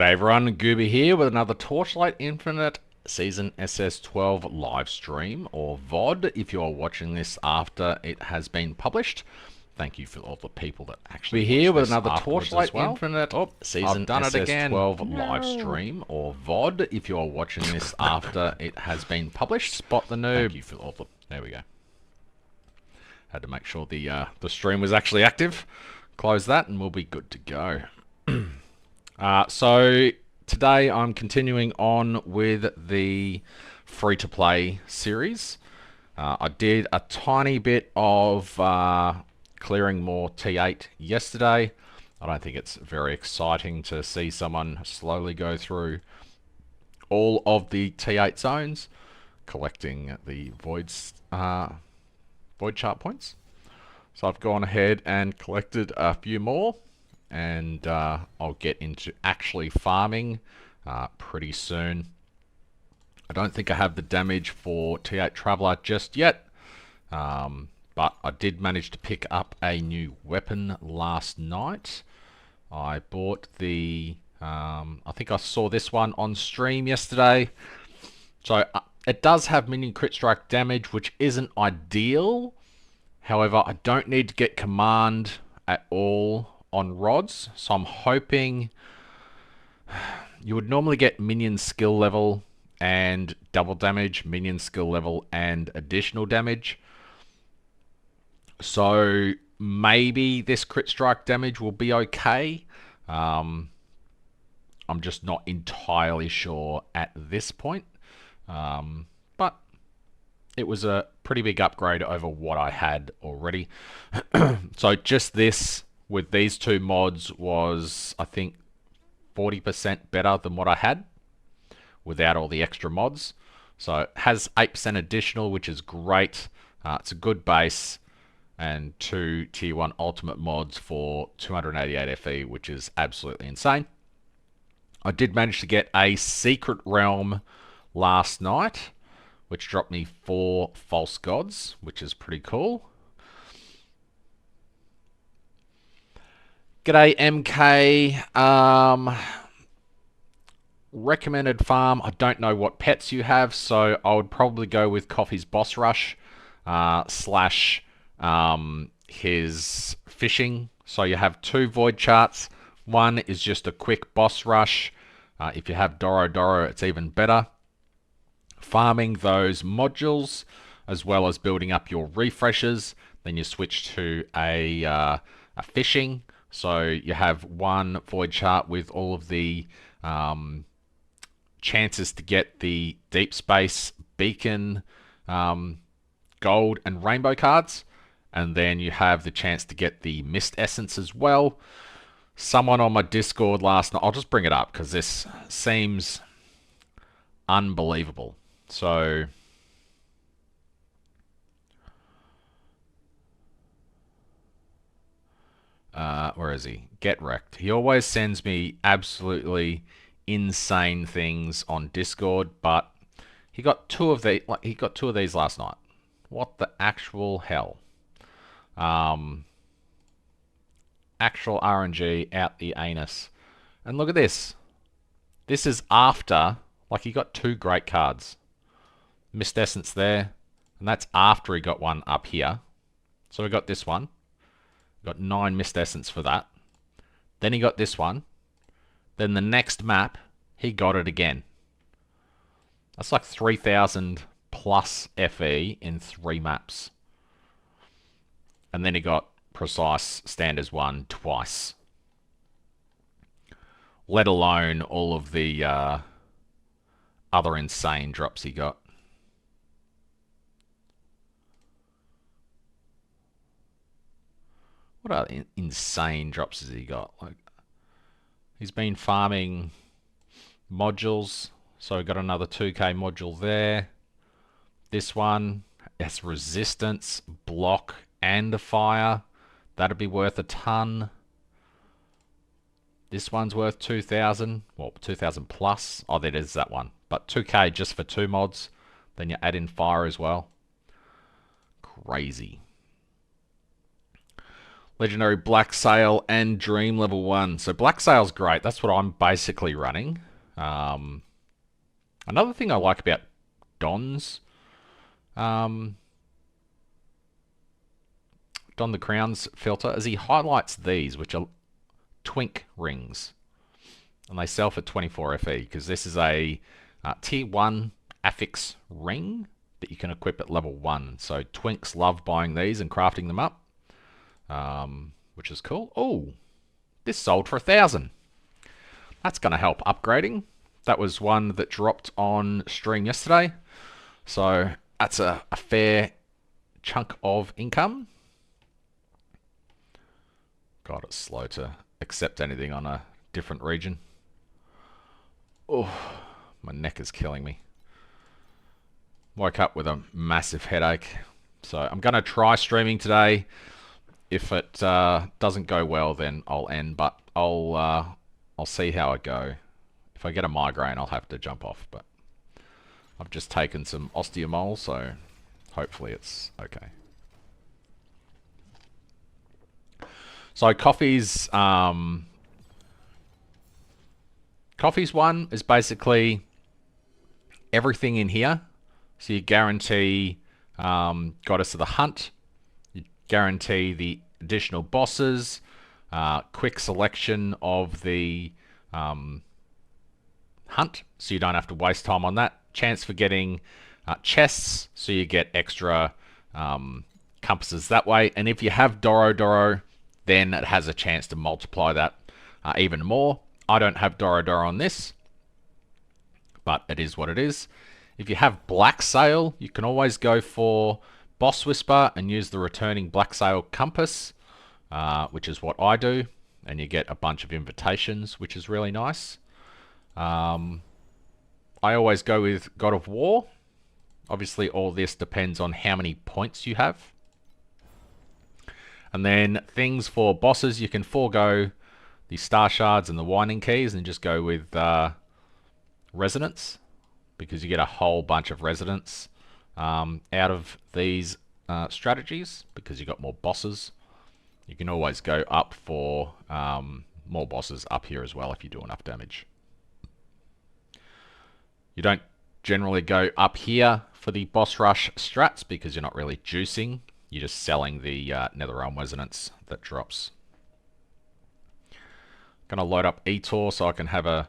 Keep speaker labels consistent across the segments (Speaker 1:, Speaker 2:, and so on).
Speaker 1: Hey everyone, Gooby here with another Torchlight Infinite Season SS12 live stream, or VOD if you are watching this after it has been published. Thank you for all the people that actually
Speaker 2: Be here
Speaker 1: watch
Speaker 2: with
Speaker 1: this
Speaker 2: another Torchlight
Speaker 1: as well.
Speaker 2: Infinite
Speaker 1: Season
Speaker 2: I've done it again.
Speaker 1: SS12 live stream, or VOD if you are watching this after it has been published.
Speaker 2: Spot the noob.
Speaker 1: Thank you for all the... There we go. Had to make sure the stream was actually active. Close that and we'll be good to go. So today I'm continuing on with the free-to-play series. I did a tiny bit of clearing more T8 yesterday. I don't think it's very exciting to see someone slowly go through all of the T8 zones, collecting the void chart points. So I've gone ahead and collected a few more. And I'll get into actually farming pretty soon. I don't think I have the damage for T8 Traveler just yet, but I did manage to pick up a new weapon last night. I bought the, I think I saw this one on stream yesterday. So it does have minion crit strike damage, which isn't ideal. However, I don't need to get command at all on rods, so I'm hoping you would normally get minion skill level and double damage, minion skill level and additional damage. So maybe this crit strike damage will be okay. I'm just not entirely sure at this point, but it was a pretty big upgrade over what I had already. So just this with these two mods was, I think, 40% better than what I had without all the extra mods. So it has 8% additional, which is great. It's a good base, and 2 tier 1 ultimate mods for 288 FE, which is absolutely insane. I did manage to get a secret realm last night, which dropped me 4 false gods, which is pretty cool. G'day MK. Recommended farm. I don't know what pets you have, so I would probably go with Coffee's Boss Rush slash his fishing. So you have 2 void charts. One is just a quick boss rush. If you have Doro, it's even better. Farming those modules as well as building up your refreshers. Then you switch to a fishing. So you have 1 void chart with all of the chances to get the deep space, beacon, gold and rainbow cards. And then you have the chance to get the mist essence as well. Someone on my Discord last night, I'll just bring it up because this seems unbelievable. So where is he? Get wrecked. He always sends me absolutely insane things on Discord, but he got 2 of the he got 2 of these last night. What the actual hell? Actual RNG out the anus. And look at this. This is after, like, he got 2 great cards. Mist Essence there, and that's after he got 1 up here. So we got this one. Got 9 Mist Essence for that. Then he got this one. Then the next map, he got it again. That's like 3,000 plus FE in 3 maps. And then he got Precise Standards 1 twice. Let alone all of the other insane drops he got. What other insane drops has he got? Like, he's been farming modules, so we got another 2k module there. This one has resistance, block, and a fire. That'd be worth a ton. This one's worth 2,000. Well, 2,000 plus. Oh, that is that one. But 2k just for 2 mods. Then you add in fire as well. Crazy. Legendary Blacksail and Dream level 1. So Blacksail's great. That's what I'm basically running. Another thing I like about Don's Don the Crown's filter is he highlights these, which are twink rings. And they sell for 24 FE, because this is a tier 1 affix ring that you can equip at level 1. So twinks love buying these and crafting them up, which is cool. Oh, this sold for 1,000. That's going to help upgrading. That was one that dropped on stream yesterday. So that's a fair chunk of income. God, it's slow to accept anything on a different region. Oh, my neck is killing me. Woke up with a massive headache. So I'm going to try streaming today. If it doesn't go well, then I'll end. But I'll see how I go. If I get a migraine, I'll have to jump off. But I've just taken some osteomol, so hopefully it's okay. So Coffee's one is basically everything in here. So you guarantee Goddess of the Hunt, you guarantee the additional bosses, quick selection of the hunt, so you don't have to waste time on that. Chance for getting chests, so you get extra compasses that way. And if you have Doro, then it has a chance to multiply that even more. I don't have Doro on this, but it is what it is. If you have Blacksail, you can always go for Boss Whisper and use the returning Blacksail compass, which is what I do, and you get a bunch of invitations, which is really nice. I always go with God of War. Obviously, all this depends on how many points you have. And then things for bosses, you can forego the Star Shards and the Winding Keys and just go with Resonance, because you get a whole bunch of Resonance out of these strategies, because you got more bosses. You can always go up for more bosses up here as well if you do enough damage. You don't generally go up here for the boss rush strats because you're not really juicing. You're just selling the Netherrealm Resonance that drops. Gonna load up Etor so I can have a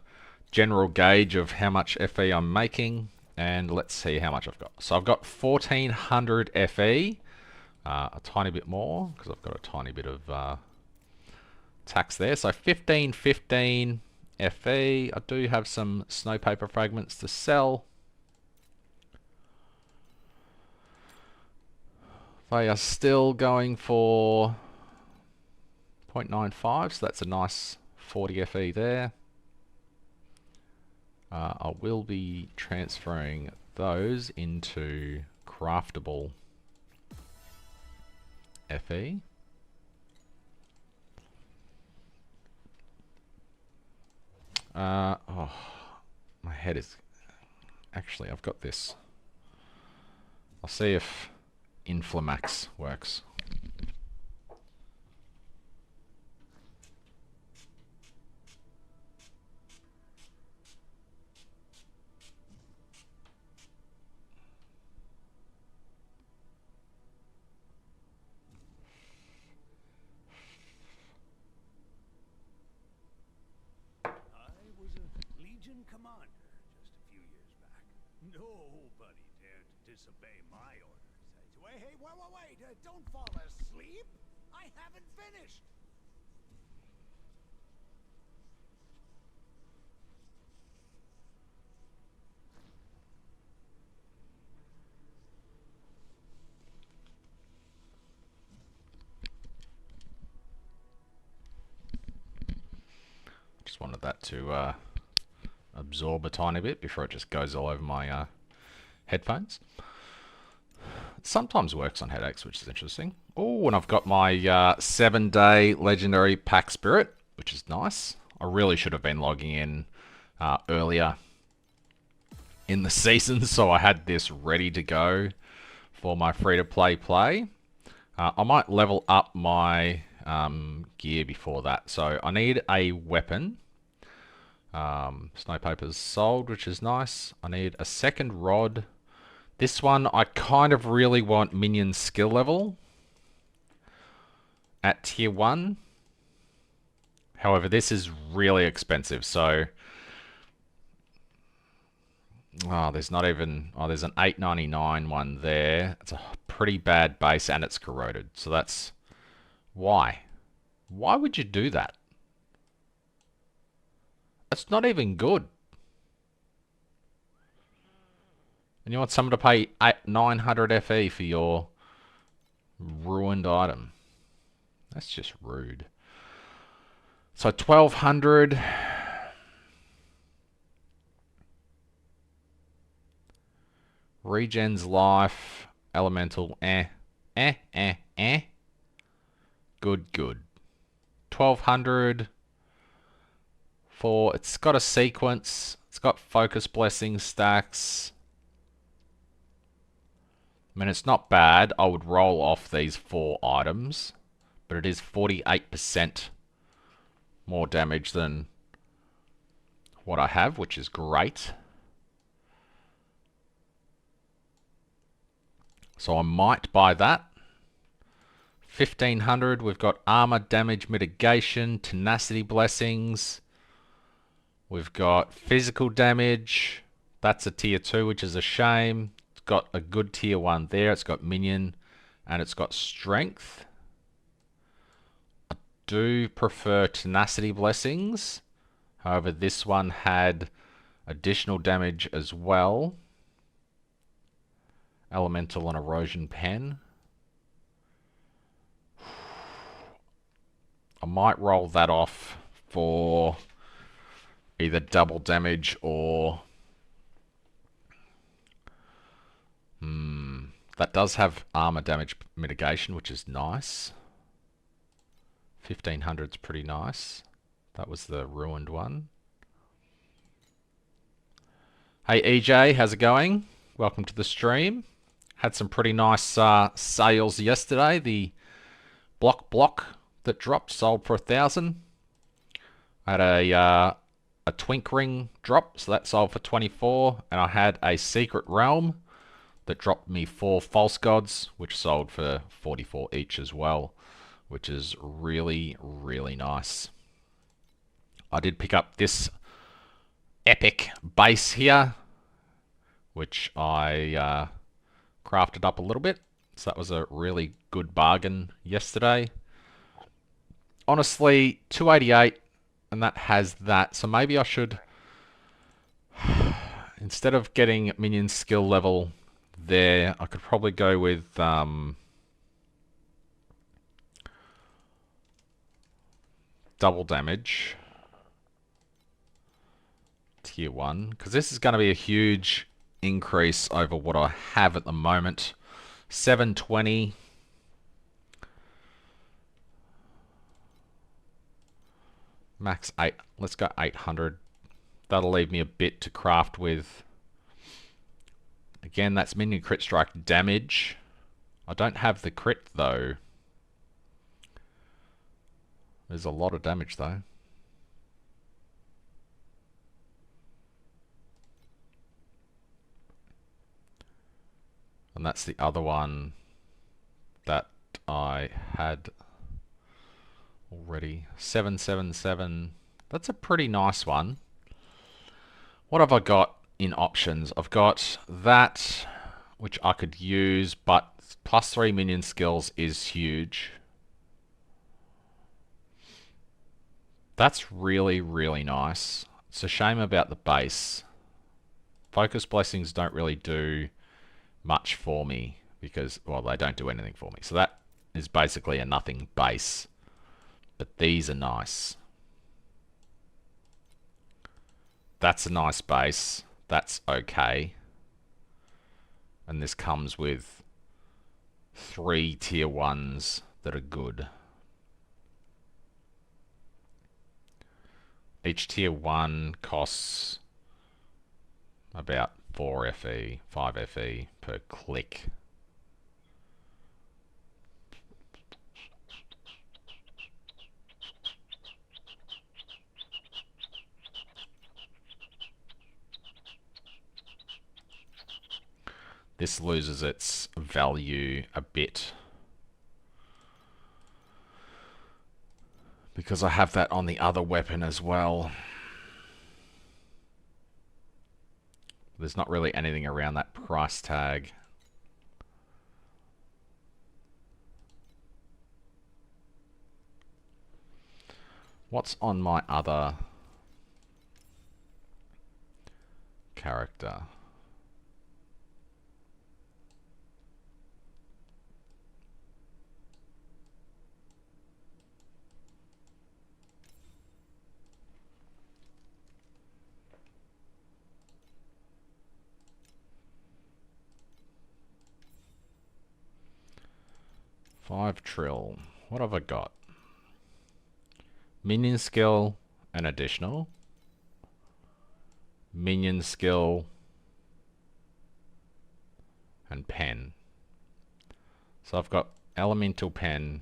Speaker 1: general gauge of how much FE I'm making, and let's see how much I've got. So I've got 1400 FE, a tiny bit more because I've got a tiny bit of tax there. So 1515 FE. I do have some snow paper fragments to sell. They are still going for 0.95, so that's a nice 40 FE there. I will be transferring those into craftable FE. Oh, my head is... Actually, I've got this. I'll see if Inflamax works.
Speaker 2: Don't fall asleep. I haven't finished.
Speaker 1: Just wanted that to absorb a tiny bit before it just goes all over my headphones. Sometimes works on headaches, which is interesting. Oh, and I've got my 7-day legendary pack spirit, which is nice. I really should have been logging in earlier in the season, so I had this ready to go for my free-to-play play. I might level up my gear before that. So I need a weapon. Snowpaper's sold, which is nice. I need a second rod. This one, I kind of really want minion skill level at tier 1. However, this is really expensive, so... Oh, there's not even... Oh, there's an $8.99 one there. It's a pretty bad base and it's corroded. So that's... Why? Why would you do that? That's not even good. And you want someone to pay 900 FE for your ruined item. That's just rude. So 1200. Regen's life. Elemental. Good, good. 1200. For it's got a sequence. It's got focus blessing stacks. I mean, it's not bad. I would roll off these 4 items. But it is 48% more damage than what I have, which is great. So I might buy that. 1500, we've got armor damage mitigation, tenacity blessings. We've got physical damage. That's a tier 2, which is a shame. It's got a good tier 1 there. It's got minion and it's got strength. I do prefer tenacity blessings. However, this one had additional damage as well. Elemental and erosion pen. I might roll that off for either double damage or... that does have armor damage mitigation, which is nice. 1500's pretty nice. That was the ruined one. Hey EJ, how's it going? Welcome to the stream. Had some pretty nice sales yesterday. The block that dropped sold for 1,000. I had a twink ring drop, so that sold for 24, and I had a secret realm that dropped me 4 false gods, which sold for 44 each as well, which is really, really nice. I did pick up this epic base here, which I crafted up a little bit, so that was a really good bargain yesterday. Honestly, 288, and that has that, so maybe I should, instead of getting minion skill level there, I could probably go with double damage tier 1, because this is going to be a huge increase over what I have at the moment. 720. Max 8. Let's go 800. That'll leave me a bit to craft with. Again, that's minion crit strike damage. I don't have the crit though. There's a lot of damage though. And that's the other one that I had already. 777. That's a pretty nice one. What have I got in options? I've got that, which I could use, but +3 minion skills is huge. That's really, really nice. It's a shame about the base. Focus blessings don't really do much for me because, well, they don't do anything for me. So that is basically a nothing base. But these are nice. That's a nice base. That's okay. And this comes with 3 tier 1s that are good. Each tier 1 costs about 4 FE, 5 FE per click. This loses its value a bit because I have that on the other weapon as well. There's not really anything around that price tag. What's on my other character? Five trill. What have I got? Minion skill and additional. Minion skill and pen. So I've got elemental pen.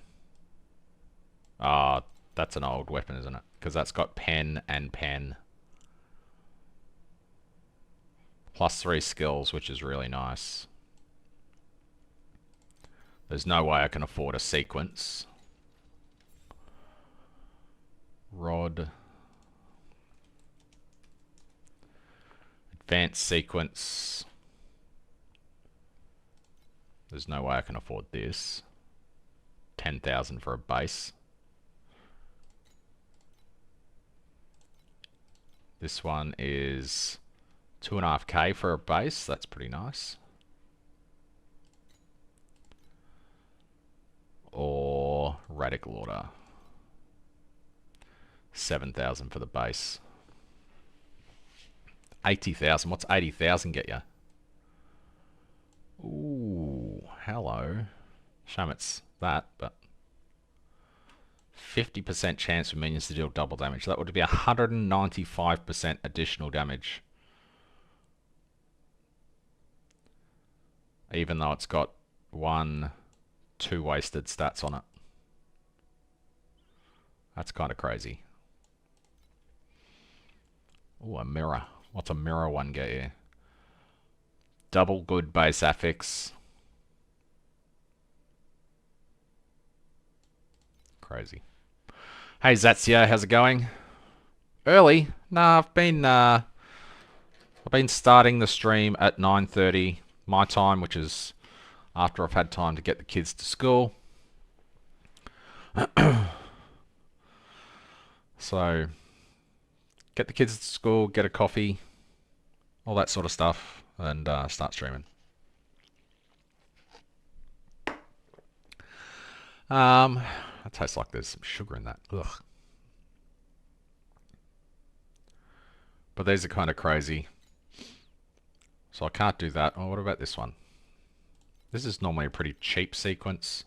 Speaker 1: Ah, that's an old weapon, isn't it? Because that's got pen and pen. Plus 3 skills, which is really nice. There's no way I can afford a sequence. Rod. Advanced sequence. There's no way I can afford this. 10,000 for a base. This one is 2.5k for a base. That's pretty nice. Or Radical Order. 7,000 for the base. 80,000. What's 80,000 get you? Ooh, hello. Shame it's that, but 50% chance for minions to deal double damage. That would be 195% additional damage. Even though it's got 2 wasted stats on it. That's kind of crazy. Ooh, a mirror. What's a mirror one get you? Double good base affix. Crazy. Hey Zatzia, how's it going? Early? Nah, I've been starting the stream at 9:30 my time, which is after I've had time to get the kids to school. So, get the kids to school, get a coffee, all that sort of stuff, and start streaming. That tastes like there's some sugar in that. Ugh. But these are kind of crazy. So I can't do that. Oh, what about this one? This is normally a pretty cheap sequence.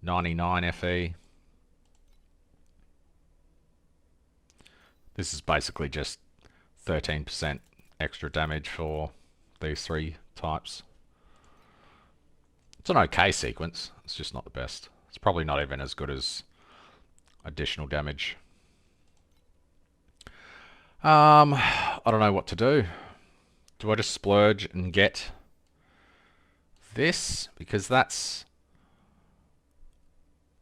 Speaker 1: 99 FE. This is basically just 13% extra damage for these 3 types. It's an okay sequence. It's just not the best. It's probably not even as good as additional damage. I don't know what to do. Do I just splurge and get this? Because that's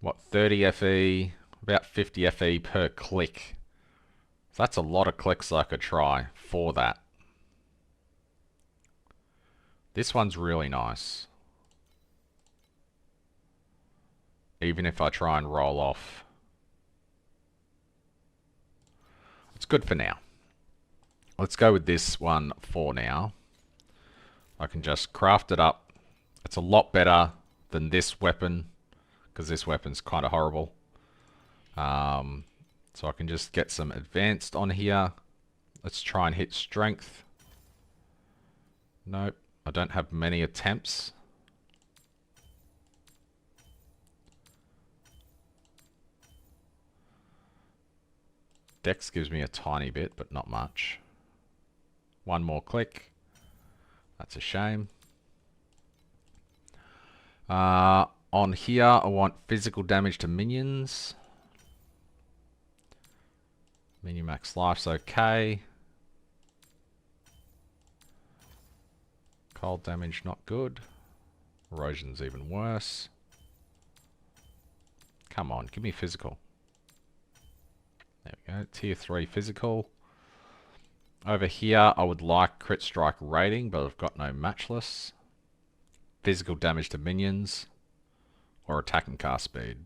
Speaker 1: what, 30 FE, about 50 FE per click. So that's a lot of clicks I could try for that. This one's really nice. Even if I try and roll off. It's good for now. Let's go with this one for now. I can just craft it up. It's a lot better than this weapon, because this weapon's kind of horrible. So I can just get some advanced on here. Let's try and hit strength. Nope, I don't have many attempts. Dex gives me a tiny bit, but not much. One more click. That's a shame. On here, I want physical damage to minions. Minion max life's okay. Cold damage, not good. Erosion's even worse. Come on, give me physical. There we go, tier 3 physical. Over here, I would like crit strike rating, but I've got no matchless. Physical damage to minions, or attack and cast speed.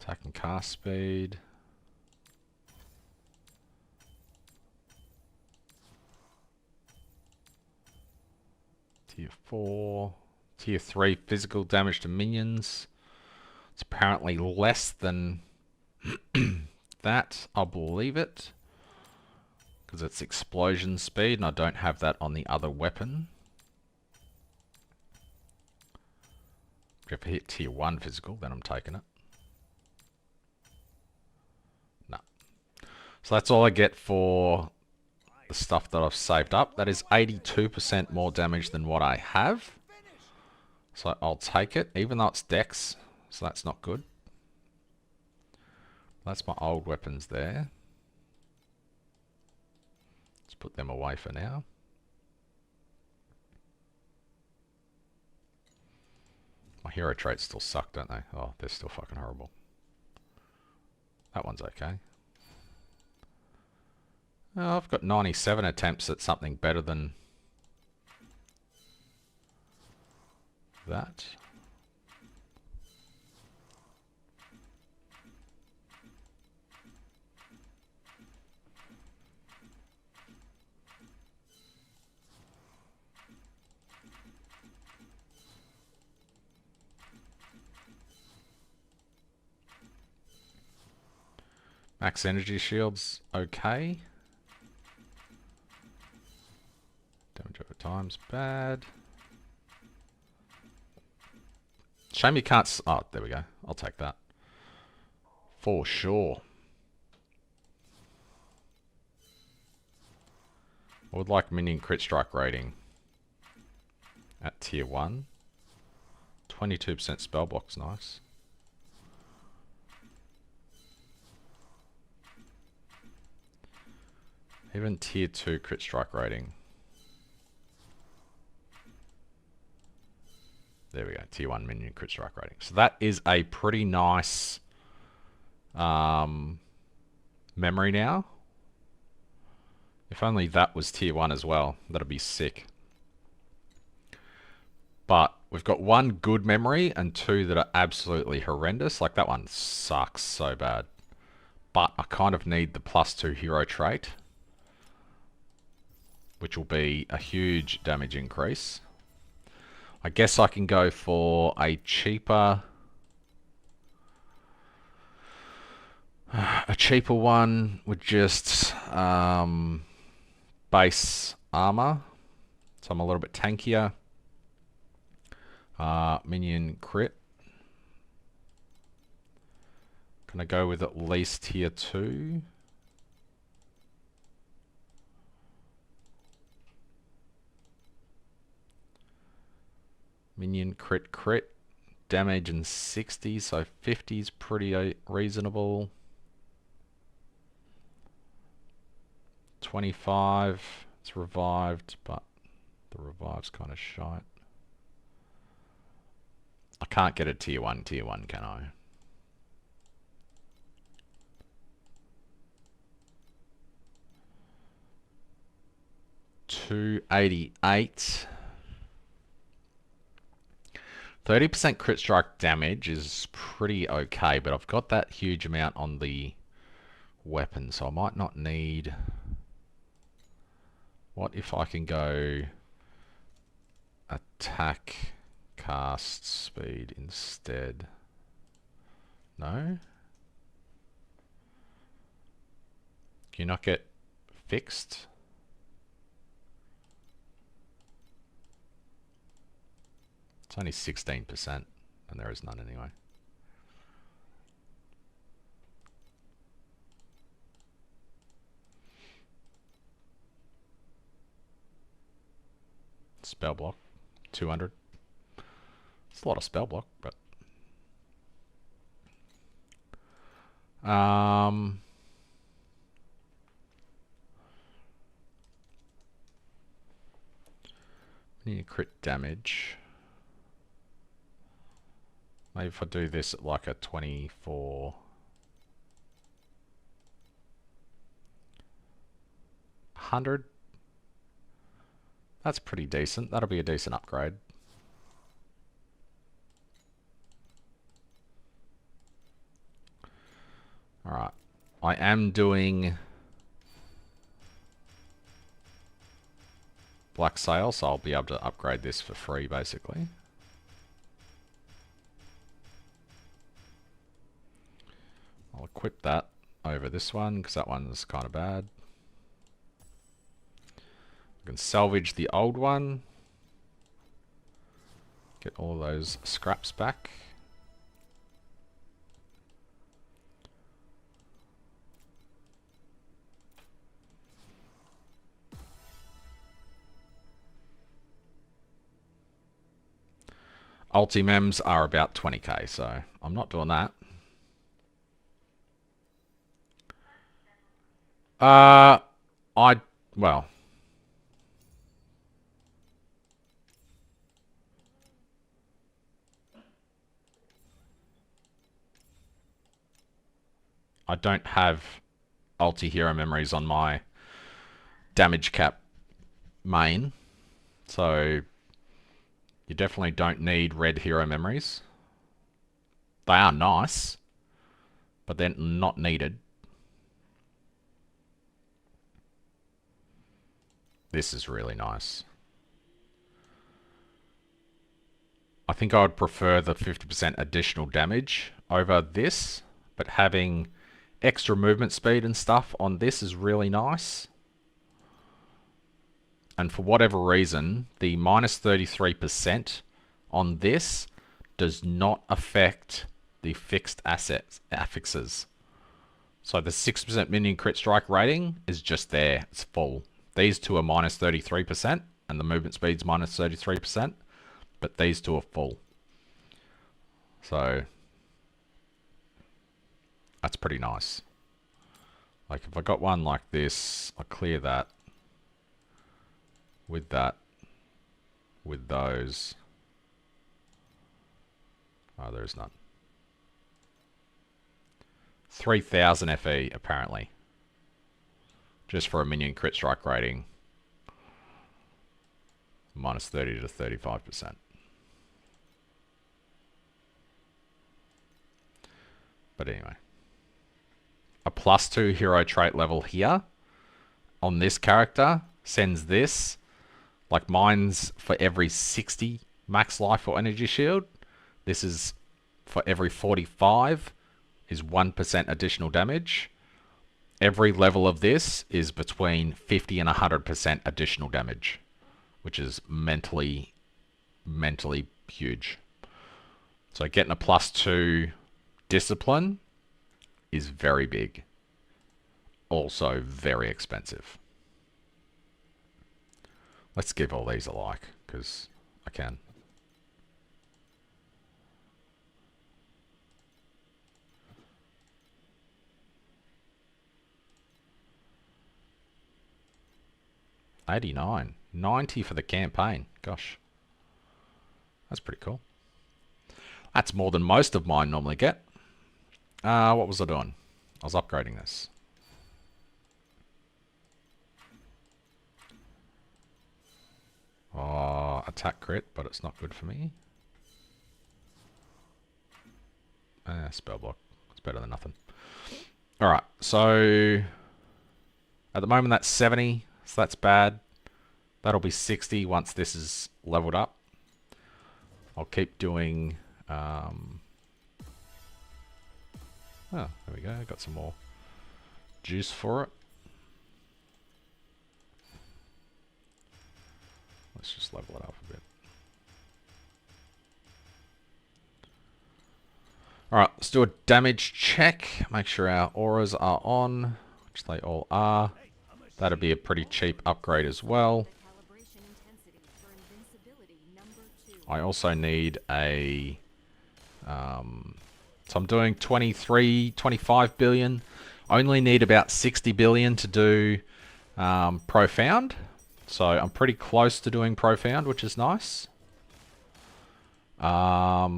Speaker 1: Attack and cast speed. Tier 4. Tier 3 physical damage to minions. It's apparently less than that. I'll believe it. Because it's explosion speed and I don't have that on the other weapon. If I hit tier 1 physical, then I'm taking it. No. So that's all I get for the stuff that I've saved up. That is 82% more damage than what I have. So I'll take it, even though it's dex. So that's not good. That's my old weapons there. Let's put them away for now. My hero traits still suck, don't they? Oh, they're still fucking horrible. That one's okay. Oh, I've got 97 attempts at something better than that. Max energy shields, okay. Damage over time's bad. Shame you can't... Oh, there we go. I'll take that. For sure. I would like minion crit strike rating at tier 1. 22% spell block's nice. Even tier 2 crit strike rating. There we go, tier 1 minion crit strike rating. So that is a pretty nice memory now. If only that was tier 1 as well, that'd be sick. But we've got 1 good memory and 2 that are absolutely horrendous. Like that one sucks so bad. But I kind of need the +2 hero trait, which will be a huge damage increase. I guess I can go for a cheaper one with just base armor. So I'm a little bit tankier. Minion crit. Can I go with at least tier 2? Minion crit. Damage in 60, so 50 is pretty reasonable. 25, it's revived, but the revive's kind of shite. I can't get a tier 1, can I? $288. 30% crit strike damage is pretty okay, but I've got that huge amount on the weapon, so I might not need... What if I can go attack cast speed instead? No? Can you not get fixed? It's only 16%, and there is none anyway. Spell block, 200. It's a lot of spell block, but... Crit damage. Maybe if I do this at like a 24. 100. That's pretty decent. That'll be a decent upgrade. Alright. I am doing Blacksail, so I'll be able to upgrade this for free, basically. I'll equip that over this one, because that one's kind of bad. I can salvage the old one. Get all those scraps back. Ultimems are about 20k, so I'm not doing that. Well, I don't have ulti-hero memories on my damage cap main, so you definitely don't need red hero memories. They are nice, but they're not needed. This is really nice. I think I would prefer the 50% additional damage over this, but having extra movement speed and stuff on this is really nice. And for whatever reason, the minus 33% on this does not affect the fixed assets affixes. So the 6% minion crit strike rating is just there. It's full. These two are minus 33%, and the movement speed's minus 33%, but these two are full. So that's pretty nice. Like if I got one like this, I'll clear that with those. Oh, there's none. 3000 FE apparently. Just for a minion crit strike rating. Minus 30 to 35%. But anyway. A +2 hero trait level here on this character sends this. Like mine's for every 60 max life or energy shield. This is for every 45 is 1% additional damage. Every level of this is between 50 and 100% additional damage, which is mentally huge. So getting a +2 discipline is very big. Also very expensive. Let's give all these a like, because I can. $89. $90 for the campaign. Gosh. That's pretty cool. That's more than most of mine normally get. What was I doing? I was upgrading this. Oh, attack crit, but it's not good for me. Spell block. It's better than nothing. Alright, so at the moment that's 70, so that's bad. That'll be 60 once this is leveled up. I'll keep doing... oh, there we go. Got some more juice for it. Let's just level it up a bit. Alright, let's do a damage check. Make sure our auras are on, which they all are. That'll be a pretty cheap upgrade as well. I also need a... so I'm doing 25 billion. I only need about 60 billion to do Profound. So I'm pretty close to doing Profound, which is nice. If I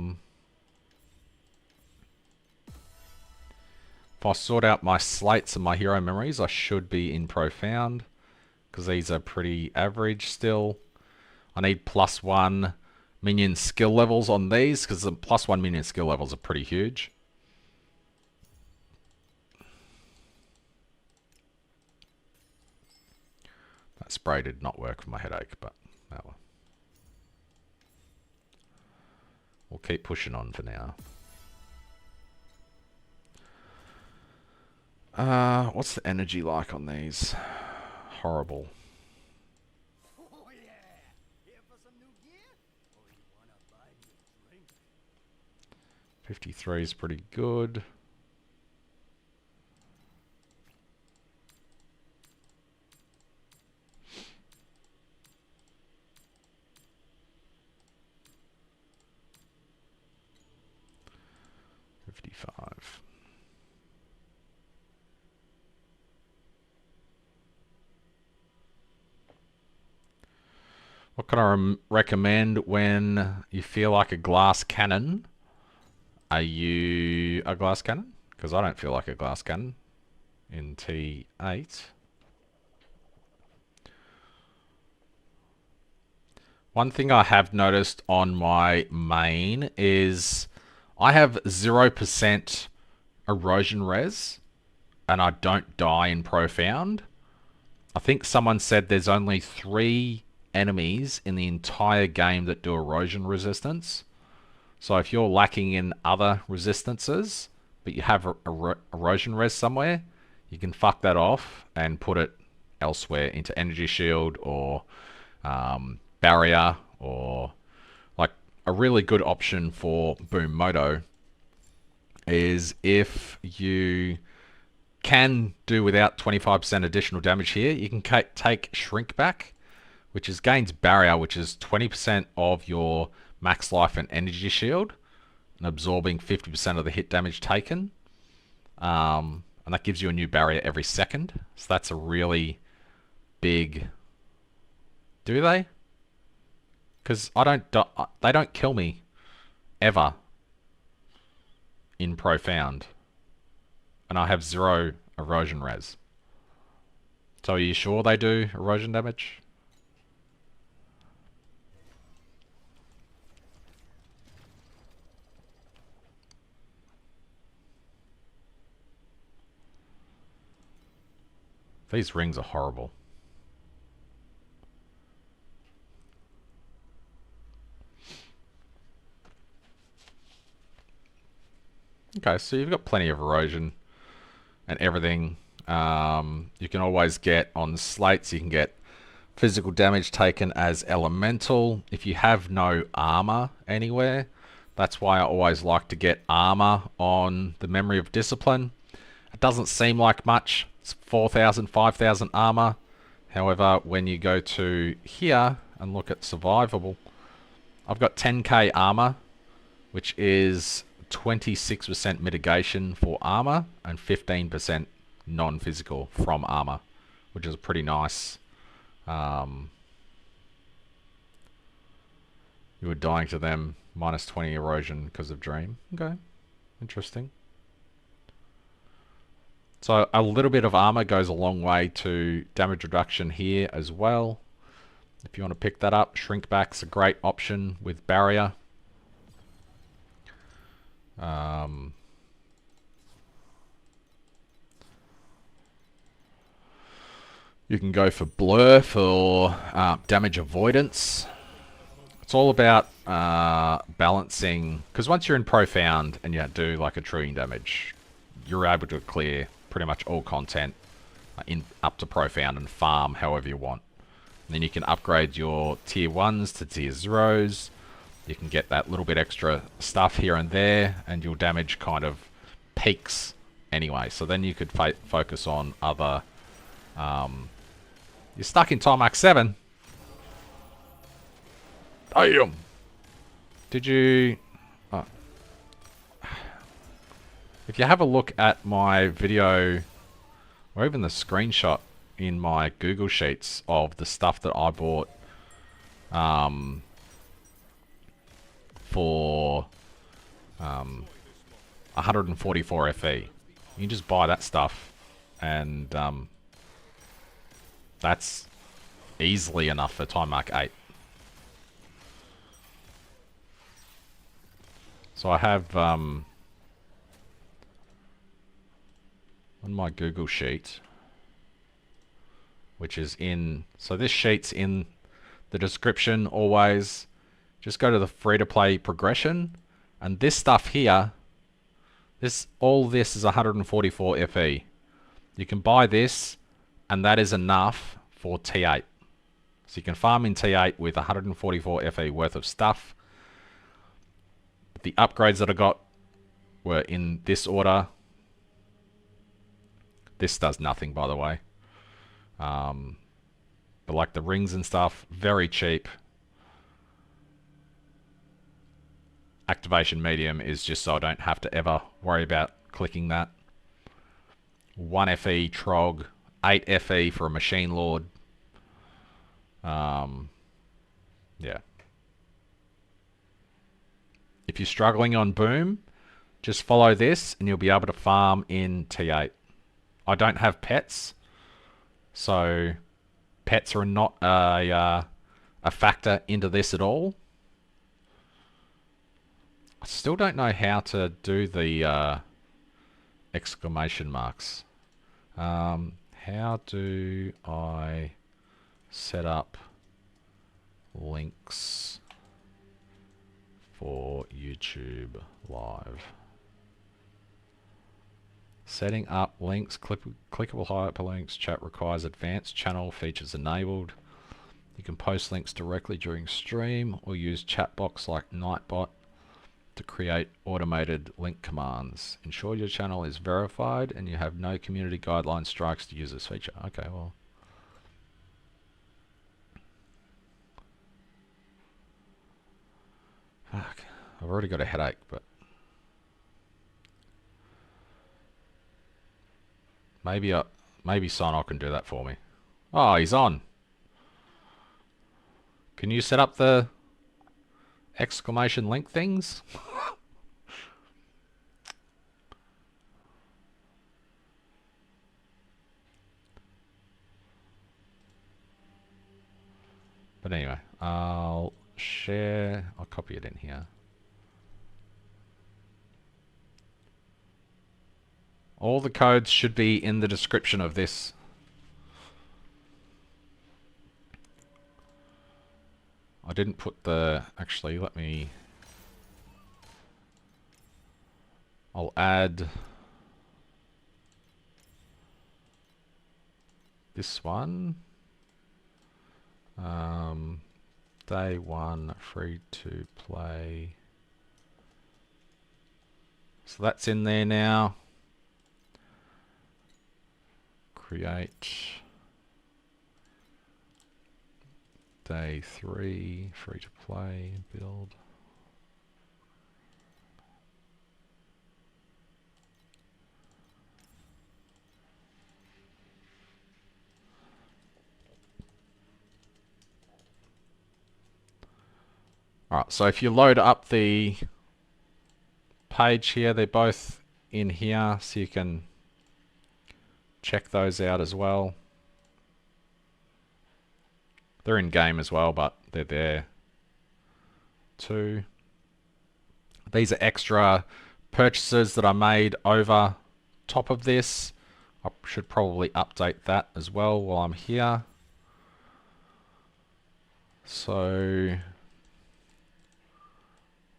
Speaker 1: sort out my slates and my hero memories, I should be in Profound, because these are pretty average still. I need +1 minion skill levels on these, because the +1 minion skill levels are pretty huge. That spray did not work for my headache, but oh well. We'll keep pushing on for now. What's the energy like on these? Horrible.
Speaker 2: Oh yeah! Here for some new gear? Or you wanna buy me a drink?
Speaker 1: 53 is pretty good. What can I recommend when you feel like a glass cannon? Are you a glass cannon? Because I don't feel like a glass cannon in T8. One thing I have noticed on my main is I have 0% erosion res and I don't die in Profound. I think someone said there's only 3 enemies in the entire game that do erosion resistance. So if you're lacking in other resistances, but you have erosion res somewhere, you can fuck that off and put it elsewhere into energy shield or barrier, or like a really good option for Boom Moto is if you can do without 25% additional damage here, you can take Shrink Back, which is gains barrier, which is 20% of your max life and energy shield, and absorbing 50% of the hit damage taken. And that gives you a new barrier every second. So that's a really big... Do they? Because they don't kill me ever in Profound, and I have 0 erosion res. So are you sure they do erosion damage? These rings are horrible. Okay, so you've got plenty of erosion and everything. You can always get on slates, you can get physical damage taken as elemental. If you have no armor anywhere, that's why I always like to get armor on the Memory of Discipline. It doesn't seem like much. It's 4,000, 5,000 armor. However, when you go to here and look at survivable, I've got 10k armor, which is 26% mitigation for armor and 15% non-physical from armor, which is pretty nice. You were dying to them, minus 20 erosion because of Dream. Okay, interesting. So a little bit of armor goes a long way to damage reduction here as well. If you want to pick that up, Shrink Back's a great option with barrier. You can go for Blur for damage avoidance. It's all about balancing, because once you're in Profound and you do like a truing damage, you're able to clear pretty much all content up to Profound and farm however you want. And then you can upgrade your tier 1s to tier 0s. You can get that little bit extra stuff here and there, and your damage kind of peaks anyway. So then you could focus on other... you're stuck in Timax 7. Damn! Did you... Oh. If you have a look at my video, or even the screenshot in my Google Sheets of the stuff that I bought for 144 FE. You can just buy that stuff, and that's easily enough for Time Mark 8. So I have on my Google Sheet, which is in, so this sheet's in the description always. Just go to the free-to-play progression, and this stuff here, all this is 144 FE. You can buy this, and that is enough for T8. So you can farm in T8 with 144 FE worth of stuff. The upgrades that I got were in this order. This does nothing, by the way. But like the rings and stuff, very cheap. Activation medium is just so I don't have to ever worry about clicking that. 1 FE Trog, 8 FE for a Machine Lord. Yeah. If you're struggling on Boom, just follow this and you'll be able to farm in T8. I don't have pets, so pets are not a factor into this at all. I still don't know how to do the exclamation marks. How do I set up links for YouTube Live? Setting up links, clickable hyperlinks, chat requires advanced channel features enabled. You can post links directly during stream or use chat box like Nightbot to create automated link commands. Ensure your channel is verified and you have no community guideline strikes to use this feature. Okay, well. Fuck. I've already got a headache, but maybe Sonok can do that for me. Oh, he's on. Can you set up the exclamation link things? But anyway, I'll copy it in here. All the codes should be in the description of this. I didn't put the, actually, I'll add this one. Day 1, free to play. So that's in there now. Create. Day 3, free to play, build. Alright, so if you load up the page here, they're both in here, so you can check those out as well. They're in game as well, but they're there too. These are extra purchases that I made over top of this. I should probably update that as well while I'm here. So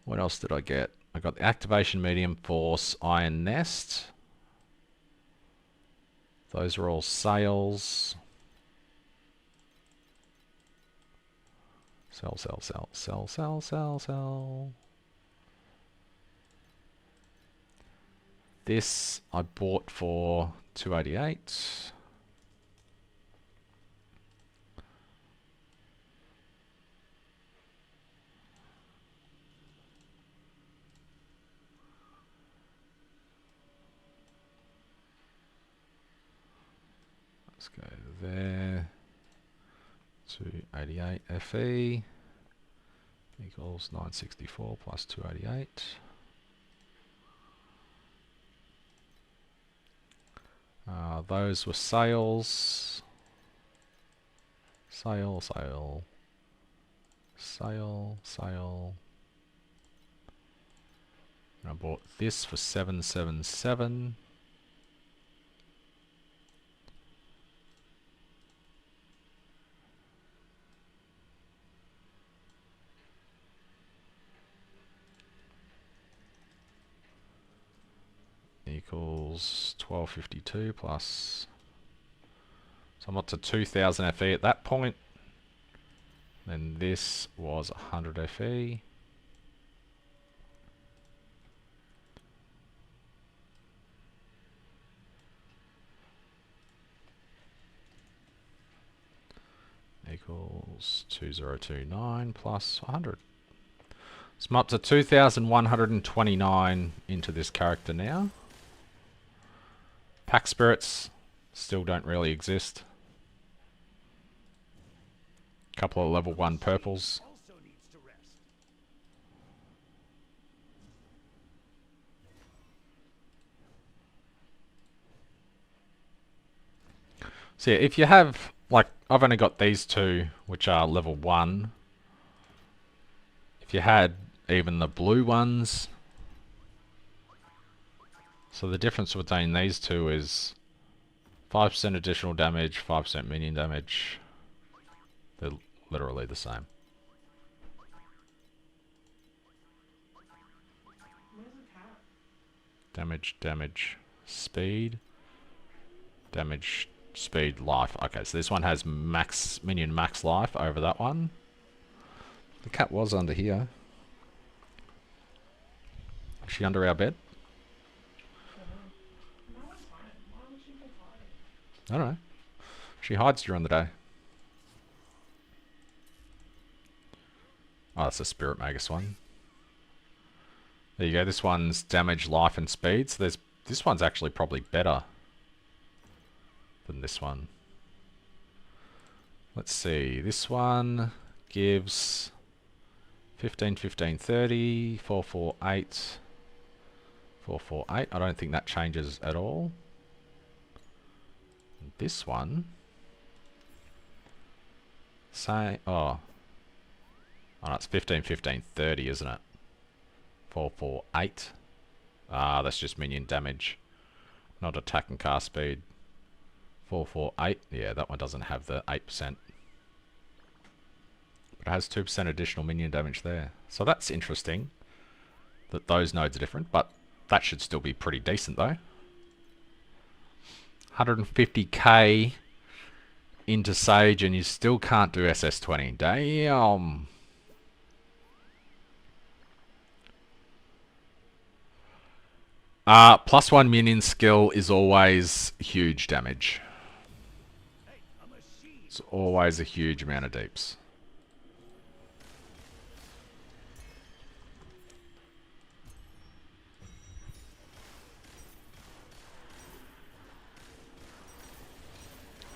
Speaker 1: what else did I get? I got the activation medium, force, iron nest. Those are all sales. Sell, sell, sell, sell, sell, sell, sell. This I bought for 288. Let's go there. 288 FE equals 964 plus 288. Those were sales. Sale, sale, sale, sale. And I bought this for 777. Equals 1252 plus. So I'm up to 2000 FE at that point. Then this was 100 FE. Equals 2029 plus 100. So I'm up to 2129 into this character now. Pack spirits still don't really exist. Couple of level 1 purples.
Speaker 2: Also needs to rest.
Speaker 1: So yeah, if you have, like, I've only got these two, which are level 1. If you had even the blue ones, so the difference between these two is 5% additional damage, 5% minion damage. They're literally the same. Damage, damage, speed. Damage, speed, life. Okay, so this one has max minion max life over that one. The cat was under here. Is she under our bed? I don't know. She hides during the day. Oh, that's a Spirit Magus one. There you go. This one's damage, life, and speed. So this one's actually probably better than this one. Let's see. This one gives 15, 15, 30, 4, 4, 8. 4, 4, 8. I don't think that changes at all. This one, say, oh, no, it's 15, 15, 30, isn't it? 4, 4, 8. Ah, that's just minion damage, not attack and cast speed. 4, 4, 8. Yeah, that one doesn't have the 8%. But it has 2% additional minion damage there. So that's interesting that those nodes are different, but that should still be pretty decent though. 150k into Sage and you still can't do SS20. Damn. +1 minion skill is always huge damage. It's always a huge amount of deeps.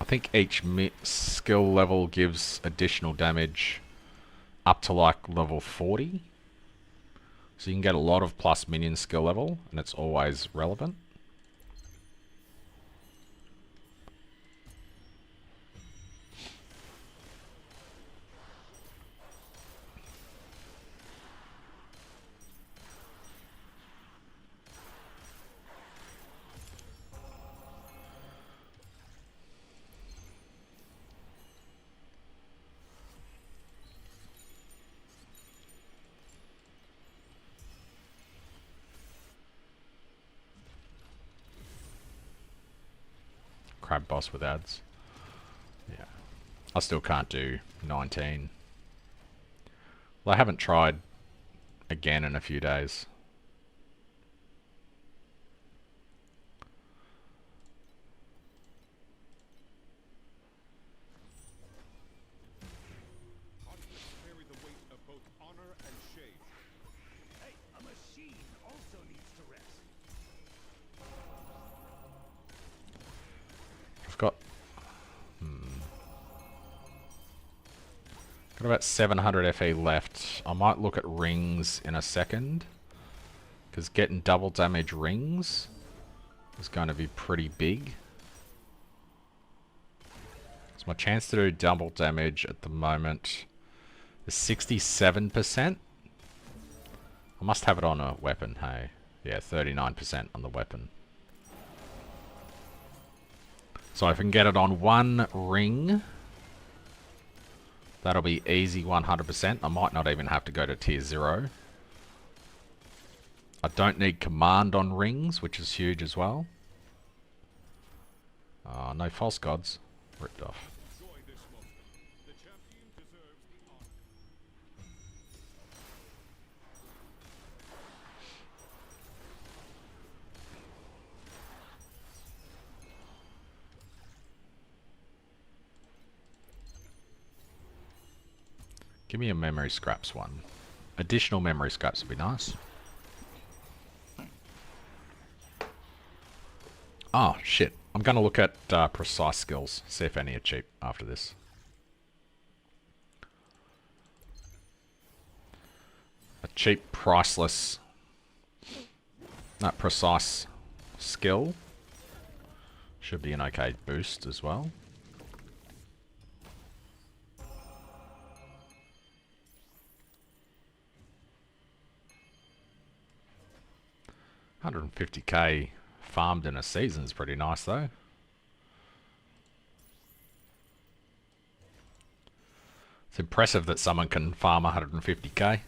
Speaker 1: I think each skill level gives additional damage up to like level 40. So you can get a lot of plus minion skill level, and it's always relevant. Crab boss with ads. Yeah. I still can't do 19. Well, I haven't tried again in a few days.
Speaker 3: Carry the weight of both honor and shame.
Speaker 2: Hey, a machine also needs to rest.
Speaker 1: I've got Got about 700 FE left. I might look at rings in a second, because getting double damage rings is going to be pretty big. So my chance to do double damage at the moment is 67%. I must have it on a weapon, hey. Yeah, 39% on the weapon. So if I can get it on one ring, that'll be easy 100%. I might not even have to go to tier 0. I don't need command on rings, which is huge as well. No false gods. Ripped off.
Speaker 3: Enjoy this moment. The champion deserves the honor.
Speaker 1: Give me a memory scraps one. Additional memory scraps would be nice. Oh, shit. I'm going to look at precise skills. See if any are cheap after this. A cheap, priceless, precise skill. Should be an okay boost as well. $150k farmed in a season is pretty nice though. It's impressive that someone can farm 150k.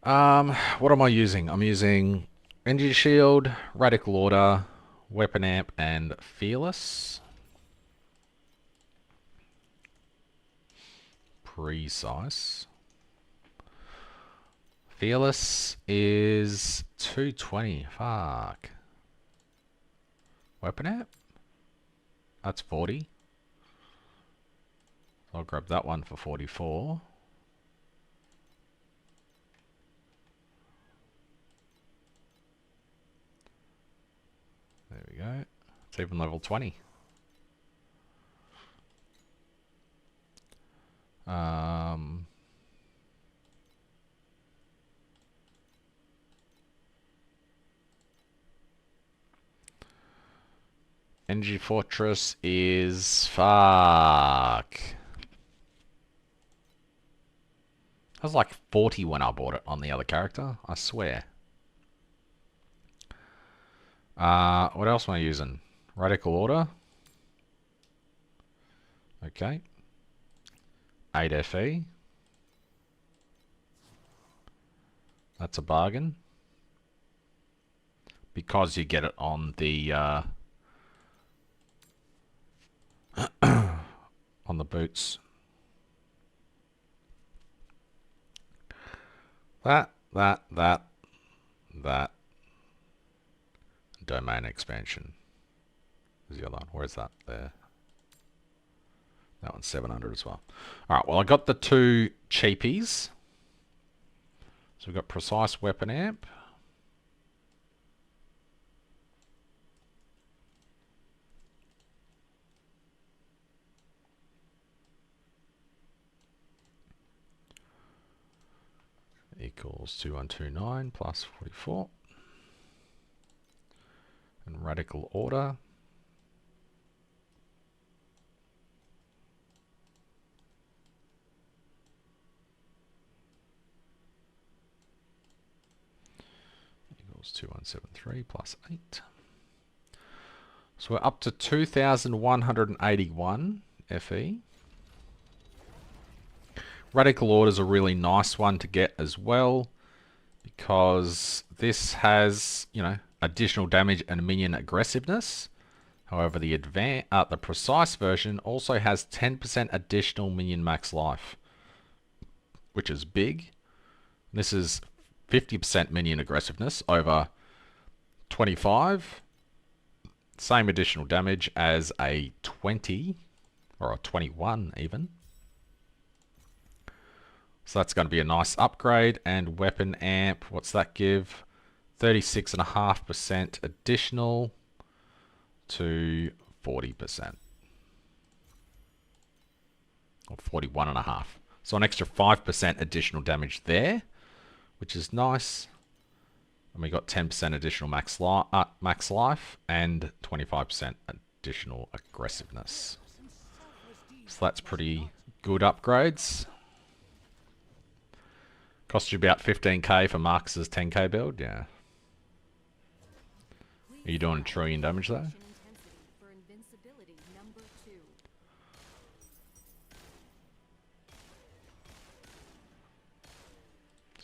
Speaker 1: What am I using? I'm using Energy Shield, Radical Order, Weapon Amp, and Fearless. Precise. Fearless is 220. Fuck. Weapon Amp? That's 40. I'll grab that one for 44. There we go. It's even level 20. Energy Fortress is... fuck. I was like 40 when I bought it on the other character, I swear. What else am I using? Radical Order. Okay. 8 FE. That's a bargain. Because you get it on the on the boots. That. Domain expansion. Where's the other one? Where's that? There. That one's 700 as well. Alright, well I got the two cheapies. So we've got Precise Weapon Amp. Equals 2129 plus 44. And Radical Order. Equals 2173 plus 8. So we're up to 2,181 FE. Radical Order is a really nice one to get as well, because this has, you know, additional damage and minion aggressiveness. However, the precise version also has 10% additional minion max life, which is big. This is 50% minion aggressiveness over 25. Same additional damage as a 20 or a 21 even. So that's going to be a nice upgrade. And Weapon Amp, what's that give? 36.5% additional. to 40%. Or 41.5. So an extra 5% additional damage there, which is nice. And we got 10% additional max life and 25% additional aggressiveness. So that's pretty good upgrades. Cost you about 15k for Marcus's 10k build, yeah. Are you doing a trillion damage though?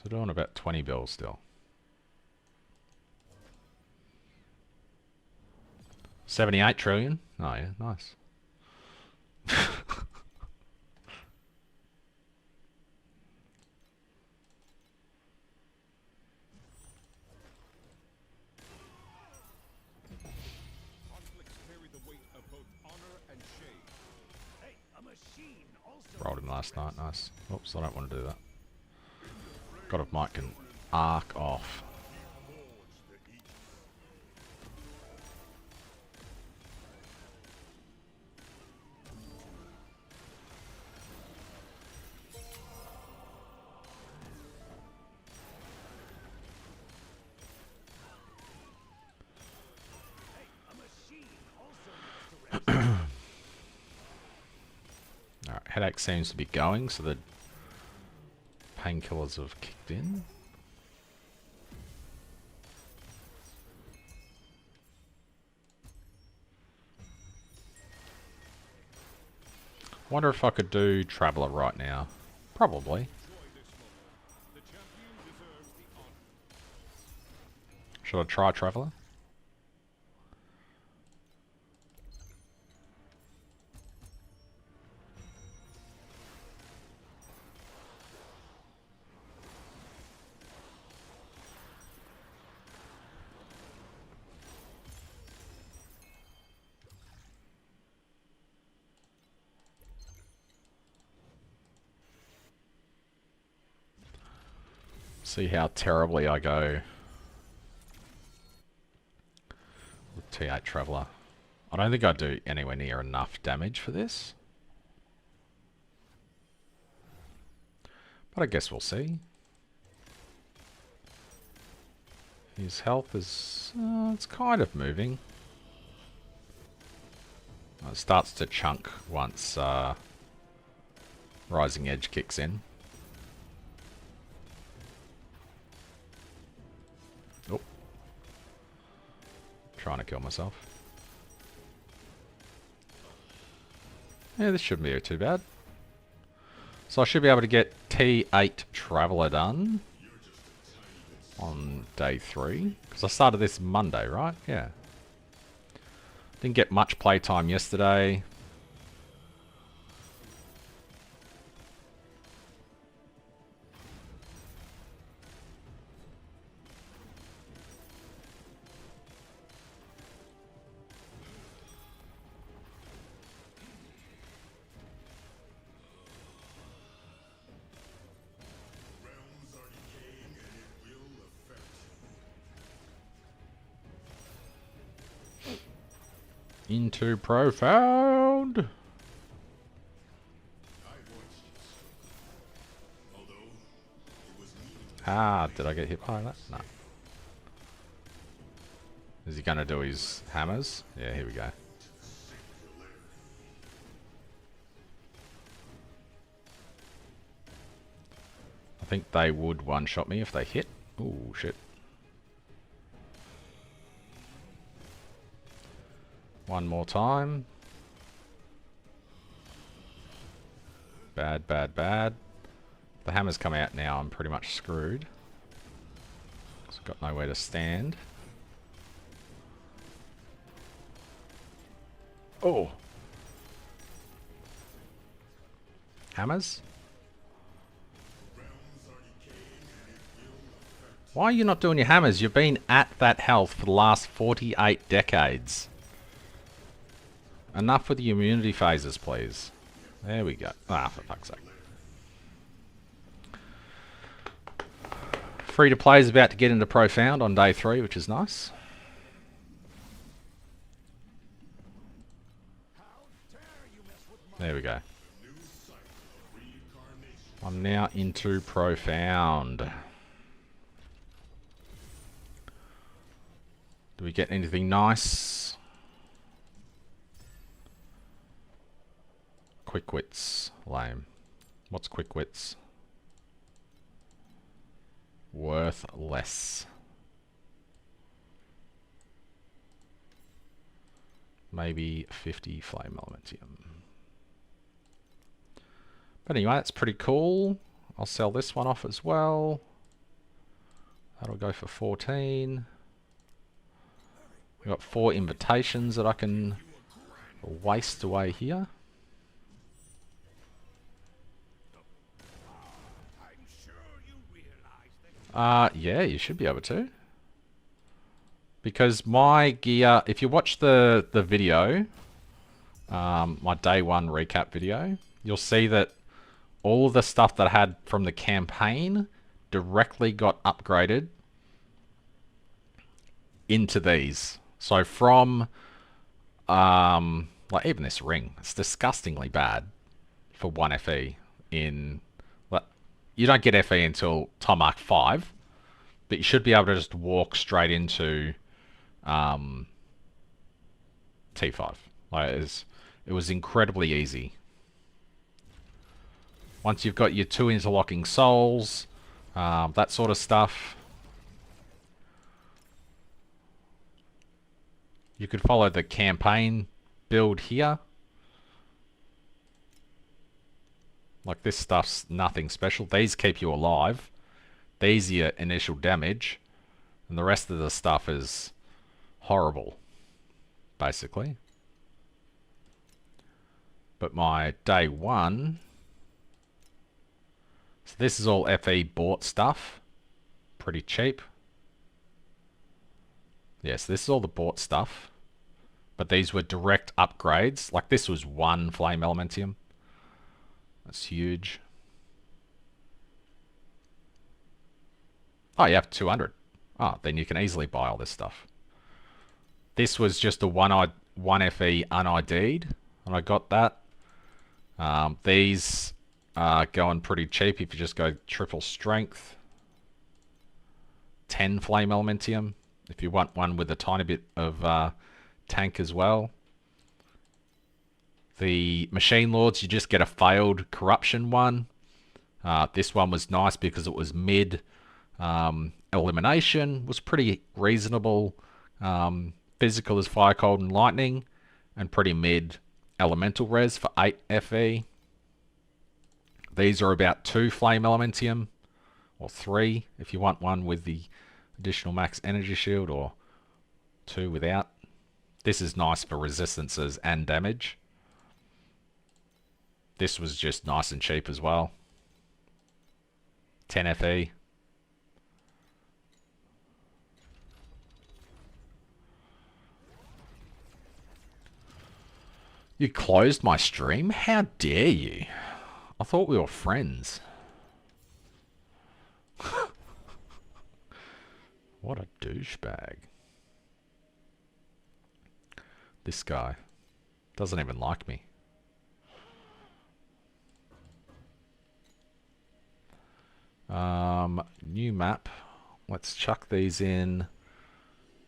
Speaker 1: So doing about 20 bills still. 78 trillion? Oh yeah, nice. Rolled him last night, nice. Oops, I don't want to do that. God, if Mike can arc off. Alright, headache seems to be going, so the painkillers have kicked in. Wonder if I could do Traveller right now. Probably. Should I try Traveller? See how terribly I go with T8 Traveller. I don't think I do anywhere near enough damage for this. But I guess we'll see. His health is... it's kind of moving. It starts to chunk once Rising Edge kicks in. Oh. Trying to kill myself. Yeah, this shouldn't be too bad. So I should be able to get T8 Traveller done on day 3. Because I started this Monday, right? Yeah. Didn't get much playtime yesterday. Into profound. Ah, did I get hit by that? No. Is he gonna do his hammers? Yeah, here we go. I think they would one-shot me if they hit. Ooh, shit. One more time. Bad, bad, bad. The hammers come out now, I'm pretty much screwed. So got nowhere to stand. Oh! Hammers? Why are you not doing your hammers? You've been at that health for the last 48 decades. Enough with the immunity phases, please. There we go. Ah, for fuck's sake. Free to play is about to get into Profound on day 3, which is nice. There we go. I'm now into Profound. Do we get anything nice? Quick Wits. Lame. What's Quick Wits? Worth less. Maybe 50 Flame Elementium. But anyway, that's pretty cool. I'll sell this one off as well. That'll go for 14. We've got 4 invitations that I can waste away here. Yeah, you should be able to. Because my gear, if you watch the video, my day 1 recap video, you'll see that all of the stuff that I had from the campaign directly got upgraded into these. So from, like even this ring, it's disgustingly bad for 1 FE in, you don't get FE until time mark 5, but you should be able to just walk straight into T5. Like it was incredibly easy. Once you've got your 2 interlocking souls, that sort of stuff, you could follow the campaign build here. Like this stuff's nothing special. These keep you alive. These are your initial damage. And the rest of the stuff is horrible, basically. But my day 1... So this is all FE bought stuff. Pretty cheap. Yes, this is all the bought stuff. But these were direct upgrades. Like this was 1 Flame Elementium. That's huge. Oh, you have 200. Oh, then you can easily buy all this stuff. This was just a 1 FE unID'd, and I got that. These are going pretty cheap if you just go triple strength. 10 Flame Elementium, if you want one with a tiny bit of tank as well. The Machine Lords, you just get a failed corruption one. This one was nice because it was mid elimination, was pretty reasonable. Physical is Fire, Cold, and Lightning, and pretty mid elemental res for 8 FE. These are about 2 Flame Elementium, or 3 if you want one with the additional max energy shield, or 2 without. This is nice for resistances and damage. This was just nice and cheap as well. 10 FE. You closed my stream? How dare you? I thought we were friends. What a douchebag. This guy doesn't even like me. New map. Let's chuck these in.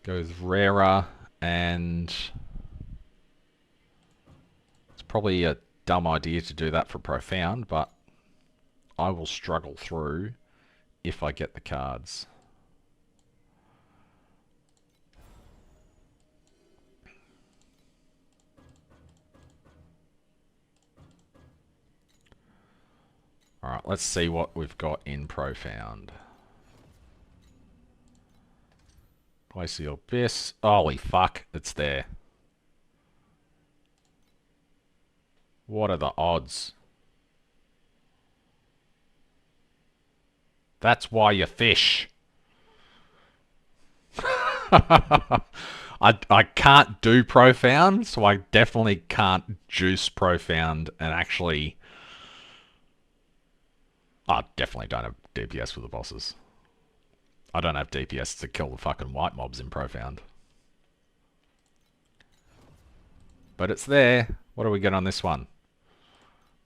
Speaker 1: Goes rarer, and it's probably a dumb idea to do that for Profound, but I will struggle through if I get the cards. Alright, let's see what we've got in Profound. Glacial Abyss. Holy fuck, it's there. What are the odds? That's why you fish. I can't do Profound, so I definitely can't juice Profound and actually... I definitely don't have DPS for the bosses. I don't have DPS to kill the fucking white mobs in Profound. But it's there. What do we get on this one?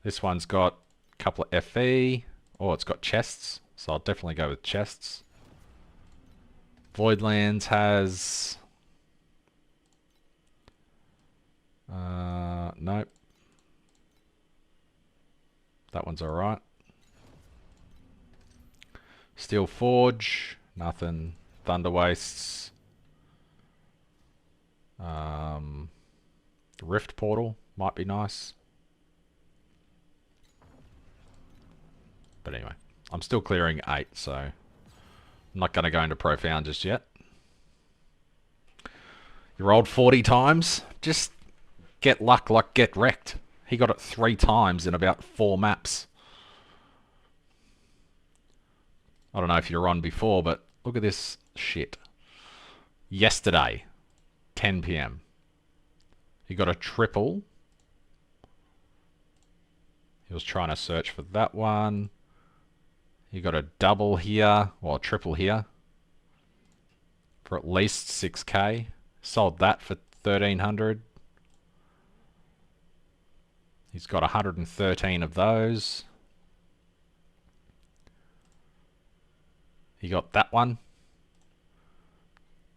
Speaker 1: This one's got a couple of FE. Oh, it's got chests. So I'll definitely go with chests. Voidlands has... nope. That one's alright. Steel Forge, nothing. Thunder Wastes. Rift Portal might be nice. But anyway, I'm still clearing 8, so I'm not going to go into Profound just yet. You rolled 40 times? Just get luck like get wrecked. He got it 3 times in about 4 maps. I don't know if you're on before, but look at this shit. Yesterday, 10 PM. He got a triple. He was trying to search for that one. He got a double here, or a triple here, for at least 6k. Sold that for 1300. He's got 113 of those. He got that one.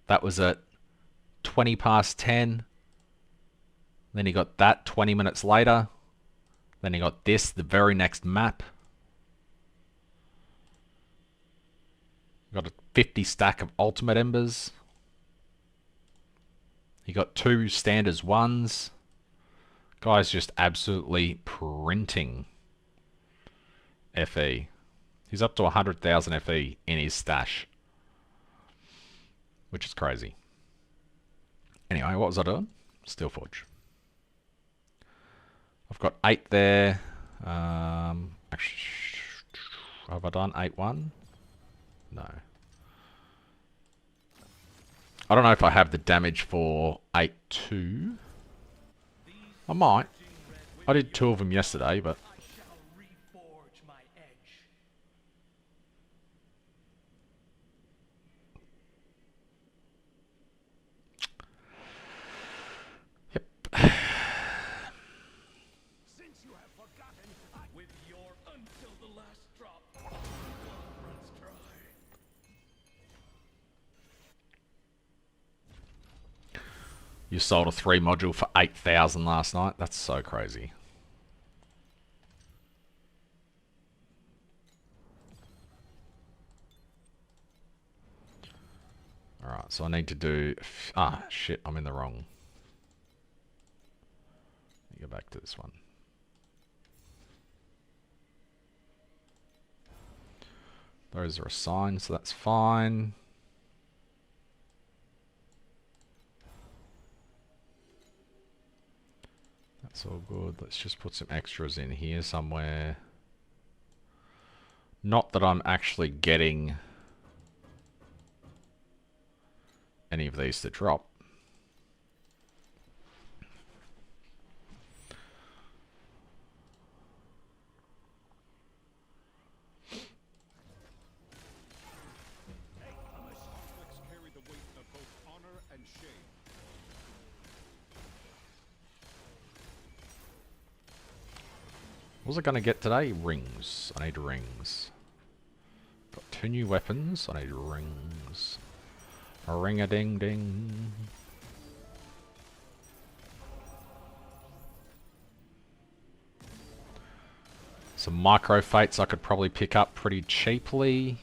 Speaker 1: That was at 20 past 10. Then he got that 20 minutes later. Then he got this the very next map. Got a 50 stack of Ultimate Embers. He got 2 Standards 1s. Guy's just absolutely printing FE. He's up to 100,000 FE in his stash, which is crazy. Anyway, what was I doing? Steel Forge. I've got 8 there. Actually, have I done 8-1? No. I don't know if I have the damage for 8-2. I might. I did 2 of them yesterday, but... You sold a 3 module for 8,000 last night. That's so crazy. Alright, so I need to do... Ah, shit, I'm in the wrong. Let me go back to this one. Those are assigned, so that's fine. That's all good. Let's just put some extras in here somewhere. Not that I'm actually getting any of these to drop.
Speaker 3: Carry the weight of both honor and shame.
Speaker 1: What was I going to get today? Rings. I need rings. Got 2 new weapons. I need rings. A ring-a-ding-ding. Some micro fates I could probably pick up pretty cheaply.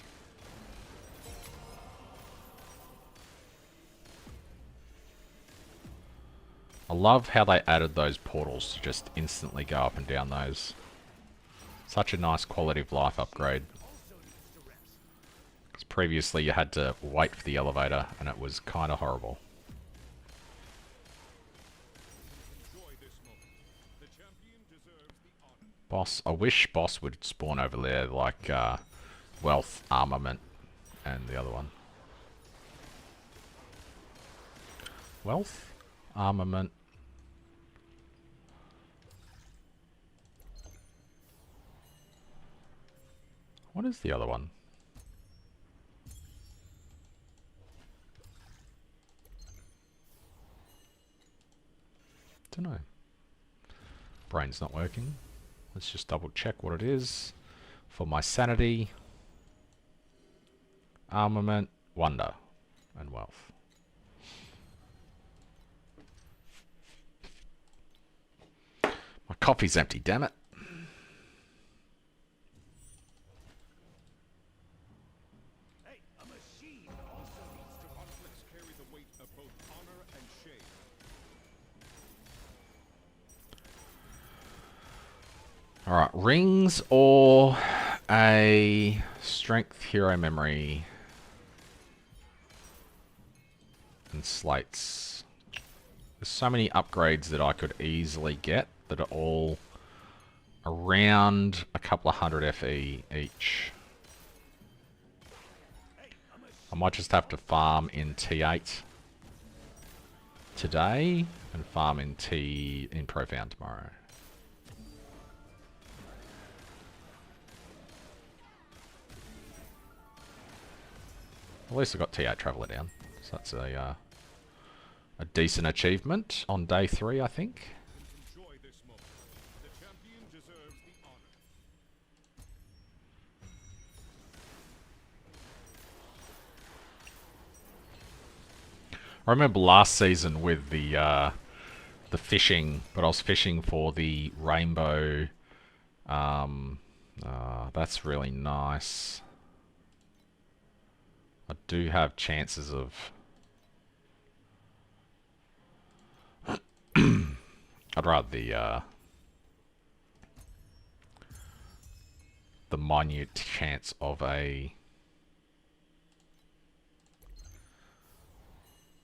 Speaker 1: I love how they added those portals to just instantly go up and down those. Such a nice quality of life upgrade. Because previously you had to wait for the elevator and it was kind of horrible. Boss, I wish boss would spawn over there like wealth, armament, and the other one. Wealth, armament. What is the other one? Don't know. Brain's not working. Let's just double check what it is. For my sanity, armament, wonder, and wealth. My coffee's empty, damn it.
Speaker 2: Hey, a machine also needs to
Speaker 3: Conflicts carry the weight of both honor and shame.
Speaker 1: Alright, rings or a strength hero memory. And slates. There's so many upgrades that I could easily get that are all around a couple of hundred FE each. I might just have to farm in T8 today and farm in Profound tomorrow. At least I got T8 Traveller down, so that's a decent achievement on day 3, I think.
Speaker 3: Enjoy this moment. The champion deserves the honor.
Speaker 1: I remember last season with the fishing, but I was fishing for the rainbow. That's really nice. I do have chances of. I'd rather the minute chance of a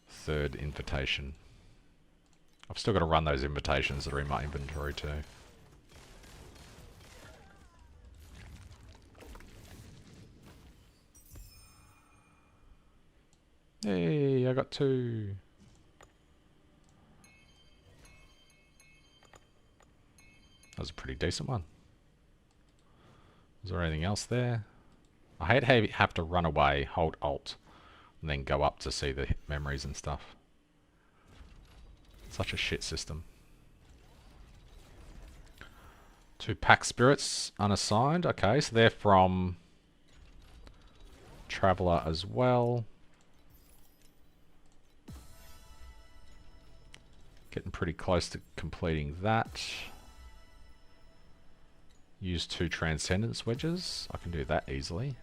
Speaker 1: third invitation. I've still got to run those invitations that are in my inventory too. Hey, I got 2. That was a pretty decent one. Is there anything else there? I hate how you have to run away, hold Alt, and then go up to see the memories and stuff. Such a shit system. 2 pack spirits unassigned. Okay, so they're from Traveller as well. Getting pretty close to completing that. Use 2 Transcendence Wedges. I can do that easily.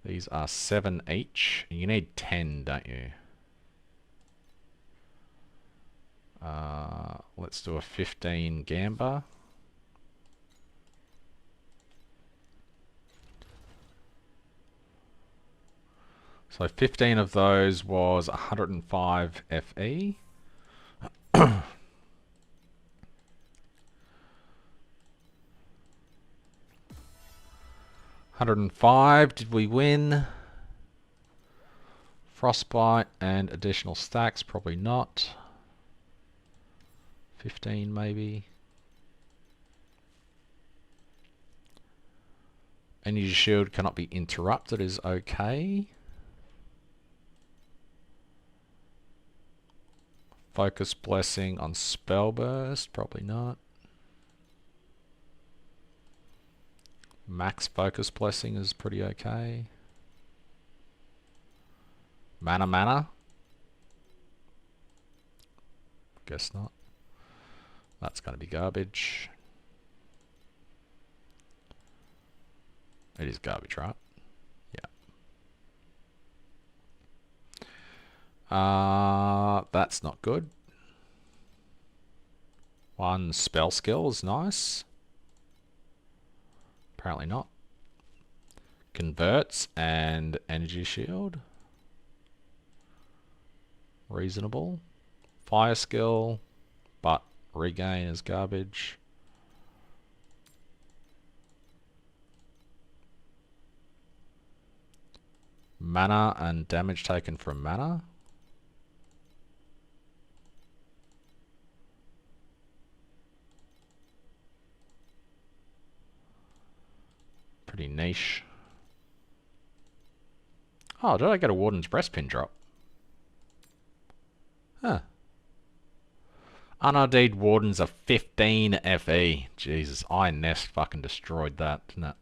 Speaker 1: These are 7 each. You need 10, don't you? Let's do a 15 Gamba. So 15 of those was 105 FE. 105, did we win? Frostbite and additional stacks, probably not. 15 maybe. Energy shield cannot be interrupted is okay. Focus blessing on spell burst, probably not. Max focus blessing is pretty okay. Mana. Guess not. That's going to be garbage. It is garbage, right? Yeah. That's not good. 1 spell skill is nice. Apparently not. Converts and energy shield. Reasonable. Fire skill, but regain is garbage. Mana and damage taken from mana. Pretty niche. Oh, did I get a Warden's Breastpin drop? Huh. Unardeed Wardens are 15 FE. Jesus, Iron Nest fucking destroyed that, didn't it?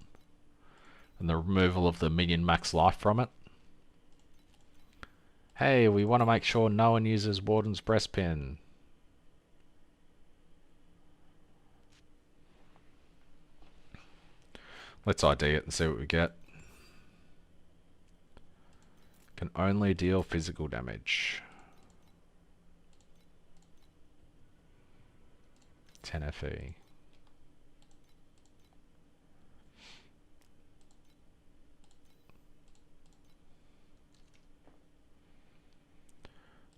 Speaker 1: And the removal of the minion max life from it. Hey, we want to make sure no one uses Warden's Breastpin. Let's ID it and see what we get. Can only deal physical damage. 10 FE.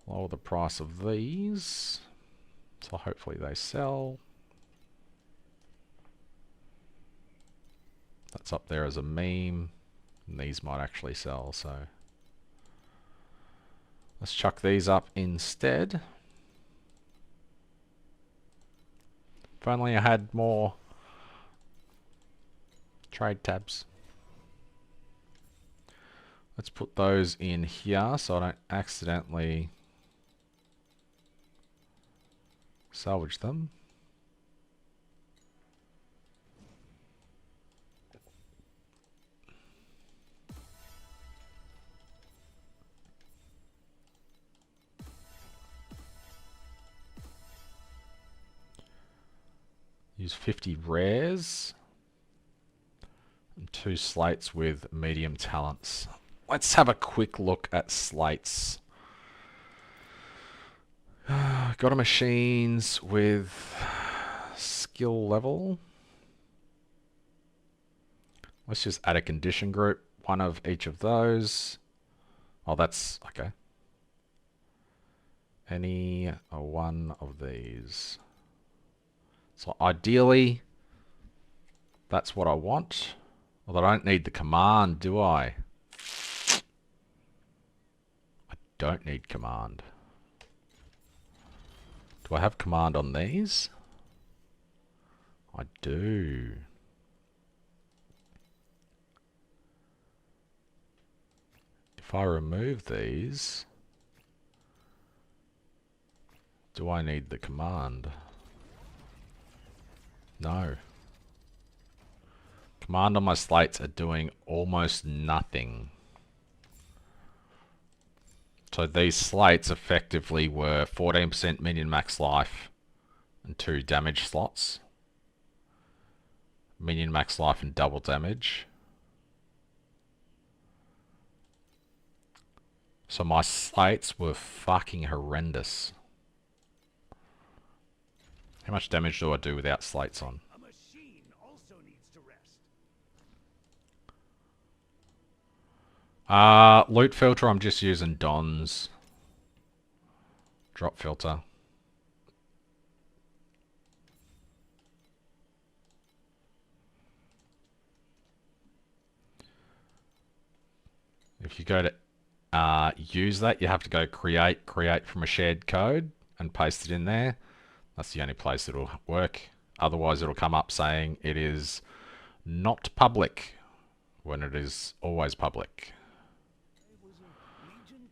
Speaker 1: Lower the price of these. So hopefully they sell. That's up there as a meme. And these might actually sell, so let's chuck these up instead. If only I had more trade tabs. Let's put those in here so I don't accidentally salvage them. Use 50 rares and 2 slates with medium talents. Let's have a quick look at slates. Got a machines with skill level. Let's just add a condition group, one of each of those. Oh, that's okay. Any one of these. So ideally, that's what I want. Although I don't need the command, do I? I don't need command. Do I have command on these? I do. If I remove these, do I need the command? No. Command on my slates are doing almost nothing. So these slates effectively were 14% minion max life and 2 damage slots. Minion max life and double damage. So my slates were fucking horrendous. How much damage do I do without slates on?
Speaker 2: A machine also needs to rest.
Speaker 1: Loot filter, I'm just using Don's drop filter. If you go to use that, you have to go create from a shared code and paste it in there. That's the only place it'll work. Otherwise it'll come up saying it is not public when it is always public.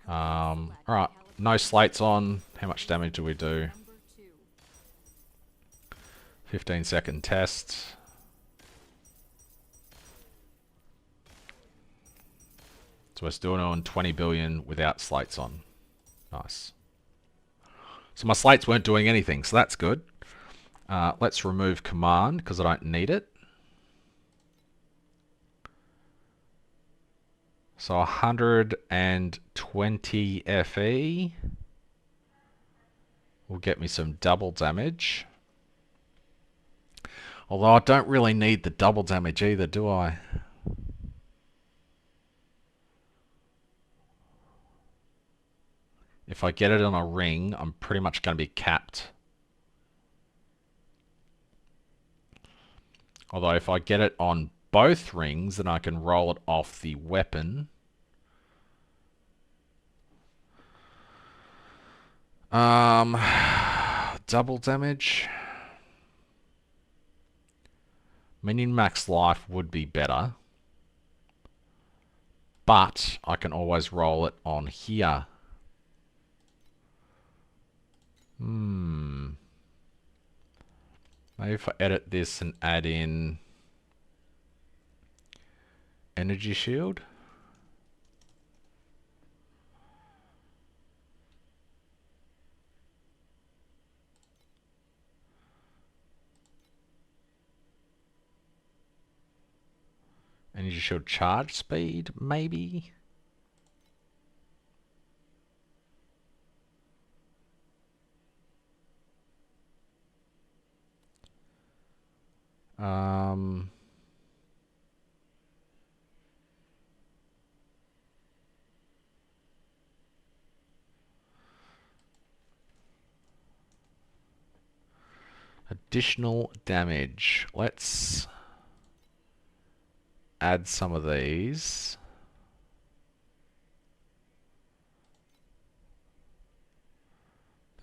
Speaker 1: Alright, no slates on. How much damage do we do? 15-second test. So we're still on 20 billion without slates on. Nice. So my slates weren't doing anything, so that's good. Let's remove command because I don't need it. So 120 FE will get me some double damage. Although I don't really need the double damage either, do I? If I get it on a ring, I'm pretty much going to be capped. Although if I get it on both rings, then I can roll it off the weapon. Double damage. Minion max life would be better. but I can always roll it on here. Maybe if I edit this and add in energy shield. Energy shield charge speed, maybe. Additional damage. Let's add some of these.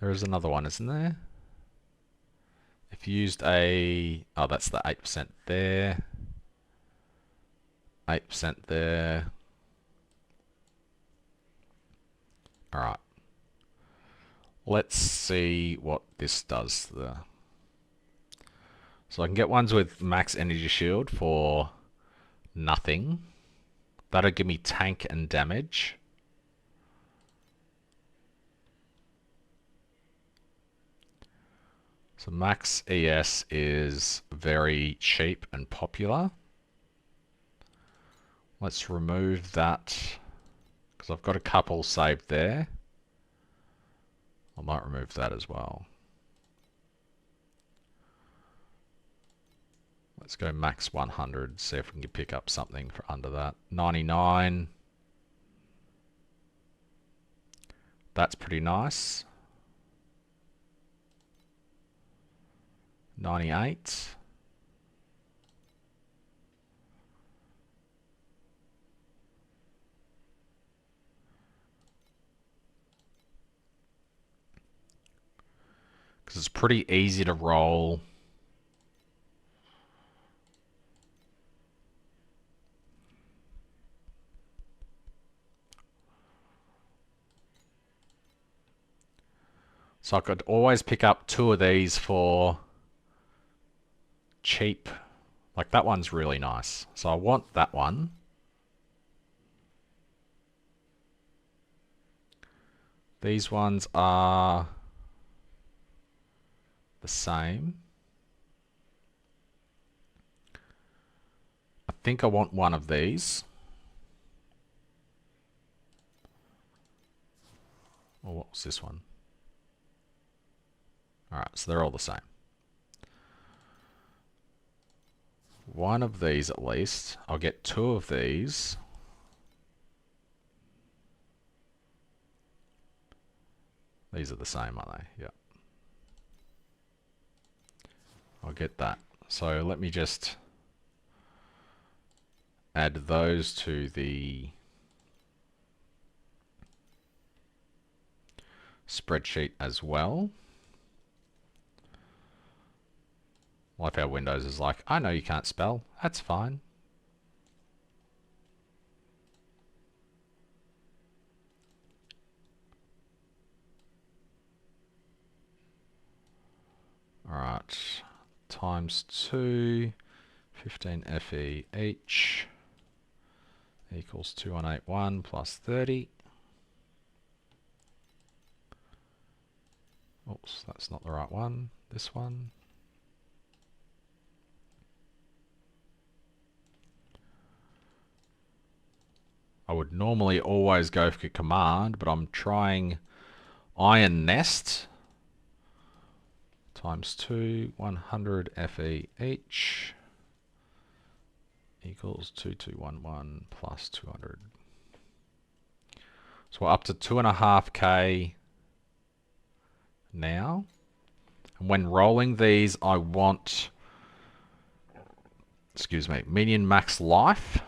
Speaker 1: There is another one, isn't there? If you used a... Oh, that's the 8% there. 8% there. Alright. Let's see what this does. So I can get ones with max energy shield for nothing. That'll give me tank and damage. So max ES is very cheap and popular. Let's remove that because I've got a couple saved there. I might remove that as well. Let's go max 100, see if we can pick up something for under that. 99. That's pretty nice. 98. Because it's pretty easy to roll. So I could always pick up 2 of these for cheap. Like that one's really nice. So I want that one. These ones are the same. I think I want one of these. Or what was this one? Alright, so they're all the same. One of these at least. I'll get 2 of these. These are the same, aren't they? Yeah. I'll get that. So let me just add those to the spreadsheet as well. Like our Windows is like, I know you can't spell. That's fine. Alright. Times 2. 15 FE each. Equals 2181 plus 30. Oops, that's not the right one. This one. I would normally always go for command, but I'm trying Iron Nest times 2, 100 FE each equals 2211 plus 200. So we're up to 2.5k now. And when rolling these, I want, excuse me, minion max life.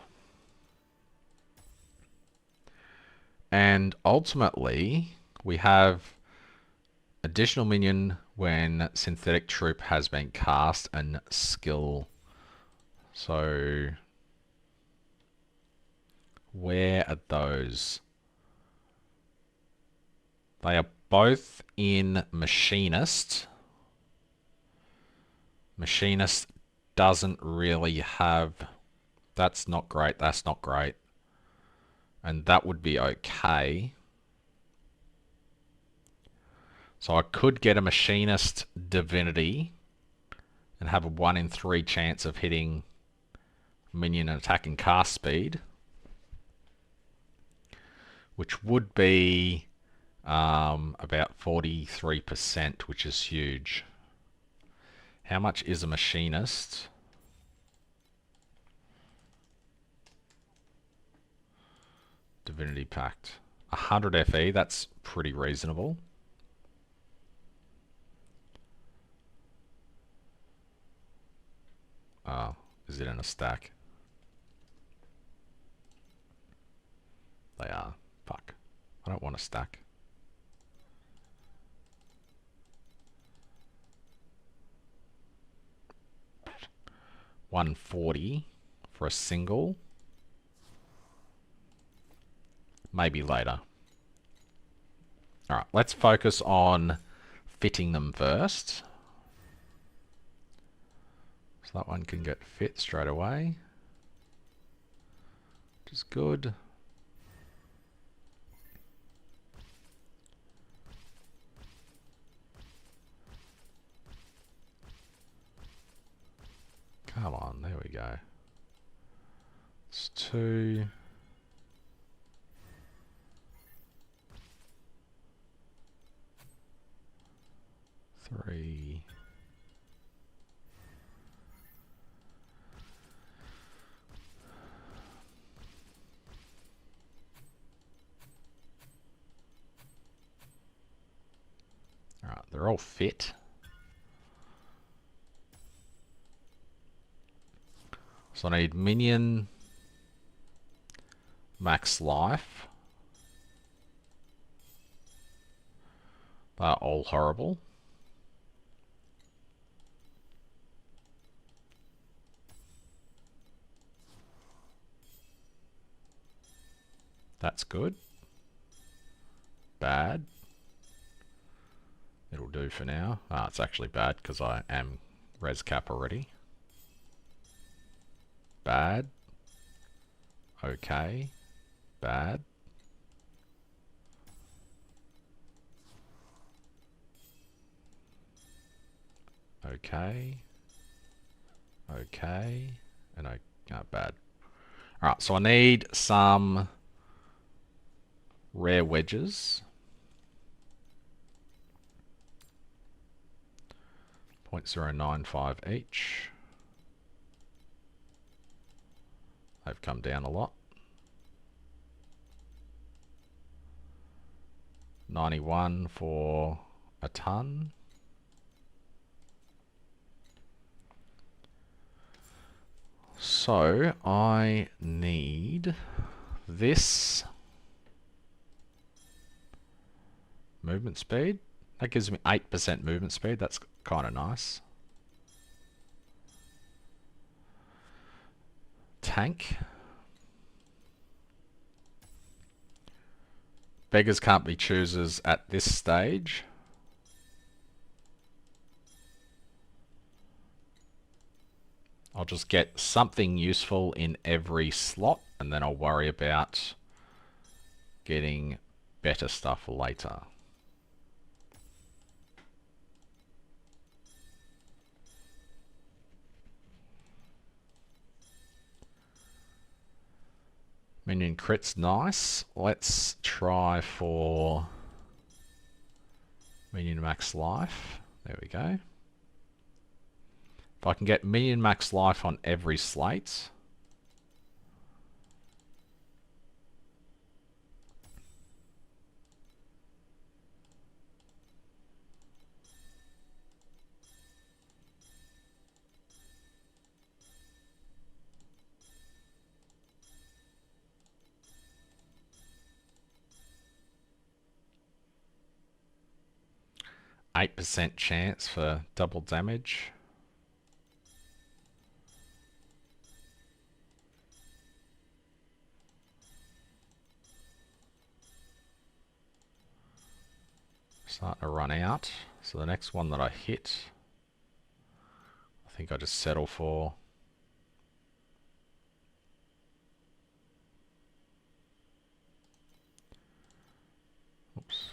Speaker 1: And ultimately, we have additional minion when synthetic troop has been cast and skill. So Where are those? They are both in Machinist. Machinist doesn't really have... That's not great, that's not great. And that would be okay. So I could get a Machinist Divinity and have a 1 in 3 chance of hitting minion attack and cast speed, which would be about 43%, which is huge. How much is a Machinist? Divinity Pact. 100 FE, that's pretty reasonable. Oh, is it in a stack? They are. Fuck. I don't want a stack. $140 for a single. Maybe later. Alright, let's focus on fitting them first. So that one can get fit straight away, which is good. Come on, there we go. It's 2. Three. Alright, they're all fit. So I need minion, max life. They're all horrible. That's good. Bad. It'll do for now. Ah, it's actually bad because I am res cap already. Bad. Okay. Bad. Okay. Okay. And bad. Alright, so I need some rare wedges. 0.095 each. They've come down a lot. 91 for a ton. So I need this movement speed. That gives me 8% movement speed. That's kind of nice. Tank. Beggars can't be choosers at this stage. I'll just get something useful in every slot and then I'll worry about getting better stuff later. Minion crit's nice. Let's try for minion max life. There we go. If I can get minion max life on every slate. %8 chance for double damage. Starting to run out. So the next one that I hit, I think I just settle for. Oops.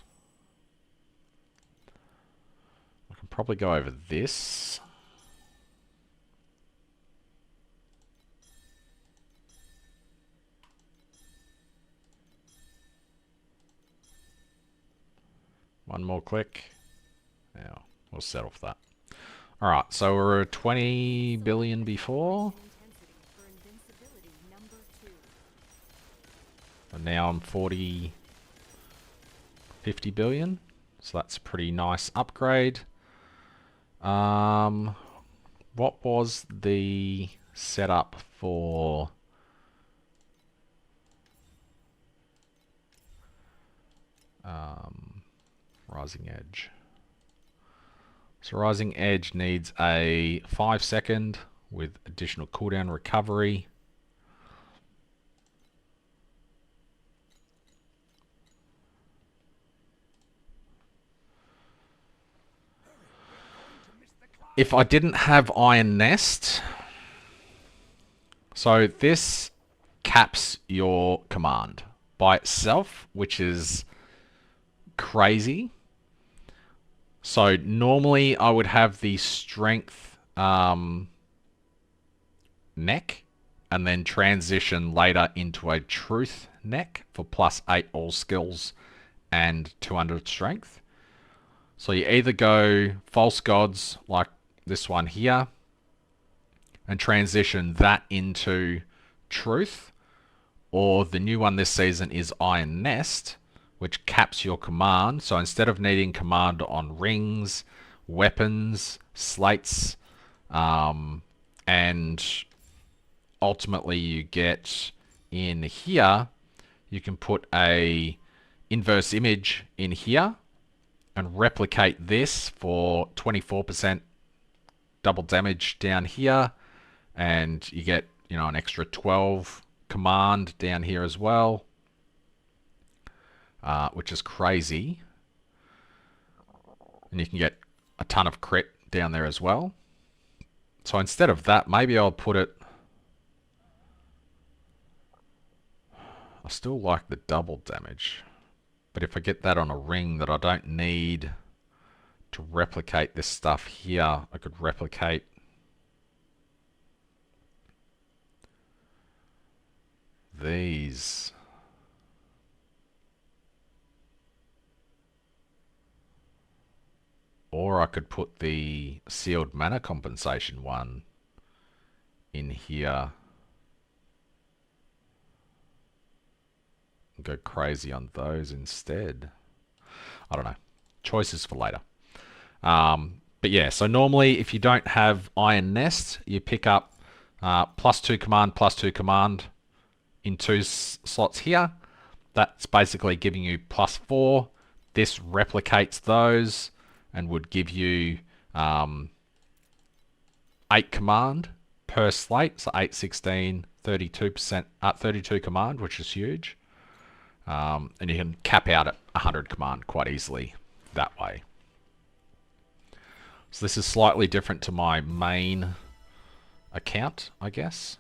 Speaker 1: I can probably go over this. One more click. Yeah, we'll settle for that. Alright, so we're at 20 billion before. And now I'm 50 billion. So that's a pretty nice upgrade. What was the setup for Rising Edge? So Rising Edge needs a 5-second with additional cooldown recovery. If I didn't have Iron Nest, so this caps your command by itself, which is crazy. So normally I would have the strength neck and then transition later into a truth neck for +8 all skills and 200 strength. So you either go false gods like this one here and transition that into truth, or the new one this season is Iron Nest, which caps your command. So instead of needing command on rings, weapons, slates, and ultimately you get in here, you can put a inverse image in here and replicate this for 24% double damage down here, and you get, you know, an extra 12 command down here as well, which is crazy. And you can get a ton of crit down there as well. So instead of that, maybe I'll put it... I still like the double damage, but if I get that on a ring that I don't need to replicate this stuff here, I could replicate these. Or I could put the sealed mana compensation one in here and go crazy on those instead. I don't know. Choices for later. But yeah, so normally if you don't have Iron Nest, you pick up +2 command in 2 slots here. That's basically giving you +4. This replicates those and would give you 8 command per slate. So 8, 16, 32%, 32 command, which is huge. And you can cap out at 100 command quite easily that way. So this is slightly different to my main account, I guess.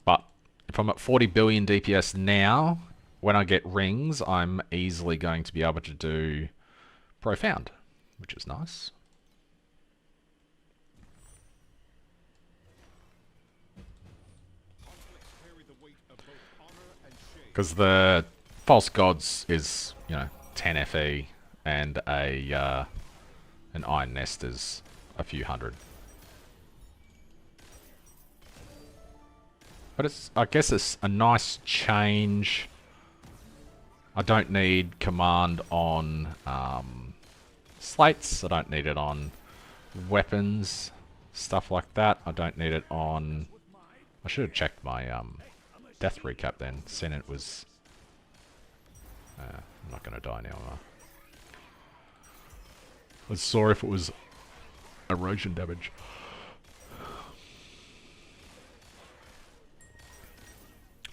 Speaker 1: But if I'm at 40 billion DPS now, when I get rings, I'm easily going to be able to do Profound, which is nice. Because the False Gods is, you know, 10 FE, and an Iron Nest is a few hundred. But it's, I guess it's a nice change. I don't need command on slates. I don't need it on weapons, stuff like that. I don't need it on... I should have checked my death recap then, seen it was... I'm not going to die now, am I saw if it was erosion damage.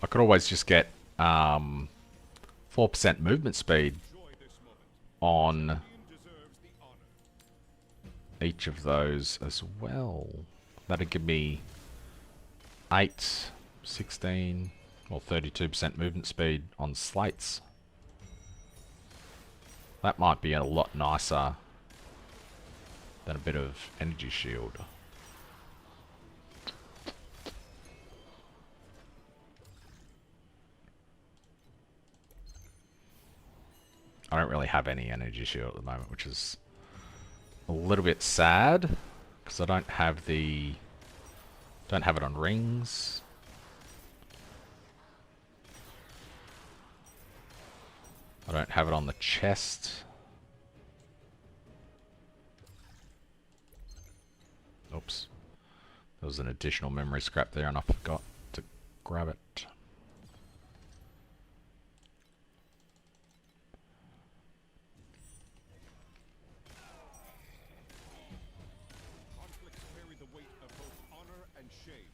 Speaker 1: I could always just get 4% movement speed on each of those as well. That'd give me 8, 16, or 32% movement speed on slates. That might be a lot nicer than a bit of energy shield. I don't really have any energy shield at the moment, which is a little bit sad because I don't have it on rings. I don't have it on the chest. Oops. There was an additional memory scrap there and I forgot to grab it.
Speaker 3: Conflicts carry the weight of both honor and shame.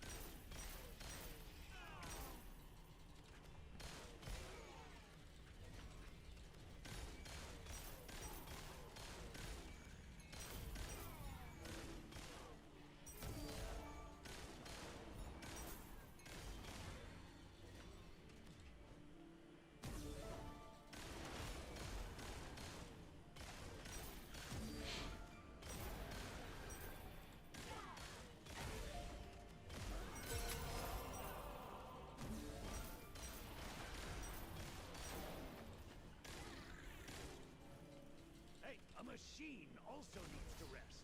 Speaker 2: Hey, a machine also needs to rest.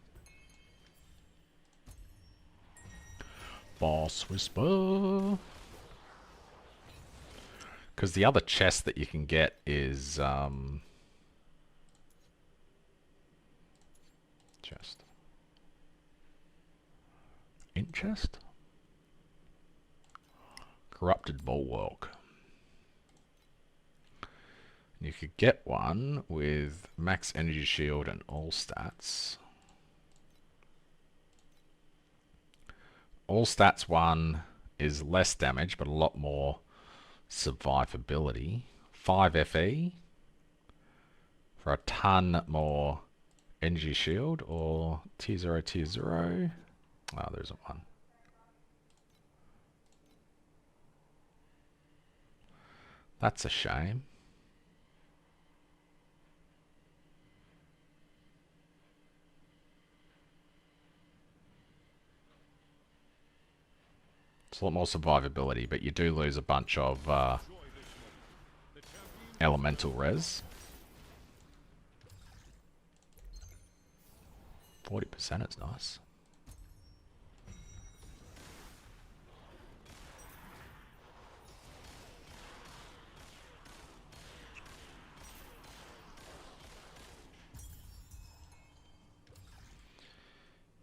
Speaker 1: Boss Whisper. Because the other chest that you can get is chest. Int chest? Corrupted Bulwark. You could get one with max energy shield and all stats. All stats 1 is less damage, but a lot more survivability. 5 FE for a ton more energy shield, or tier 0, tier 0. Oh, there isn't one. That's a shame. It's a lot more survivability, but you do lose a bunch of elemental res. 40% is nice.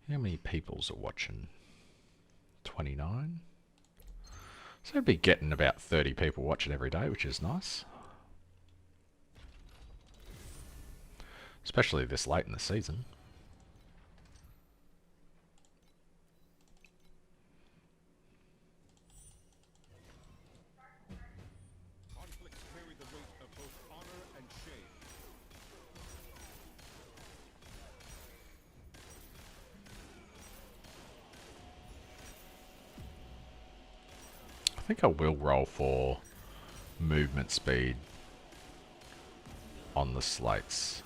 Speaker 1: How many peoples are watching? 29. So I'd be getting about 30 people watching every day, which is nice. Especially this late in the season.
Speaker 3: Conflicts carry the weight of both honor and shame.
Speaker 1: I think I will roll for movement speed on the slates.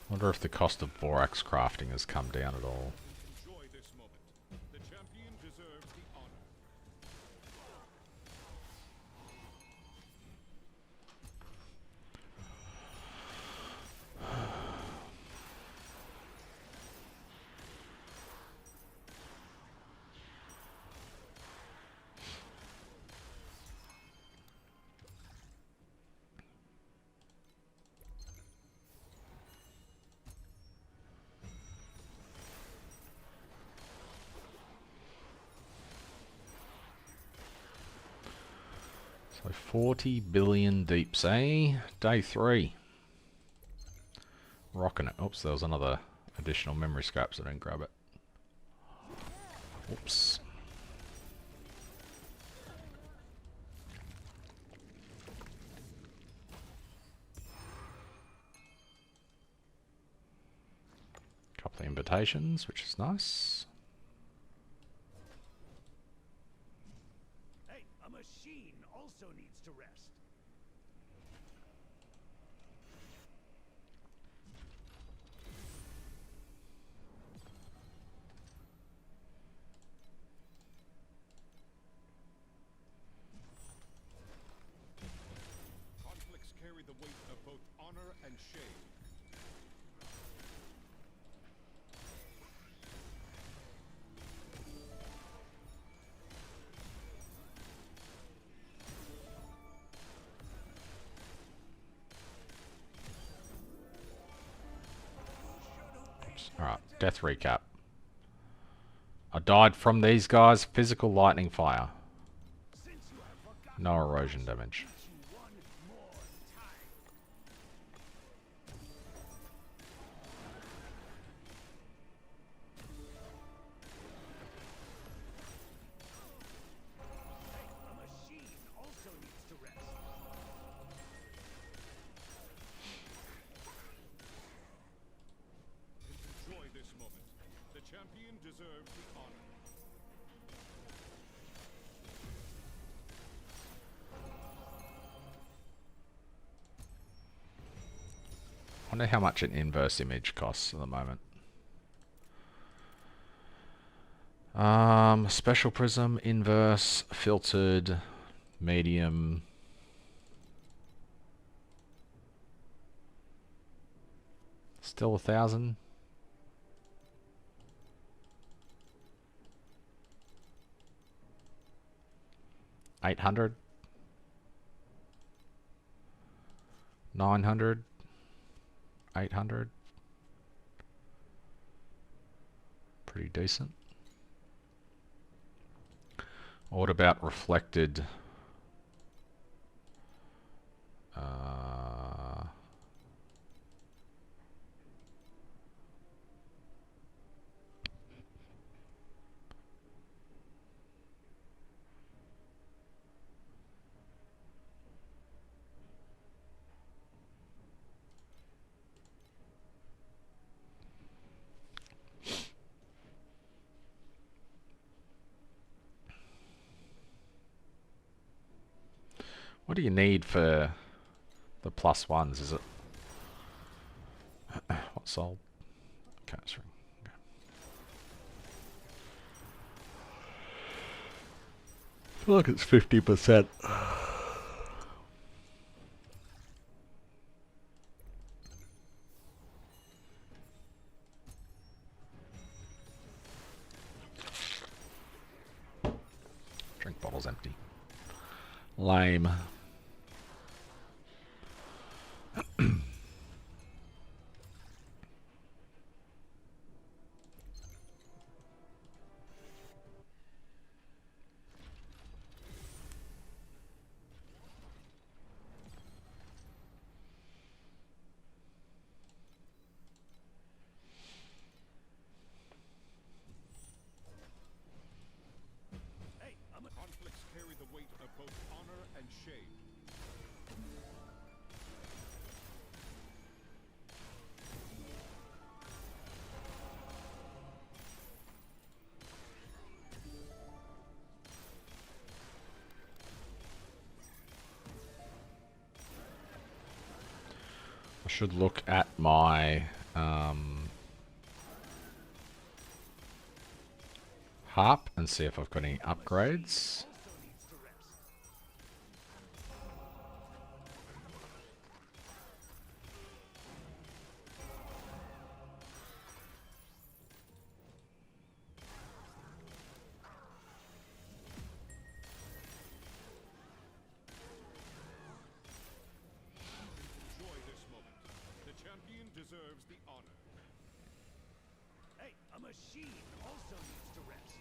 Speaker 1: Wonder if the cost of Borax crafting has come down at all.
Speaker 3: Enjoy this moment. The champion deserves the honor.
Speaker 1: So 40 billion deeps, eh? Day 3. Rocking it. Oops, there was another additional memory scraps. I didn't grab it. Oops. Couple of invitations, which is nice.
Speaker 2: Hey, a machine also needs to rest.
Speaker 3: Conflicts carry the weight of both honor and shame.
Speaker 1: Alright, death recap. I died from these guys. Physical lightning fire. No erosion damage.
Speaker 3: Enjoy this moment. The champion deserves the honor.
Speaker 1: Wonder how much an inverse image costs at the moment. Special prism, inverse, filtered, medium. Still 1,000. $800. 900. 800. Pretty decent. What about reflected? What do you need for the +1s? Is it what sold? Okay, sorry. Okay. I feel like it's 50%. Drink bottle's empty. Lame.
Speaker 3: Conflicts carry the weight of both honor and shame.
Speaker 1: I should look at my harp and see if I've got any upgrades.
Speaker 3: Enjoy this moment. The champion deserves the honor.
Speaker 2: Hey, a machine also needs to rest.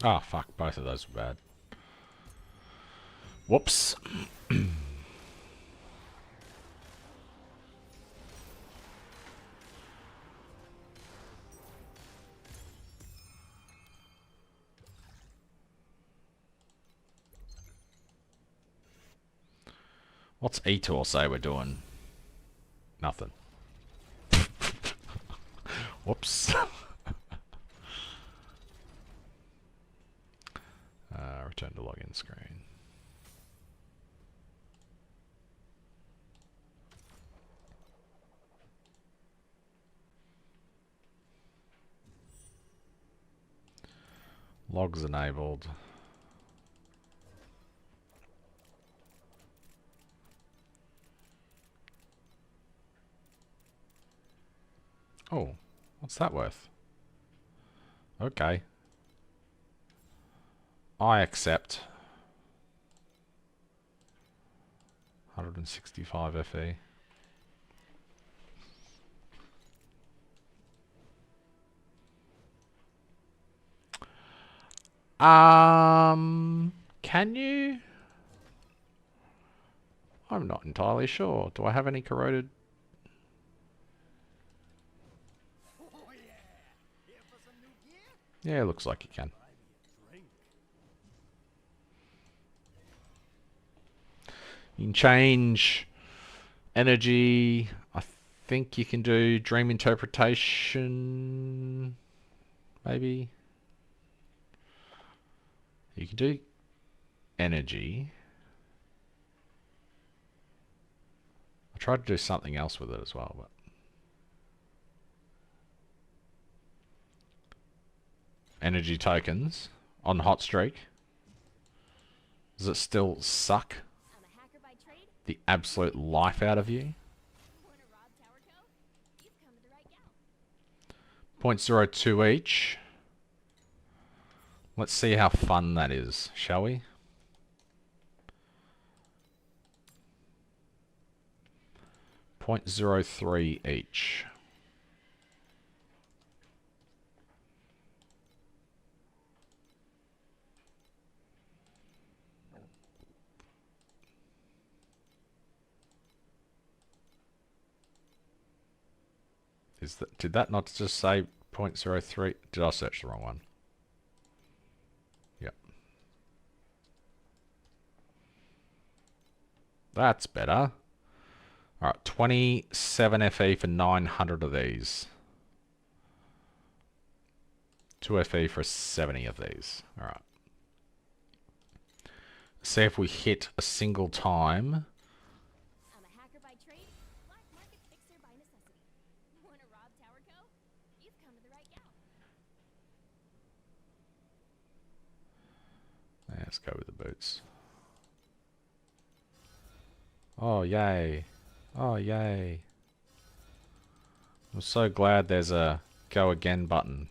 Speaker 1: Ah, fuck. Both of those were bad. Whoops. What's Etor say we're doing? Nothing. Whoops. Return to login screen. Logs enabled. Oh, what's that worth? Okay. I accept. 165 FE. Can you? I'm not entirely sure. Do I have any corroded?
Speaker 2: Oh yeah! Here for some new gear?
Speaker 1: Yeah, it looks like you can.
Speaker 2: Buy me a drink.
Speaker 1: You can change energy. I think you can do dream interpretation. Maybe. You can do energy. I tried to do something else with it as well, but energy tokens on hot streak. Does it still suck
Speaker 4: I'm a hacker by trade.
Speaker 1: the absolute life out of you?
Speaker 4: Want to rob Tower Co? You've come to the right gal.
Speaker 1: 0.02 each. Let's see how fun that is, shall we? .03 each. Did that not just say 0.03? Did I search the wrong one? Yep. That's better. Alright, 27 FE for 900 of these. 2 FE for 70 of these. Alright. See if we hit a single time.
Speaker 4: I'm a hacker by trade. Black market fixer by necessity. Want to rob Tower Co? You've come to the right gal.
Speaker 1: Let's go with the boots. Oh, yay. Oh, yay. I'm so glad there's a go again button.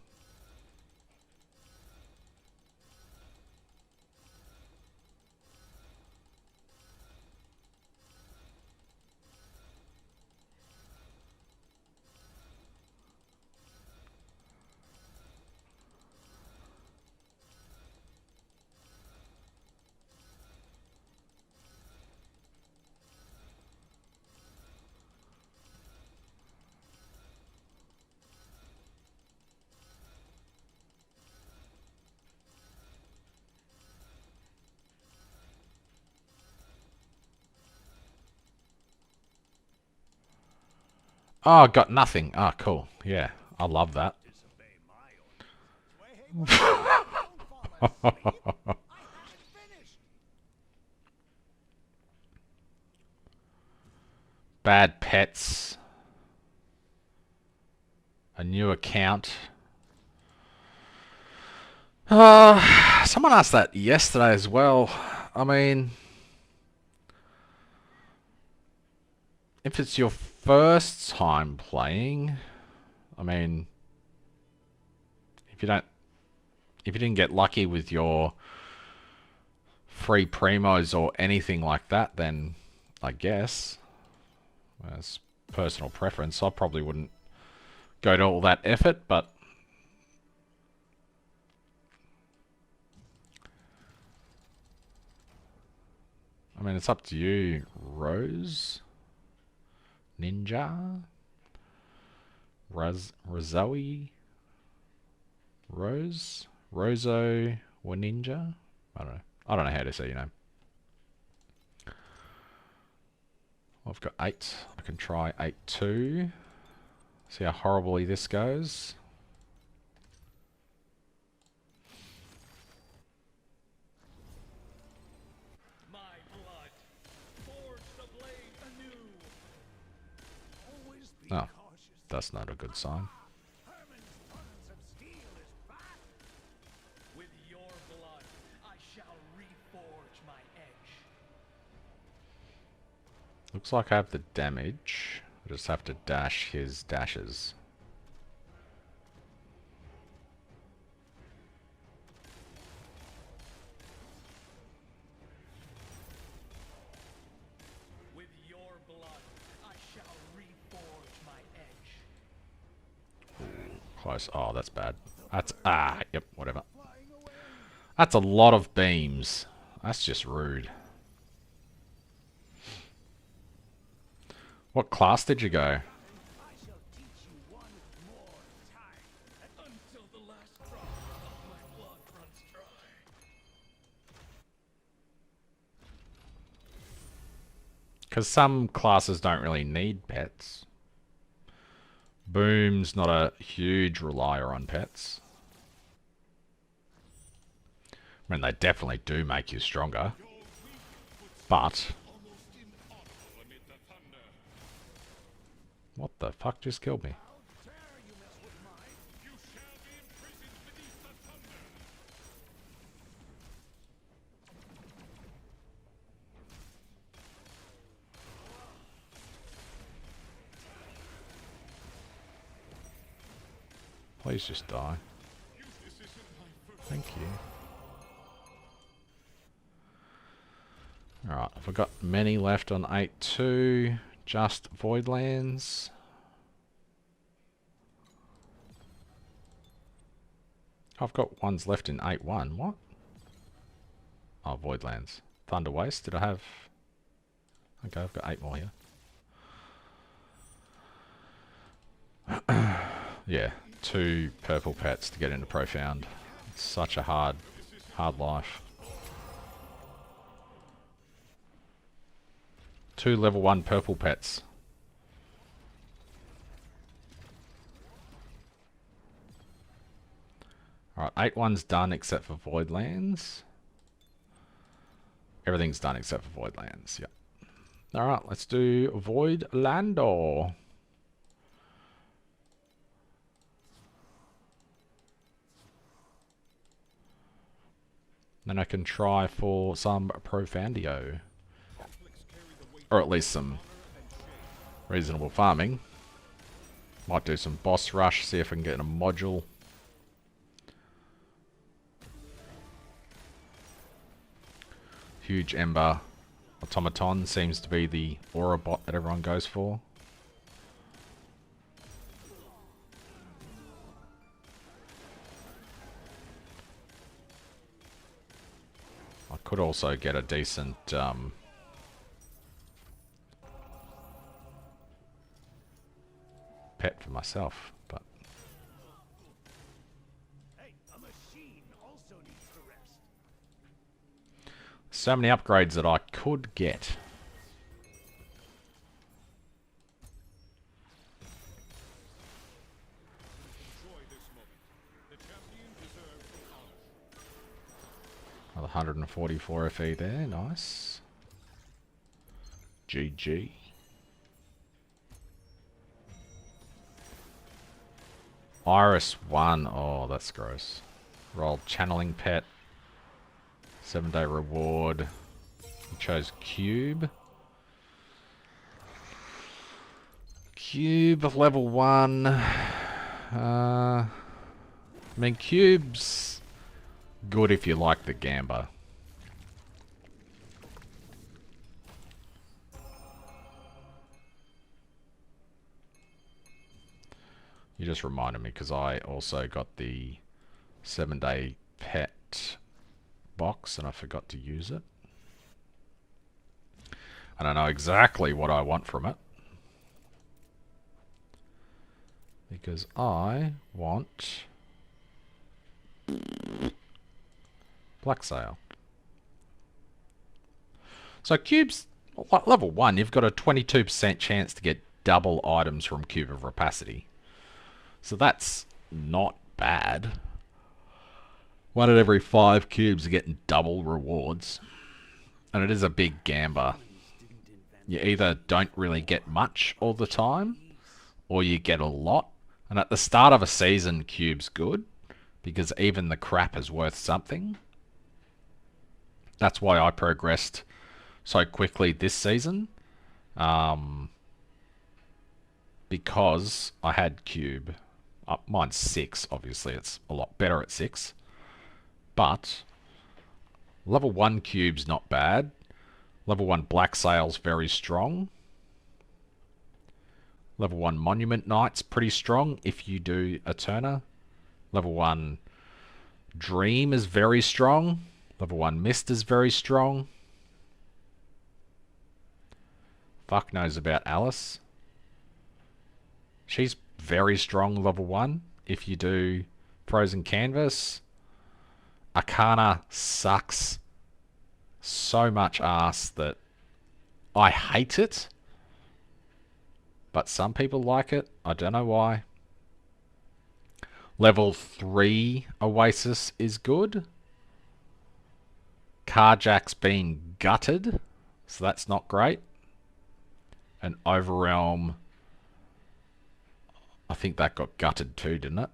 Speaker 1: Oh, got nothing. Ah, cool. Yeah, I love that.
Speaker 2: Disobey my orders. Wait, hey, don't fall asleep. I haven't finished.
Speaker 1: Bad pets. A new account. Someone asked that yesterday as well. I mean, if it's your first time playing, I mean, if you didn't get lucky with your free primos or anything like that, then I guess as personal preference, I probably wouldn't go to all that effort, but I mean, it's up to you. Rose? Ninja? Rozoe? Rose? Roso or Ninja? I don't know. I don't know how to say your name. I've got 8. I can try 8-2. See how horribly this goes.
Speaker 2: My blood, forge the blade anew. Always be
Speaker 1: Oh,
Speaker 2: cautious.
Speaker 1: that's not a good sign.
Speaker 2: Herman's sons of steel is back. With your blood, I shall reforge my edge.
Speaker 1: Looks like I have the damage. I just have to dash his dashes.
Speaker 2: With your blood, I shall reforge my edge.
Speaker 1: Close. Oh, that's bad. That's... yep, whatever. That's a lot of beams. That's just rude. What class did you go?
Speaker 2: I shall teach you one more time. Until the last drop of my blood runs dry.
Speaker 1: Because some classes don't really need pets. Boom's not a huge relier on pets. I mean, they definitely do make you stronger. But... what the fuck just killed me? Please just die. Thank you. Alright, have I got many left on 8-2? Just Voidlands. I've got ones left in 8-1. What? Oh, Voidlands. Thunder Waste. Did I have... okay, I've got 8 more here. Yeah, 2 purple pets to get into Profound. It's such a hard life. 2 level 1 purple pets. Alright, 8-1's done except for Voidlands. Everything's done except for Voidlands, yep. Alright, let's do Voidlandor. Then I can try for some Profandio. Or at least some reasonable farming. Might do some boss rush, see if I can get in a module. Huge Ember Automaton seems to be the aura bot that everyone goes for. I could also get a decent pet for myself, but
Speaker 2: Hey, a machine also needs to rest.
Speaker 1: so many upgrades that I could get.
Speaker 3: Enjoy this moment. The champion deserves honor.
Speaker 1: Another 144 FE there, nice. GG. Iris 1, oh that's gross. Rolled channeling pet. 7-day reward. He chose Cube. Cube level 1. I mean, Cube's good if you like the Gamba. You just reminded me because I also got the 7-day pet box and I forgot to use it. And I know exactly what I want from it. Because I want Blacksail. So cubes, level 1, you've got a 22% chance to get double items from Cube of Rapacity. So that's not bad. 1 out of every 5 cubes are getting double rewards. And it is a big gamble. You either don't really get much all the time, or you get a lot. And at the start of a season, cube's good, because even the crap is worth something. That's why I progressed so quickly this season. Because I had cube. Mine's 6, obviously. It's a lot better at 6. But level 1 cube's not bad. Level 1 Blacksail's very strong. Level 1 Monument Knight's pretty strong if you do a turner. Level 1 Dream is very strong. Level 1 Mist is very strong. Fuck knows about Alice. She's very strong level 1 if you do Frozen Canvas. Arcana sucks so much ass that I hate it. But some people like it. I don't know why. Level 3 Oasis is good. Carjack's been gutted, so that's not great. And Overrealm, I think that got gutted too, didn't it?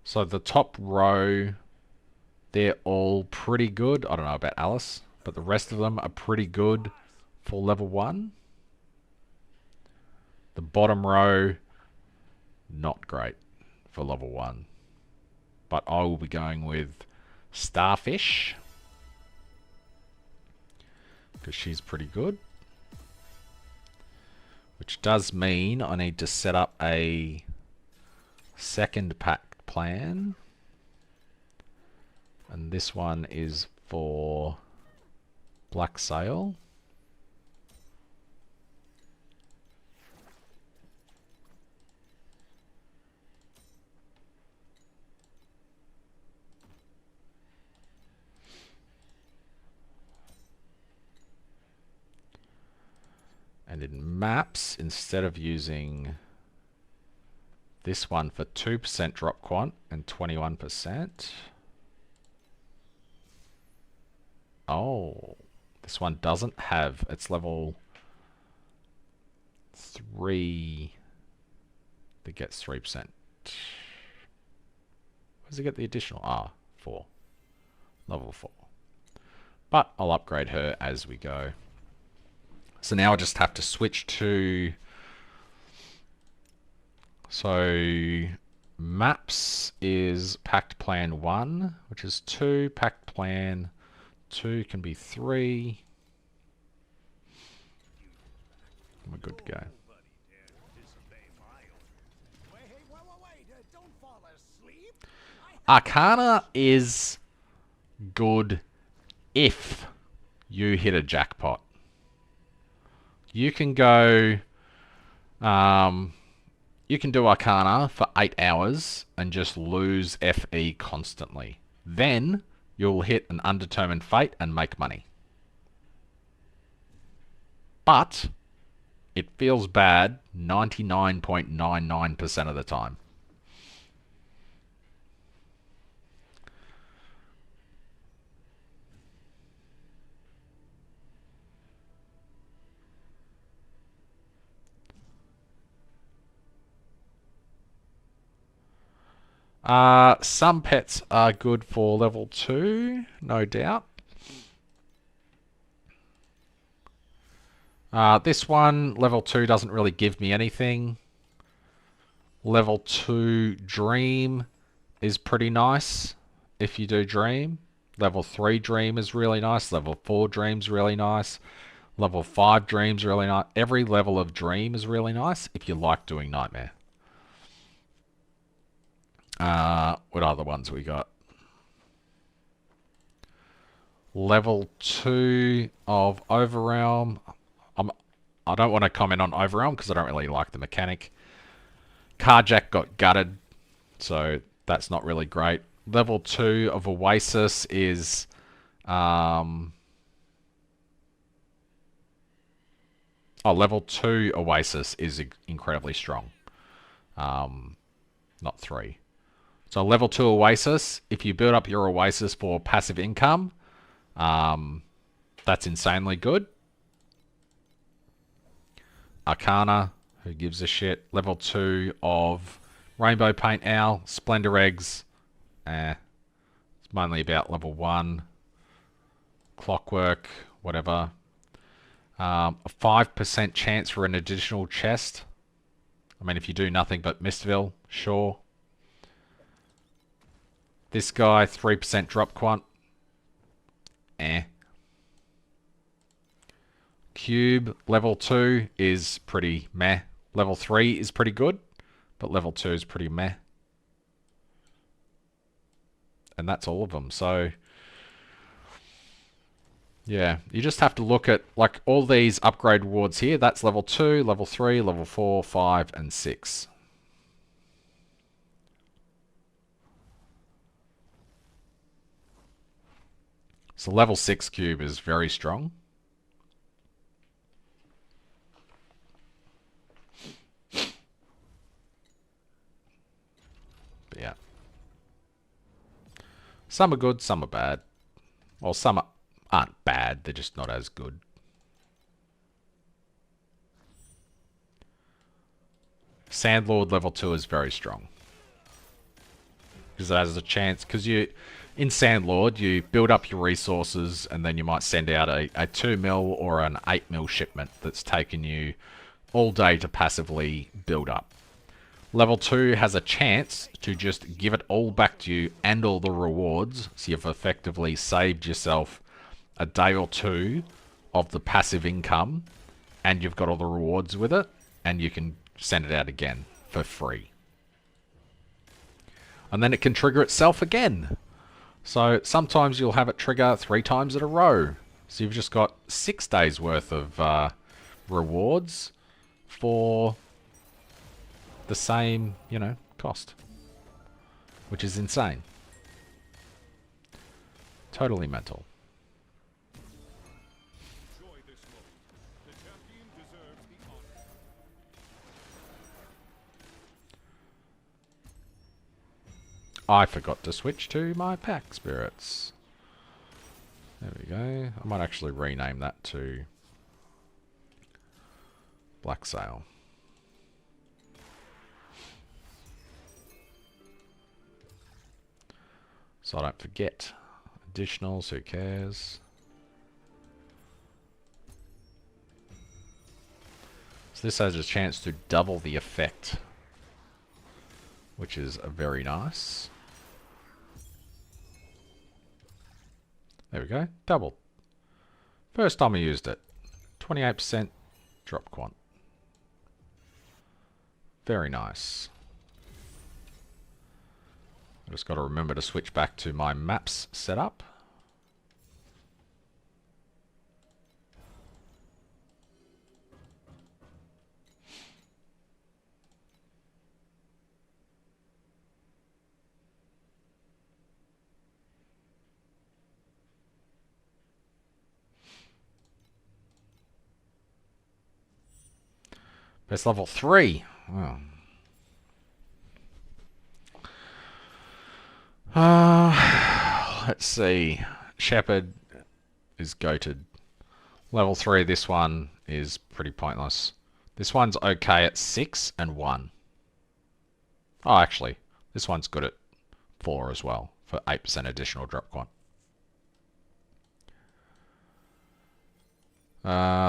Speaker 1: So the top row, they're all pretty good. I don't know about Alice, but the rest of them are pretty good for level 1. The bottom row, not great for level 1. But I will be going with Starfish, because she's pretty good. Which does mean I need to set up a second pack plan. And this one is for Blacksail. And in maps, instead of using this one for 2% drop quant and 21%. Oh, this one doesn't have, it's level 3 that gets 3%. Where does it get the additional? Ah, 4. Level 4. But I'll upgrade her as we go. So now I just have to switch to... So maps is packed plan 1, which is 2. Packed plan 2 can be 3. We're good to go. Arcana is good if you hit a jackpot. You can go, you can do Arcana for 8 hours and just lose FE constantly. Then you'll hit an undetermined fate and make money. But it feels bad 99.99% of the time. Some pets are good for level 2, no doubt. This one, level 2, doesn't really give me anything. Level 2 Dream is pretty nice if you do Dream. Level 3 Dream is really nice. Level 4 Dream's really nice. Level 5 Dream's really nice. Every level of Dream is really nice if you like doing Nightmare. What other ones we got? Level 2 of Overrealm. I don't want to comment on Overrealm because I don't really like the mechanic. Carjack got gutted, so that's not really great. Level 2 of Oasis is... level 2 Oasis is incredibly strong. Not 3. So level 2 Oasis, if you build up your Oasis for passive income, that's insanely good. Arcana, who gives a shit. Level 2 of Rainbow Paint Owl, Splendor Eggs, it's mainly about level 1. Clockwork, whatever. A 5% chance for an additional chest. I mean, if you do nothing but Mistville, sure. This guy, 3% drop quant. Cube, level 2 is pretty meh. Level 3 is pretty good, but level 2 is pretty meh. And that's all of them. So, yeah, you just have to look at, like, all these upgrade rewards here. That's level 2, level 3, level 4, 5, and 6. So level 6 cube is very strong. But yeah. Some are good, some are bad. Well, some aren't bad, they're just not as good. Sandlord level 2 is very strong. Because it has a chance, because in Sandlord, you build up your resources and then you might send out a 2 mil or an 8 mil shipment that's taken you all day to passively build up. Level 2 has a chance to just give it all back to you and all the rewards, so you've effectively saved yourself a day or two of the passive income, and you've got all the rewards with it, and you can send it out again for free. And then it can trigger itself again. So sometimes you'll have it trigger 3 times in a row. So you've just got 6 days worth of rewards for the same, cost. Which is insane. Totally mental.
Speaker 3: Enjoy this moment. The champion deserves the honor.
Speaker 1: I forgot to switch to my pack spirits. There we go. I might actually rename that to Blacksail. So I don't forget. Additionals, who cares? So this has a chance to double the effect, which is very nice. There we go. Doubled. First time I used it. 28% drop quant. Very nice. I just got to remember to switch back to my maps setup. Best level 3. Oh. Let's see. Shepherd is goated. Level 3, this one is pretty pointless. This one's okay at 6 and 1. Oh, actually, this one's good at 4 as well, for 8% additional drop quant.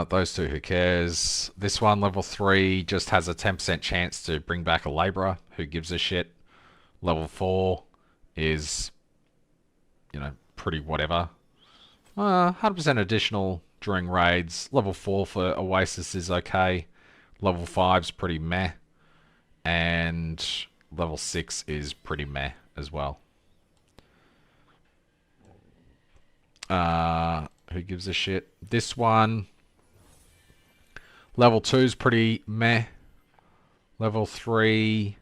Speaker 1: Those two, who cares? This one, level 3, just has a 10% chance to bring back a labourer. Who gives a shit? Level 4 is, pretty whatever. 100% additional during raids. Level 4 for Oasis is okay. Level 5's pretty meh. And level 6 is pretty meh as well. Who gives a shit? This one, level 2 is pretty meh. Level 3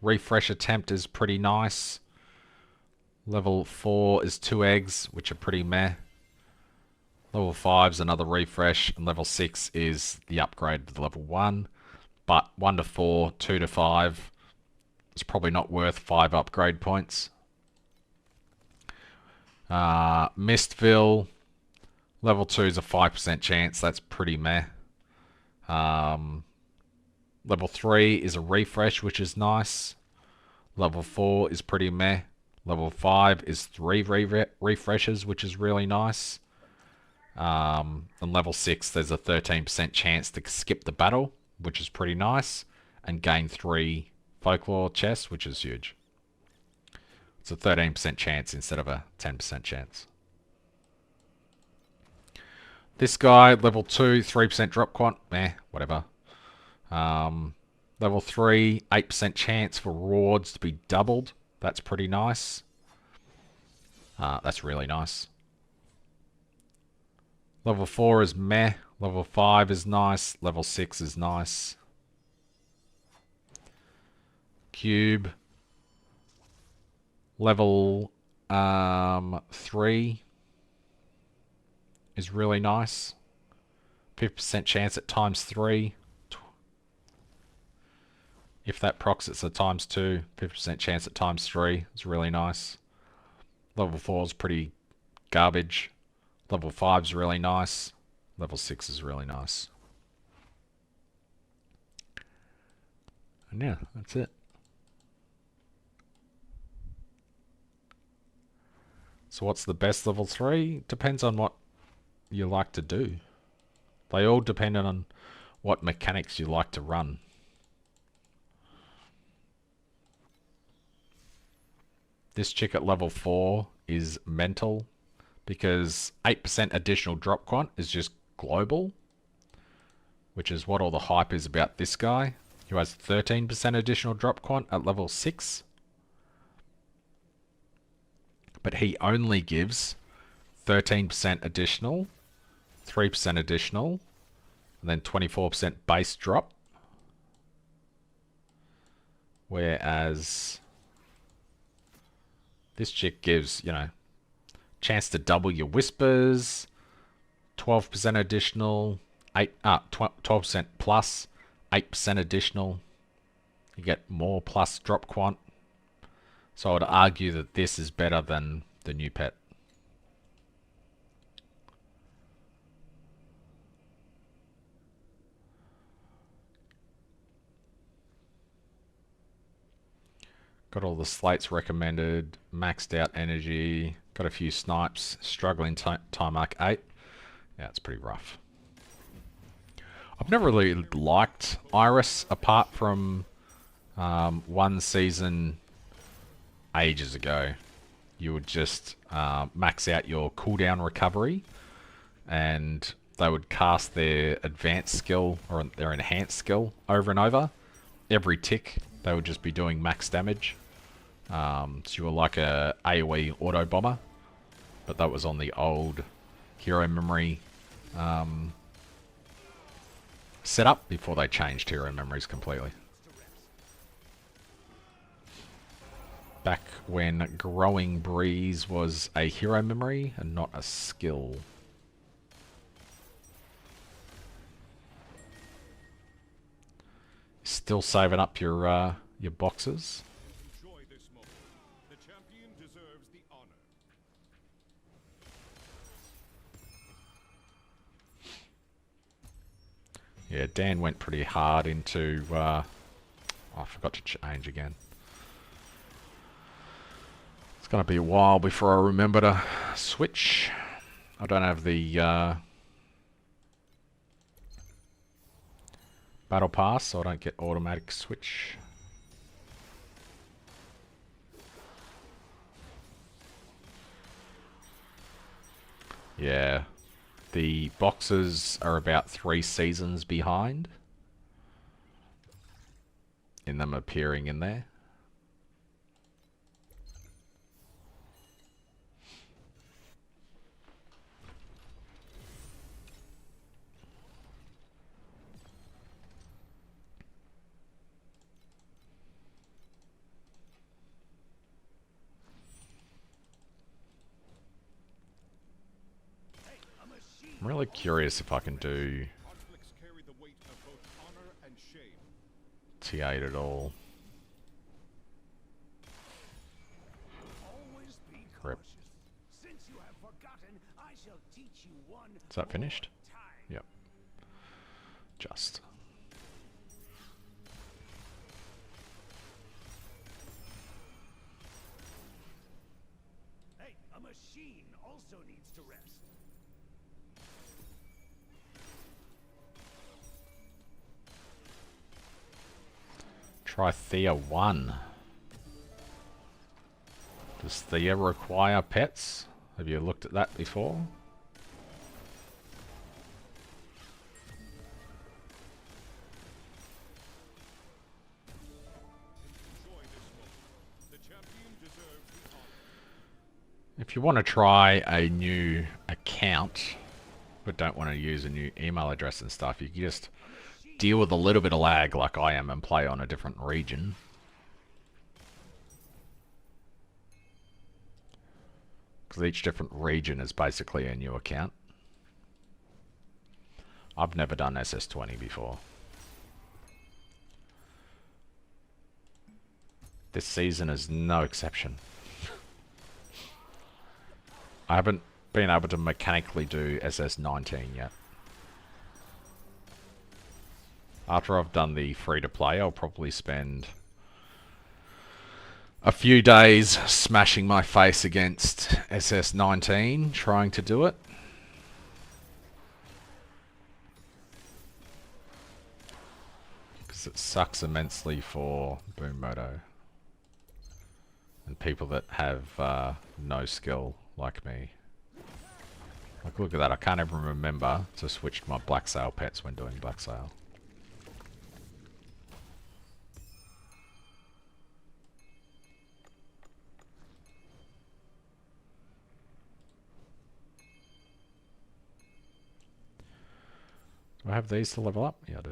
Speaker 1: refresh attempt is pretty nice. Level 4 is 2 eggs, which are pretty meh. Level 5 is another refresh, and level 6 is the upgrade to the level 1. But 1 to 4, 2 to 5, it's probably not worth 5 upgrade points. Mistville, level 2 is a 5% chance, that's pretty meh. Level 3 is a refresh, which is nice. Level 4 is pretty meh. Level 5 is 3 refreshes, which is really nice. And level 6, there's a 13% chance to skip the battle, which is pretty nice, and gain 3 folklore chests, which is huge. It's a 13% chance instead of a 10% chance. This guy, level 2, 3% drop quant, whatever. Level 3, 8% chance for rewards to be doubled. That's pretty nice. That's really nice. Level 4 is meh. Level 5 is nice. Level 6 is nice. Cube. Level 3 is really nice. 50% chance at times 3. If that procs, it's a times 2. 50% chance at times 3. It's really nice. Level 4 is pretty garbage. Level 5 is really nice. Level 6 is really nice. And yeah, that's it. So what's the best level 3? Depends on what you like to do. They all depend on what mechanics you like to run. This chick at level 4 is mental because 8% additional drop quant is just global, which is what all the hype is about this guy, who has 13% additional drop quant at level 6. But he only gives 13% additional, 3% additional, and then 24% base drop. Whereas this chick gives, you know, chance to double your whispers, 12% additional, 12% plus, 8% additional. You get more plus drop quant. So I would argue that this is better than the new pet. Got all the slates recommended, maxed out energy, got a few snipes, struggling time arc 8. Yeah, it's pretty rough. I've never really liked Iris apart from one season ages ago. You would just max out your cooldown recovery and they would cast their advanced skill or their enhanced skill over and over. Every tick they would just be doing max damage. So you were like a AoE auto bomber, but that was on the old hero memory setup before they changed hero memories completely. Back when Growing Breeze was a hero memory and not a skill. Still saving up your boxes.
Speaker 3: Enjoy this moment. The champion deserves the honor.
Speaker 1: Yeah, Dan went pretty hard into... oh, I forgot to change again. It's going to be a while before I remember to switch. I don't have the battle pass, so I don't get automatic switch. Yeah. The boxes are about 3 seasons behind in them appearing in there. I'm really curious if I can do
Speaker 3: Conflicts carry the weight of both honor and shame.
Speaker 1: T8 at all.
Speaker 2: Always be
Speaker 1: Rip.
Speaker 2: cautious. Since you have forgotten, I shall teach you one
Speaker 1: Is that finished?
Speaker 2: more time.
Speaker 1: Yep. Just.
Speaker 2: Hey, a machine also needs to rest.
Speaker 1: Try Thea 1. Does Thea require pets? Have you looked at that before?
Speaker 3: Enjoy this moment. The champion deserves the honor.
Speaker 1: If you want to try a new account, but don't want to use a new email address and stuff, you can just deal with a little bit of lag like I am and play on a different region. Because each different region is basically a new account. I've never done SS20 before. This season is no exception. I haven't been able to mechanically do SS19 yet. After I've done the free-to-play, I'll probably spend a few days smashing my face against SS19, trying to do it. Because it sucks immensely for Boom Moto. And people that have no skill like me. Like, look at that, I can't even remember to switch to my Blacksail pets when doing Blacksail. Do I have these to level up? Yeah, I do.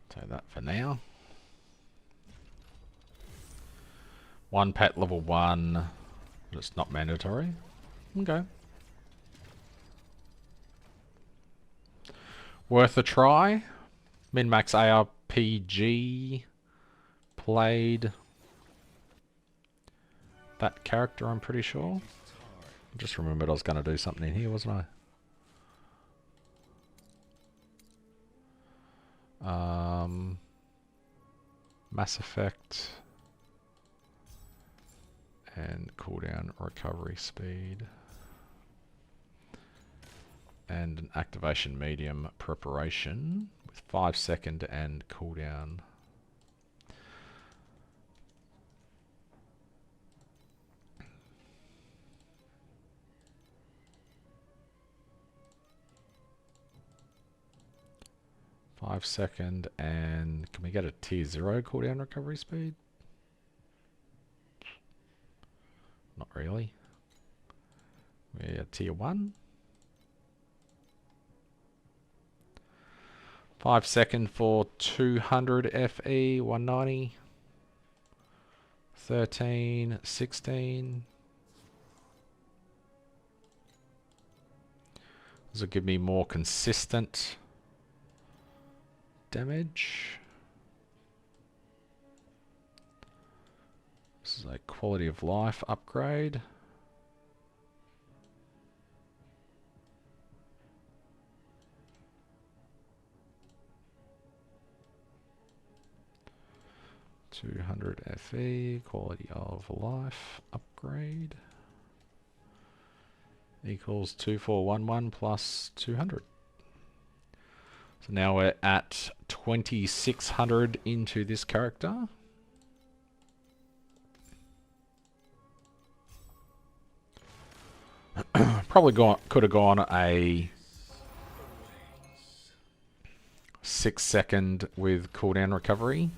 Speaker 1: Take that for now. One pet level 1, but it's not mandatory. Okay. Worth a try. Min-max ARPG. Played that character, I'm pretty sure. I just remembered I was going to do something in here, wasn't I? Mass Effect and cooldown recovery speed and an activation medium preparation with 5-second and cooldown. Second, and can we get a tier 0 cooldown recovery speed? Not really. We have tier 1. 5-second for 200 FE, 190. 13, 16. This will give me more consistent damage. This is a quality of life upgrade. 200 FE, quality of life, upgrade, equals 2411 plus 200. So now we're at 2600 into this character. Probably could have gone a 6-second with cooldown recovery.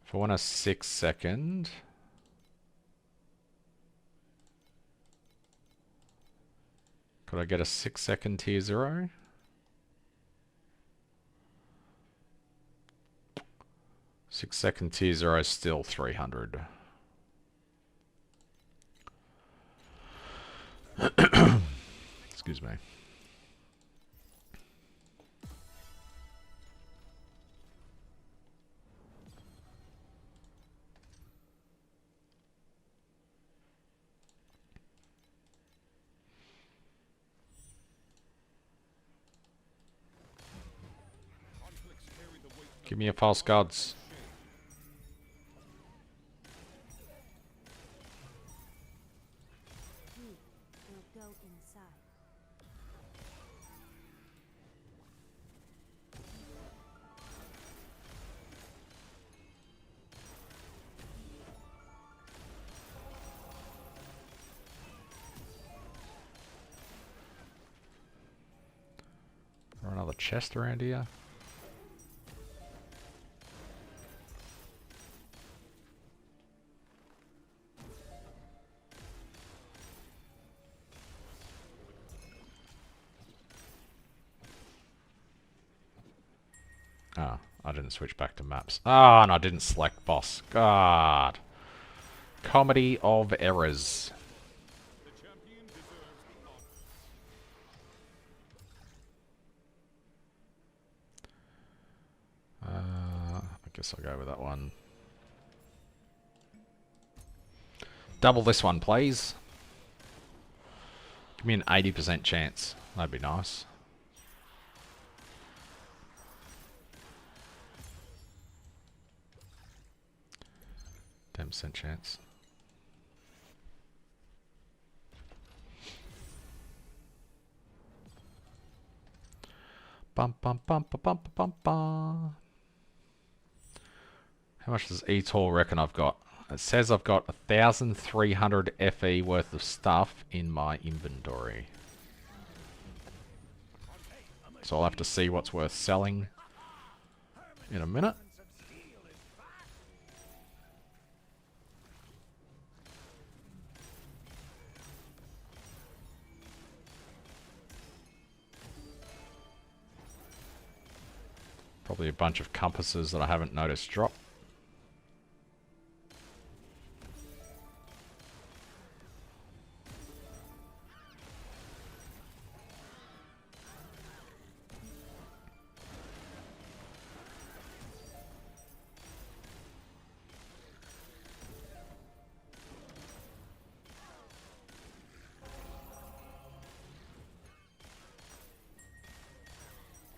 Speaker 1: If I want a 6-second, could I get a 6-second tier 0? Six-second tier 0 is still 300. Excuse me. Give me a false gods.
Speaker 4: We'll go inside.
Speaker 1: Or another chest around here. Ah, I didn't switch back to maps. Ah, and I didn't select boss. God. Comedy of errors.
Speaker 3: The champion deserves the honor.
Speaker 1: I guess I'll go with that one. Double this one, please. Give me an 80% chance. That'd be nice. %10 chance. Bum bum bum bum bum bum bum. How much does eTool reckon I've got? It says I've got 1,300 FE worth of stuff in my inventory. So I'll have to see what's worth selling in a minute. Probably a bunch of compasses that I haven't noticed drop.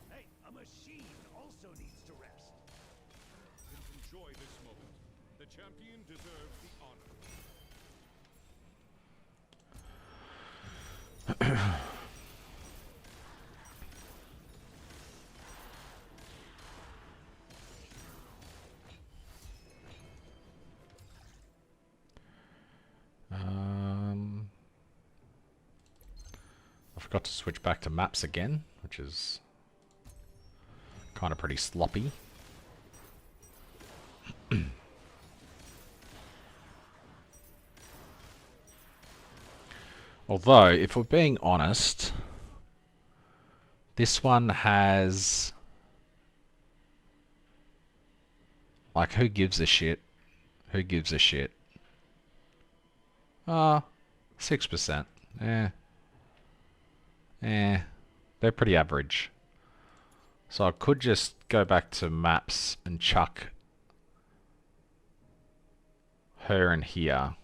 Speaker 2: Hey, a machine also needs to rest.
Speaker 3: Enjoy this moment. The champion deserves the honor.
Speaker 1: I forgot to switch back to maps again, which is kind of pretty sloppy. Although, if we're being honest, this one has... Like, who gives a shit? Who gives a shit? 6%. They're pretty average. So I could just go back to maps and chuck her in here.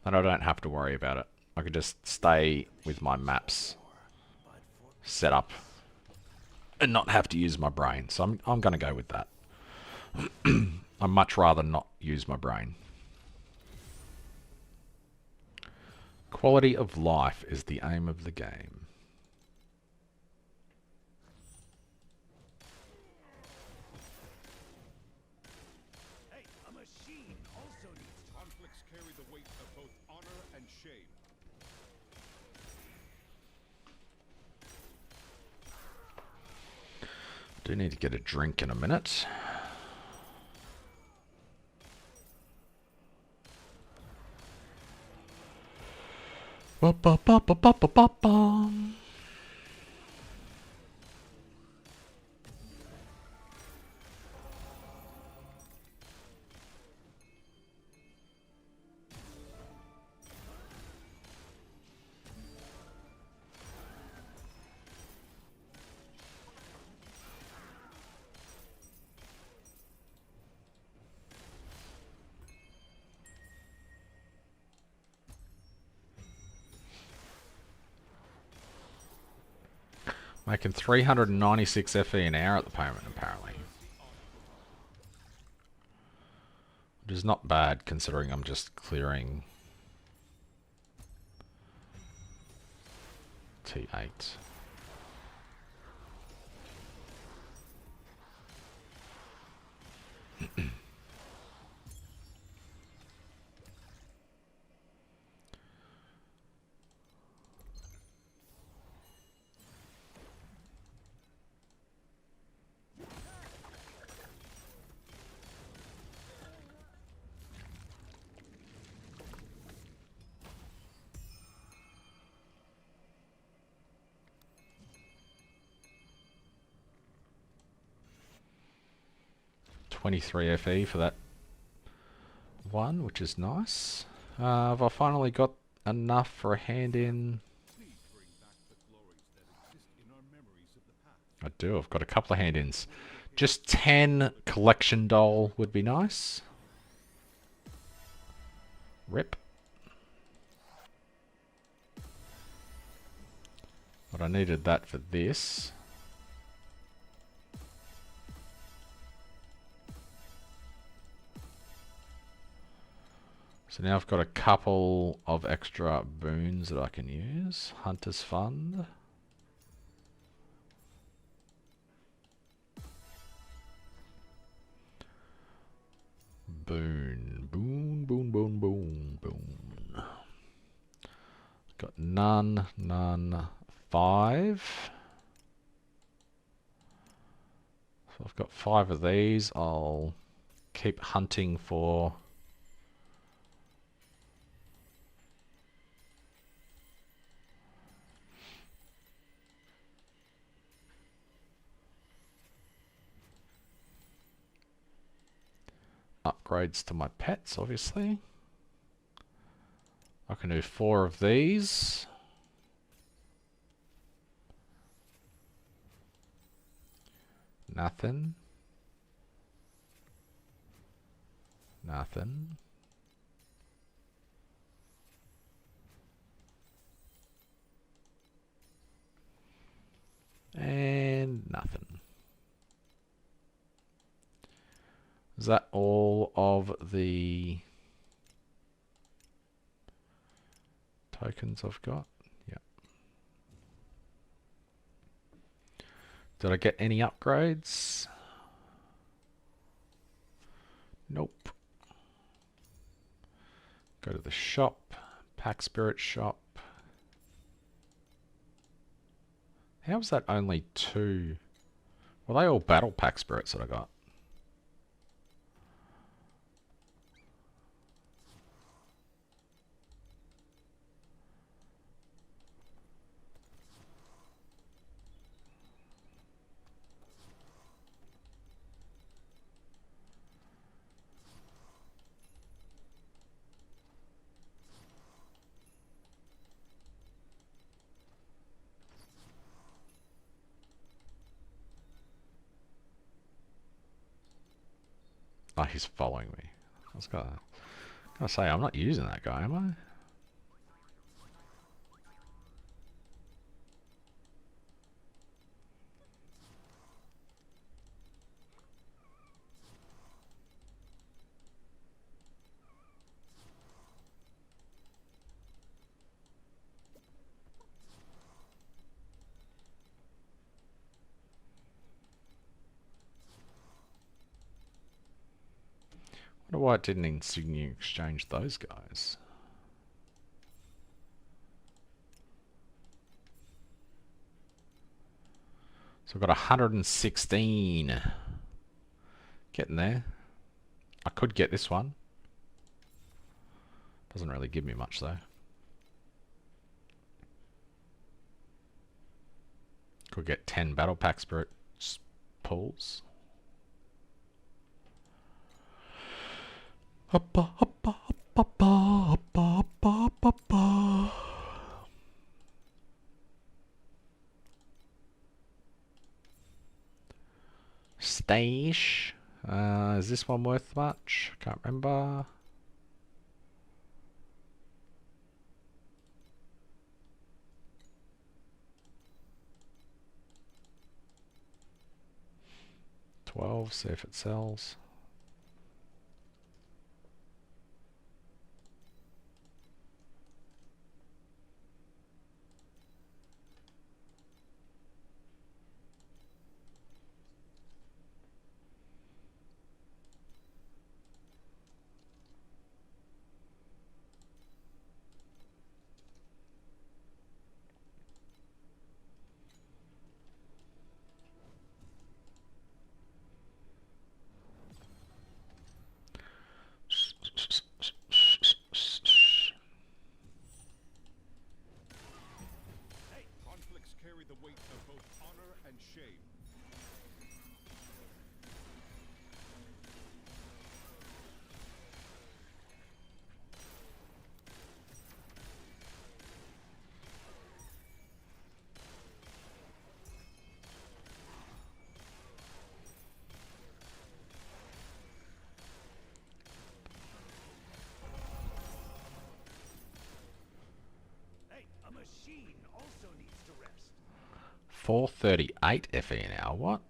Speaker 1: And I don't have to worry about it. I could just stay with my maps. setup and not have to use my brain. So I'm going to go with that. I'd much rather not use my brain. Quality of life is the aim of the game.
Speaker 2: Hey, a machine also needs
Speaker 3: Conflicts carry the weight of both honor and shame.
Speaker 1: Do need to get a drink in a minute. Ba ba ba ba ba ba ba ba. Making 396 FE an hour at the moment, apparently. Which is not bad, considering I'm just clearing T8. .23 FE for that one, which is nice. Have I finally got enough for a hand in?
Speaker 3: Please bring back the glories that exist in our memories of the past.
Speaker 1: I do, I've got a couple of hand-ins. Just 10 collection doll would be nice. Rip. But I needed that for this. So now I've got a couple of extra boons that I can use. Hunter's Fund. Boon. Boon, boon, boon, boon, boon. Got none, 5. So I've got 5 of these. I'll keep hunting for upgrades to my pets, obviously. I can do 4 of these. Nothing. Nothing. And nothing. Is that all of the tokens I've got? Yep. Did I get any upgrades? Nope. Go to the shop, Pack Spirit shop. How was that only 2? Were they all battle pack spirits that I got? Oh, he's following me. I was gonna say, I'm not using that guy, am I? Wonder why it didn't insignia exchange those guys. So I've got 116. Getting there. I could get this one. Doesn't really give me much though. Could get 10 battle pack spirit pulls. Hoppa, hoppa, hoppa, hoppa, hoppa, hoppa, hoppa. Stage. Is this one worth much? Can't remember. $12, see if it sells.
Speaker 3: Conflicts carry the weight of both honor and shame.
Speaker 2: Hey, a machine also needs to rest.
Speaker 1: 438 FE an hour. What?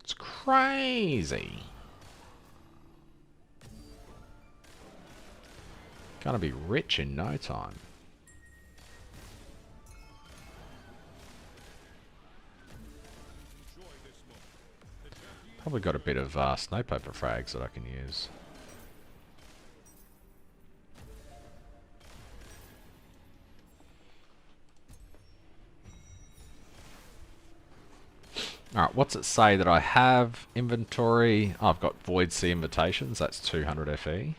Speaker 1: It's crazy. Gonna be rich in no time.
Speaker 3: Enjoy this moment. The champion
Speaker 1: Probably got a bit of snowpaper frags that I can use. Alright, what's it say that I have? Inventory. Oh, I've got Void Sea Invitations. That's 200 FE.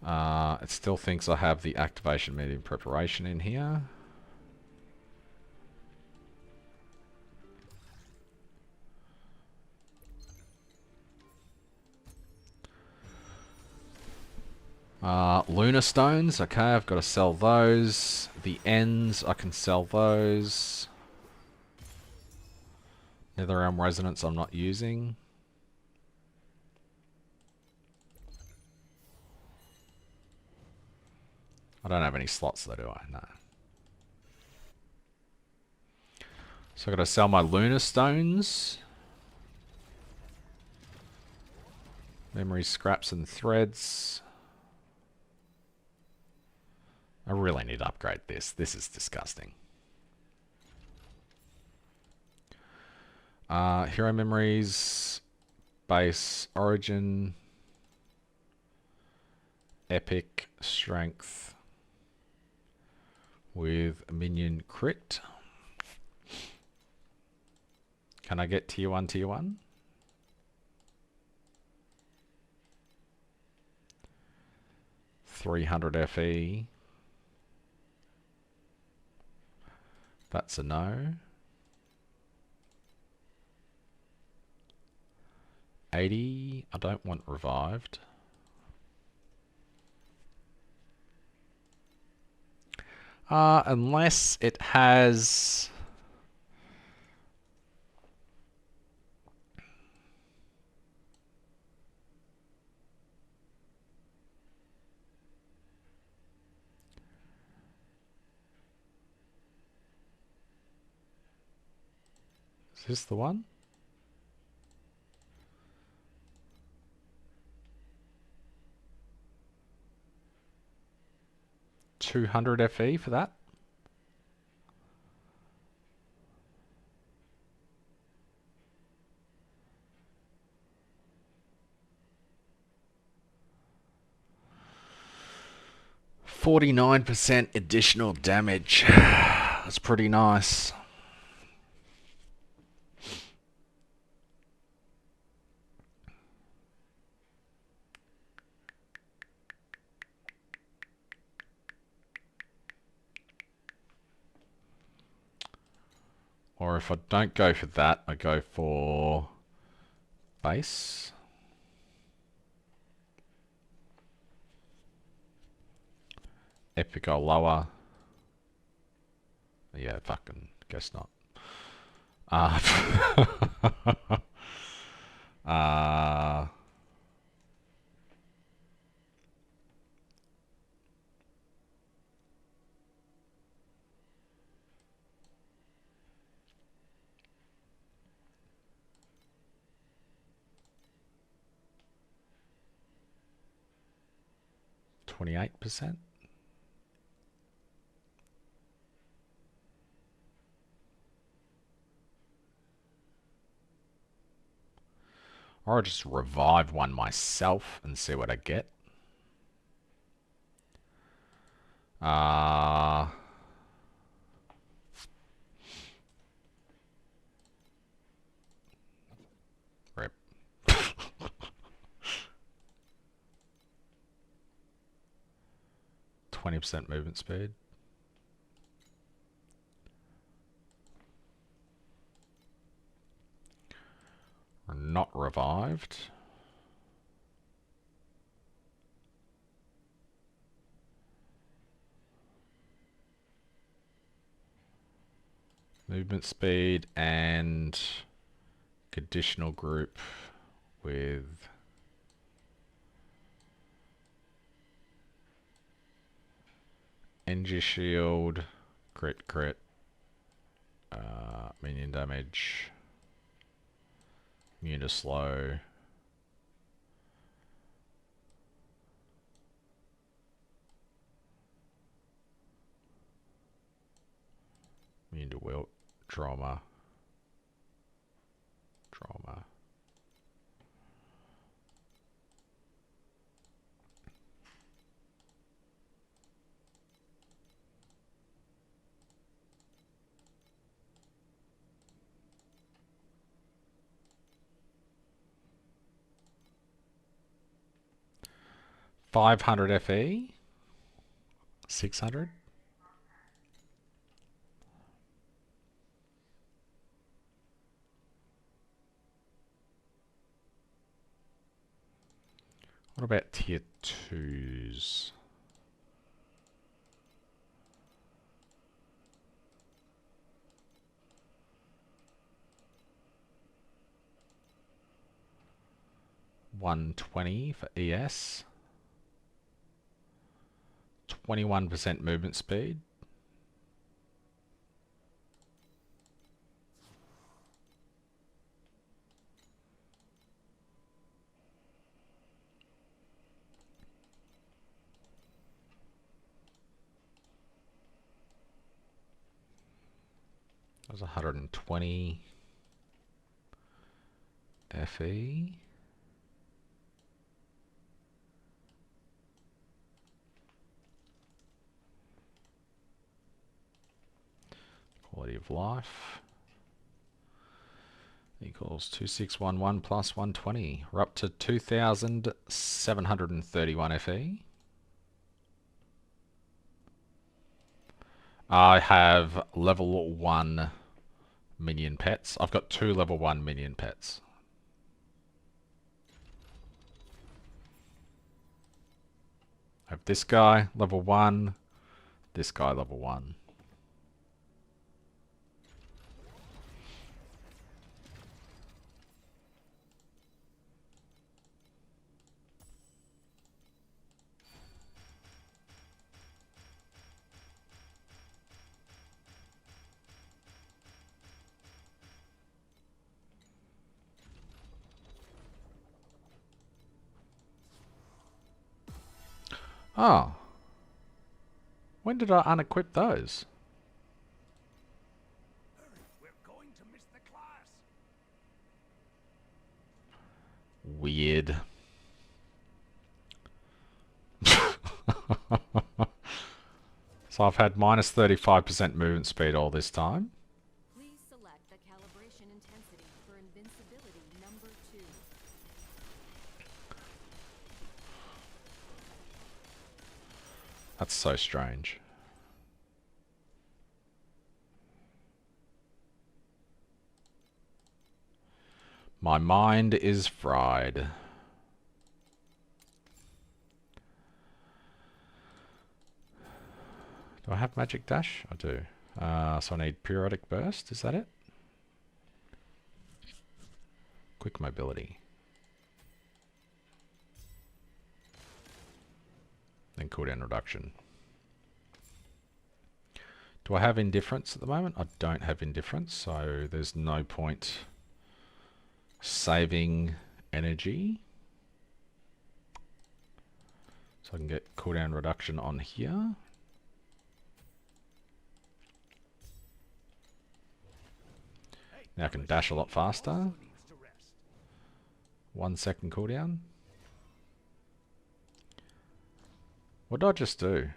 Speaker 1: It still thinks I have the Activation Medium Preparation in here. Lunar Stones. Okay, I've got to sell those. The ends, I can sell those. Netherrealm Resonance I'm not using. I don't have any slots though, do I? No. So I've got to sell my Lunar Stones. Memory scraps and threads. I really need to upgrade this. This is disgusting. Hero memories, base, origin, epic, strength with minion crit. Can I get tier 1, tier 1? $300 FE. That's a no. 80. I don't want revived. Unless it has... Is this the one? $200 FE for that? 49% additional damage. That's pretty nice. Or if I don't go for that, I go for base. Epic or lower. Yeah, fucking guess not. Uh, 28%. Or I'll just revive one myself and see what I get. Rip. 20% movement speed. We're not revived. Movement speed and conditional group with Energy Shield, crit, minion damage, immune to slow. Immune to wilt, trauma. 500 FE, 600. What about tier 2s? $120 for ES. 21% movement speed. That was 120 FE. Quality of life equals 2611 plus 120. We're up to 2,731 FE. I have level 1 minion pets. I've got 2 level 1 minion pets. I have this guy, level 1. This guy, level 1. Oh. When did I unequip those?
Speaker 2: Hurry, we're going to miss the class.
Speaker 1: Weird. So I've had minus 35% movement speed all this time.
Speaker 4: Please select the calibration intensity for invincibility number 2.
Speaker 1: That's so strange. My mind is fried. Do I have magic dash? I do. So I need periodic burst, is that it? Quick mobility. Then cooldown reduction. Do I have indifference at the moment? I don't have indifference, so there's no point saving energy. So I can get cooldown reduction on here. Now I can dash a lot faster. 1 second cooldown. What did I just do?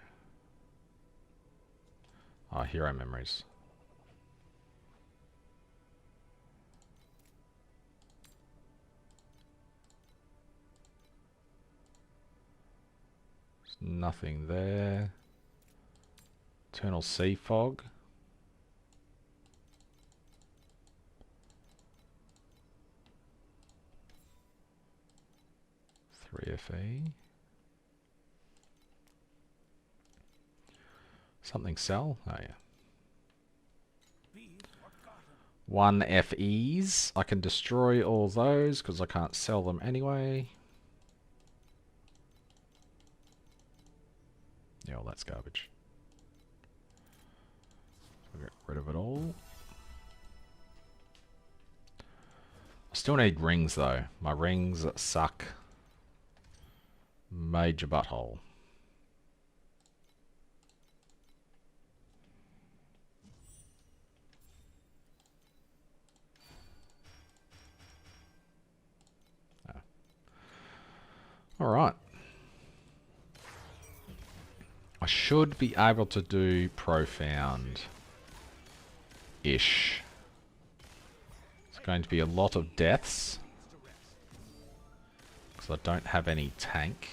Speaker 1: Oh, hero memories. There's nothing there. Eternal Sea Fog. 3FE. Something sell? Oh yeah. 1 FEs. I can destroy all those because I can't sell them anyway. Yeah, well that's garbage. I'll get rid of it all. I still need rings though. My rings suck. Major butthole. Alright. I should be able to do profound-ish. It's going to be a lot of deaths. Because I don't have any tank.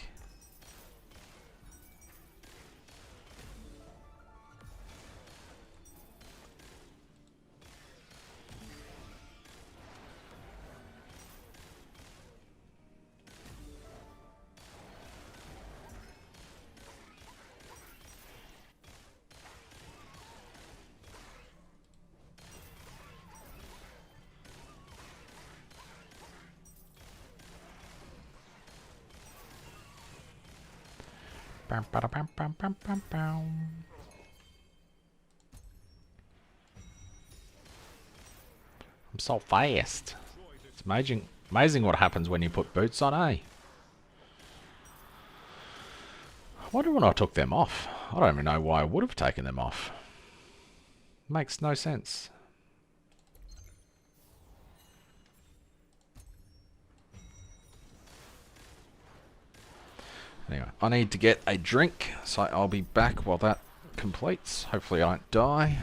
Speaker 1: I'm so fast. It's amazing what happens when you put boots on, eh? I wonder when I took them off. I don't even know why I would have taken them off. Makes no sense. Anyway, I need to get a drink, so I'll be back while that completes. Hopefully I don't die.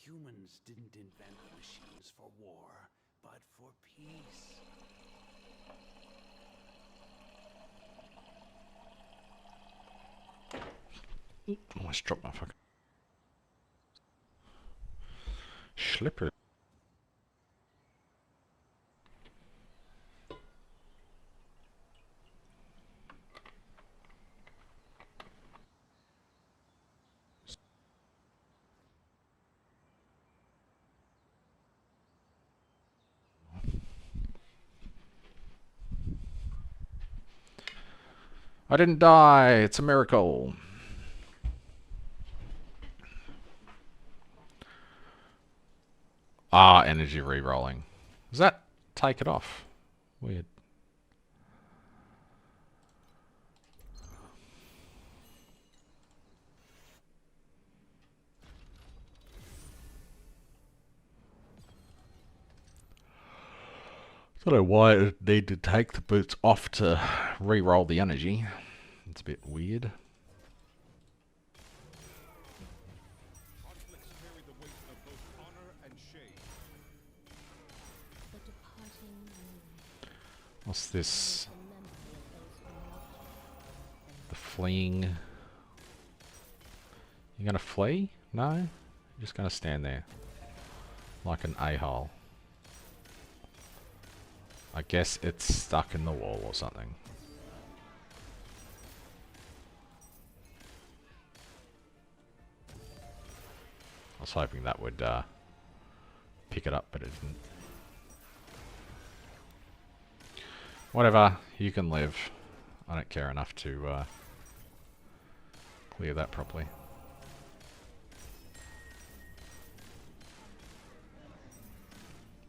Speaker 2: Humans didn't invent machines for war, but for peace.
Speaker 1: I almost dropped my fucking slipper. I didn't die. It's a miracle. Ah, energy re-rolling. Does that take it off? Weird. Don't know why it need to take the boots off to re-roll the energy. It's a bit weird.
Speaker 3: Conflicts carry the weight of both honor and shame.
Speaker 4: The departing moon,
Speaker 1: What's this?
Speaker 4: the memory of those who loved
Speaker 1: The fleeing. You gonna flee? No? You're just gonna stand there. Like an a-hole. I guess it's stuck in the wall or something. I was hoping that would pick it up, but it didn't. Whatever, you can live. I don't care enough to clear that properly.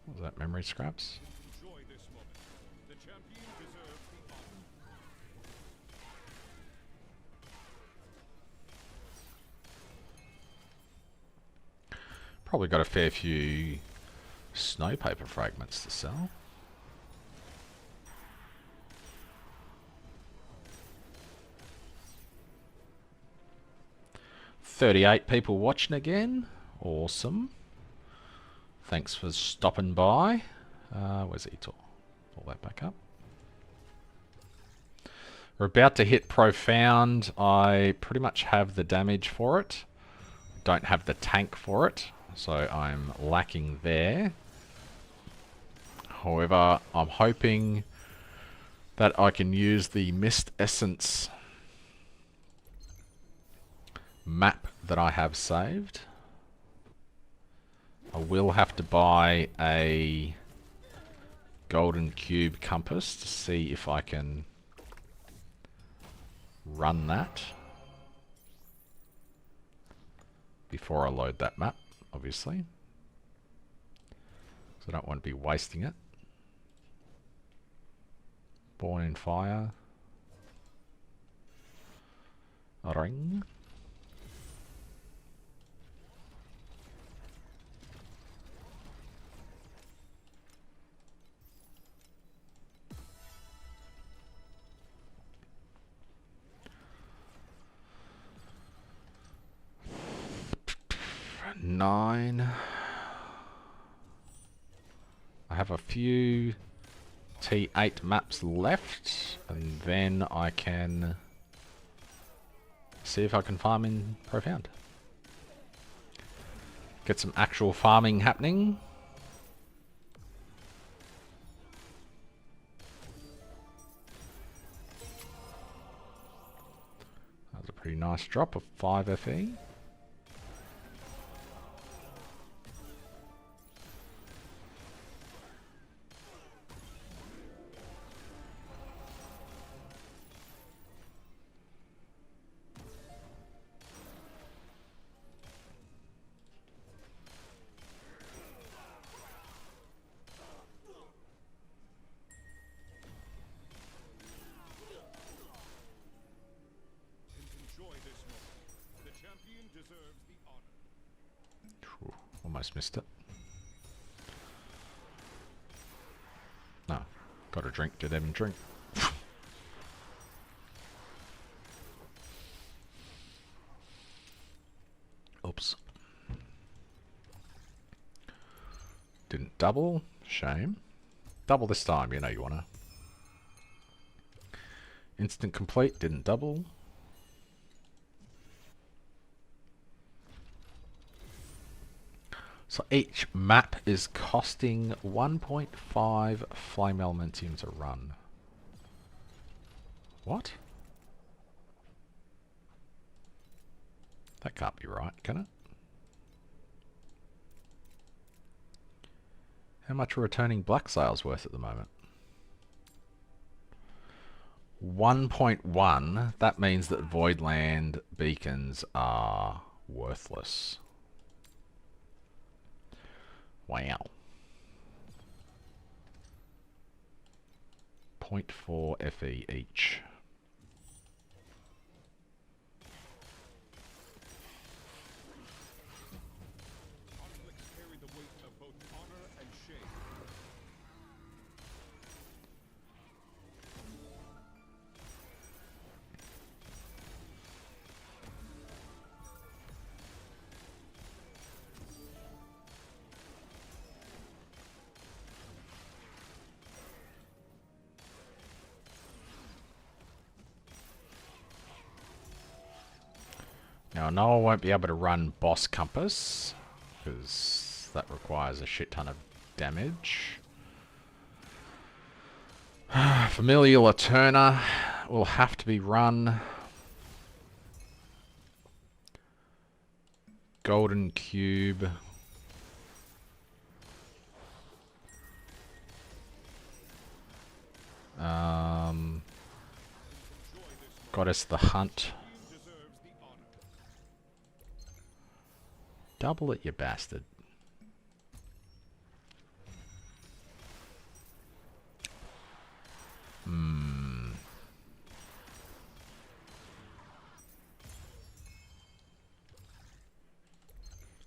Speaker 1: What was that, memory scraps?
Speaker 3: Enjoy this moment. The champion deserves the honor.
Speaker 1: Probably got a fair few snow paper fragments to sell. $38 people watching again. Awesome. Thanks for stopping by. Where's Etor? Pull that back up. We're about to hit Profound. I pretty much have the damage for it. Don't have the tank for it, so I'm lacking there. However, I'm hoping that I can use the Mist Essence map that I have saved. I will have to buy a golden cube compass to see if I can run that before I load that map, obviously. So I don't want to be wasting it. Born in Fire. A ring. Nine. I have a few T8 maps left, and then I can see if I can farm in Profound. Get some actual farming happening. That was a pretty nice drop of 5 FE.
Speaker 3: Enjoy this moment. The champion deserves the honor.
Speaker 1: Phew, almost missed it. No, got a drink. Did Evan drink? Oops. Didn't double. Shame. Double this time, you know you wanna. Instant complete. Didn't double. So each map is costing 1.5 flame elementium to run. What? That can't be right, can it? How much are returning Blacksails worth at the moment? 1.1. That means that Voidland beacons are worthless. Wow. 0.4 FE each.
Speaker 3: Conflicts carry the weight of both honor and shame.
Speaker 1: Now I know I won't be able to run Boss Compass, because that requires a shit ton of damage. Familial Eterna will have to be run. Golden Cube. Goddess the Hunt.
Speaker 3: Deserves the honor.
Speaker 1: Double it, you bastard.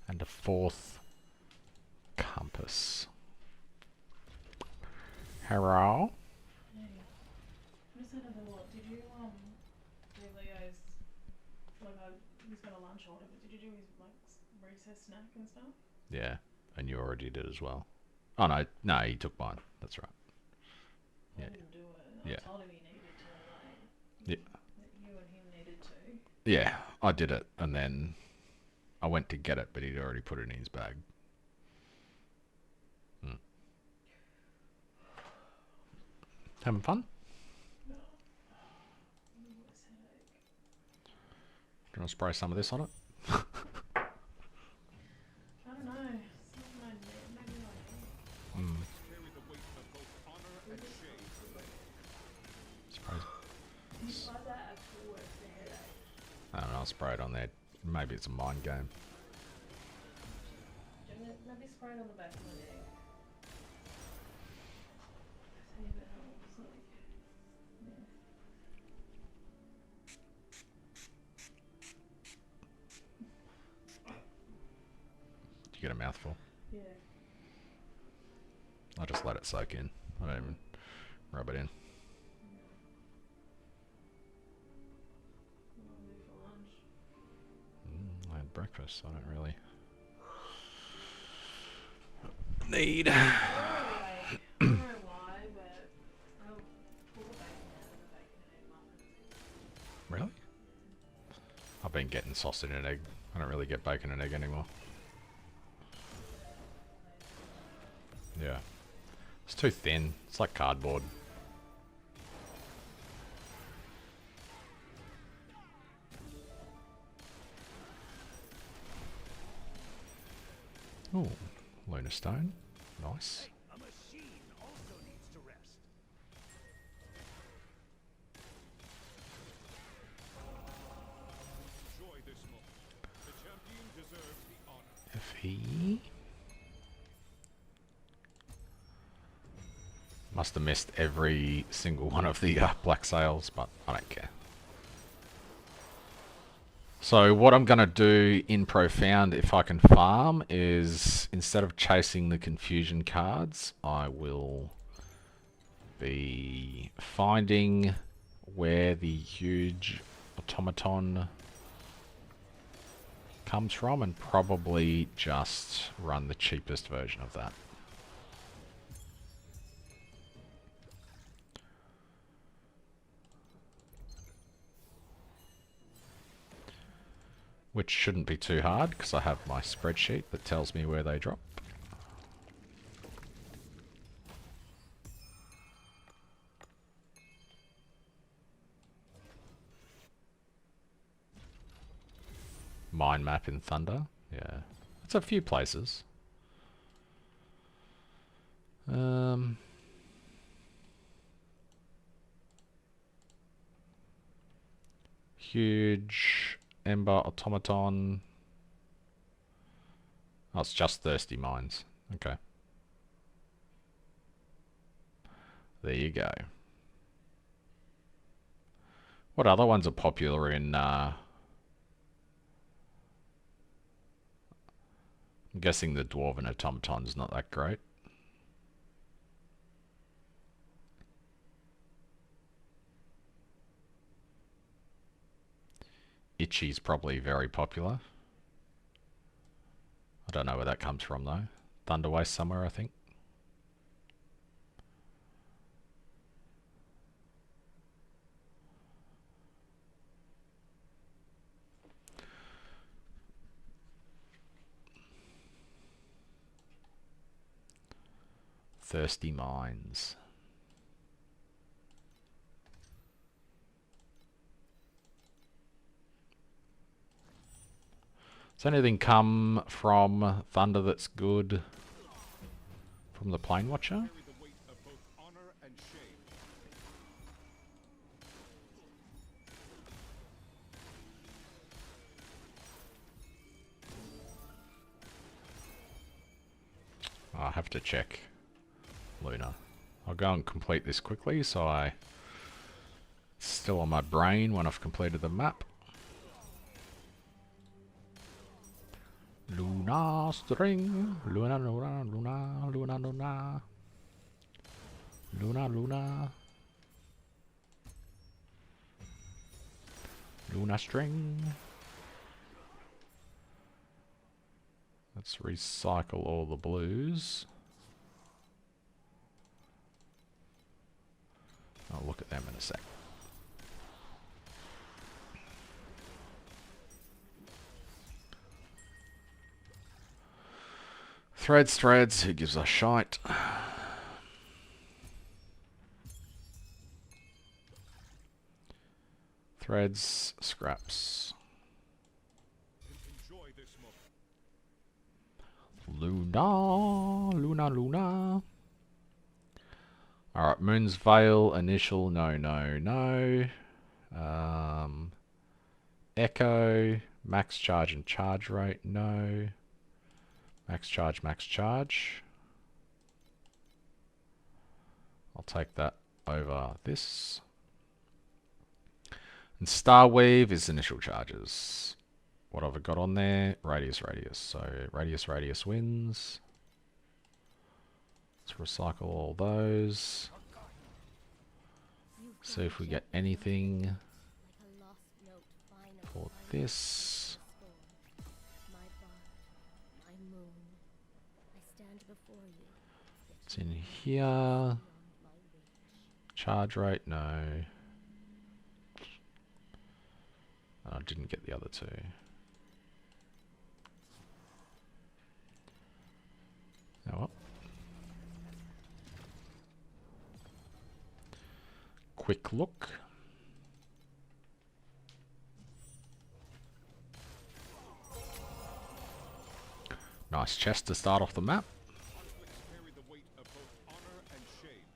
Speaker 1: And a fourth compass. Hello?
Speaker 5: Hey, just had a thought. Did you do Leo's he's got a lunch order, but did you do his recess snack and stuff?
Speaker 1: Yeah, and you already did as well. Oh no, no, he took mine. That's right. Yeah.
Speaker 5: I didn't do it.
Speaker 1: Yeah.
Speaker 5: I told him he needed to,
Speaker 1: Yeah.
Speaker 5: that you and him needed to.
Speaker 1: Yeah, I did it, and then I went to get it, but he'd already put it in his bag. Having fun?
Speaker 5: No. Voice headache.
Speaker 1: Do you want to spray some of this on it?
Speaker 5: I don't know. Something I need. Maybe I need.
Speaker 3: Carry the weight of both honor and shame.
Speaker 1: Spray.
Speaker 5: You try that actually works the headache.
Speaker 1: I don't know, I'll spray it on there. Maybe it's a mind game.
Speaker 5: Maybe spray it on the back of my neck. See if it helps.
Speaker 1: Did you get a mouthful?
Speaker 5: Yeah.
Speaker 1: I just let it soak in. I don't even rub it in.
Speaker 5: What do I do for lunch?
Speaker 1: I had breakfast, so I don't really need.
Speaker 5: I don't know why, but I'll pull the bacon out of the bacon and egg muffins.
Speaker 1: Really? I've been getting sausage and egg. I don't really get bacon and egg anymore. Yeah. It's too thin. It's like cardboard. Ooh, Lunar Stone. Nice.
Speaker 2: A machine also needs to rest.
Speaker 3: Enjoy this moment. The champion deserves the honor.
Speaker 1: If he must have missed every single one of the black sails, but I don't care. So what I'm going to do in Profound, if I can farm, is instead of chasing the confusion cards, I will be finding where the huge automaton comes from and probably just run the cheapest version of that. Which shouldn't be too hard because I have my spreadsheet that tells me where they drop. Mind map in Thunder. Yeah. It's a few places. Huge Ember Automaton. Oh, it's just Thirsty Mines. Okay. There you go. What other ones are popular in... I'm guessing the Dwarven Automaton's not that great. Itchy's probably very popular. I don't know where that comes from though. Thunderwaste somewhere, I think. Thirsty Mines. Does anything come from Thunder that's good from the Plane Watcher?
Speaker 3: Carry the weight of both honor and shame.
Speaker 1: I have to check Luna. I'll go and complete this quickly so it's still on my brain when I've completed the map. Luna string, Luna, Luna, Luna, Luna, Luna, Luna, Luna, Luna string. Let's recycle all the blues. I'll look at them in a sec. Threads, who gives a shite? Threads, scraps.
Speaker 3: Enjoy this moment.
Speaker 1: Luna, Luna, Luna. Alright, Moon's Veil, initial, no. Echo, max charge and charge rate, no. Max charge. I'll take that over this. And Starweave is initial charges. What have I got on there? Radius. So radius wins. Let's recycle all those. See if we get anything for this. It's in here. Charge rate, no. I didn't get the other two. Oh well. Quick look. Nice chest to start off the map.
Speaker 3: Conflicts carry the weight of both honor and shame.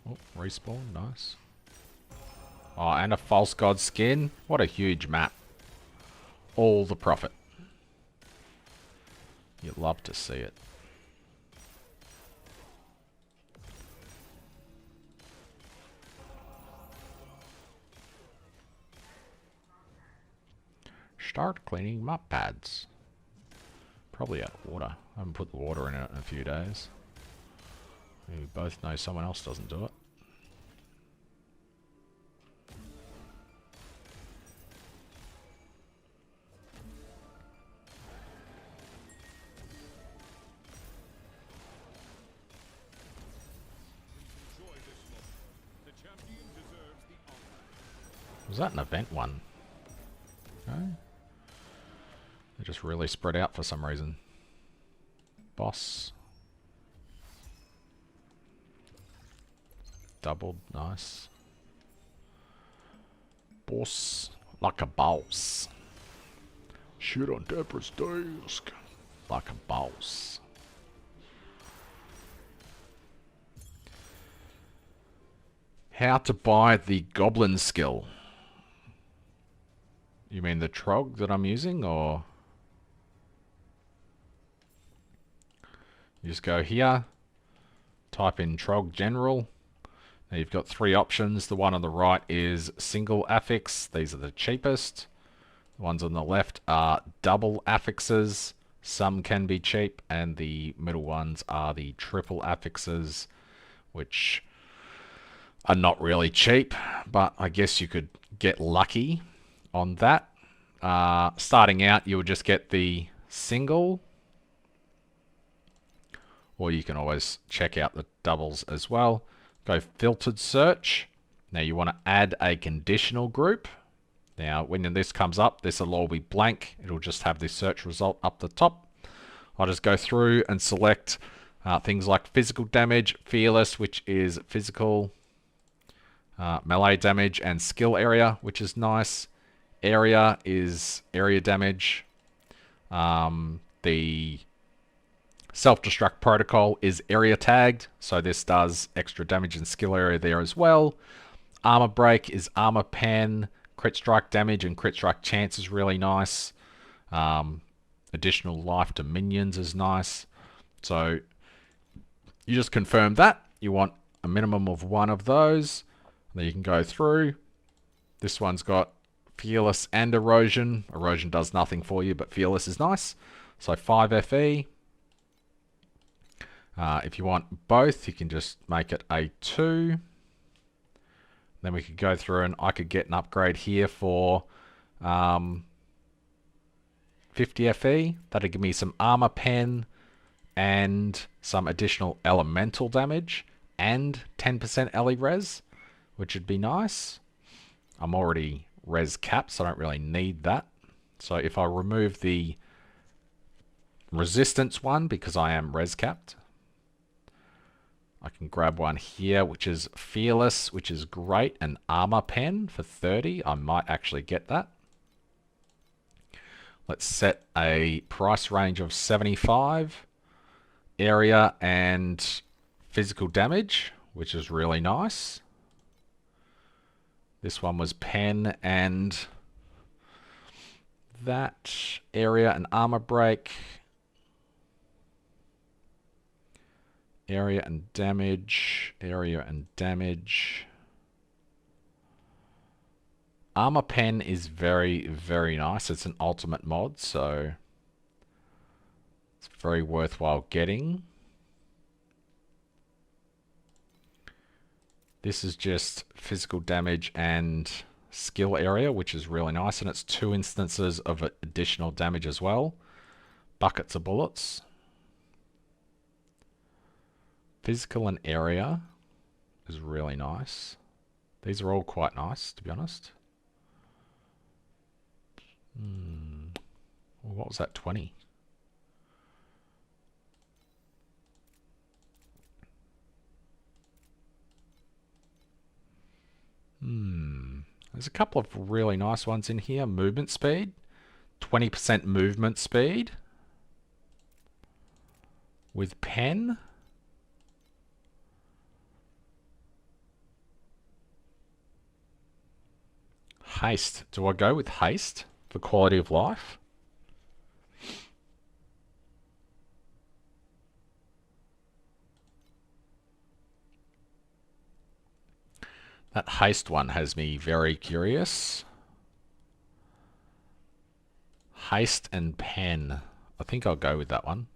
Speaker 1: Oh, respawn, nice. Oh, and a false god skin. What a huge map. All the profit. You'd love to see it. Start cleaning mop pads. Probably out of water. I haven't put the water in it in a few days. We both know someone else doesn't do it.
Speaker 3: Enjoy this moment. The champion deserves the honor.
Speaker 1: Was that an event one? No? They're just really spread out for some reason. Boss. Doubled, nice. Boss, like a boss. Shoot on Deborah's desk. Like a boss. How to buy the goblin skill. You mean the Trog that I'm using, or? You just go here, type in Trog General, Now you've got 3 options. The one on the right is single affix. These are the cheapest. The ones on the left are double affixes. Some can be cheap, and the middle ones are the triple affixes, which are not really cheap, but I guess you could get lucky on that. Starting out, you would just get the single, or you can always check out the doubles as well. Go filtered search. Now you want to add a conditional group. Now when this comes up, this will all be blank. It'll just have the search result up the top. I'll just go through and select things like physical damage, fearless, which is physical, melee damage, and skill area, which is nice. Area is area damage. The self-destruct protocol is area tagged, so this does extra damage and skill area there as well. Armor break is armor pen. Crit strike damage and crit strike chance is really nice. Additional life to minions is nice. So you just confirm that. You want a minimum of 1 of those. Then you can go through. This one's got fearless and erosion. Erosion does nothing for you, but fearless is nice. So 5 FE. If you want both, you can just make it a 2. Then we could go through and I could get an upgrade here for 50 FE. That'll give me some armor pen and some additional elemental damage and 10% LE res, which would be nice. I'm already res capped, so I don't really need that. So if I remove the resistance one, because I am res capped, I can grab one here, which is fearless, which is great, and armor pen for 30. I might actually get that. Let's set a price range of 75. Area and physical damage, which is really nice. This one was pen and that. Area and armor break. Area and damage. Area and damage. Armor pen is very, very nice. It's an ultimate mod, so it's very worthwhile getting. This is just physical damage and skill area, which is really nice, and it's 2 instances of additional damage as well. Buckets of bullets. Physical and area is really nice. These are all quite nice, to be honest. Well, what was that, 20? There's a couple of really nice ones in here. Movement speed. 20% movement speed. With pen. Haste. Do I go with haste for quality of life? That haste one has me very curious. Haste and pen. I think I'll go with that one.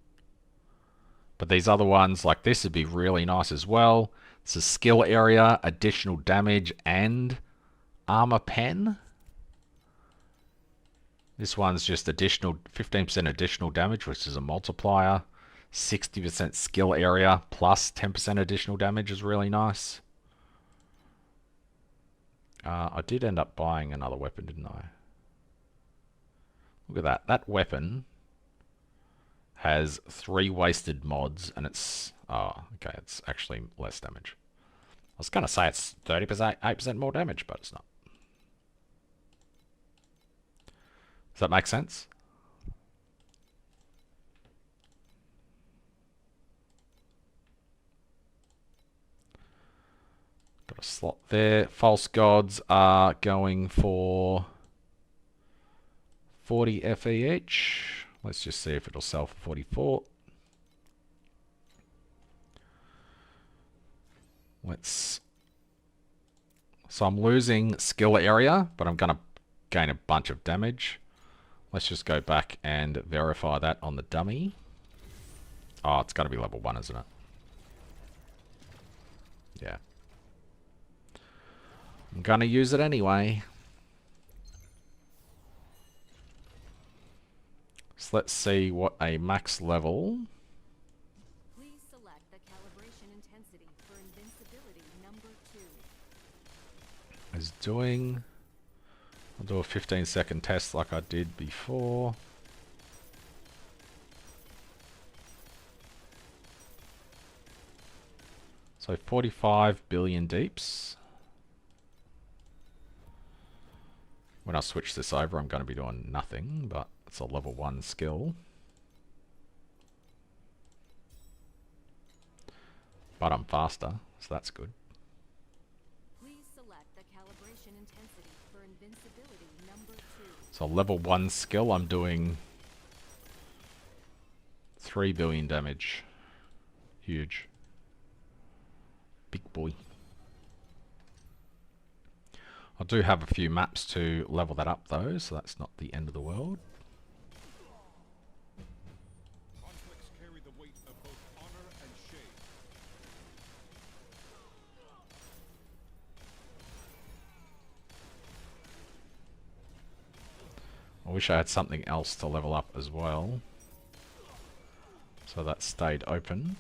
Speaker 1: But these other ones, like this, would be really nice as well. It's a skill area, additional damage, and armor pen. This one's just additional 15% additional damage, which is a multiplier. 60% skill area plus 10% additional damage is really nice. I did end up buying another weapon, didn't I? Look at that. That weapon has 3 wasted mods, and it's... Oh, okay, it's actually less damage. I was going to say it's 30%, 8% more damage, but it's not. Does that make sense? Got a slot there. False gods are going for 40 FE each. Let's just see if it'll sell for 44. Let's So I'm losing skill area, but I'm going to gain a bunch of damage. Let's just go back and verify that on the dummy. Oh, it's got to be level 1, isn't it? Yeah. I'm going to use it anyway. So let's see what a max level
Speaker 4: Please select the calibration intensity for invincibility number 2.
Speaker 1: is doing. I'll do a 15-second test like I did before. So 45 billion deeps. When I switch this over, I'm going to be doing nothing, but it's a level 1 skill. But I'm faster, so that's good.
Speaker 4: Please select the calibration intensity for invincibility number 2.
Speaker 1: So level 1 skill, I'm doing 3 billion damage. Huge. Big boy. I do have a few maps to level that up though, so that's not the end of the world.
Speaker 3: Conflicts carry the weight of both honor and shame.
Speaker 1: I wish I had something else to level up as well. So that stayed open.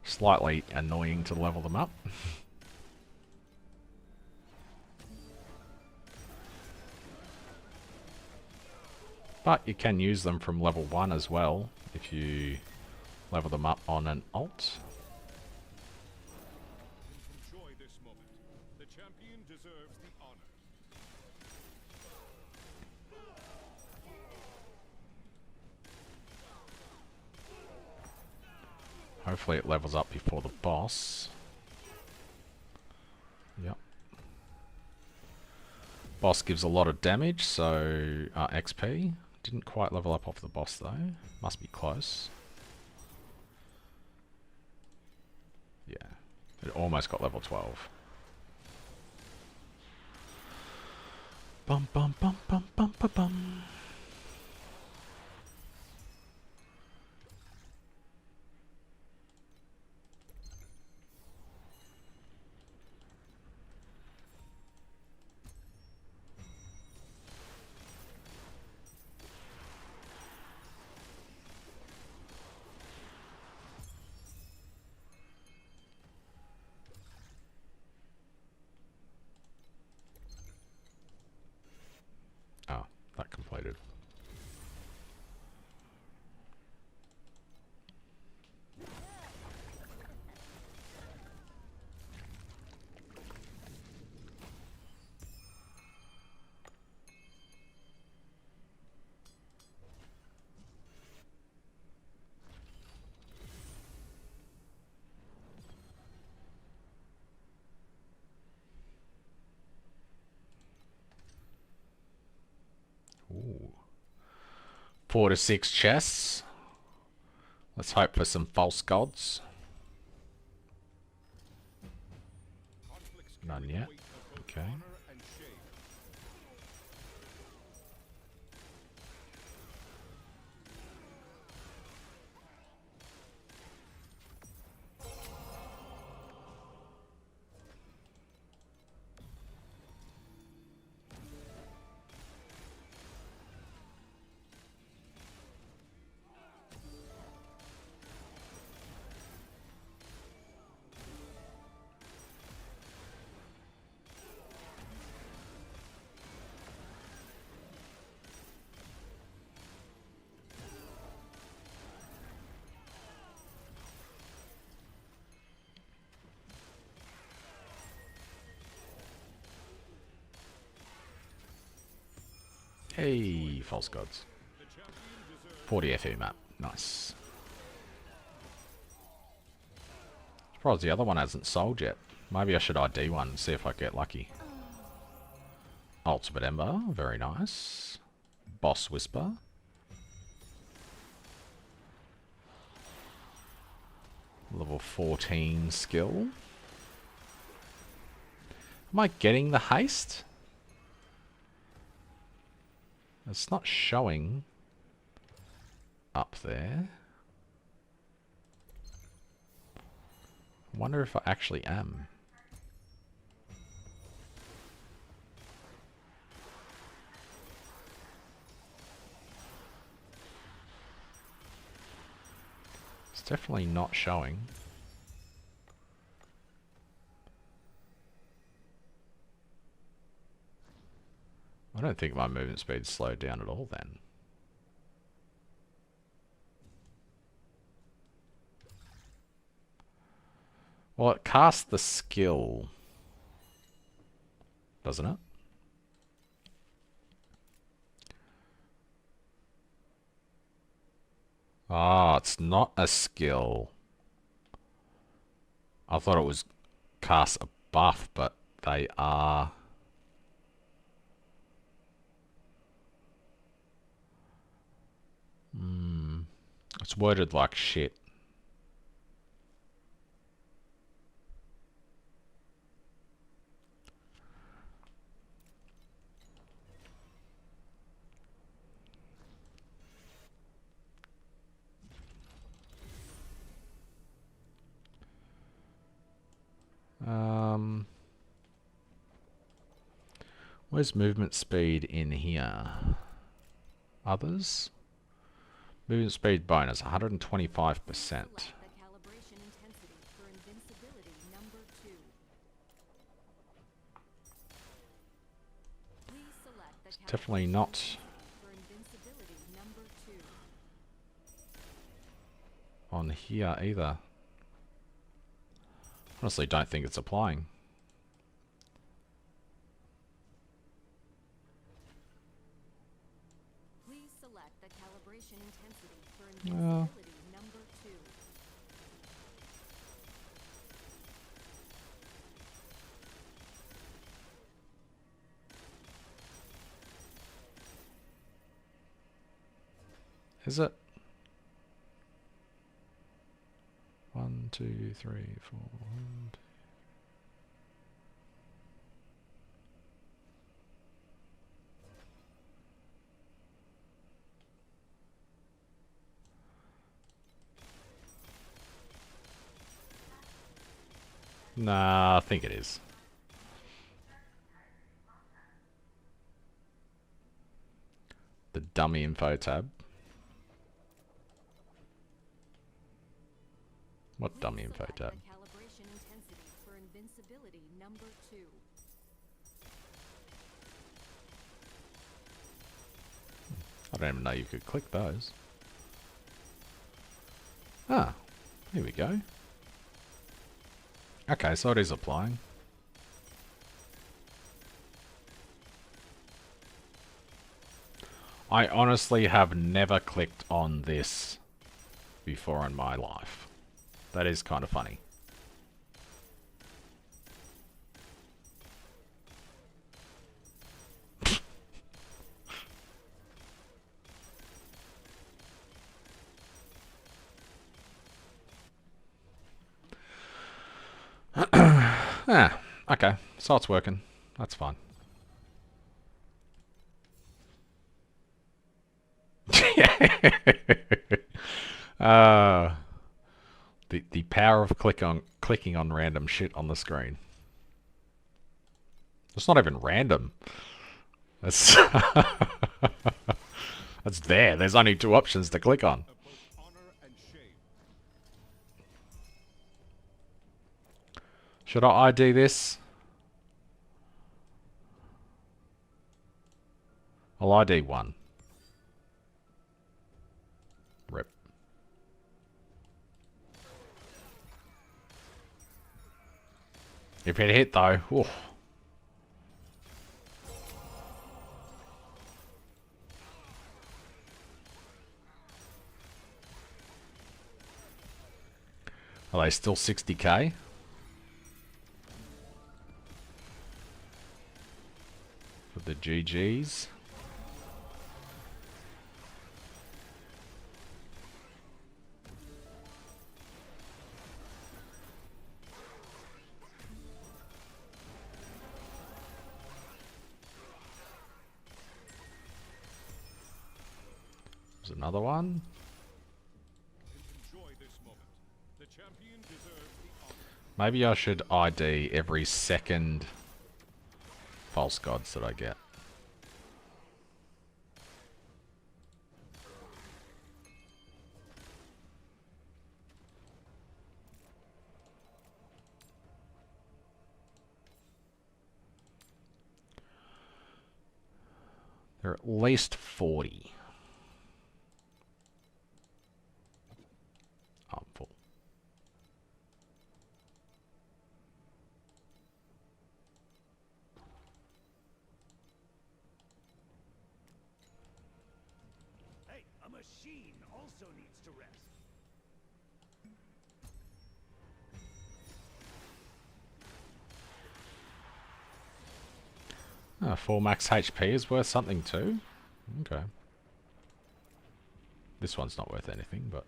Speaker 1: Slightly annoying to level them up. But you can use them from level 1 as well if you level them up on an alt.
Speaker 3: Enjoy this moment. The champion deserves the honor.
Speaker 1: Hopefully it levels up before the boss. Yep. Boss gives a lot of damage, so XP. Didn't quite level up off the boss though. Must be close. Yeah. It almost got level 12. Bum bum bum bum bum bum bum. Oh, that completed. Ooh. 4 to 6 chests. Let's hope for some false gods.
Speaker 3: Conflicts
Speaker 1: None
Speaker 3: carry
Speaker 1: yet.
Speaker 3: the weight of both
Speaker 1: Okay.
Speaker 3: honor and shame.
Speaker 1: Hey, false gods.
Speaker 3: The champion deserves
Speaker 1: 40 FE map. Nice. Surprised the other one hasn't sold yet. Maybe I should ID one and see if I get lucky. Ultimate Ember, very nice. Boss Whisper. Level 14 skill. Am I getting the haste? It's not showing up there. I wonder if I actually am. It's definitely not showing. I don't think my movement speed slowed down at all then. Well, it casts the skill, doesn't it? Ah, it's not a skill. I thought it was cast a buff, but they are... It's worded like shit. Where's movement speed in here? Others? Movement speed bonus, 125%. It's definitely not on here either. Honestly, don't think it's applying.
Speaker 4: Please select the calibration intensity for invincibility number 2.
Speaker 1: Is it? 1, 2, 3, 4. 1, 2. Nah, I think it is. The dummy info tab. What dummy info tab?
Speaker 4: Calibration intensity for invincibility number 2.
Speaker 1: I don't even know you could click those. Ah, here we go. Okay, so it is applying. I honestly have never clicked on this before in my life. That is kind of funny. Ah, okay. So it's working. That's fine. The power of clicking on random shit on the screen. It's not even random. It's it's there. There's only 2 options to click on. Should I ID this? I'll ID 1. Rip. If it hit though, oof. Are they still 60k? of the GGs. There's another one.
Speaker 3: Enjoy this moment. The champion deserves the honor.
Speaker 1: Maybe I should ID every second false gods that I get. There are at least 40. Oh, I'm full.
Speaker 2: Hey, a machine also needs to rest.
Speaker 1: Oh, 4 max HP is worth something too. Okay. This one's not worth anything, but...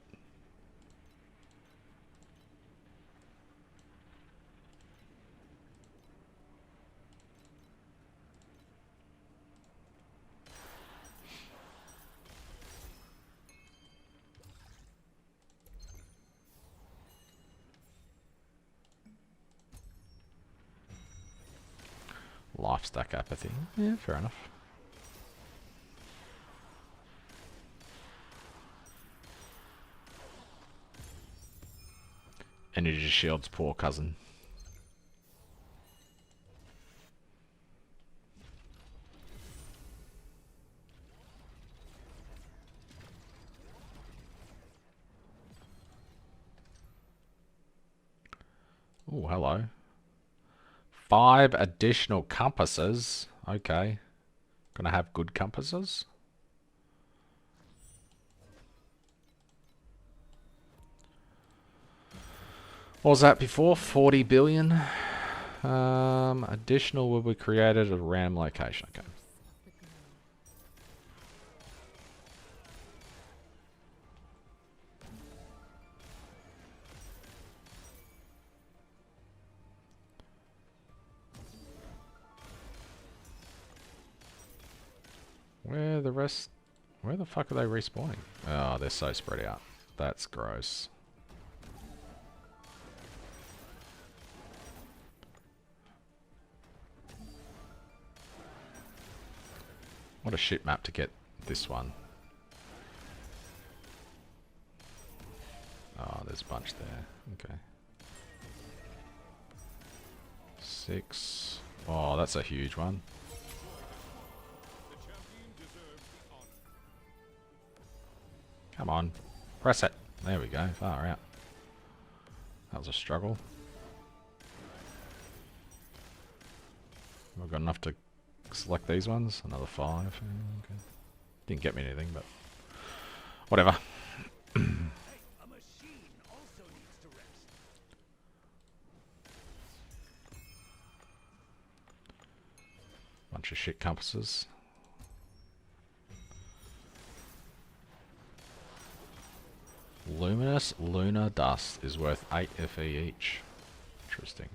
Speaker 1: Life stack apathy. Yeah, fair enough. Energy shield's poor cousin. Oh, hello. 5 additional compasses. Okay. Gonna have good compasses. What was that before? 40 billion. Additional will be created at a random location. Okay. Where the rest? Where the fuck are they respawning? Oh, they're so spread out. That's gross. What a shit map to get this one. Oh, there's a bunch there. Okay. 6. Oh, that's a huge one.
Speaker 3: The champion deserves the honor.
Speaker 1: Come on. Press it. There we go. Far out. That was a struggle. We've got enough to select these ones. Another 5. Okay. Didn't get me anything, but whatever.
Speaker 2: Hey, a machine also needs to rest.
Speaker 1: Bunch of shit compasses. Luminous lunar dust is worth 8 FE each. Interesting.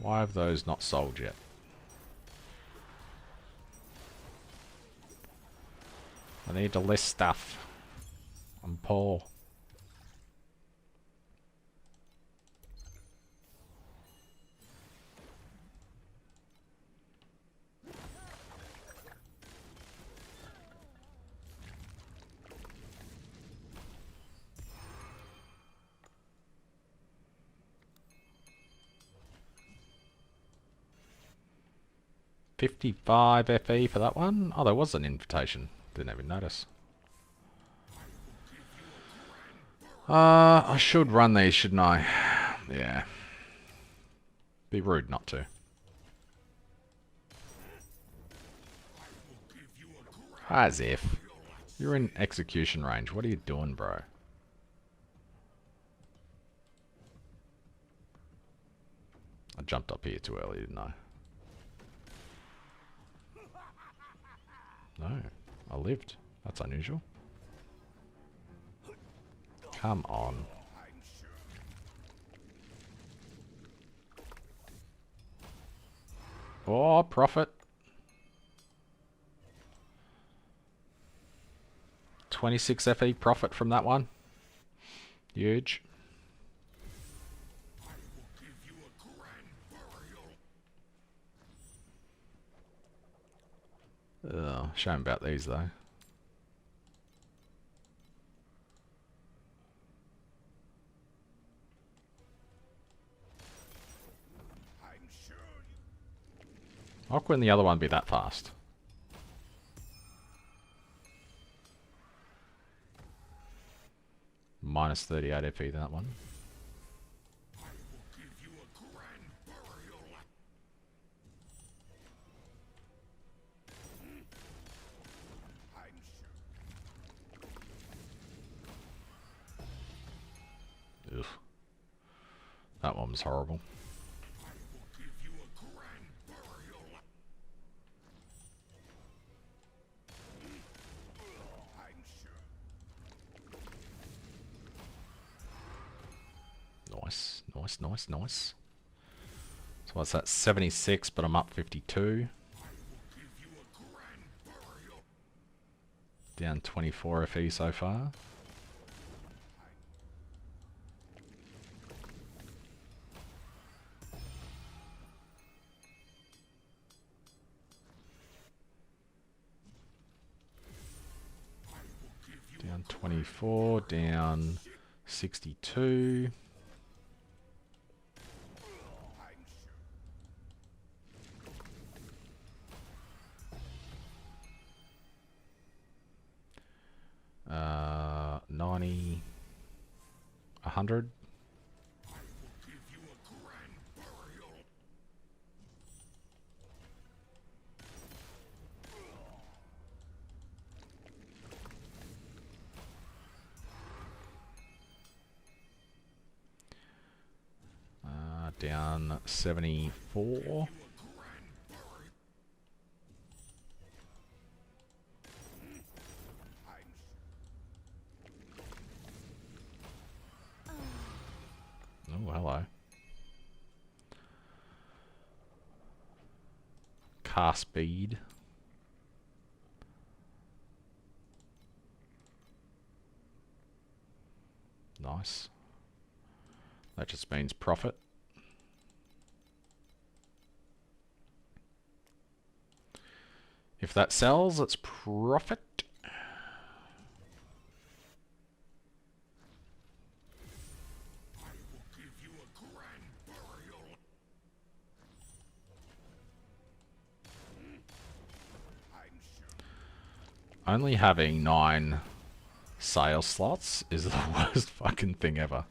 Speaker 1: Why have those not sold yet? I need to list stuff. I'm poor. $55 FE for that one? Oh, there was an invitation. Didn't even notice. I should run these, shouldn't I? Yeah. Be rude not to. As if. You're in execution range. What are you doing, bro? I jumped up here too early, didn't I? No, I lived. That's unusual. Come on. Oh, profit. 26 FE profit from that one. Huge. Shame about these though. Why couldn't the other one be that fast? Minus 38 FE that one. Ugh. That one was horrible. Nice, nice, nice, nice. So what's that? 76, but I'm up 52. Down 24 FE so far. Down 24, down 62. Uh, 90, 100. Down 74. Oh, hello. Car speed. Nice. That just means profit. If that sells, it's profit. Only having 9 sales slots is the worst fucking thing ever.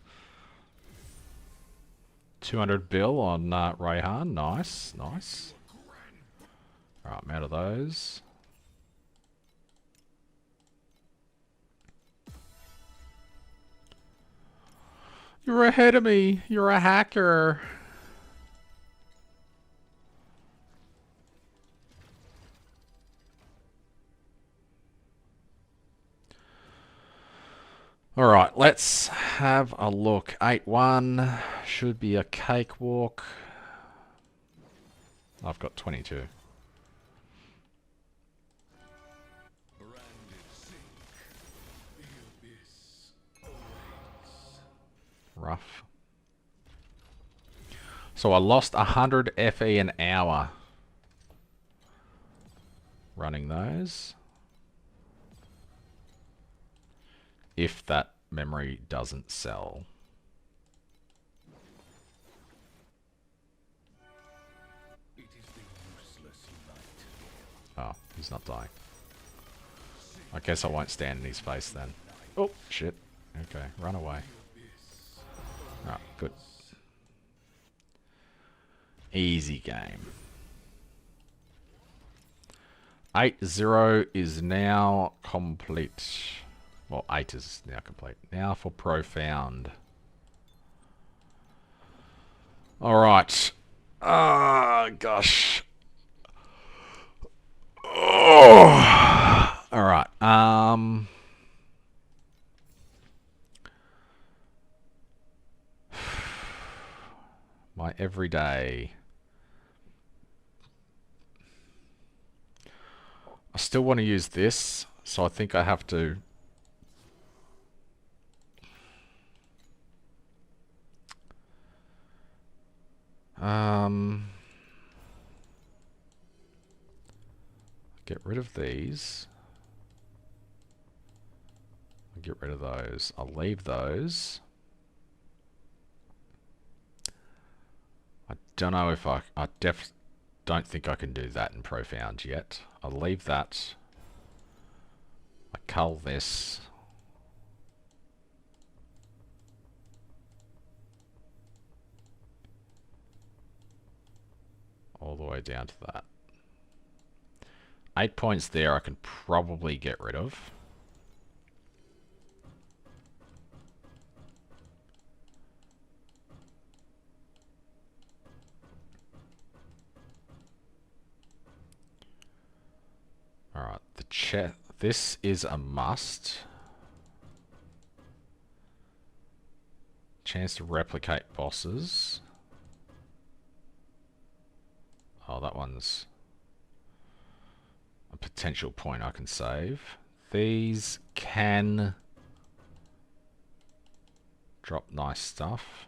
Speaker 1: 200 bill on Rayhan. Nice, nice. Alright, I'm out of those. You're ahead of me. You're a hacker. Alright, let's have a look. 8-1 should be a cakewalk. I've got 22. Rough. So I lost 100 FE an hour running those. If that memory doesn't sell. Oh, he's not dying. I guess I won't stand in his face then. Oh, shit. Okay, run away. Alright, good. Easy game. 8-0 is now complete. Well, 8 is now complete. Now for Profound. Alright. Oh, gosh. Oh. All right. My everyday. I still want to use this, so I think I have to. Get rid of these. Get rid of those. I'll leave those. I don't know if I don't think I can do that in Profound yet. I'll leave that. I cull this. All the way down to that. 8 points there I can probably get rid of. Alright, the chest. This is a must. Chance to replicate bosses. Oh, that one's a potential point I can save. These can drop nice stuff.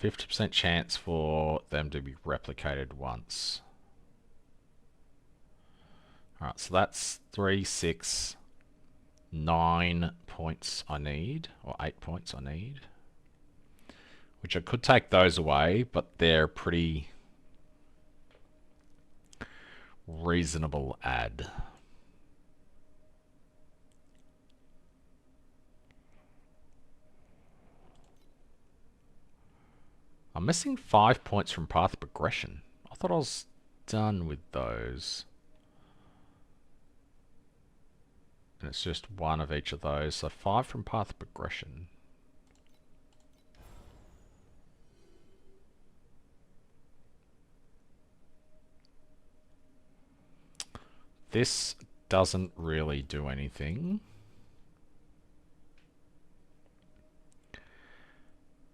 Speaker 1: %50 chance for them to be replicated once. Alright, so that's 3, 6, 9 points I need, or 8 points I need. Which I could take those away, but they're pretty reasonable add. I'm missing 5 points from path progression. I thought I was done with those. And it's just one of each of those, so 5 from path progression. This doesn't really do anything.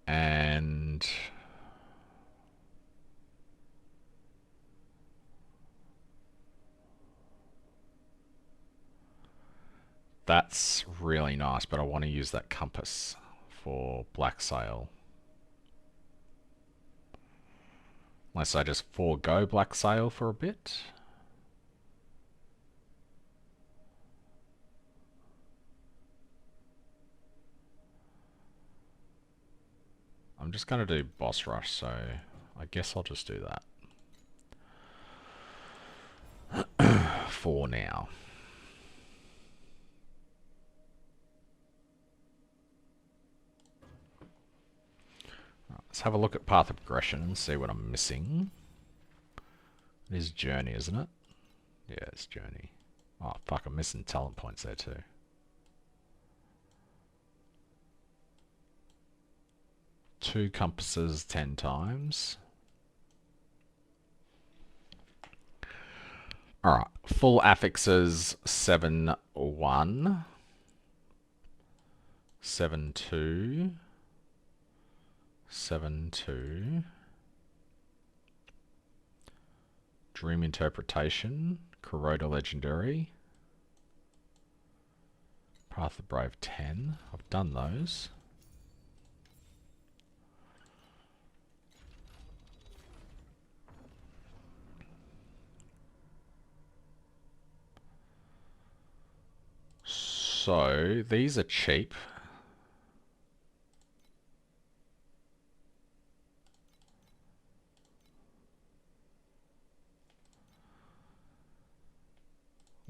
Speaker 1: And that's really nice, but I want to use that compass for Blacksail. Unless I just forego Blacksail for a bit. I'm just going to do boss rush, so I guess I'll just do that. For now. Let's have a look at path of progression and see what I'm missing. It is journey, isn't it? Yeah, it's journey. Oh, fuck, I'm missing talent points there too. Two compasses 10 times. Alright, full affixes 7, 1. 7, 2. 7, 2. Dream Interpretation. Corroder Legendary. Path of Brave 10. I've done those. So, these are cheap.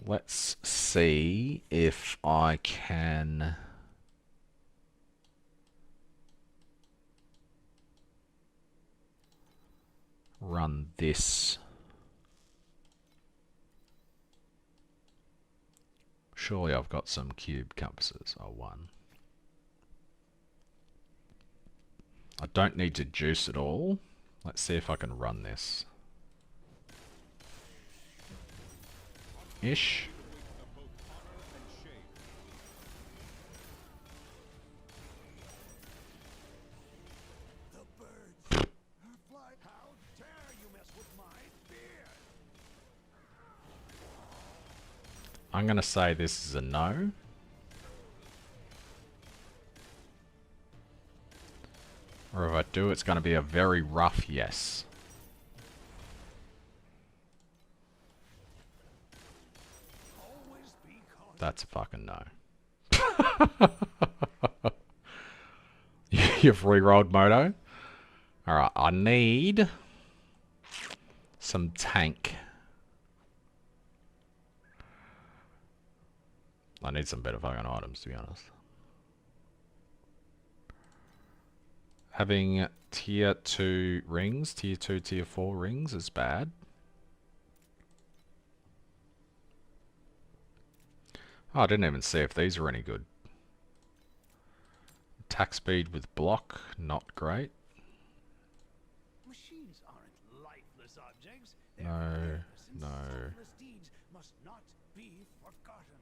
Speaker 1: Let's see if I can run this Surely I've got some cube compasses. Oh, one. I don't need to juice it all. Let's see if I can run this. Ish.
Speaker 3: of both honor and shame.
Speaker 2: The birds are flying. How dare you mess with my beard?
Speaker 1: I'm going to say this is a no. Or if I do, it's going to be a very rough yes.
Speaker 2: Always be cautious.
Speaker 1: That's a fucking no. You've re-rolled Moto? Alright, I need some tank. I need some better fucking items, to be honest. Having tier 2 rings, tier 2, tier 4 rings is bad. Oh, I didn't even see if these are any good. Attack speed with block, not great.
Speaker 2: Machines aren't lifeless objects.
Speaker 1: No,
Speaker 2: They're and
Speaker 1: no.
Speaker 2: selfless deeds must not be forgotten.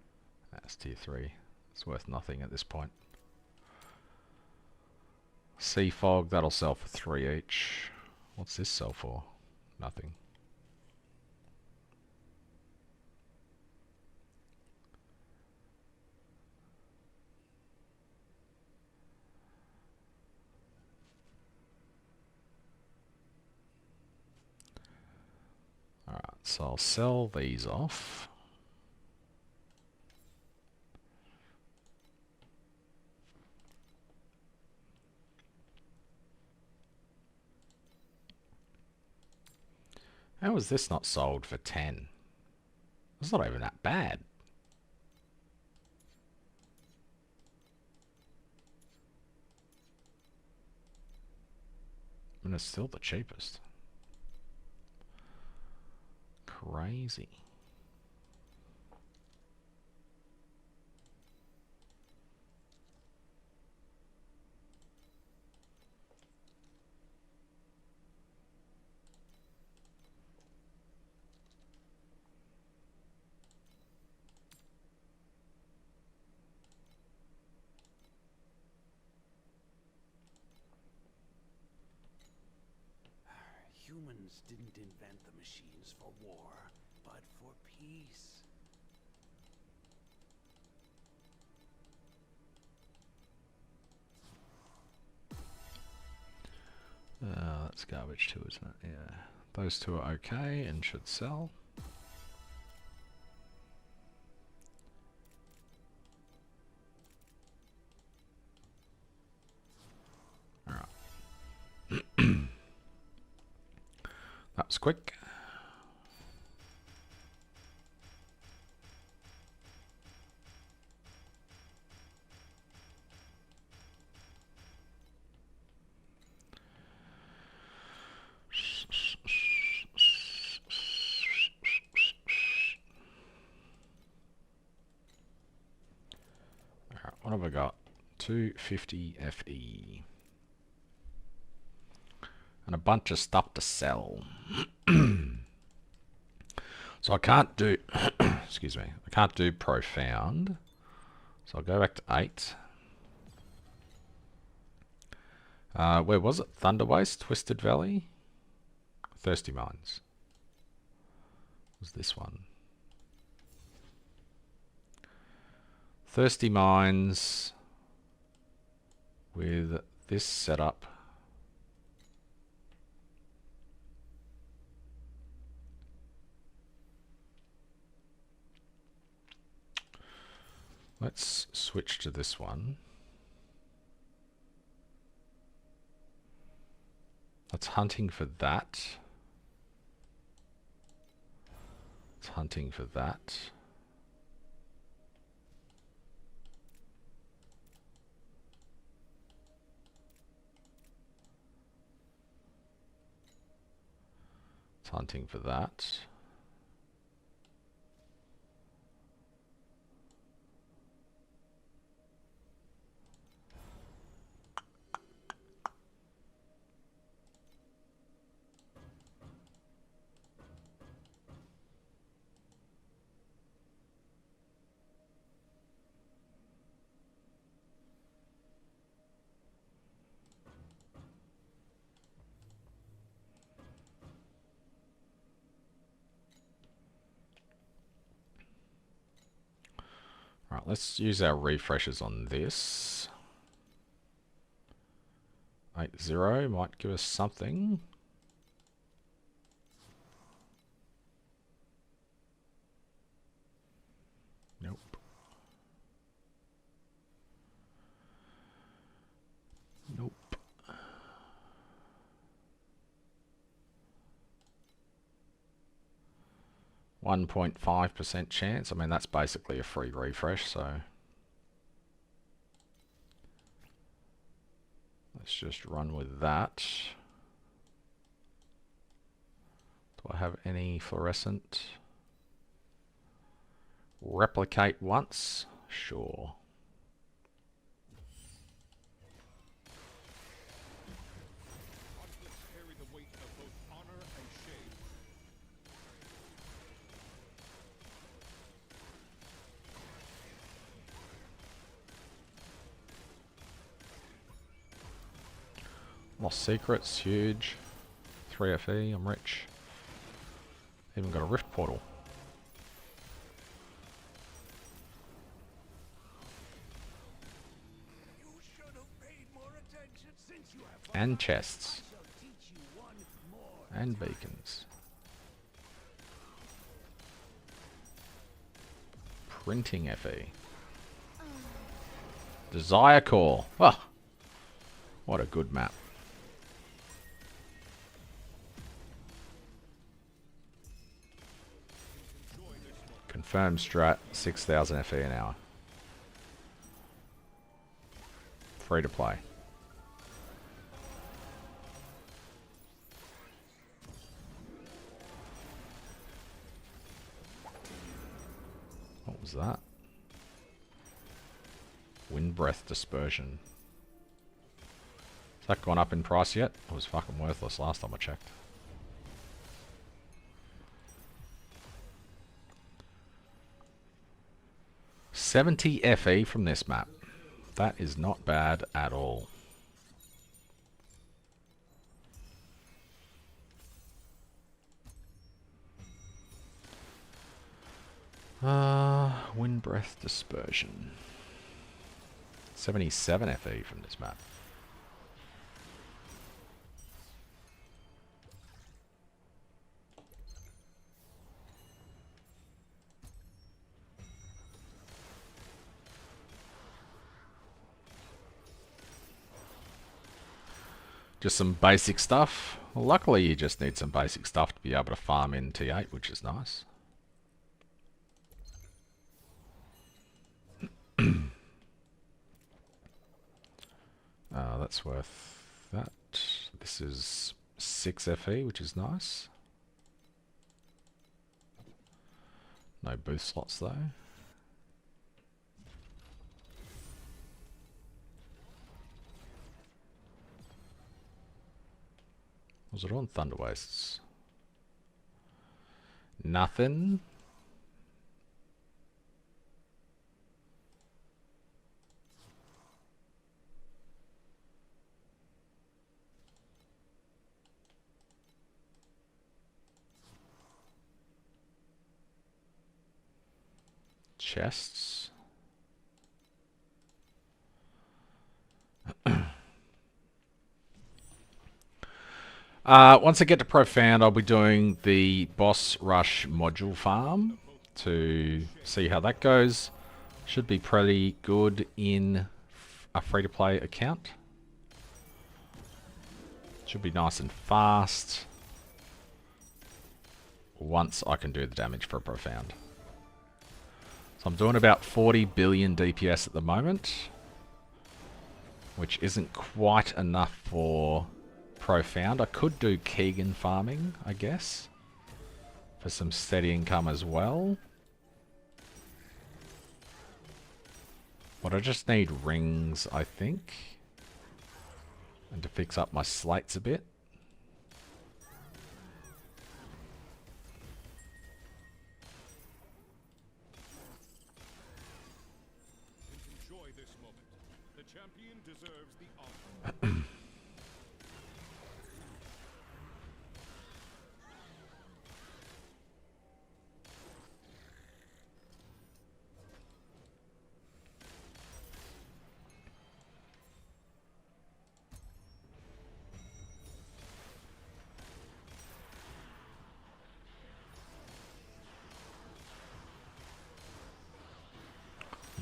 Speaker 1: That's tier 3. It's worth nothing at this point. Sea fog, that'll sell for 3 each. What's this sell for? Nothing. Alright, so I'll sell these off. How is this not sold for 10? It's not even that bad. And it's still the cheapest. Crazy.
Speaker 2: Humans didn't invent the machines for war, but for peace.
Speaker 1: That's garbage too, isn't it? Yeah. Those two are okay and should sell. Alright. That was quick. Alright, what have I got? 250 FE. And a bunch of stuff to sell. So I can't do, excuse me, I can't do profound. So I'll go back to 8. Where was it? Thunder Waste, Twisted Valley, Thirsty Mines. Was this one? Thirsty Mines with this setup. Let's switch to this one. That's hunting for that. It's hunting for that. It's hunting for that. Alright, let's use our refreshers on this. 8-0 might give us something. Nope. Nope. 1.5% chance. I mean, that's basically a free refresh, so let's just run with that. Do I have any fluorescent? Replicate once? Sure.
Speaker 3: Conflicts carry the weight of both honor and shame.
Speaker 1: Lost secrets, huge. 3 FE, I'm rich. Even got a rift portal.
Speaker 2: You should have paid more attention since you have
Speaker 1: And chests.
Speaker 2: shall teach you one more.
Speaker 1: And beacons. Printing FE. Desire Core. Oh, what a good map. Confirmed strat, 6,000 FE an hour. Free to play. What was that? Wind breath dispersion. Has that gone up in price yet? It was fucking worthless last time I checked. $70 FE from this map. That is not bad at all. Wind breath dispersion. 77 FE from this map. Just some basic stuff. Well, luckily you just need some basic stuff to be able to farm in T8, which is nice. That's worth that. This is 6 FE, which is nice. No boost slots though. Was it on Thunder Wastes? Nothing. Chests. Once I get to Profound, I'll be doing the Boss Rush module farm to see how that goes. Should be pretty good in a free-to-play account. Should be nice and fast once I can do the damage for Profound. So I'm doing about 40 billion DPS at the moment, which isn't quite enough for Profound. I could do Keegan farming, I guess, for some steady income as well. But I just need rings, I think, and to fix up my slates a bit.
Speaker 3: Enjoy this moment. The champion deserves the honor.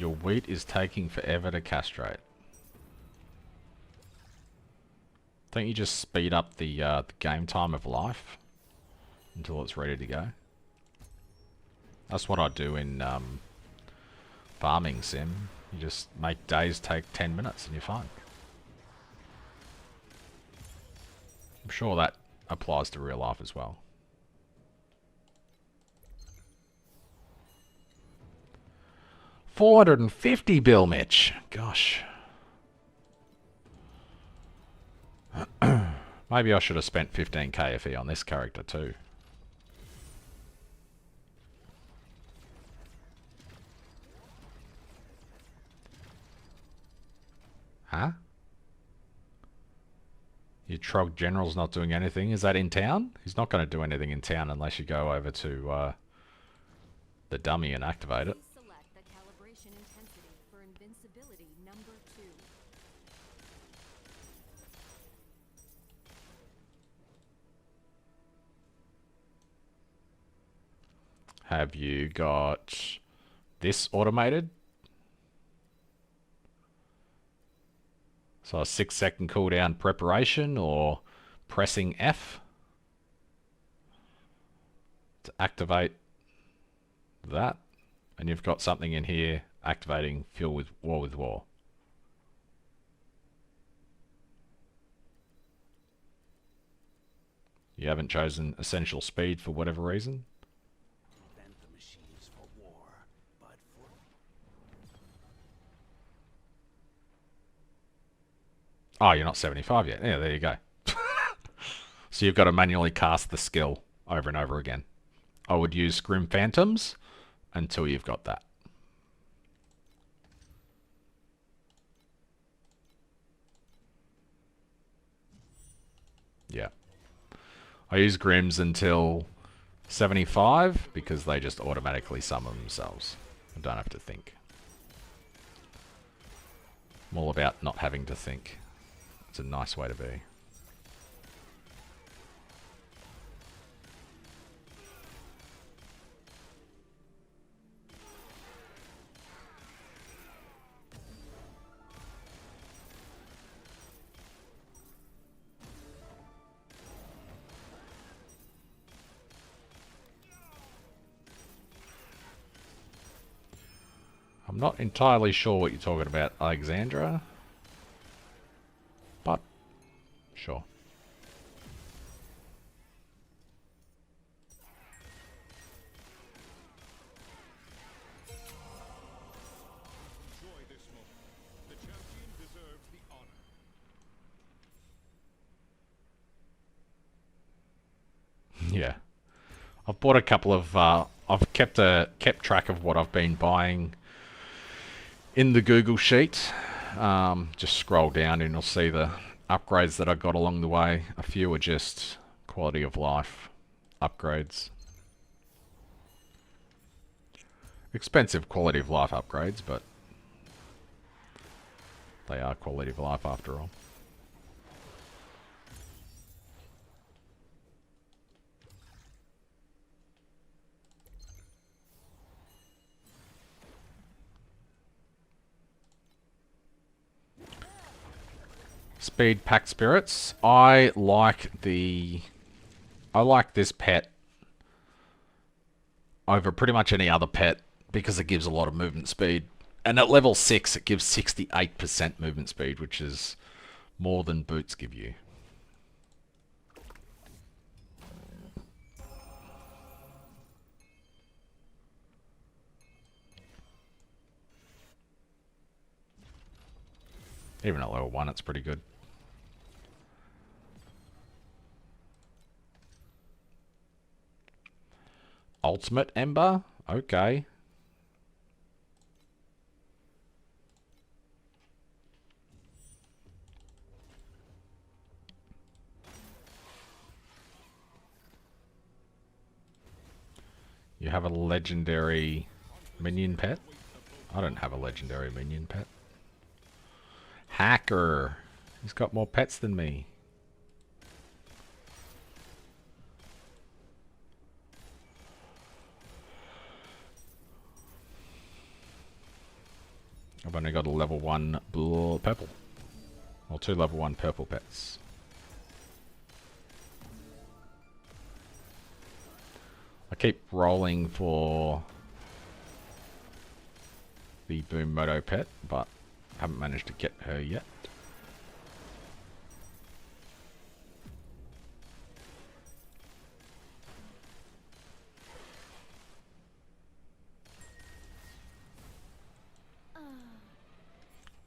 Speaker 1: Your wheat is taking forever to castrate. Don't you just speed up the game time of life until it's ready to go? That's what I do in farming sim. You just make days take 10 minutes and you're fine. I'm sure that applies to real life as well. $450 bill, Mitch. Gosh. Maybe I should have spent 15k FE on this character too. Huh? Your Trog General's not doing anything. Is that in town? He's not going to do anything in town unless you go over to the dummy and activate it.
Speaker 4: Please select the calibration intensity for invincibility number 2.
Speaker 1: Have you got this automated? So a 6-second cooldown preparation or pressing F to activate that. And you've got something in here activating Fuel with War. You haven't chosen Essential Speed for whatever reason.
Speaker 2: Invent the machines for war, but for
Speaker 1: Oh, you're not 75 yet. Yeah, there you go. So you've got to manually cast the skill over and over again. I would use Grim Phantoms until you've got that. Yeah. I use Grims until 75 because they just automatically summon themselves. I don't have to think. I'm all about not having to think. It's a nice way to be. I'm not entirely sure what you're talking about, Alexandra. But, sure.
Speaker 3: Enjoy this moment. The champion deserves the honor.
Speaker 1: Yeah. I've bought a couple of, I've kept track of what I've been buying in the Google Sheet. Just scroll down and you'll see the upgrades that I got along the way. A few are just quality of life upgrades. Expensive quality of life upgrades, but they are quality of life after all. Speed pack spirits. I like this pet over pretty much any other pet because it gives a lot of movement speed. And at level 6 it gives 68% movement speed, which is more than boots give you. Even at level 1 it's pretty good. Ultimate Ember? Okay. You have a legendary minion pet? I don't have a legendary minion pet. Hacker! He's got more pets than me. I've only got a level 1 purple. Or 2 level 1 purple pets. I keep rolling for the Boom Moto pet, but haven't managed to get her yet.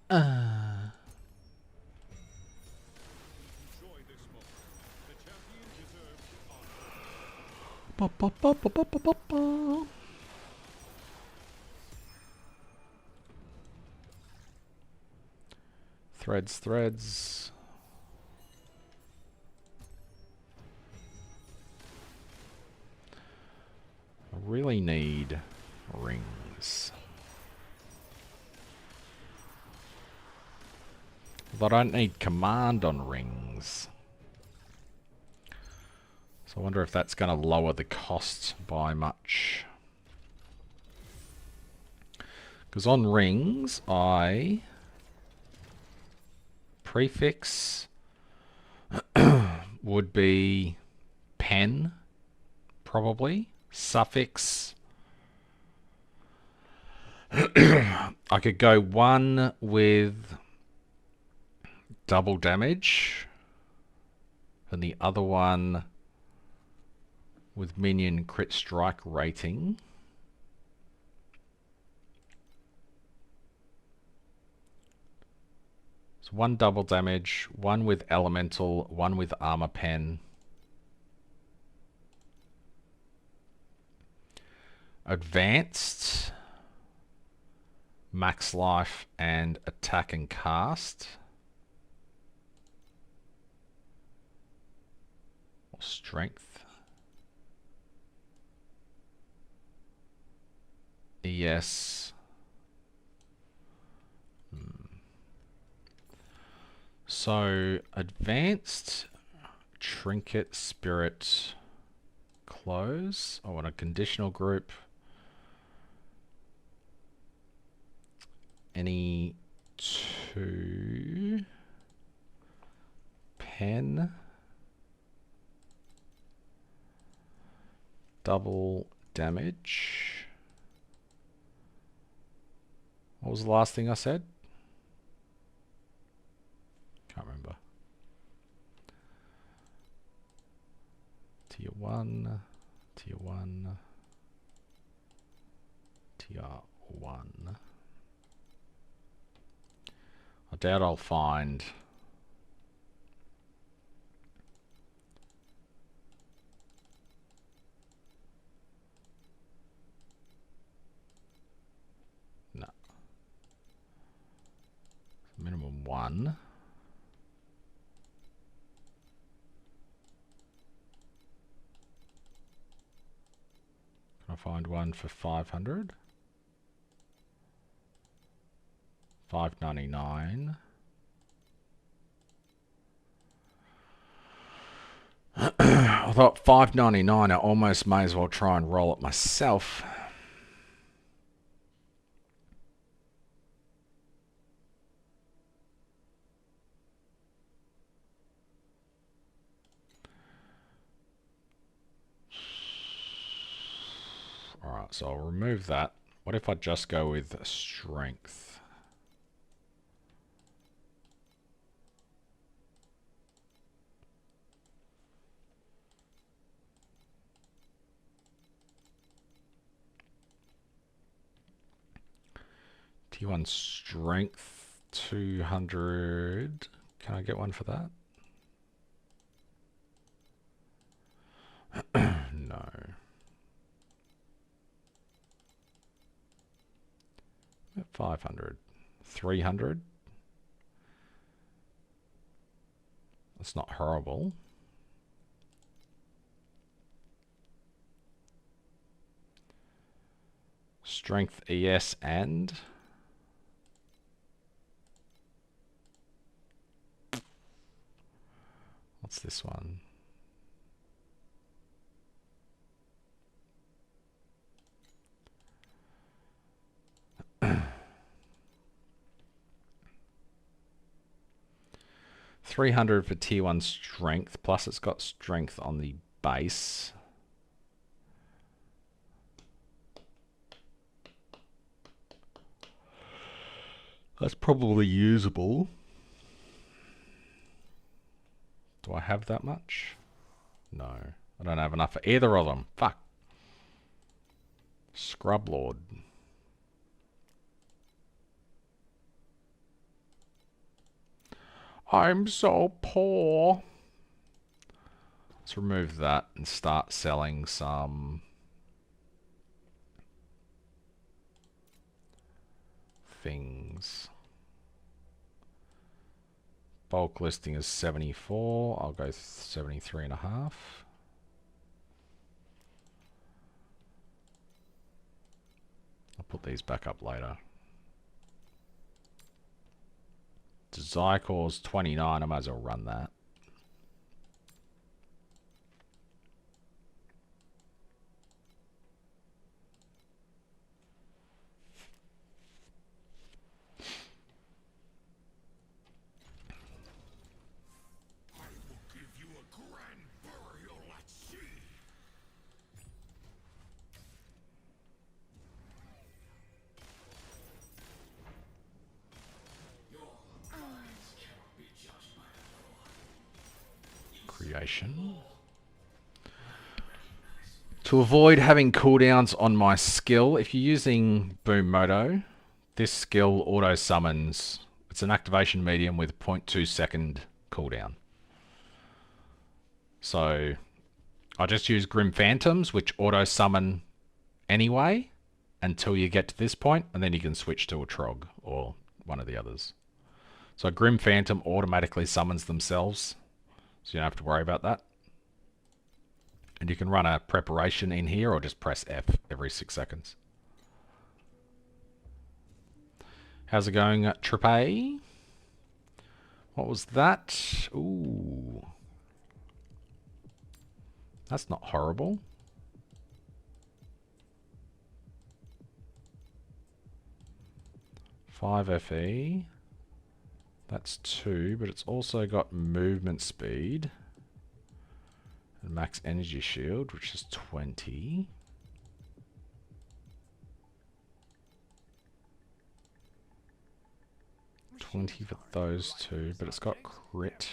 Speaker 3: Enjoy this moment. The champion deserves honor.
Speaker 1: Ba, ba, ba, ba, ba, ba, ba, ba. Threads, threads. I really need rings. But I don't need command on rings. So I wonder if that's going to lower the cost by much. Because on rings, I prefix would be pen, probably. Suffix. I could go one with double damage, and the other one with minion crit strike rating. So one double damage, one with elemental, one with armor pen. Advanced, max life, and attack and cast. Or strength. ES. So, advanced, trinket, spirit, close. I want a conditional group. Any two. Pen. Double damage. What was the last thing I said? Can't remember. Tier 1, Tier 1, Tier 1. I doubt I'll find no. Minimum 1. Can I find one for 500? 599. I thought 599. I almost may as well try and roll it myself. Alright, so I'll remove that. What if I just go with strength? T1 strength 200. Can I get one for that? No. At 500. 300. That's not horrible. Strength ES and what's this one? 300 for tier 1 strength, plus it's got strength on the base. That's probably usable. Do I have that much? No. I don't have enough for either of them. Fuck. Scrub Lord. I'm so poor. Let's remove that and start selling some things. Bulk listing is 74. I'll go 73 and a half. I'll put these back up later. Zycor's 29. I might as well run that. Creation. To avoid having cooldowns on my skill, if you're using Boom Moto, this skill auto summons. It's an activation medium with 0.2 second cooldown. So I just use Grim Phantoms, which auto summon anyway until you get to this point, and then you can switch to a Trog or one of the others. So Grim Phantom automatically summons themselves, so you don't have to worry about that. And you can run a preparation in here or just press F every 6 seconds. How's it going, Trip A? What was that? Ooh. That's not horrible. Five FE. That's 2, but it's also got movement speed. And max energy shield, which is 20. For those two, but it's got crit.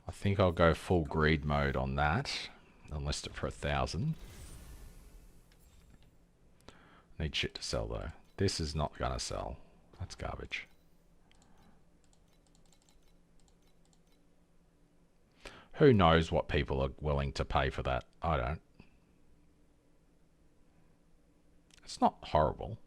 Speaker 1: I think I'll go full greed mode on that. I'll list it for 1,000. Need shit to sell though. This is not gonna sell. That's garbage. Who knows what people are willing to pay for that? I don't. It's not horrible.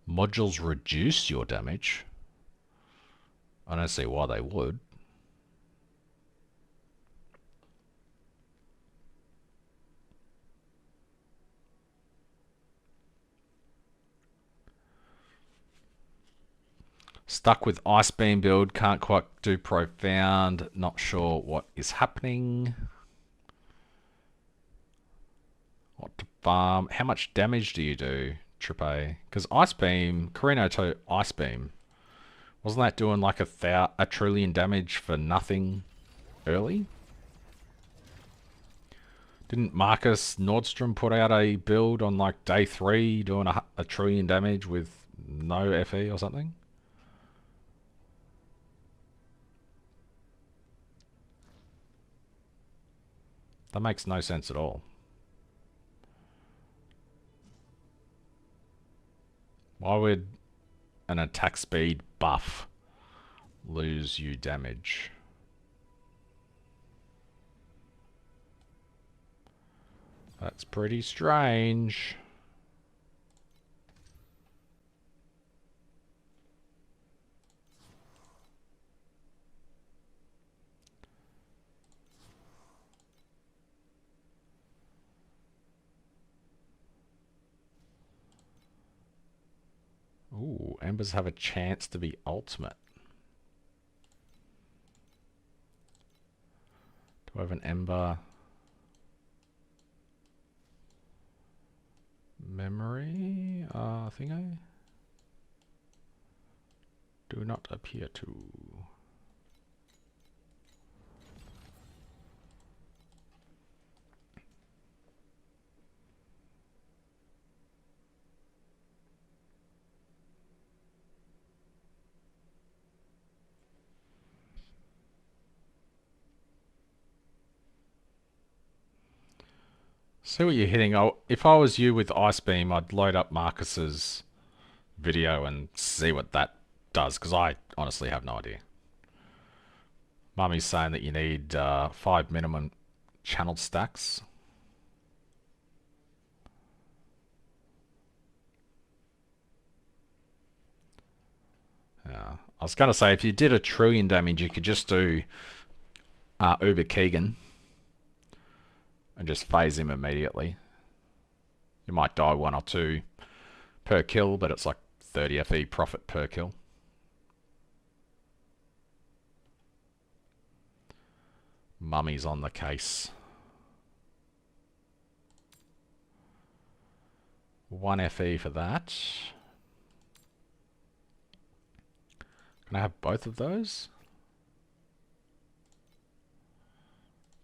Speaker 1: Modules reduce your damage. I don't see why they would. Stuck with Ice Beam build, can't quite do Profound, not sure what is happening. What to farm? How much damage do you do, Trip A? Because Ice Beam, Carino to Ice Beam, wasn't that doing like a trillion damage for nothing early? Didn't Marcus Nordstrom put out a build on like day 3 doing a trillion damage with no FE or something? That makes no sense at all. Why would an attack speed buff lose you damage? That's pretty strange. Ooh, Embers have a chance to be ultimate. Do I have an Ember? Memory thingo? Do not appear to. See what you're hitting. If I was you with Ice Beam, I'd load up Marcus's video and see what that does, because I honestly have no idea. Mummy's saying that you need 5 minimum channel stacks. Yeah, I was going to say, if you did a trillion damage, you could just do Uber Keegan and just phase him immediately. You might die 1 or 2 per kill, but it's like 30 FE profit per kill. Mummy's on the case. 1 FE for that. Can I have both of those?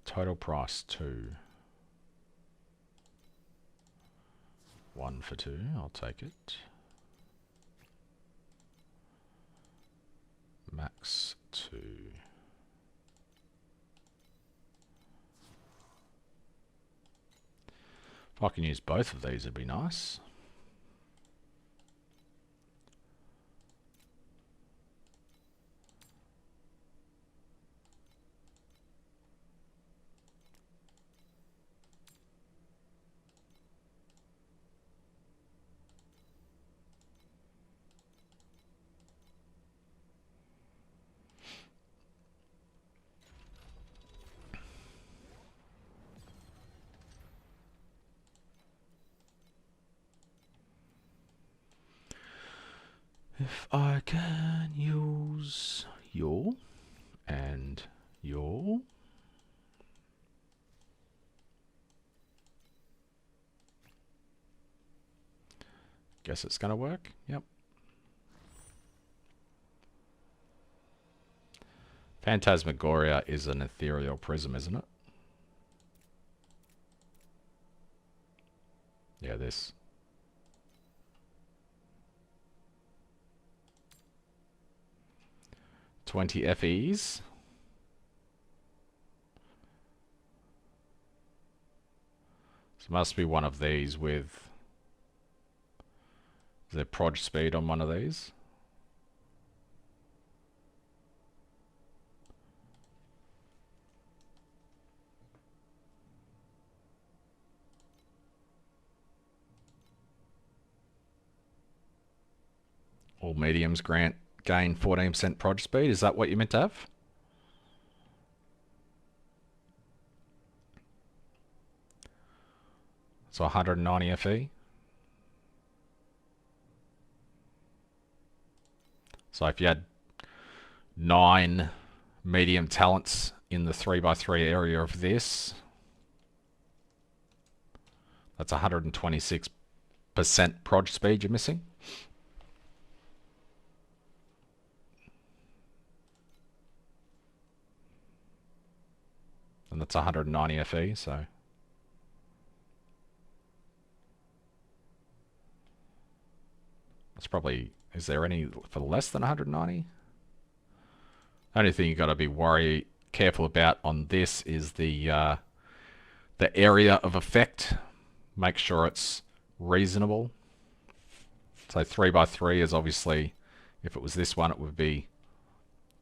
Speaker 1: Total price 2. 1 for 2, I'll take it. Max 2. If I can use both of these, it'd be nice. If I can use your and your. Guess it's going to work. Yep. Phantasmagoria is an ethereal prism, isn't it? Yeah, this. $20 FEs. So it must be one of these with... Is there prod speed on one of these? All mediums gain 14% prod speed. Is that what you meant to have? So 190 FE. So if you had 9 medium talents in the 3x3 area of this, that's 126% prod speed you're missing. And that's 190 FE, so... That's probably... Is there any for less than 190? Only thing you got to be careful about on this is the area of effect. Make sure it's reasonable. So 3x3 is obviously, if it was this one, it would be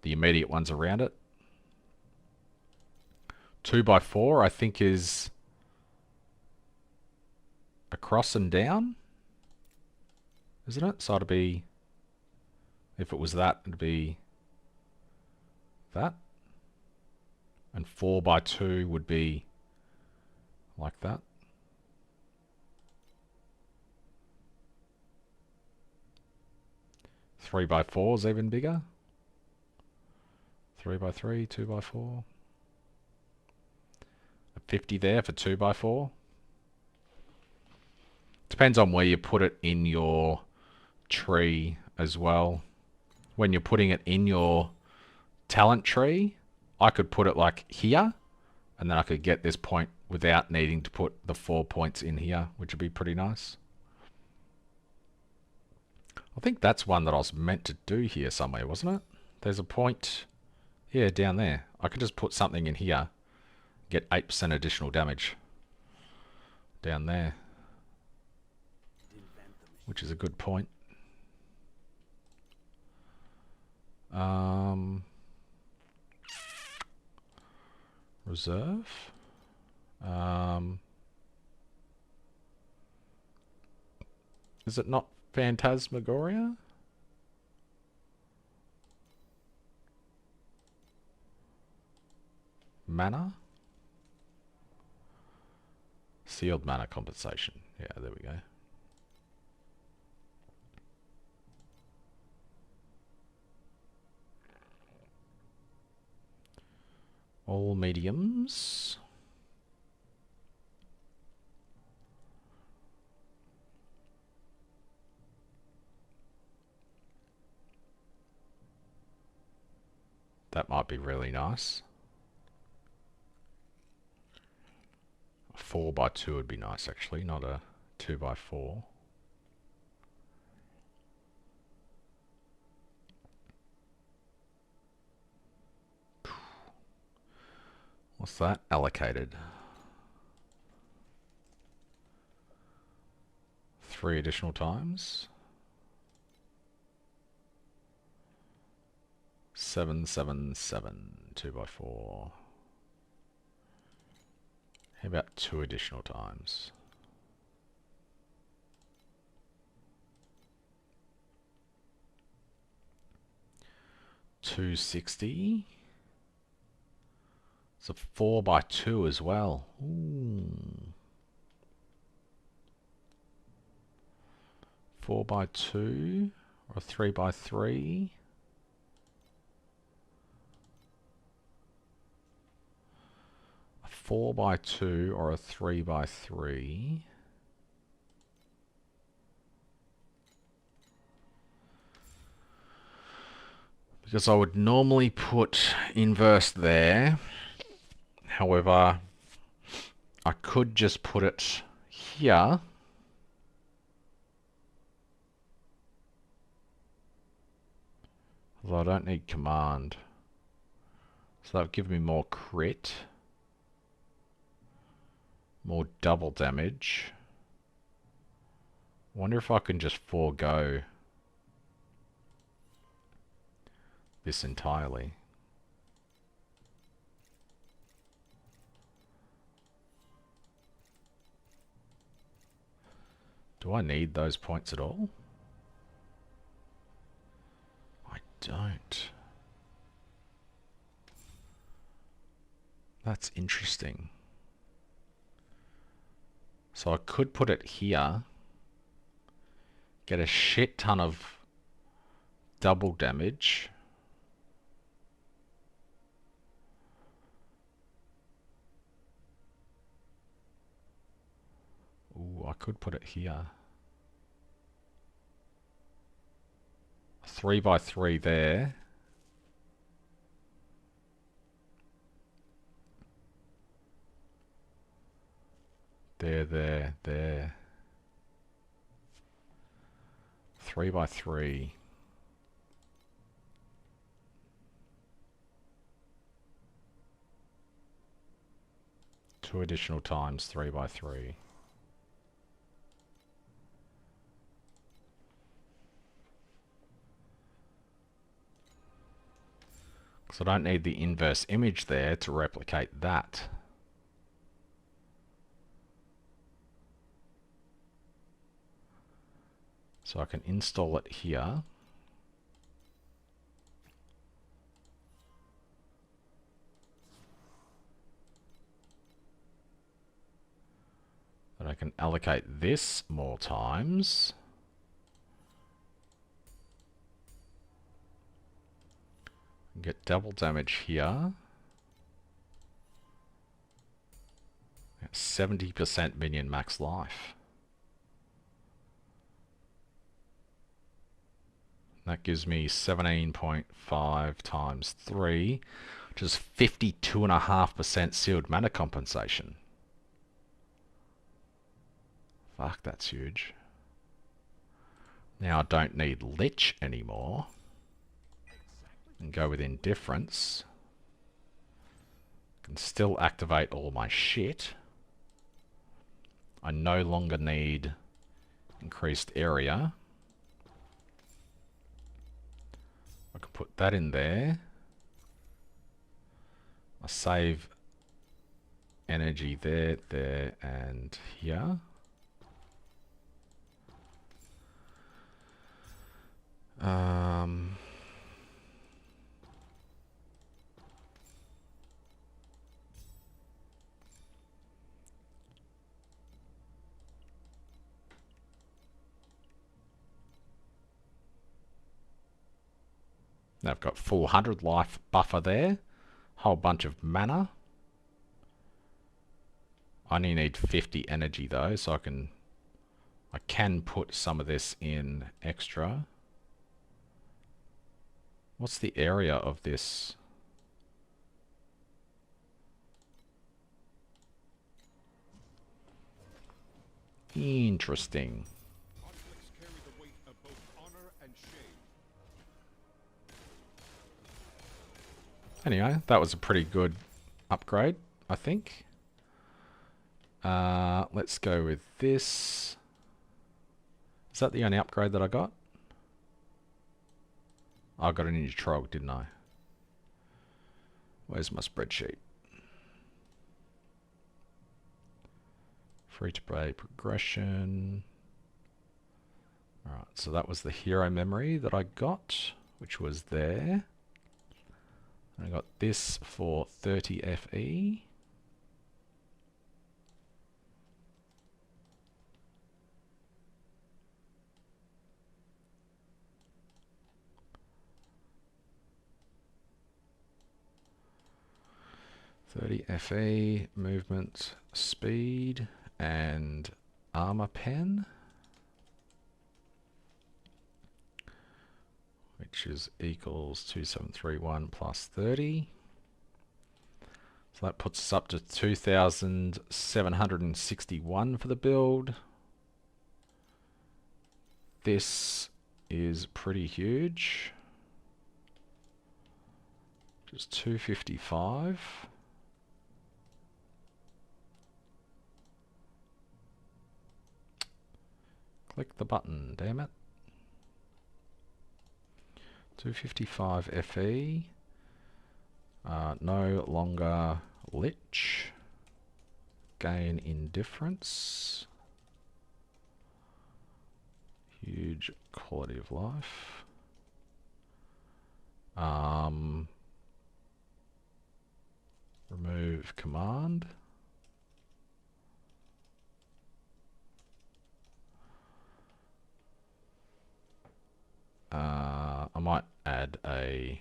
Speaker 1: the immediate ones around it. 2x4 I think is across and down, isn't it? So it'd be, if it was that, it'd be that. And 4x2 would be like that. Three by four is even bigger. 3x3, 2x4. 50 there for 2x4. Depends on where you put it in your tree as well. When you're putting it in your talent tree, I could put it like here, and then I could get this point without needing to put the 4 points in here, which would be pretty nice. I think that's one that I was meant to do here somewhere, wasn't it? There's a point, yeah, down there. I could just put something in here, get 8% additional damage down there, which is a good point. Reserve. Is it not Phantasmagoria? Mana? Sealed mana compensation. Yeah, there we go. All mediums. That might be really nice. A 4x2 would be nice actually, not a 2x4. What's that? Allocated. 3 additional times. 777, 2x4. How about 2 additional times? $260. It's a 4x2 as well. Ooh. 4x2 or a 3x3. A 4x2 or a 3x3. Because I would normally put inverse there. However, I could just put it here. Although I don't need command. So that would give me more crit. More double damage. Wonder if I can just forego this entirely. Do I need those points at all? I don't. That's interesting. So I could put it here, get a shit ton of double damage. Ooh, I could put it here. 3x3 there. There. 3x3. Two additional times 3x3. So I don't need the inverse image there to replicate that. So I can install it here. And I can allocate this more times. Get double damage here. 70% minion max life. That gives me 17.5 times 3, which is 52.5% sealed mana compensation. Fuck, that's huge. Now I don't need Lich anymore. And go with Indifference. Can still activate all my shit. I no longer need increased area. I can put that in there. I save energy there, there, and here. Now I've got 400 life buffer there. Whole bunch of mana. I only need 50 energy though, so I can put some of this in extra. What's the area of this? Interesting.
Speaker 3: Conflicts carry the weight of both honor and shame.
Speaker 1: Anyway, that was a pretty good upgrade, I think. Let's go with this. Is that the only upgrade that I got? I got a Ninja Trog, didn't I? Where's my spreadsheet? Free to play progression. Alright, so that was the hero memory that I got, which was there. I got this for 30 FE. FE, movement, speed, and armor pen, which is equals 2731 plus 30. So that puts us up to 2,761 for the build. This is pretty huge. Just 255. Click the button, damn it. 255 FE. No longer Lich. Gain Indifference. Huge quality of life. Remove command. I might add a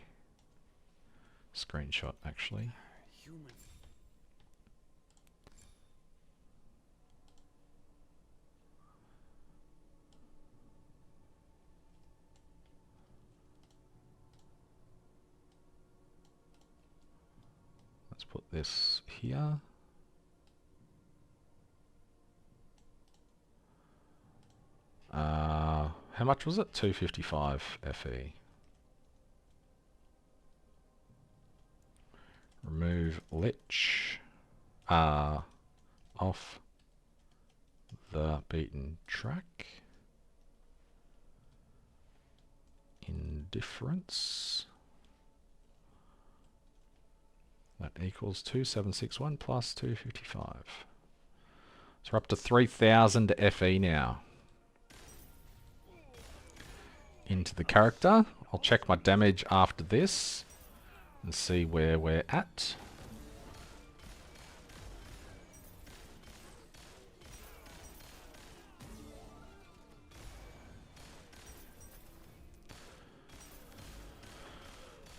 Speaker 1: screenshot actually.
Speaker 3: Human.
Speaker 1: Let's put this here. How much was it? 255 FE. Remove Lich off the beaten track. Indifference. That equals 2761 plus 255. So we're up to 3,000 FE now. Into the character. I'll check my damage after this and see where we're at.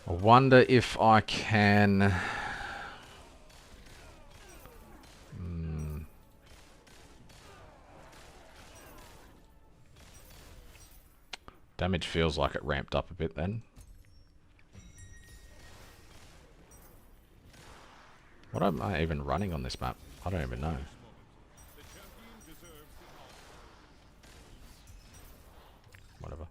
Speaker 1: I wonder if I can Damage feels like it ramped up a bit then. What am I even running on this map? I don't even know.
Speaker 3: The champion deserves the honor.
Speaker 1: Whatever.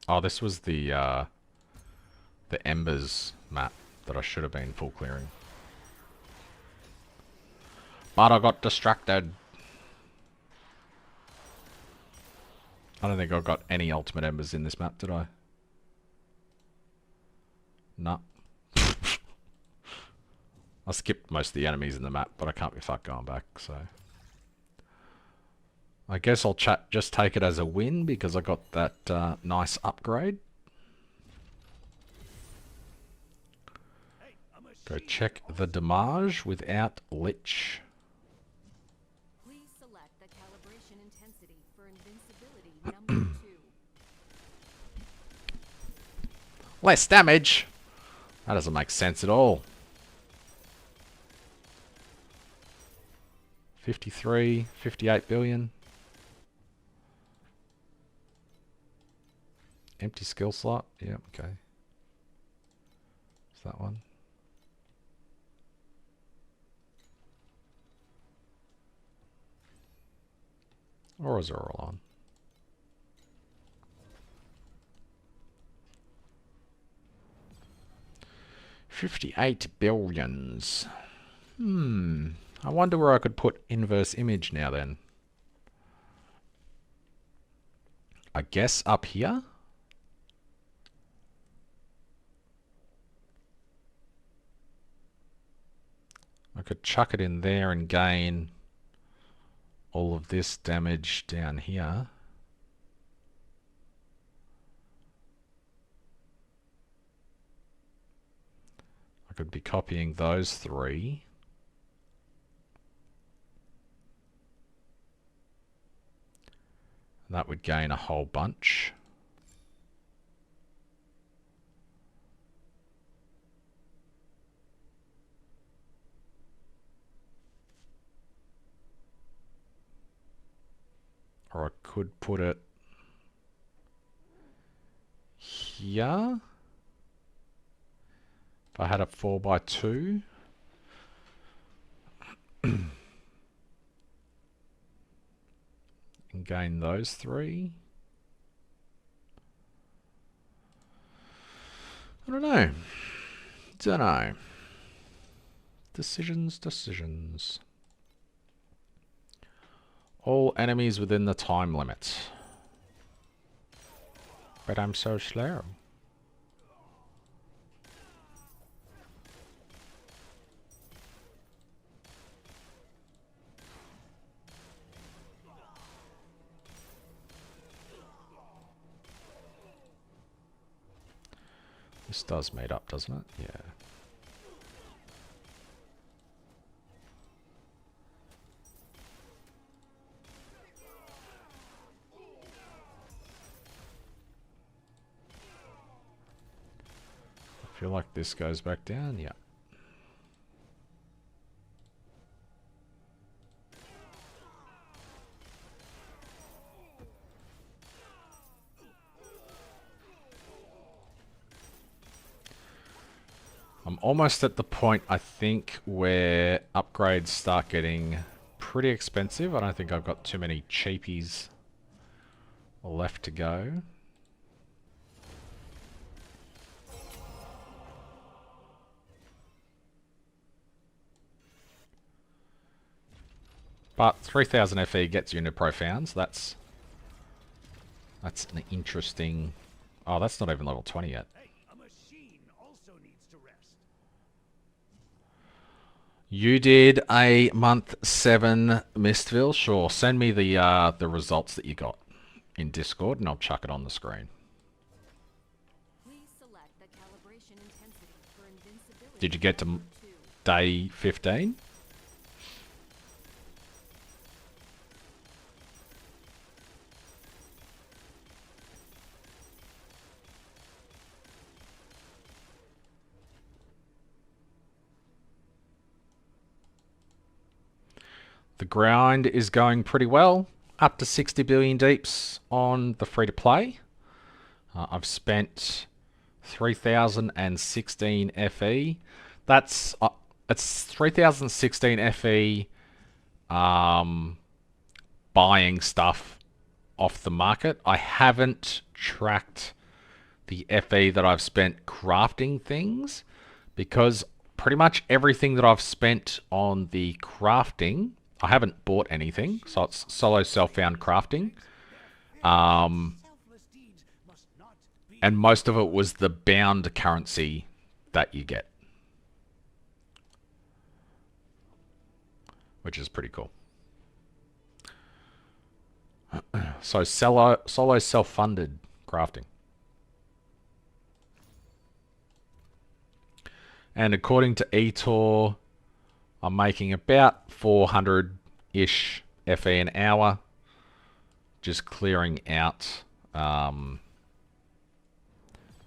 Speaker 1: Oh, this was the Embers map that I should have been full clearing. But I got distracted. I don't think I got any ultimate Embers in this map, did I? No. I skipped most of the enemies in the map, but I can't be fucked going back, so... I guess I'll just take it as a win because I got that nice upgrade. Go check the damage without Lich.
Speaker 4: Please select the calibration intensity for invincibility number 2.
Speaker 1: Less damage? That doesn't make sense at all. 53, 58 billion. Empty skill slot. Yeah, okay. Is that one? Or is it all on? $58 billion. I wonder where I could put inverse image now then. I guess up here? I could chuck it in there and gain all of this damage down here. I could be copying those three. That would gain a whole bunch. Or I could put it here. If I had a 4x2. And gain those three. I don't know. Don't know. Decisions. All enemies within the time limit. But I'm so slow. This does mate up, doesn't it? Yeah. I feel like this goes back down, yeah. I'm almost at the point, I think, where upgrades start getting pretty expensive. I don't think I've got too many cheapies left to go. But 3000 FE gets you into Profounds. That's an interesting... Oh, that's not even level 20 yet.
Speaker 2: Hey, a machine also needs to rest.
Speaker 1: You did a month 7 Mistville. Sure, send me the results that you got in Discord, and I'll chuck it on the screen.
Speaker 4: Please select the calibration intensity for invincibility.
Speaker 1: Did you get to
Speaker 4: number 2.
Speaker 1: day 15? The grind is going pretty well. Up to 60 billion deeps on the free-to-play. I've spent 3,016 FE. That's it's 3,016 FE buying stuff off the market. I haven't tracked the FE that I've spent crafting things, because pretty much everything that I've spent on the crafting, I haven't bought anything, so it's solo self-found crafting. And most of it was the bound currency that you get, which is pretty cool. So solo self-funded crafting. And according to eTor, I'm making about 400-ish FE an hour, just clearing out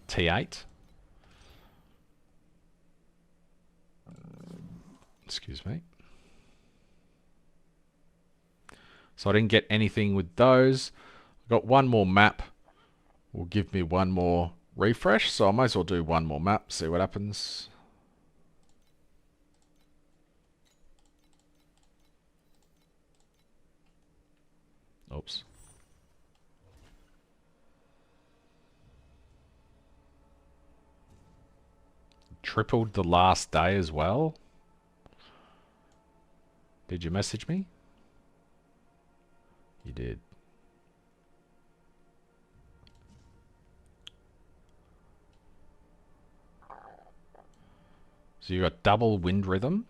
Speaker 1: T8. Excuse me. So I didn't get anything with those. I've got one more map. Will give me one more refresh, so I might as well do one more map, see what happens. Oops. Tripled the last day as well. Did you message me? You did. So you got double wind rhythm,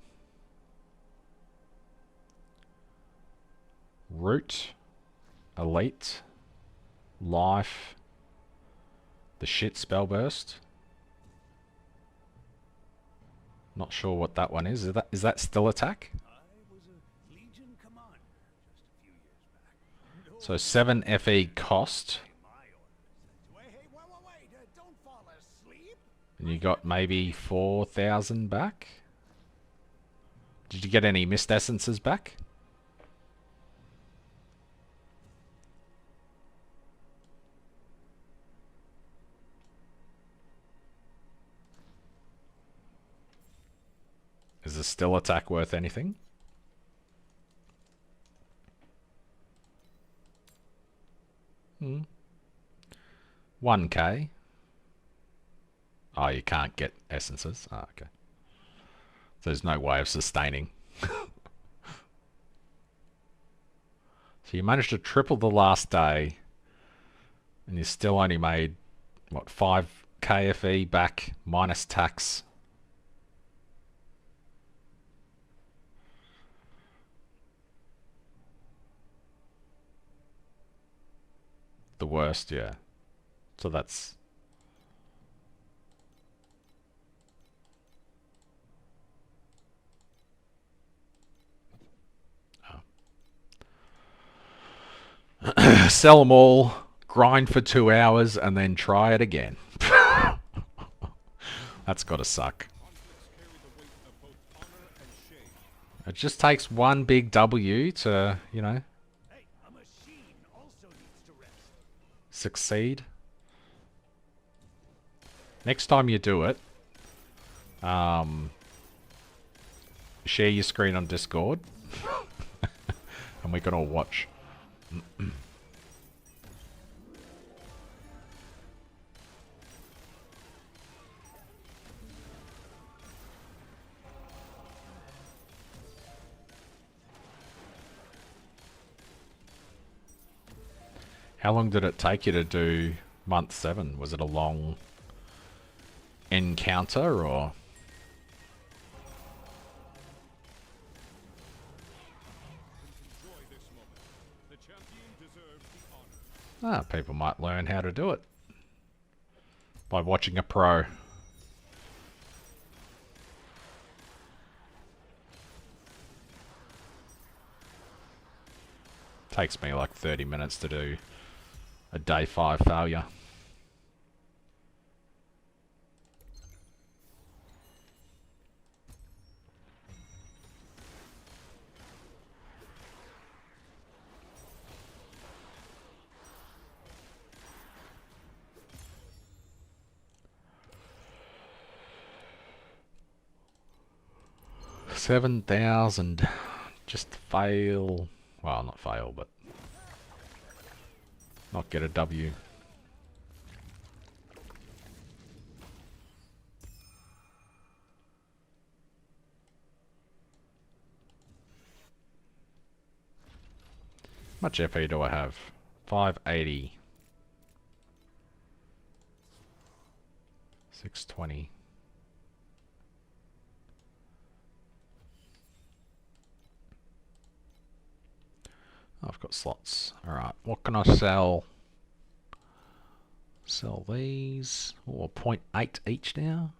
Speaker 1: root, elite, life, the shit spell burst. Not sure what that one is. Is that still attack? So 7 FE cost. And you got maybe 4,000 back? Did you get any mist essences back? Is the still attack worth anything? Hmm. 1k. Oh, you can't get essences. Oh, okay. So there's no way of sustaining. So you managed to triple the last day, and you still only made, what, 5 KFE back minus tax. The worst, yeah. So that's... Sell them all, grind for 2 hours, and then try it again. That's gotta suck. It just takes one big W to, you know, succeed. Next time you do it, share your screen on Discord, and we can all watch. How long did it take you to do month 7? Was it a long encounter, or? Ah, people might learn how to do it by watching a pro. Takes me like 30 minutes to do a day 5 failure. 7,000. Just fail. Well, not fail, but not get a W. How much FE do I have? 580. 620. I've got slots. Alright, what can I sell? Sell these. Oh, 0.8 each now.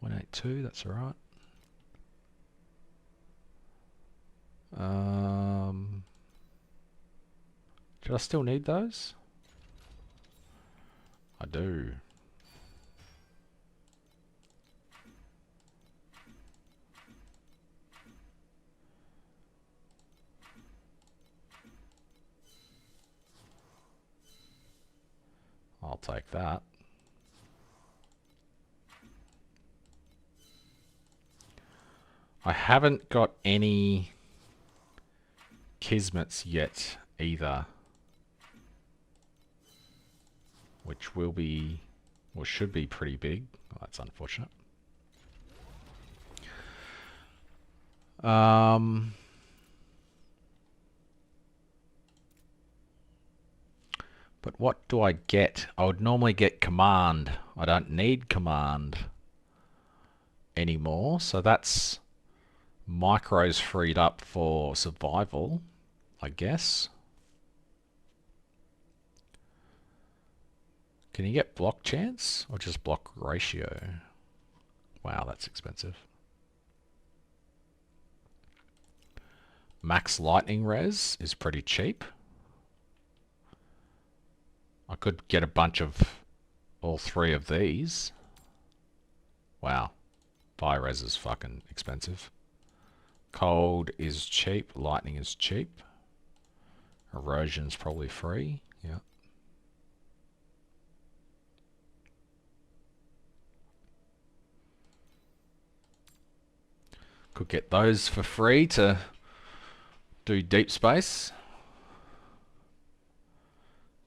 Speaker 1: 0.82, that's alright. Should I still need those? I do. I'll take that. I haven't got any Kismets yet either, which will be, or should be pretty big. Oh, that's unfortunate. But what do I get? I would normally get command. I don't need command anymore, so that's micros freed up for survival, I guess. Can you get block chance or just block ratio? Wow, that's expensive. Max lightning res is pretty cheap. I could get a bunch of all three of these. Wow. Fire res is fucking expensive. Cold is cheap. Lightning is cheap. Erosion's probably free. Yeah. Could get those for free to do deep space.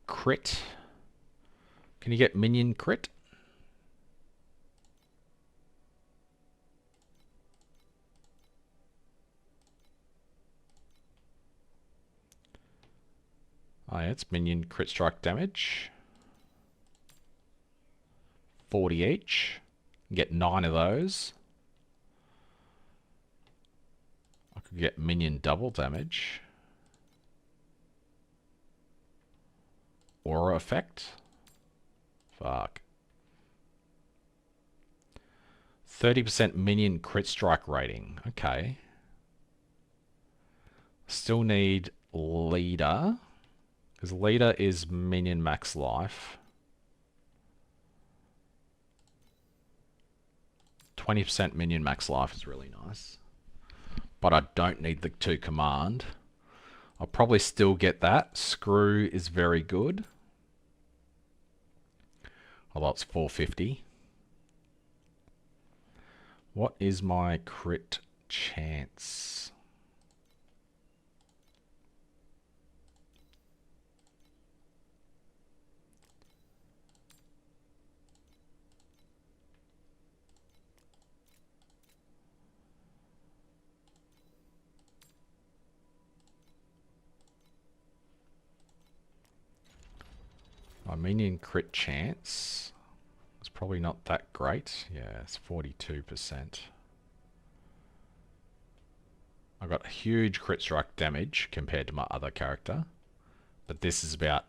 Speaker 1: Crit. Can you get minion crit? Oh yeah, it's minion crit strike damage. 40 each. Get 9 of those. I could get minion double damage. Aura effect. Fuck. 30% minion crit strike rating. Okay. Still need leader. Because leader is minion max life. 20% minion max life is really nice. But I don't need the 2 command. I'll probably still get that. Screw is very good. Although it's 450. What is my crit chance? My minion crit chance is probably not that great. Yeah, it's 42%. I've got huge crit strike damage compared to my other character, but this is about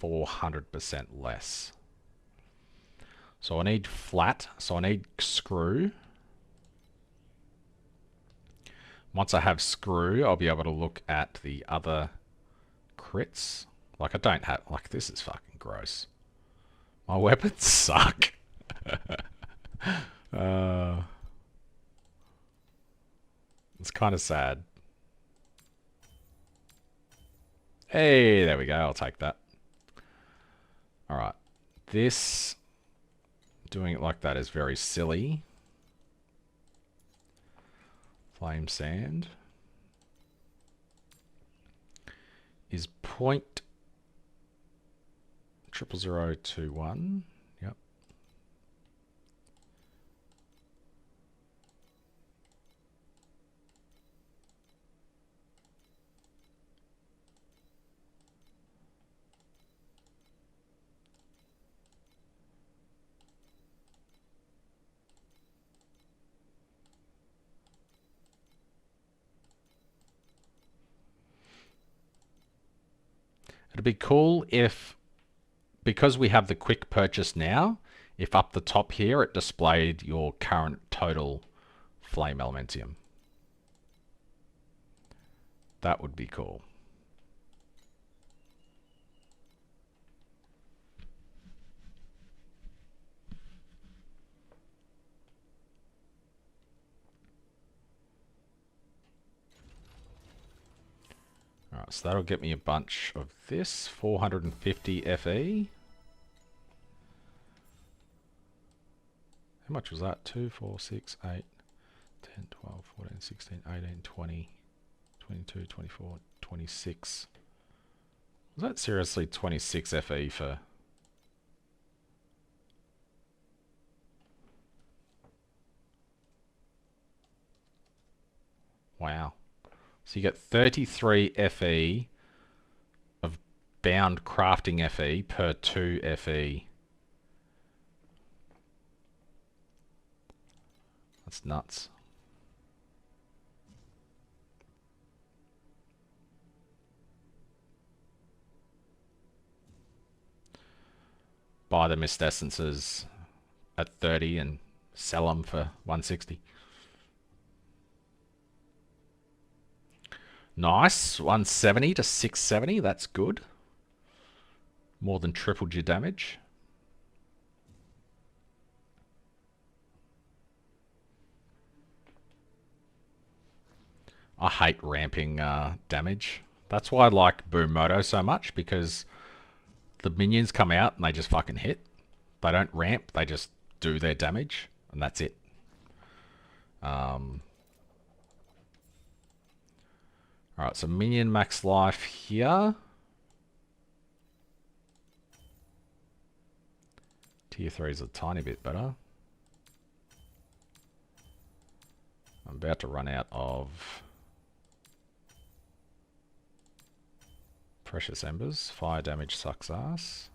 Speaker 1: 400% less. So I need flat, so I need screw. Once I have screw, I'll be able to look at the other crits. Like I don't have, like this is fucking gross. My weapons suck. It's kind of sad. Hey, there we go. I'll take that. Alright. This, doing it like that is very silly. Flame sand is 0.00021. Yep. It'd be cool if, because we have the quick purchase now, if up the top here it displayed your current total flame elementium. That would be cool. Alright, so that'll get me a bunch of this. 450 FE. How much was that? 2, 4, 6, 8, 10, 12, 14, 16, 18, 20, 22, 24, 26. Was that seriously 26 FE for... Wow. So you get 33 FE of bound crafting FE per 2 FE. That's nuts. Buy the mist essences at 30 and sell them for 160. Nice. 170 to 670. That's good. More than tripled your damage. I hate ramping damage. That's why I like Boom Moto so much, because the minions come out and they just fucking hit. They don't ramp, they just do their damage, and that's it. Alright, so minion max life here. Tier 3 is a tiny bit better. I'm about to run out of precious embers. Fire damage sucks ass.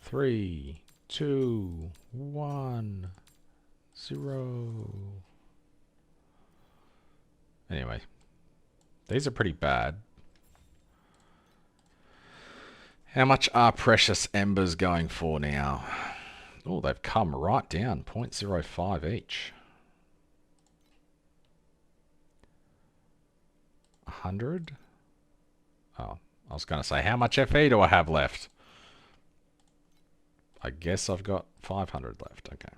Speaker 1: Three, 2, 1, 0. Anyway, these are pretty bad. How much are precious embers going for now? Oh, they've come right down, 0.05 each. 100? Oh, I was going to say, how much FE do I have left? I guess I've got 500 left, okay.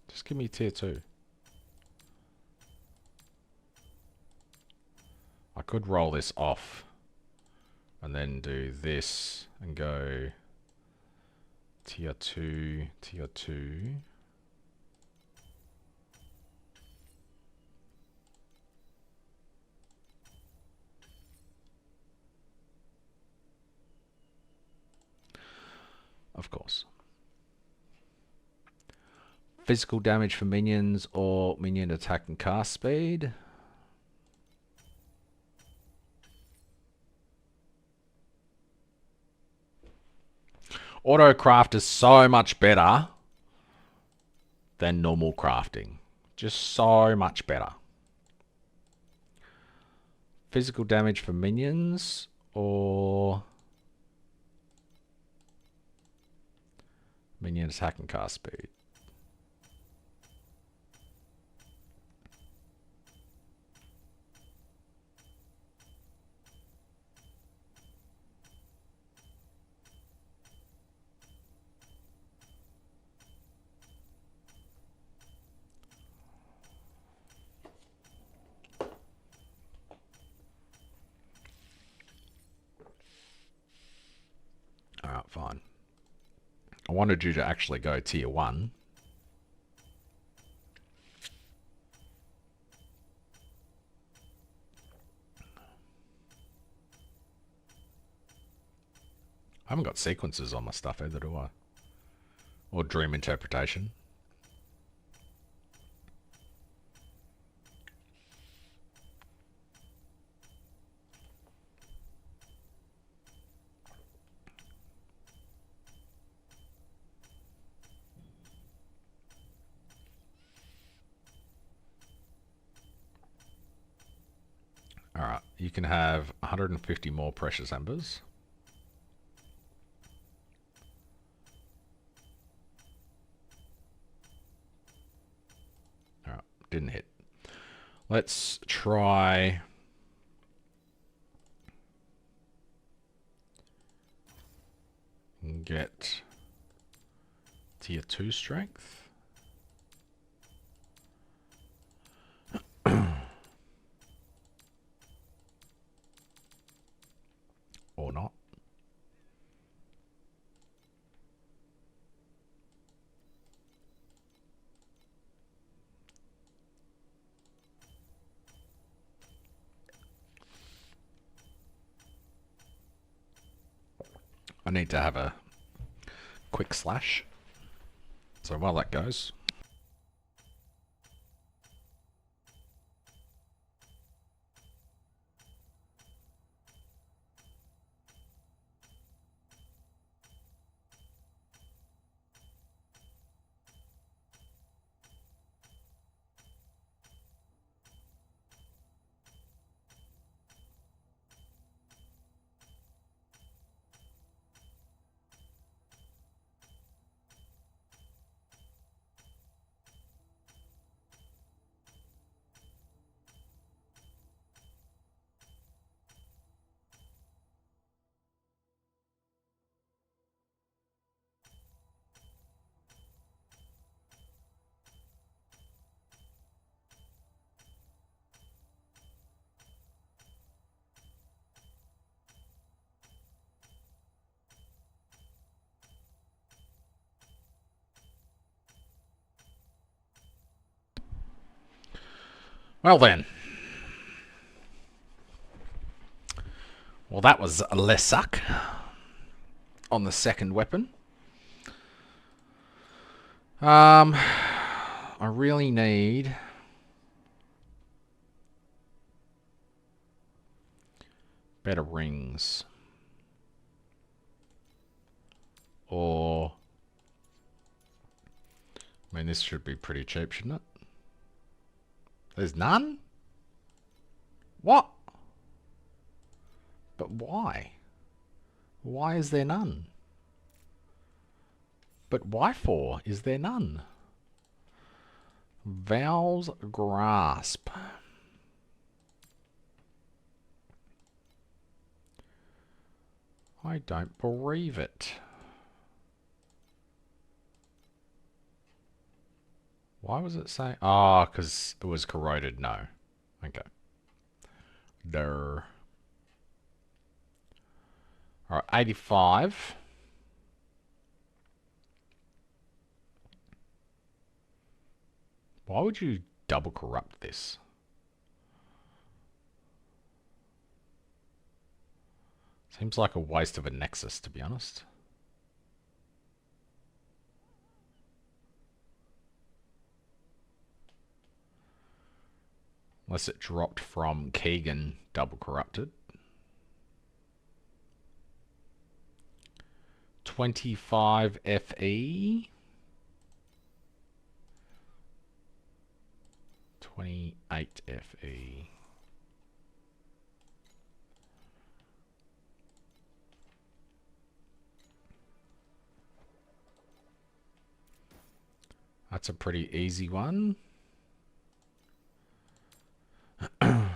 Speaker 1: Just give me tier 2. I could roll this off and then do this and go tier 2, tier 2. Of course. Physical damage for minions or minion attack and cast speed. Auto craft is so much better than normal crafting. Just so much better. Physical damage for minions or minion attack and cast speed. Alright, fine. I wanted you to actually go tier 1. I haven't got sequences on my stuff either, do I? Or dream interpretation. Alright, you can have 150 more precious embers. Alright, didn't hit. Let's try... get tier 2 strength. Or not. I need to have a quick slash. So while that goes, well then. Well, that was less suck on the second weapon. I really need better rings. Or, I mean, this should be pretty cheap, shouldn't it? There's none? What? But why? Why is there none? But why for is there none? Val's Grasp. I don't believe it. Why was it saying? Oh, because it was corroded. No. Okay. Durr. Alright, 85. Why would you double corrupt this? Seems like a waste of a nexus, to be honest. Unless it dropped from Keegan double corrupted. 25 FE. 28 FE. That's a pretty easy one.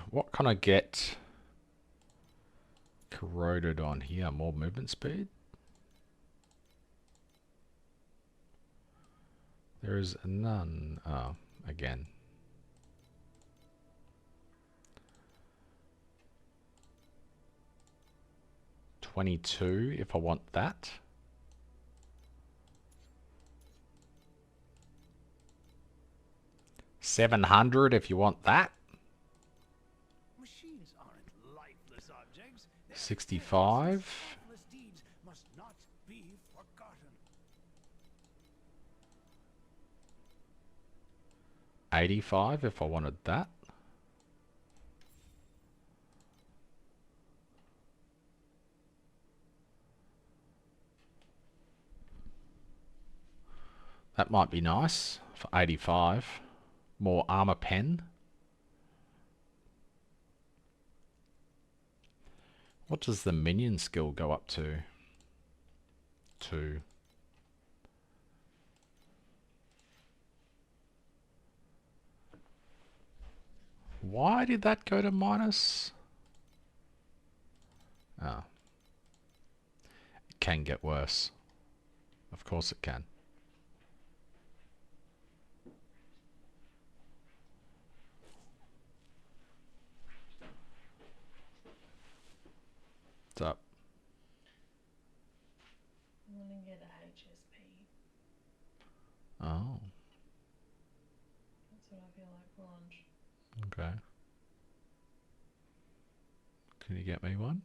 Speaker 1: What can I get corroded on here? More movement speed? There is none. Oh, again. $22 if I want that. 700 if you want that.
Speaker 2: Machines aren't lifeless objects.
Speaker 1: 65.
Speaker 2: Selfless deeds must not be forgotten.
Speaker 1: 85 if I wanted that. That might be nice for 85. More armor pen. What does the minion skill go up to? 2. Why did that go to minus? Oh. It can get worse. Of course it can. What's up?
Speaker 5: I'm gonna get a HSP.
Speaker 1: Oh,
Speaker 5: That's what I feel like for lunch.
Speaker 1: okay. Can you get me one?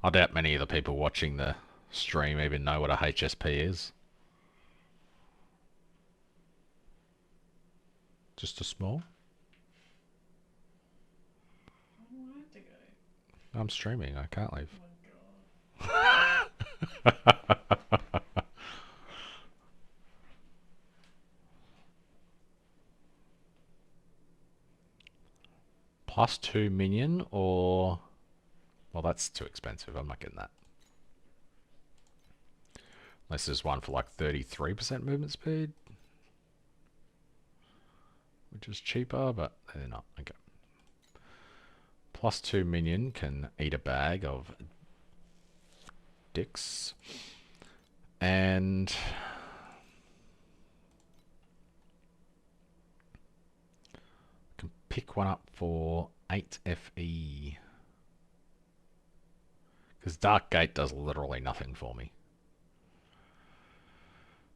Speaker 1: I doubt many of the people watching the stream even know what a HSP is. Just a small?
Speaker 5: Oh, I have to go.
Speaker 1: I'm streaming, I can't leave.
Speaker 5: Oh my god.
Speaker 1: Plus 2 minion or... Well, that's too expensive. I'm not getting that. Unless there's one for like 33% movement speed. Which is cheaper, but they're not. Okay. Plus 2 minion can eat a bag of dicks. And... can pick one up for 8 FE. Because Dark Gate does literally nothing for me.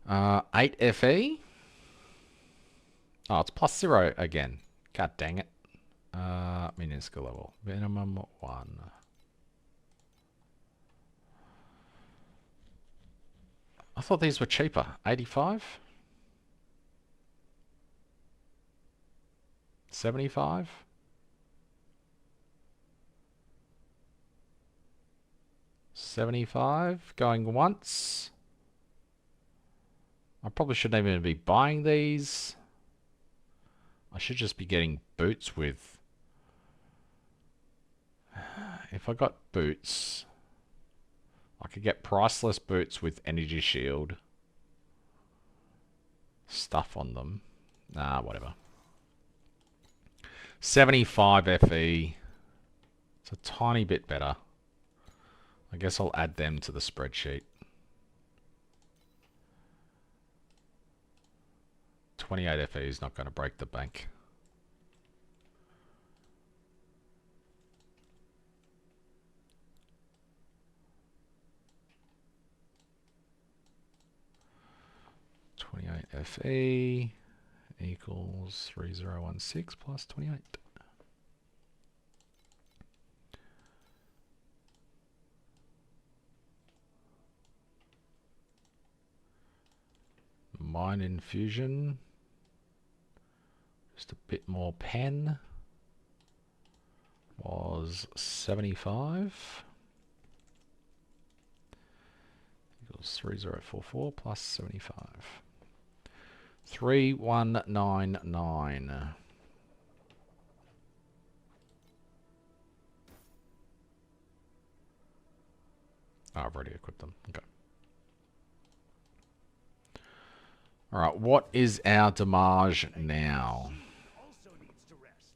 Speaker 1: 8 FE. Oh, it's plus 0 again. God dang it. Minion skill level. Minimum 1. I thought these were cheaper. 85? 75? $75 going once. I probably shouldn't even be buying these. I should just be getting boots with... If I got boots, I could get priceless boots with energy shield stuff on them. Nah, whatever. 75 FE. It's a tiny bit better. I guess I'll add them to the spreadsheet. 28 FE is not going to break the bank. FE equals 3016 plus 28. Mine infusion. Just a bit more pen. Was 75. Equals 3044 plus 75. 3199. Oh, I've already equipped them. Okay. Alright, what is our damage now?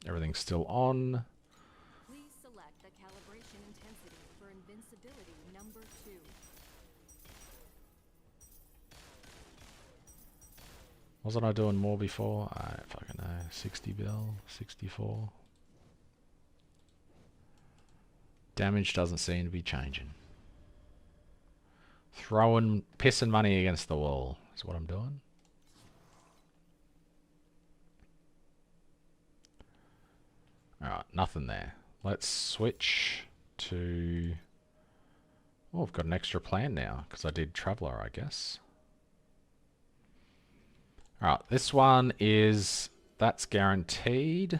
Speaker 1: Everything's still on.
Speaker 4: Please select the calibration intensity for invincibility number 2.
Speaker 1: Wasn't I doing more before? I don't fucking know. 60 bill, 64. Damage doesn't seem to be changing. Throwing piss and money against the wall is what I'm doing. Alright, nothing there. Let's switch to... Oh, I've got an extra plan now, because I did Traveller, I guess. Alright, this one is... That's guaranteed.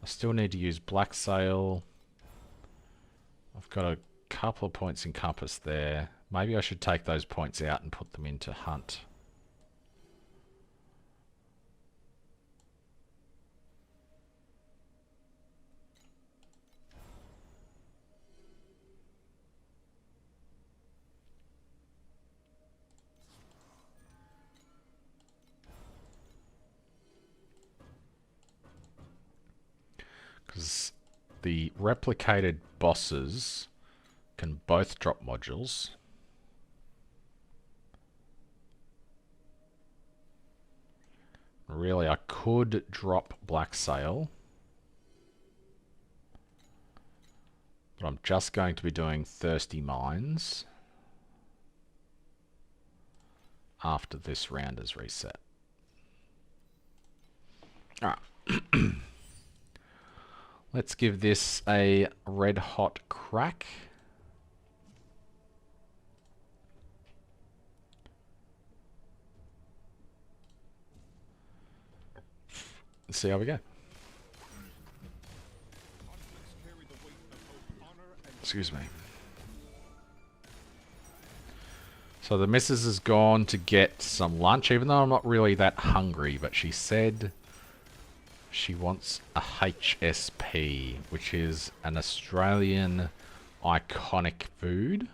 Speaker 1: I still need to use Blacksail. I've got a couple of points in Compass there. Maybe I should take those points out and put them into Hunt. Because the replicated bosses can both drop modules. Really, I could drop Blacksail. But I'm just going to be doing Thirsty Mines after this round is reset. Alright. Let's give this a red hot crack. Let's see how we go. Excuse me. So the missus has gone to get some lunch, even though I'm not really that hungry, but she said she wants a HSP, which is an Australian iconic food,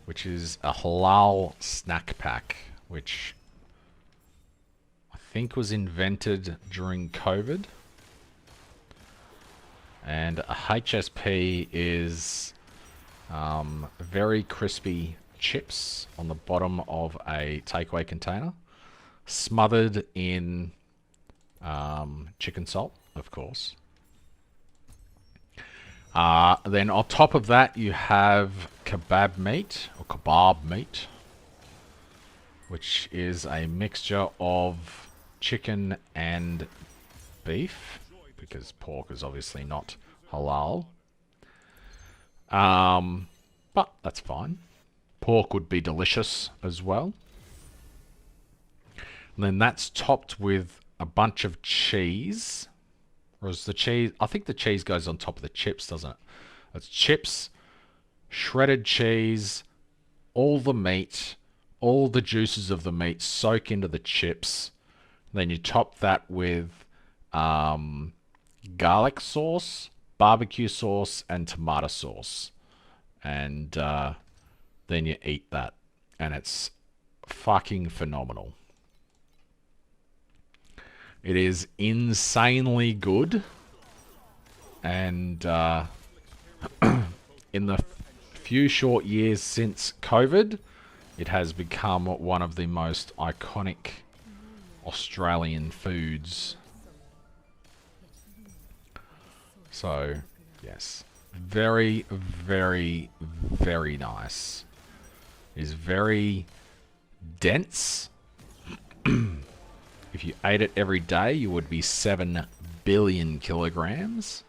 Speaker 1: which is a halal snack pack, which I think was invented during COVID. And a HSP is very crispy chips on the bottom of a takeaway container, smothered in chicken salt, of course. Then on top of that, you have kebab meat, or kebab meat, which is a mixture of chicken and beef, because pork is obviously not halal. But that's fine. Pork would be delicious as well. And then that's topped with a bunch of cheese. Or is the cheese... I think the cheese goes on top of the chips, doesn't it? It's chips, shredded cheese, all the meat, all the juices of the meat soak into the chips. Then you top that with garlic sauce, barbecue sauce, and tomato sauce. And then you eat that. And it's fucking phenomenal. It is insanely good. And in the few short years since COVID, it has become one of the most iconic Australian foods. So, yes. Very, very, very nice. It is very dense. If you ate it every day, you would be 7 billion kilograms.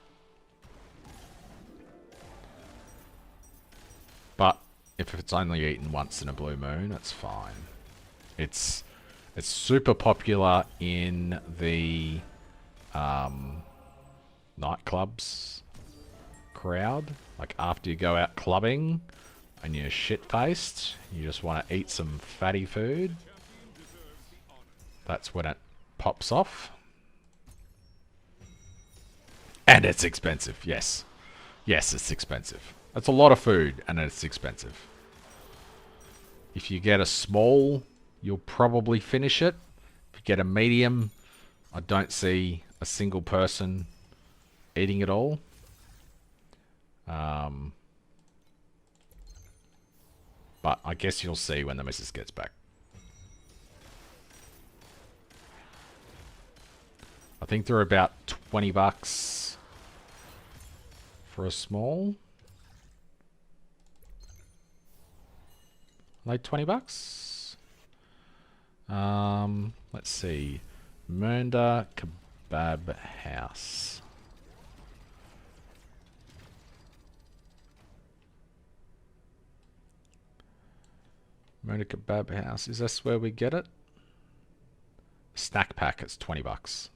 Speaker 1: But if it's only eaten once in a blue moon, it's fine. It's super popular in the nightclubs crowd. Like after you go out clubbing and you're shit-faced, you just want to eat some fatty food. That's when it pops off. And it's expensive, yes. Yes, it's expensive. That's a lot of food, and it's expensive. If you get a small, you'll probably finish it. If you get a medium, I don't see a single person eating it all. But I guess you'll see when the missus gets back. I think they're about 20 bucks for a small. Like $20. Let's see. Mernda Kebab House. Mernda Kebab House. Is this where we get it? Snack pack. It's $20.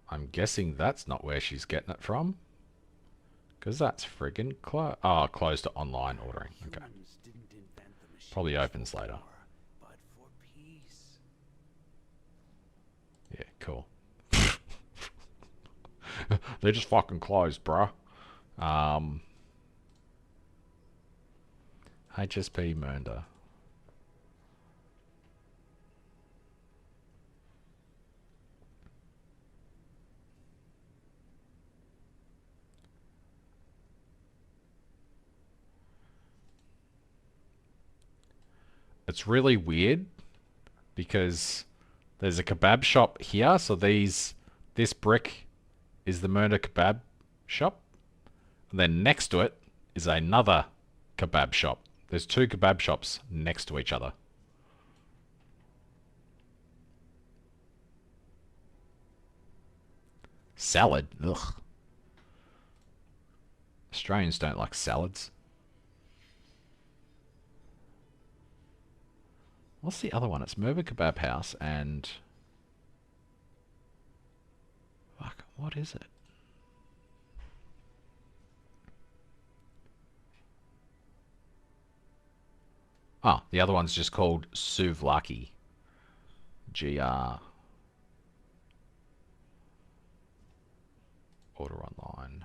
Speaker 1: I'm guessing that's not where she's getting it from. Because that's friggin' closed. Oh, closed to online ordering. Okay. Probably opens later. Yeah, cool. They're just fucking closed, bruh. HSP Mernda. It's really weird because there's a kebab shop here, so this brick is the Mernda kebab shop, and then next to it is another kebab shop. There's two kebab shops next to each other. Salad? Ugh. Australians don't like salads. What's the other one? It's Mernda Kebab House and... Fuck, what is it? Oh, the other one's just called Souvlaki. GR. Order online.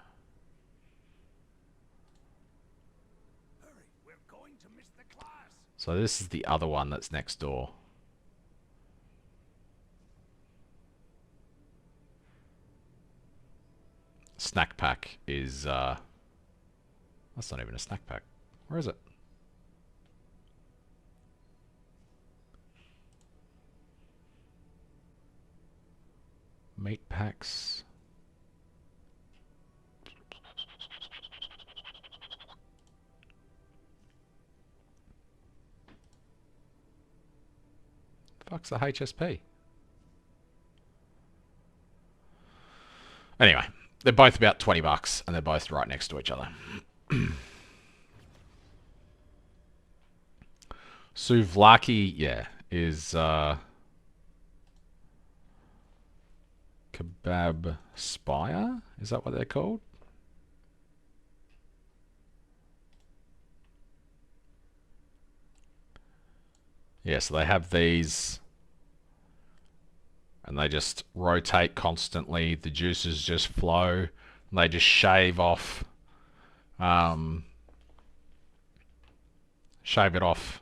Speaker 2: Hurry, we're going to miss the class.
Speaker 1: So this is the other one that's next door. Snack pack is that's not even a snack pack. Where is it? Meat packs. Fuck's a HSP? Anyway, they're both about $20 and they're both right next to each other. Souvlaki, yeah, is Kebab Spire? Is that what they're called? Yeah, so they have these and they just rotate constantly. The juices just flow and they just shave off shave it off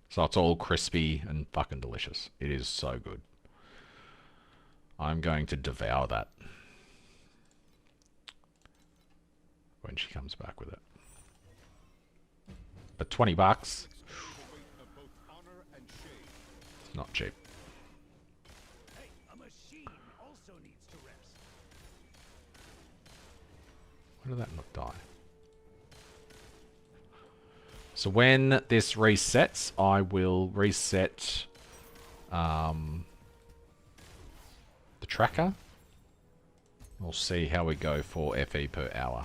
Speaker 1: so it's all crispy and fucking delicious. It is so good. I'm going to devour that when she comes back with it. But $20, it's not cheap.
Speaker 2: Hey, a machine also needs to rest.
Speaker 1: Why did that not die? So when this resets, I will reset the tracker. We'll see how we go for FE per hour.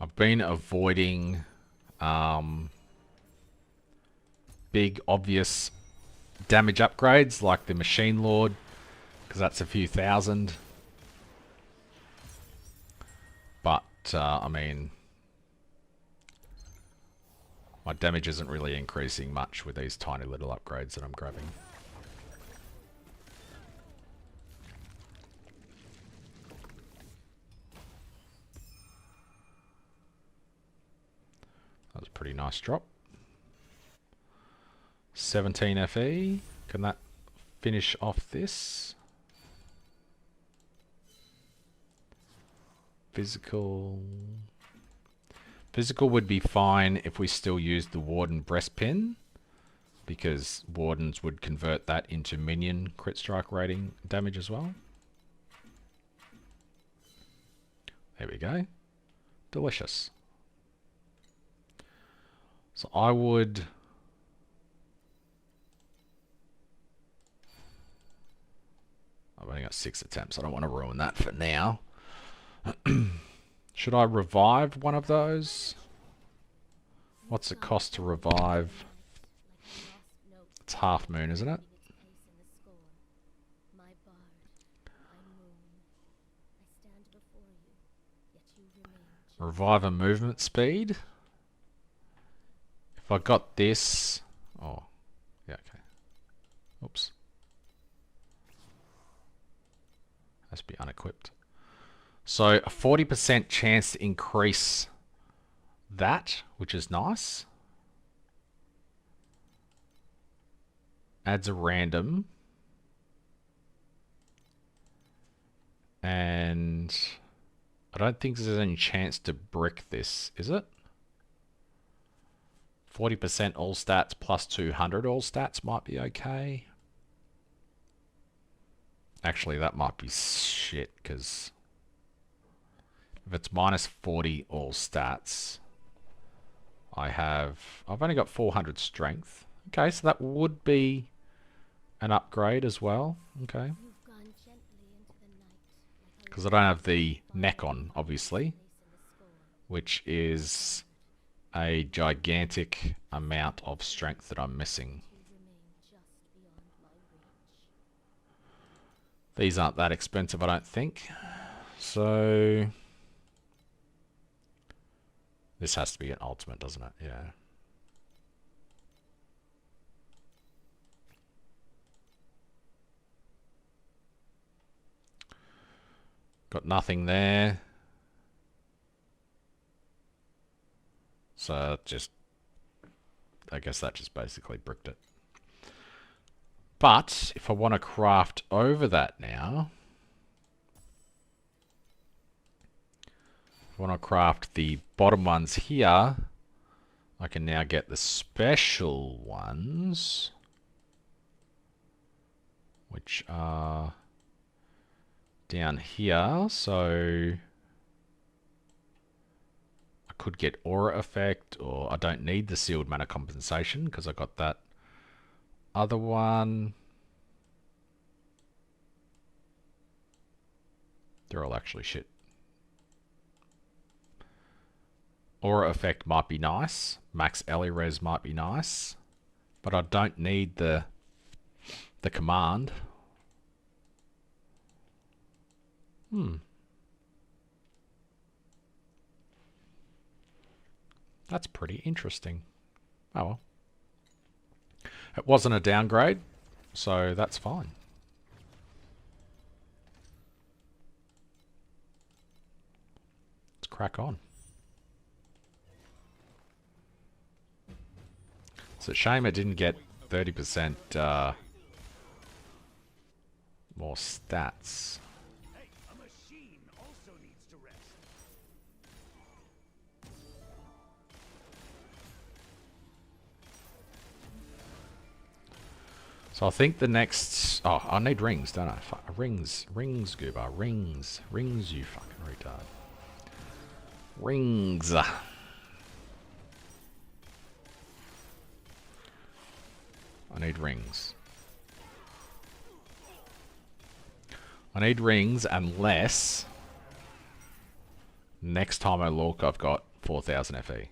Speaker 1: I've been avoiding big obvious damage upgrades like the Machine Lord because that's a few thousand. But I mean, my damage isn't really increasing much with these tiny little upgrades that I'm grabbing. That was a pretty nice drop. 17 FE. Can that finish off this? Physical Physical would be fine if we still used the Warden Breastpin, because Wardens would convert that into minion crit strike rating damage as well. There we go. Delicious. So I would... I've only got 6 attempts. I don't want to ruin that for now. Should I revive one of those? What's it cost to revive? It's Half Moon, isn't it? Revive a movement speed. If I got this... Oh, yeah, okay. Oops. Has to be unequipped. So a 40% chance to increase that, which is nice. Adds a random. And I don't think there's any chance to brick this, is it? 40% all stats plus 200 all stats might be okay. Actually, that might be shit, because if it's minus 40 all stats, I've only got 400 strength. Okay, so that would be an upgrade as well. Okay. Because I don't have the neck on, obviously, which is a gigantic amount of strength that I'm missing. These aren't that expensive, I don't think. So this has to be an ultimate, doesn't it? Yeah. Got nothing there. So just, I guess that just basically bricked it. But if I want to craft over that now, if I want to craft the bottom ones here, I can now get the special ones, which are down here. So I could get aura effect, or I don't need the sealed mana compensation because I got that other one. They're all actually shit. Aura effect might be nice. Max Ellie res might be nice. But I don't need the command. That's pretty interesting. Oh well. It wasn't a downgrade, so that's fine. Let's crack on. It's a shame it didn't get 30% more stats.
Speaker 2: Hey, a machine also needs to rest.
Speaker 1: So I think the next... Oh, I need rings, don't I? Rings. Rings, Goober. Rings. Rings, you fucking retard. Rings. I need rings. I need rings unless next time I look I've got 4000 FE.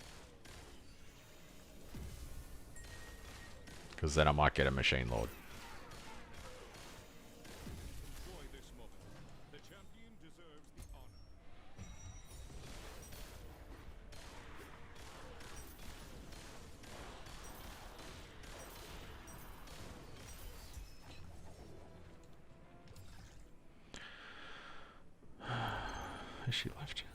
Speaker 1: Because then I might get a Machine Lord.
Speaker 3: Enjoy this moment. The champion deserves the honor.
Speaker 1: Has she left yet?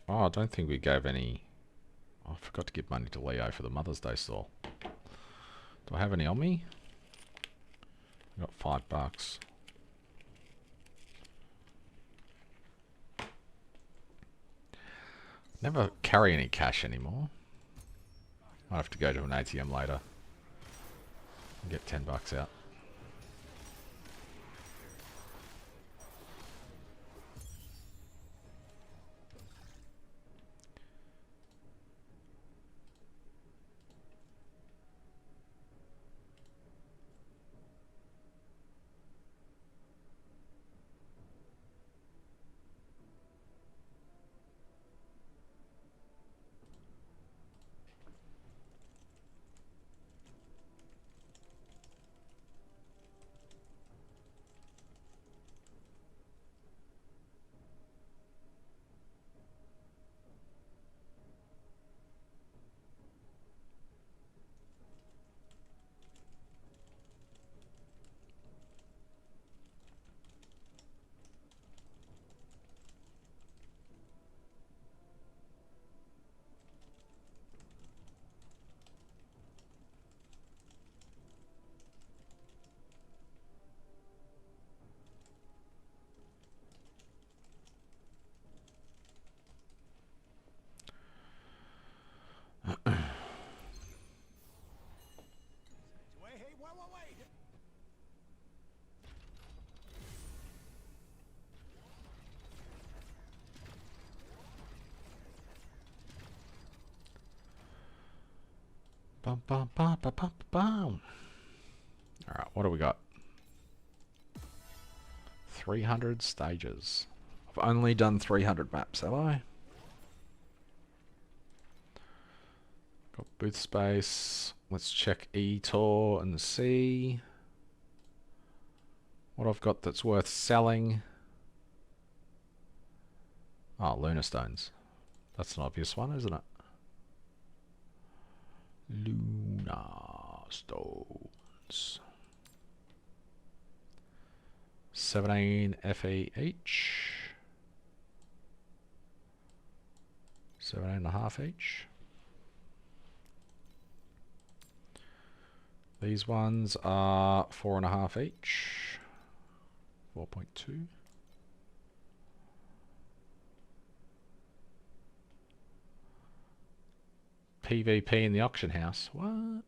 Speaker 1: Oh, I don't think we gave any I forgot to give money to Leo for the Mother's Day stall. Do I have any on me? I got $5. Never carry any cash anymore. I'll have to go to an ATM later and get $10 out.
Speaker 2: Wait.
Speaker 1: Bum, bum, bum, bum, bum, bum. Alright, what do we got? 300 stages. I've only done 300 maps, have I? Got booth space. Let's check E-Tor and see what I've got that's worth selling. Oh, Lunar Stones. That's an obvious one, isn't it? Lunar Stones. 17 FE each. 17.5 each. These ones are 4.5 each. 4.2. PvP in the auction house. What?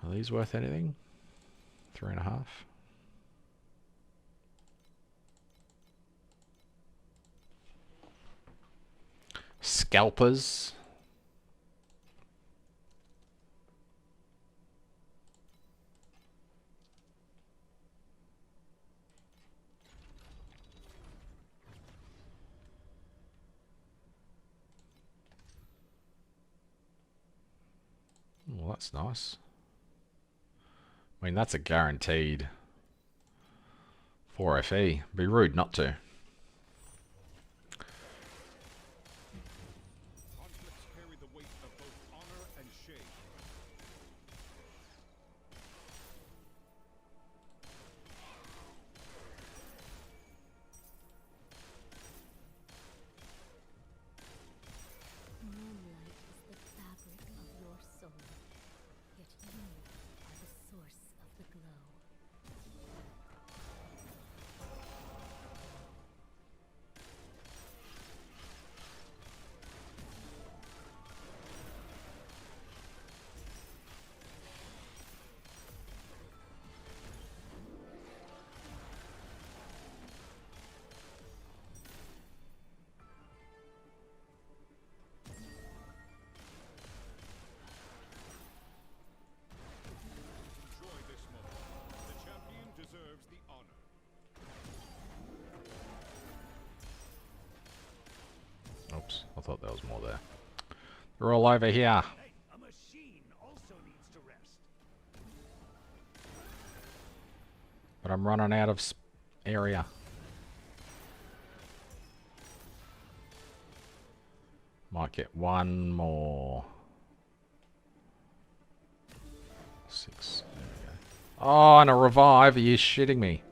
Speaker 1: Are these worth anything? 3.5. Scalpers. Well, that's nice. I mean, that's a guaranteed 4 FE. Be rude not to.
Speaker 3: Conflicts carry the weight of both honor and shame.
Speaker 4: Moonlight is the fabric of your soul, yet you are the source of the glow.
Speaker 3: Enjoy this moment. The champion deserves the honor.
Speaker 1: Oops, I thought there was more there. They're all over here.
Speaker 2: Hey, a machine also needs to rest.
Speaker 1: But I'm running out of area. Might get one more. 6. There we go. Oh, and a revive. Are you shitting me?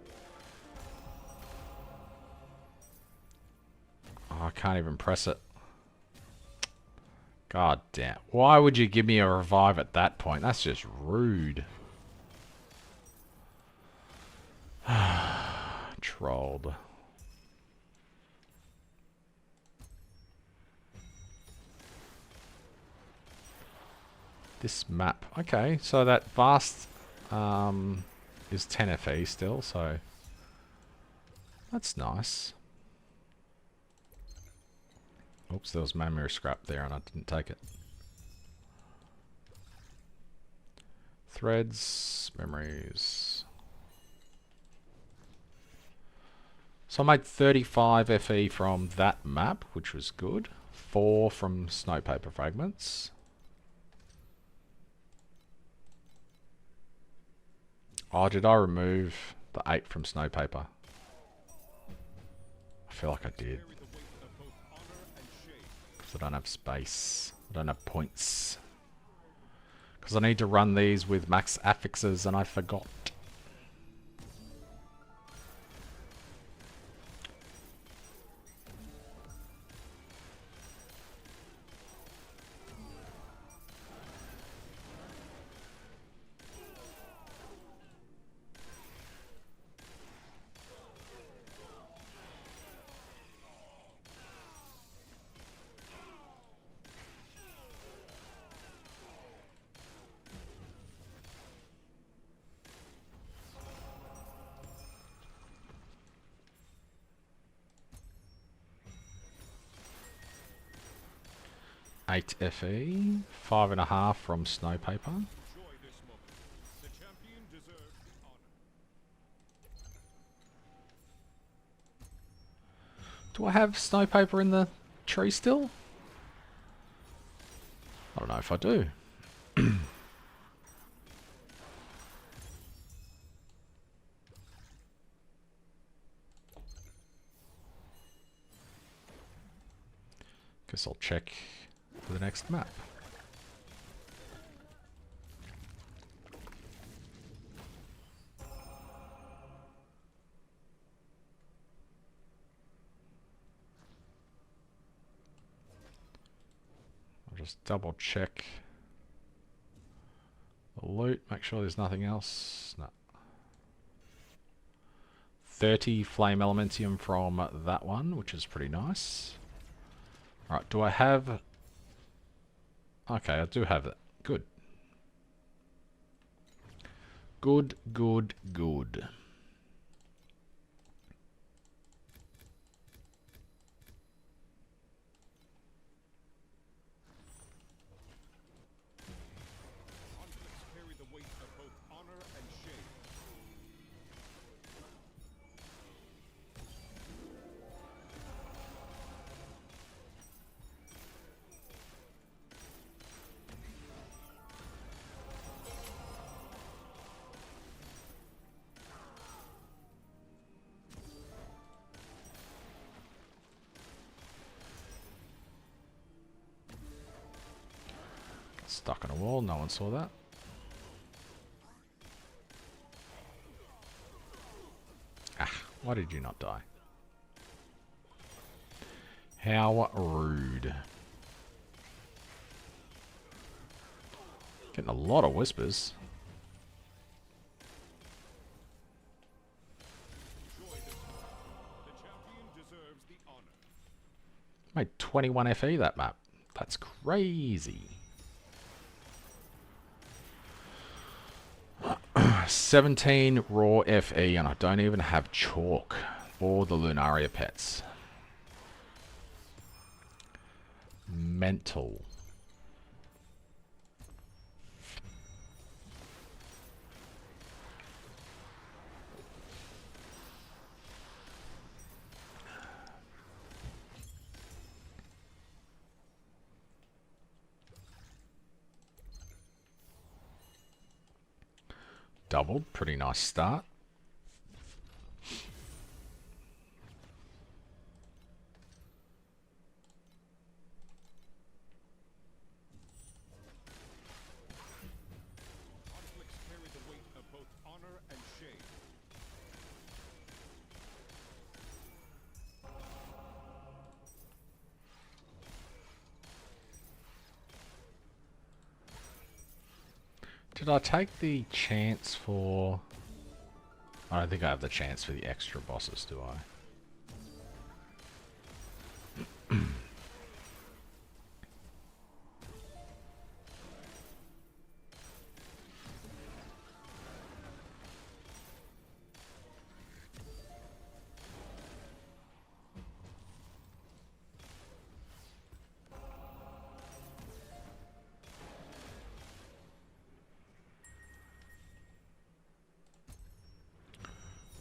Speaker 1: Oh, I can't even press it. God damn. Why would you give me a revive at that point? That's just rude. Trolled. This map. Okay, so that vast is 10 FE still, so that's nice. Oops, there was memory scrap there and I didn't take it. Threads, memories. So I made 35 FE from that map, which was good. 4 from Snowpaper Fragments. Oh, did I remove the 8 from Snowpaper? I feel like I did. Because I don't have space. I don't have points. Because I need to run these with max affixes and I forgot. Eight FE, 5.5 from Snowpaper.
Speaker 3: Enjoy this moment. The champion deserves the honor.
Speaker 1: Do I have Snowpaper in the tree still? I don't know if I do. Guess I'll check for the next map. I'll just double check the loot, make sure there's nothing else. No. 30 flame elementium from that one, which is pretty nice. Alright, do I have... Okay, I do have it. Good. Good, good, good.
Speaker 3: Conflicts carry the weight of both honor and shame.
Speaker 1: Stuck on a wall, no one saw that. Ah, why did you not die? How rude. Getting a lot of whispers.
Speaker 3: Enjoy this moment. The champion deserves the honor.
Speaker 1: Made 21 FE that map. That's crazy. 17 raw FE and I don't even have chalk or the Lunaria pets. Mental. Doubled, pretty nice start. Did I take the chance for... I don't think I have the chance for the extra bosses, do I?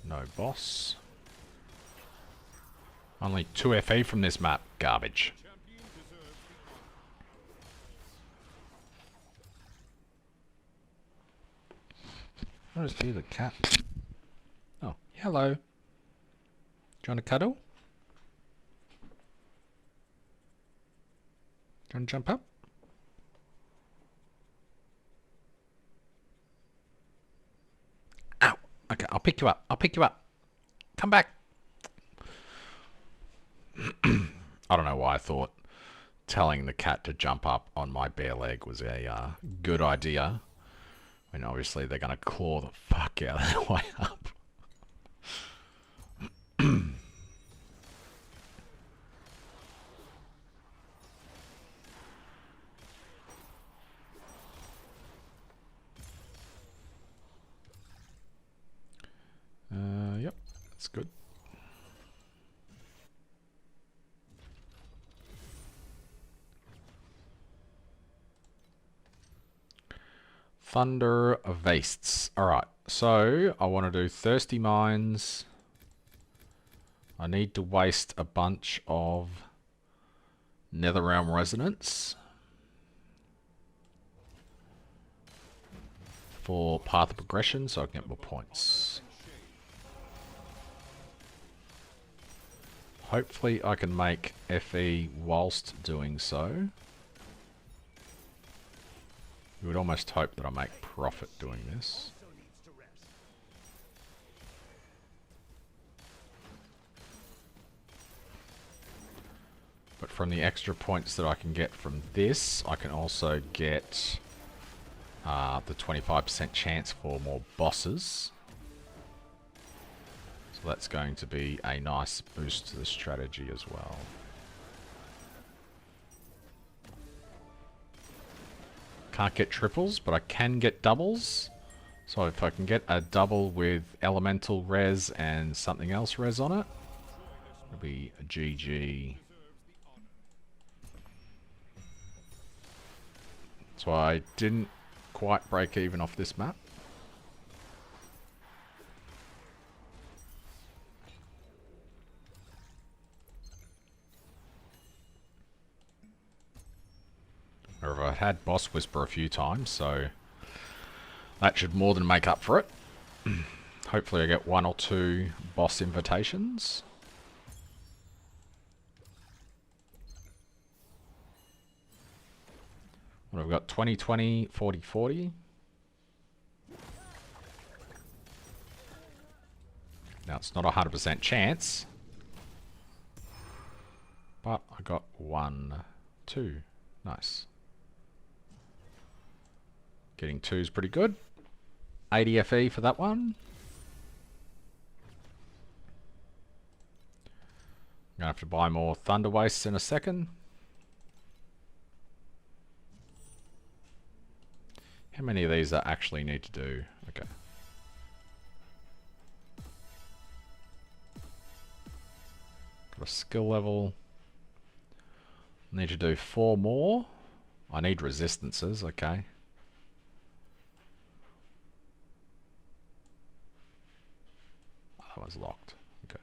Speaker 1: No boss. Only 2 FE from this map. Garbage.
Speaker 3: Champion deserves the honor.
Speaker 1: What is he, the cat? Oh, hello. Do you want to cuddle? Do you want to jump up? Ow! Okay, I'll pick you up. I'll pick you up. Come back. I don't know why I thought telling the cat to jump up on my bare leg was a good idea. When obviously they're going to claw the fuck out of their way up. Yep, that's good. Thunder Vastes. Alright, so I want to do Thirsty Mines. I need to waste a bunch of Netherrealm Resonance for Path of Progression so I can get more points. Hopefully I can make FE whilst doing so. You would almost hope that I make profit doing this. But from the extra points that I can get from this, I can also get the 25% chance for more bosses. So that's going to be a nice boost to the strategy as well. Can't get triples, but I can get doubles. So if I can get a double with elemental res and something else res on it, it'll be a GG. So I didn't quite break even off this map. Or I've had Boss Whisper a few times, so that should more than make up for it. Hopefully I get 1 or 2 boss invitations. What have we got? 20, 20, 40, 40. Now it's not a 100% chance. But I got 1, 2. Nice. Getting 2 is pretty good. 80 FE for that one. I'm going to have to buy more Thunder Wastes in a second. How many of these I actually need to do? Okay. Got a skill level. Need to do 4 more. I need resistances, okay. That one's locked. Okay.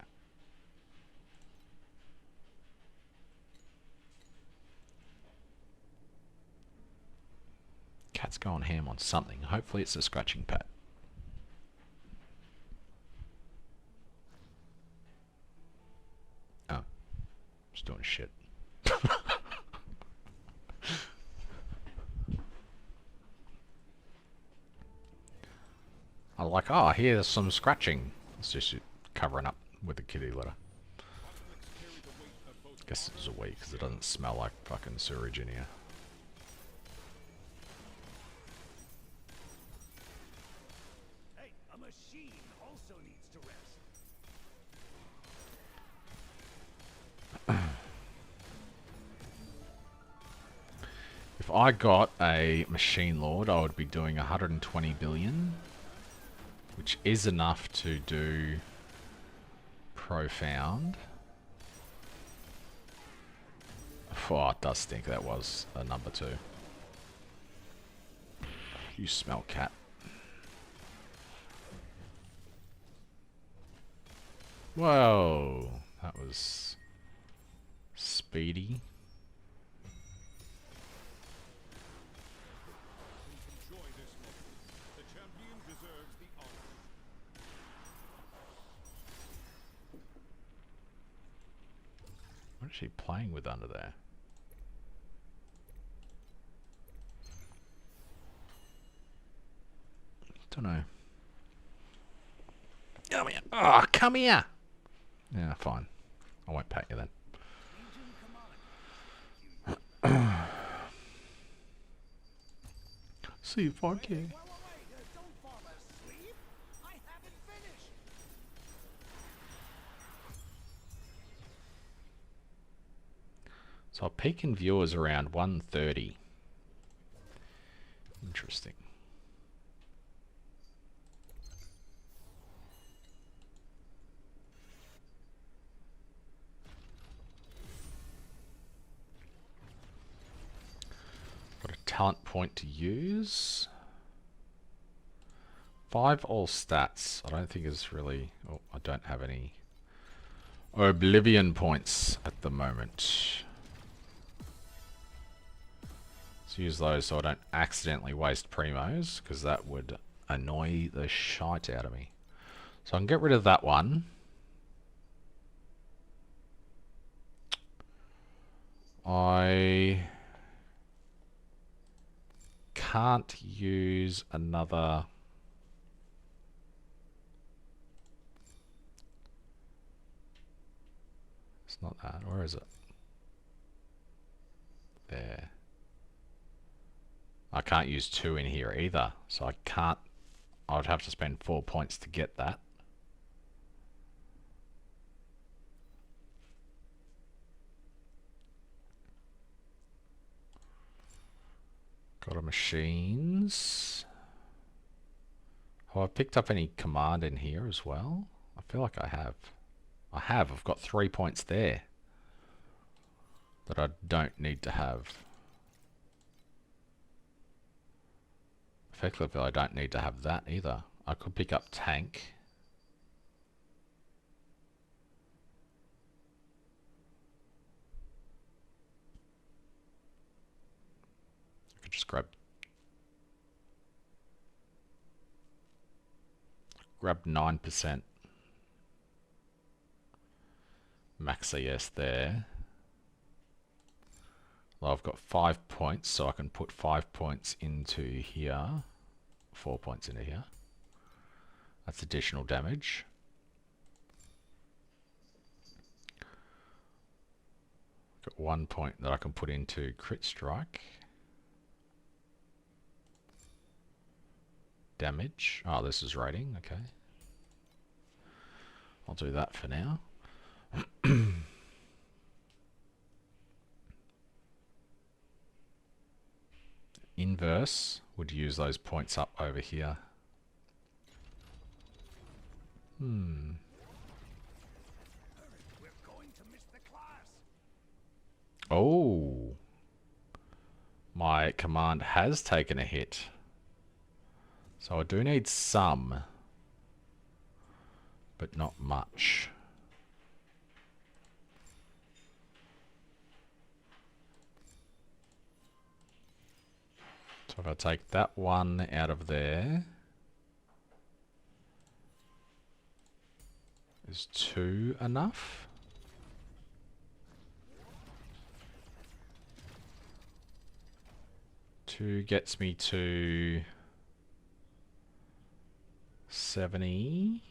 Speaker 1: Cat's going ham on something. Hopefully it's a scratching pad. Oh. Just doing shit. I was like, oh, here's some scratching. It's just covering up with the kitty litter. Guess it was a week because it doesn't smell like fucking sewage in here. I got a Machine Lord, I would be doing 120 billion, which is enough to do Profound. Oh, it does stink. That was a number 2. You smell cat. Whoa, that was speedy.
Speaker 3: Enjoy this moment. The champion deserves the honor.
Speaker 1: What is she playing with under there? Don't know. Come here. Oh, come here. Yeah, fine. I won't pat you then. See if I can.
Speaker 2: Don't fall asleep. I haven't finished.
Speaker 1: So our peak in viewers around 130. Interesting. Got a talent point to use. 5 all stats. I don't think is really... Oh, I don't have any Oblivion points at the moment. Let's use those so I don't accidentally waste primos, because that would annoy the shite out of me. So I can get rid of that one. I can't use another... It's not that. Where is it? There. I can't use 2 in here either, so I can't... I would have to spend 4 points to get that. Got a machines. Oh, I've picked up any command in here as well. I feel like I have. I've got 3 points there that I don't need to have. Effectively, I don't need to have that either. I could pick up tank. I could just grab 9%. Max ES there. Well, I've got 5 points, so I can put 5 points into here. 4 points into here. That's additional damage. Got 1 point that I can put into crit strike. Damage. Oh, this is rating. Okay. I'll do that for now. Inverse would use those points up over here.
Speaker 2: We're going to miss the class.
Speaker 1: Oh. My command has taken a hit. So I do need some, but not much. So if I take that one out of there, is 2 enough? Two gets me to 70.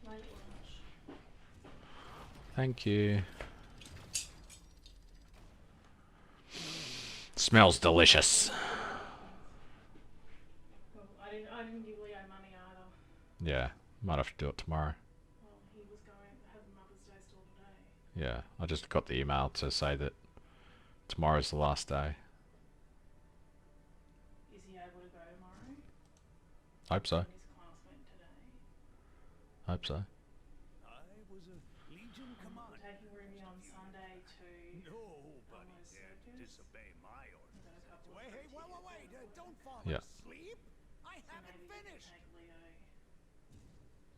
Speaker 5: Light lunch.
Speaker 1: Thank you. Smells delicious.
Speaker 5: Well, I didn't give Leo money either.
Speaker 1: Yeah, might have to do it tomorrow.
Speaker 5: Well, he was going to have Mother's Day store today.
Speaker 1: Yeah, I just got the email to say that tomorrow's the last day.
Speaker 5: Is he able to go tomorrow?
Speaker 1: Hope so.
Speaker 5: When his class went today.
Speaker 1: Hope so.
Speaker 2: I was a Legion
Speaker 5: We're
Speaker 2: commander.
Speaker 5: taking Ruby on Sunday to
Speaker 2: Nobody
Speaker 5: Almost
Speaker 2: dared
Speaker 5: circus.
Speaker 2: disobey my
Speaker 5: We've got a
Speaker 2: orders.
Speaker 5: couple of
Speaker 2: Wait,
Speaker 5: fruit
Speaker 2: wait, don't fall
Speaker 1: Yeah.
Speaker 2: asleep. I
Speaker 5: so
Speaker 2: haven't
Speaker 5: maybe we could
Speaker 2: finished.
Speaker 5: take Leo.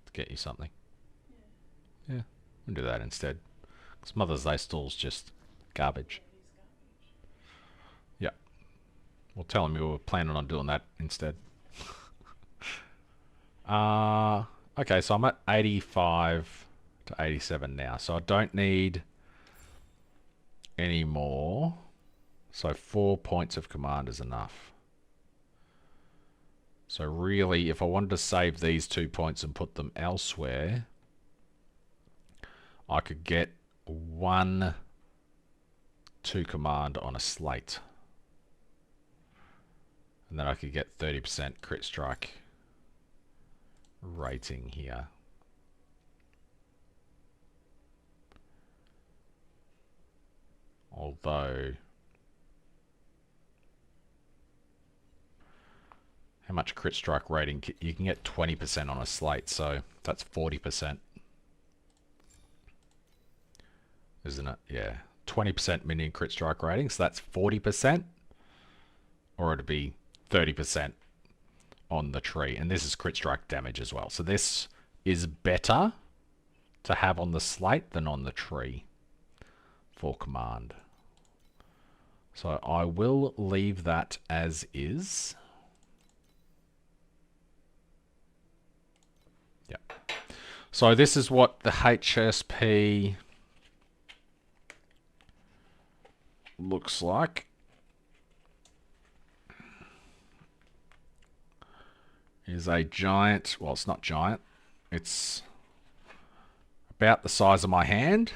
Speaker 1: To get you something.
Speaker 5: Yeah.
Speaker 1: Yeah, we'll do that instead. Because Mother's Day stall's just garbage.
Speaker 5: Yeah, it is garbage.
Speaker 1: Yeah. We'll tell him we were planning on doing that instead. Okay, so I'm at 85 to 87 now. So I don't need any more. So 4 points of command is enough. So really, if I wanted to save these 2 points and put them elsewhere, I could get 1 2 command on a slate. And then I could get 30% crit strike rating here. Although, how much crit strike rating? You can get 20% on a slate, so that's 40%. Isn't it? Yeah. 20% minion crit strike rating, so that's 40%. Or it'd be 30% on the tree. And this is crit strike damage as well. So this is better to have on the slate than on the tree for command. So I will leave that as is. Yep. So this is what the HSP looks like. Is a giant, well, it's not giant, it's about the size of my hand.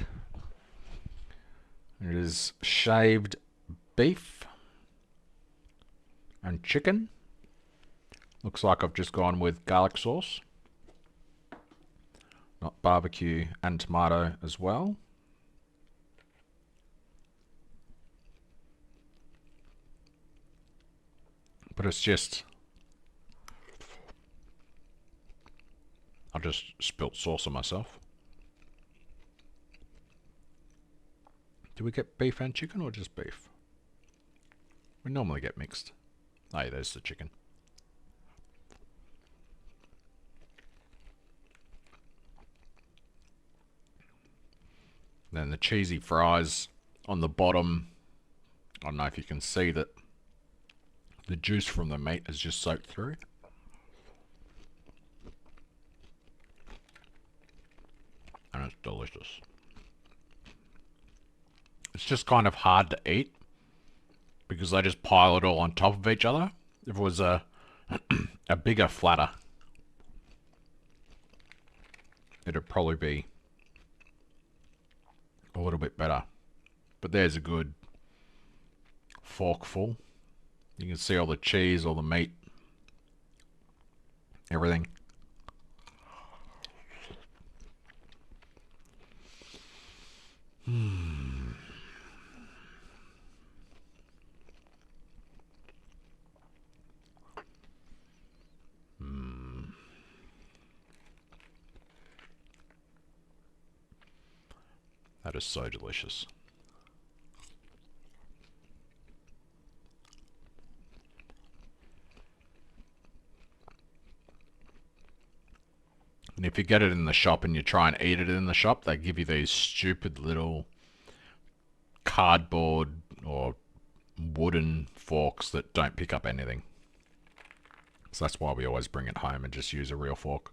Speaker 1: It is shaved beef and chicken. Looks like I've just gone with garlic sauce, not barbecue, and tomato as well. But it's just, I just spilt sauce on myself. Do we get beef and chicken or just beef? We normally get mixed. Oh, yeah, there's the chicken. Then the cheesy fries on the bottom. I don't know if you can see that the juice from the meat is just soaked through. And it's delicious. It's just kind of hard to eat because they just pile it all on top of each other. If it was a bigger flatter, it'd probably be a little bit better. But there's a good forkful. You can see all the cheese, all the meat, everything. That is so delicious. And if you get it in the shop and you try and eat it in the shop, they give you these stupid little cardboard or wooden forks that don't pick up anything. So that's why we always bring it home and just use a real fork.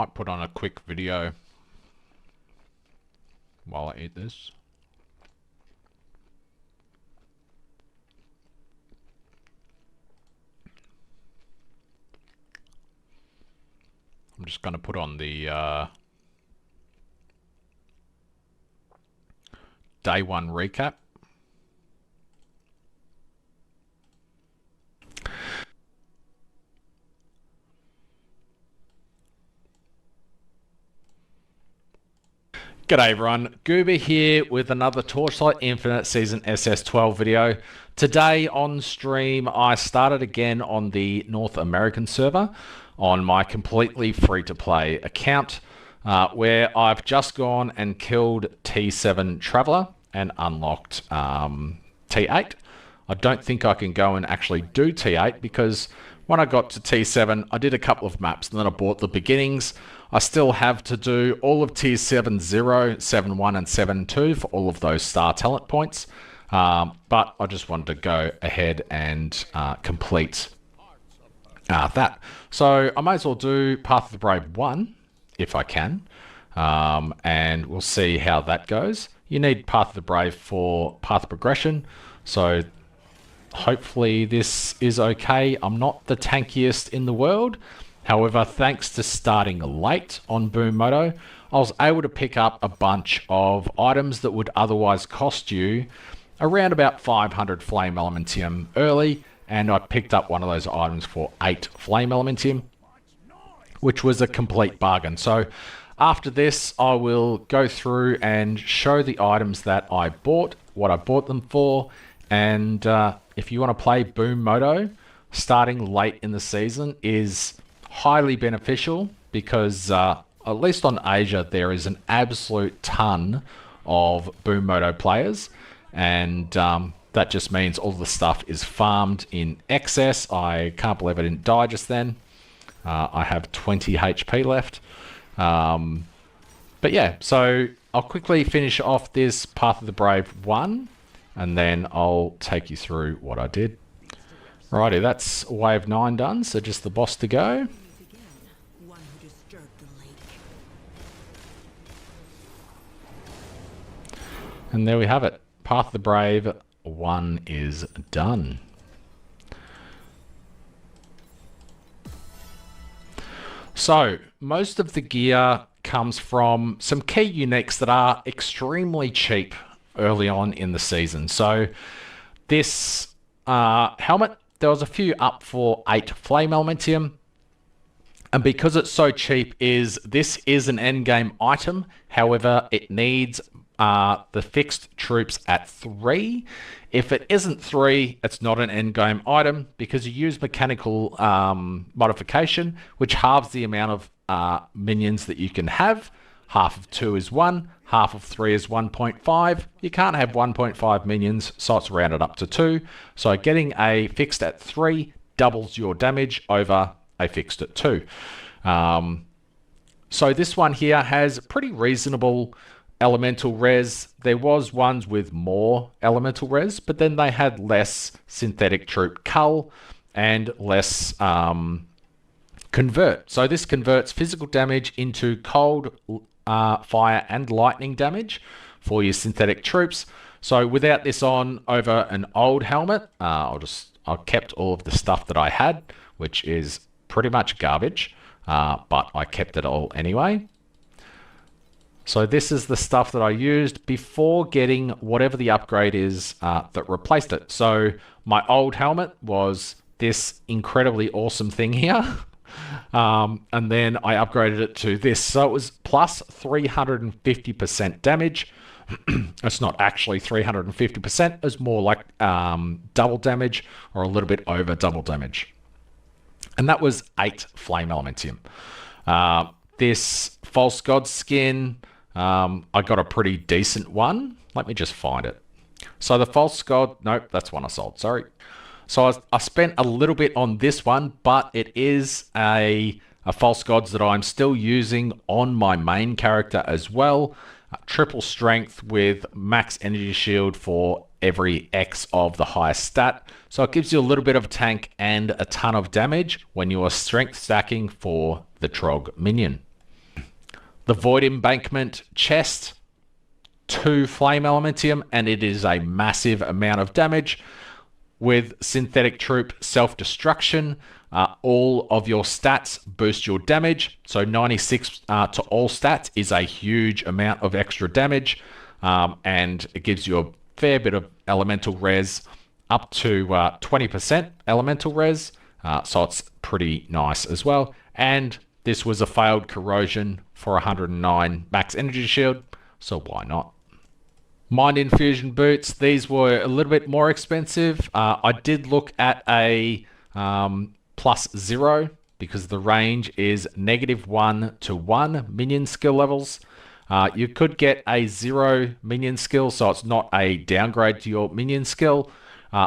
Speaker 1: Might put on a quick video while I eat this. I'm just going to put on the day one recap. G'day everyone, Goober here with another Torchlight Infinite Season SS12 video. Today on stream I started again on the North American server on my completely free-to-play account where I've just gone and killed T7 Traveler and unlocked T8. I don't think I can go and actually do T8 because when I got to T7 I did a couple of maps and then I bought the beginnings. I still have to do all of Tier 7 0, 7 1 and 7 2 for all of those star talent points. But I just wanted to go ahead and complete that. So I may as well do Path of the Brave 1 if I can. And we'll see how that goes. You need Path of the Brave for path progression. So hopefully this is okay. I'm not the tankiest in the world. However, thanks to starting late on Boom Moto, I was able to pick up a bunch of items that would otherwise cost you around about 500 Flame Elementium early, and I picked up one of those items for 8 Flame Elementium, which was a complete bargain. So after this, I will go through and show the items that I bought, what I bought them for, and if you want to play Boom Moto, starting late in the season is highly beneficial because at least on Asia there is an absolute ton of Boom Moto players, and that just means all the stuff is farmed in excess. I can't believe I didn't die just then. I have 20 HP left. But yeah, so I'll quickly finish off this Path of the Brave 1 and then I'll take you through what I did. Righty, that's wave 9 done, so just the boss to go. And there we have it. Path of the Brave 1 is done. So, most of the gear comes from some key uniques that are extremely cheap early on in the season. So, this helmet, there was a few up for 8 Flame Elementium. And because it's so cheap, this is an endgame item. However, it needs the fixed troops at 3. If it isn't 3, it's not an endgame item because you use mechanical modification, which halves the amount of minions that you can have. Half of 2 is 1, half of 3 is 1.5. You can't have 1.5 minions, so it's rounded up to 2. So getting a fixed at 3 doubles your damage over a fixed at 2. So this one here has pretty reasonable elemental res. There was ones with more elemental res, but then they had less synthetic troop cull and less convert. So this converts physical damage into cold, fire and lightning damage for your synthetic troops. So without this on over an old helmet, I kept all of the stuff that I had, which is pretty much garbage, but I kept it all anyway. So this is the stuff that I used before getting whatever the upgrade is that replaced it. So my old helmet was this incredibly awesome thing here. And then I upgraded it to this. So it was plus 350% damage. It's not actually 350%. It's more like double damage or a little bit over double damage. And that was 8 Flame Elementium. This False God skin, I got a pretty decent one. Let me just find it. So the False God, nope, that's one I sold, sorry. So I spent a little bit on this one, but it is a False Gods that I'm still using on my main character as well. Triple strength with max energy shield for every X of the highest stat. So it gives you a little bit of tank and a ton of damage when you are strength stacking for the Trog minion. The Void Embankment chest, 2 Flame Elementium, and it is a massive amount of damage. With Synthetic Troop Self-Destruction, all of your stats boost your damage. So 96 to all stats is a huge amount of extra damage, and it gives you a fair bit of elemental res, up to 20% elemental res, so it's pretty nice as well. And this was a failed corrosion for 109 max energy shield, so why not? Mind Infusion boots, these were a little bit more expensive. I did look at a +0 because the range is -1 to 1 minion skill levels. You could get a 0 minion skill, so it's not a downgrade to your minion skill,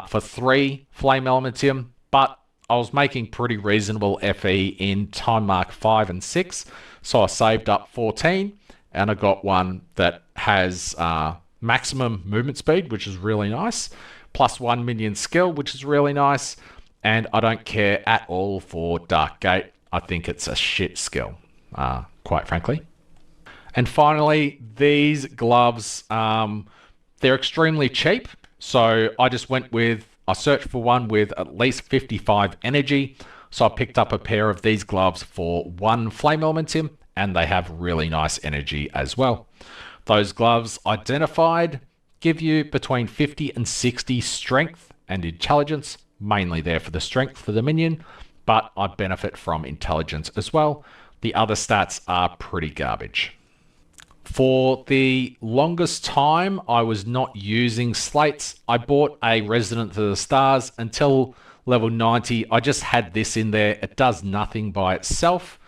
Speaker 1: for 3 Flame Elementium, but I was making pretty reasonable FE in Time Mark 5 and 6, so I saved up 14, and I got one that has maximum movement speed, which is really nice, +1 minion skill, which is really nice, and I don't care at all for Dark Gate. I think it's a shit skill, quite frankly. And finally, these gloves, they're extremely cheap, so I just I searched for one with at least 55 energy, so I picked up a pair of these gloves for 1 Flame Elementium, and they have really nice energy as well. Those gloves identified give you between 50 and 60 strength and intelligence, mainly there for the strength for the minion, but I benefit from intelligence as well. The other stats are pretty garbage. For the longest time, I was not using slates. I bought a Resident to the Stars until level 90. I just had this in there. It does nothing by itself.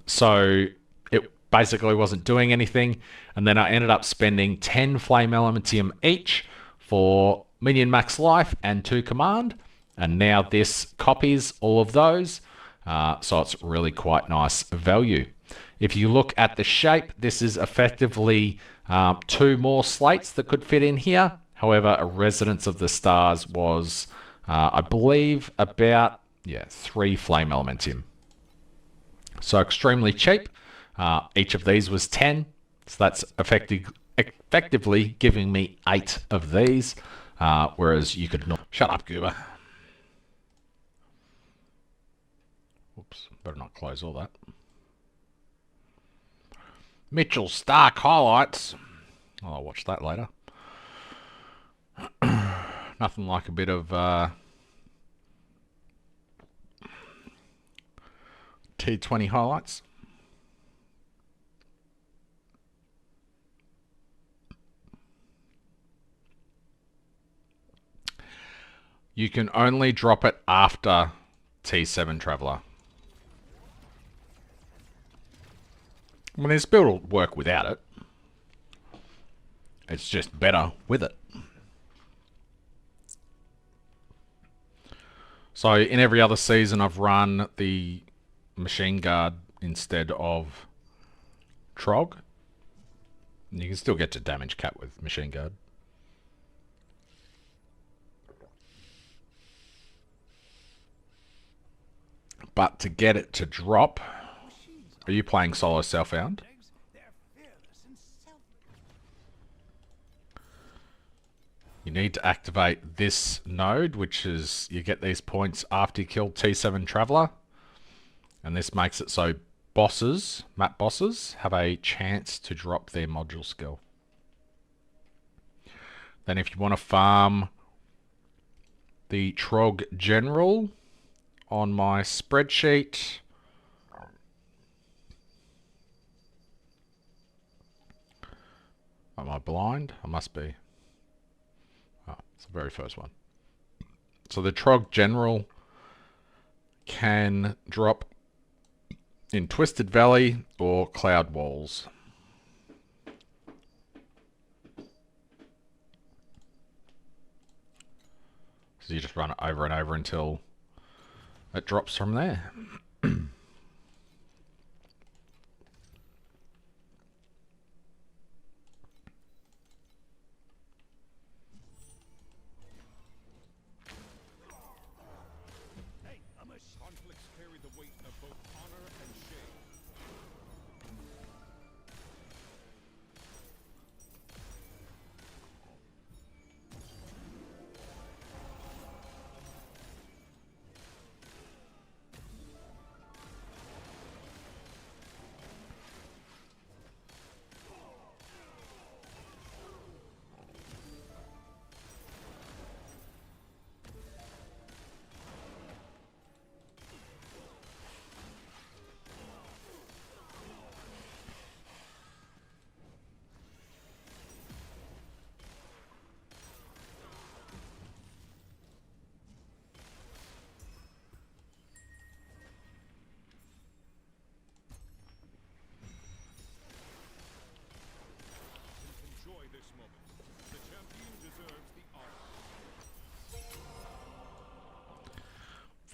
Speaker 1: So it basically wasn't doing anything. And then I ended up spending 10 Flame Elementium each for Minion Max Life and 2 Command. And now this copies all of those. So it's really quite nice value. If you look at the shape, this is effectively 2 more slates that could fit in here. However, a Residence of the Stars was, I believe, about 3 Flame Elementium. So extremely cheap. Each of these was 10. So that's effectively giving me 8 of these. Whereas you could not... Shut up, Goober. Oops, better not close all that. Mitchell Stark highlights. Oh, I'll watch that later. Nothing like a bit of T20 highlights. You can only drop it after T7 Traveler. I mean, this build will work without it. It's just better with it. So in every other season, I've run the Machine Guard instead of Trog. And you can still get to damage cap with Machine Guard. But to get it to drop... Are you playing solo Self-Found? You need to activate this node, which is you get these points after you kill T7 Traveler. And this makes it so bosses, map bosses, have a chance to drop their module skill. Then if you want to farm the Trog General on my spreadsheet... Am I blind? I must be. Oh, it's the very first one. So the Trog General can drop in Twisted Valley or Cloud Walls. So you just run it over and over until it drops from there.
Speaker 3: Conflicts carry the weight of both honor and shame.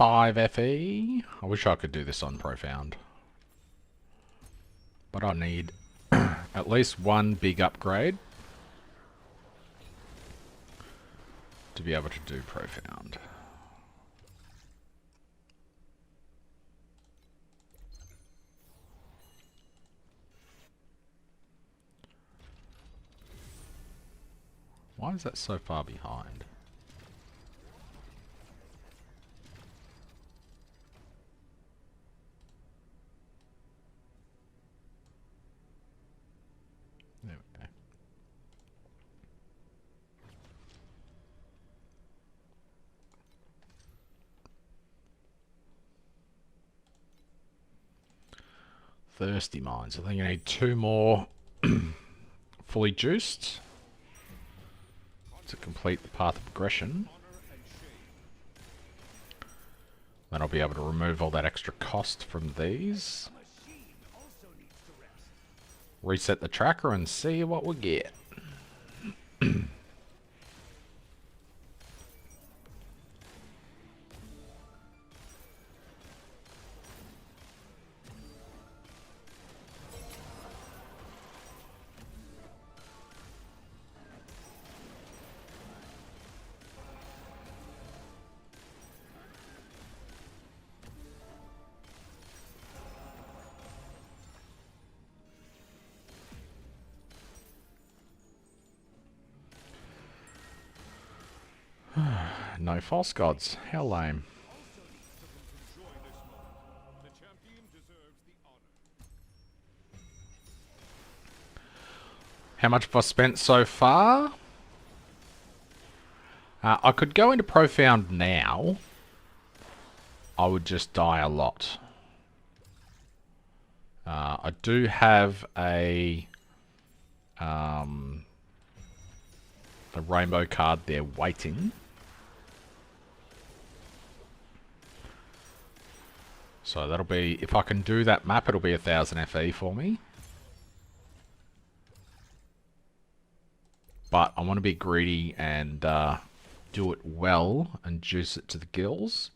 Speaker 1: 5 FE. I wish I could do this on Profound. But I need at least one big upgrade to be able to do Profound. Why is that so far behind? There we go. Thirsty Mines. I think I need 2 more fully juiced to complete the path of progression. Then I'll be able to remove all that extra cost from these. Reset the tracker and see what we get. No false gods. How lame.
Speaker 3: The champion deserves the honor.
Speaker 1: How much have I spent so far? I could go into Profound now. I would just die a lot. I do have a rainbow card there waiting. So that'll be, if I can do that map, it'll be 1000 FE for me. But I want to be greedy and do it well and juice it to the gills.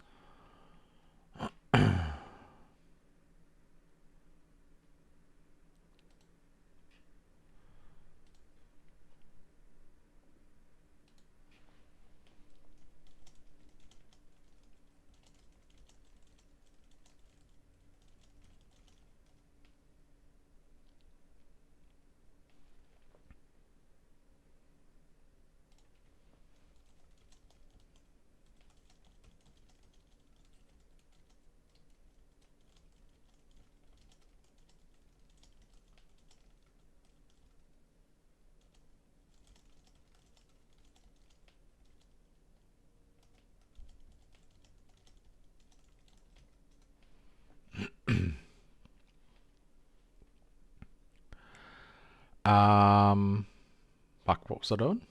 Speaker 1: Fuck, what was I doing?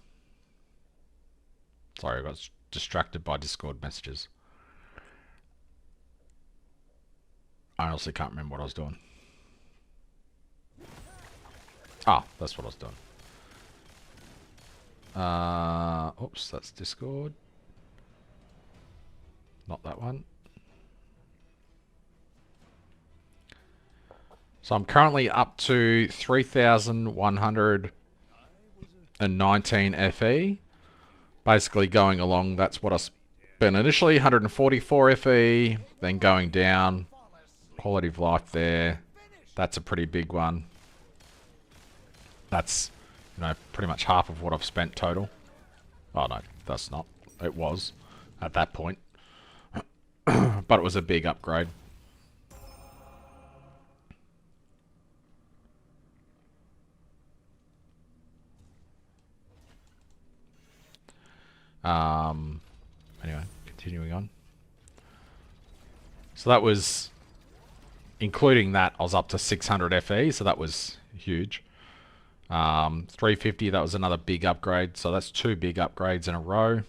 Speaker 1: Sorry, I got distracted by Discord messages. I honestly can't remember what I was doing. Ah, that's what I was doing. Oops, that's Discord. Not that one. So I'm currently up to 3,119 FE. Basically going along, that's what I spent initially, 144 FE, then going down. Quality of life there. That's a pretty big one. That's, you know, pretty much half of what I've spent total. Oh no, that's not. It was at that point. But it was a big upgrade. Anyway, continuing on. So that was, including that, I was up to 600 FE, so that was huge. 350, that was another big upgrade, so that's 2 big upgrades in a row.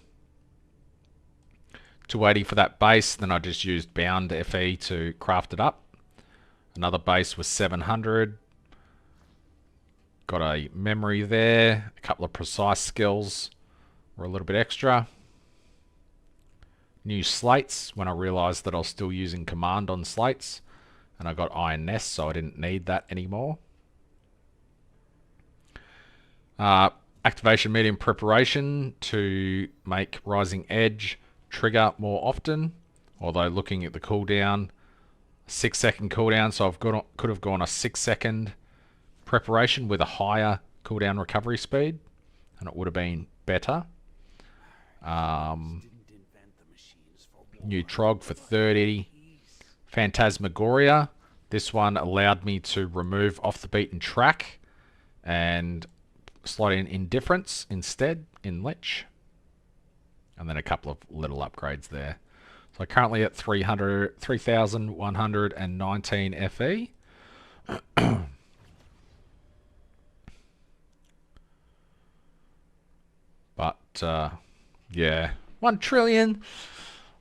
Speaker 1: 280 for that base, then I just used bound FE to craft it up. Another base was 700. Got a memory there, a couple of precise skills were a little bit extra. new slates when I realized that I was still using command on slates, and I got iron nest, so I didn't need that anymore. Activation medium preparation to make Rising Edge trigger more often, although looking at the cooldown, 6-second cooldown, so could have gone a 6-second preparation with a higher cooldown recovery speed, and it would have been better. New Trog for 30. Phantasmagoria. This one allowed me to remove off the beaten track and slot in Indifference instead in Lich. And then a couple of little upgrades there. So currently at 3,119 FE. But, yeah. 1 trillion.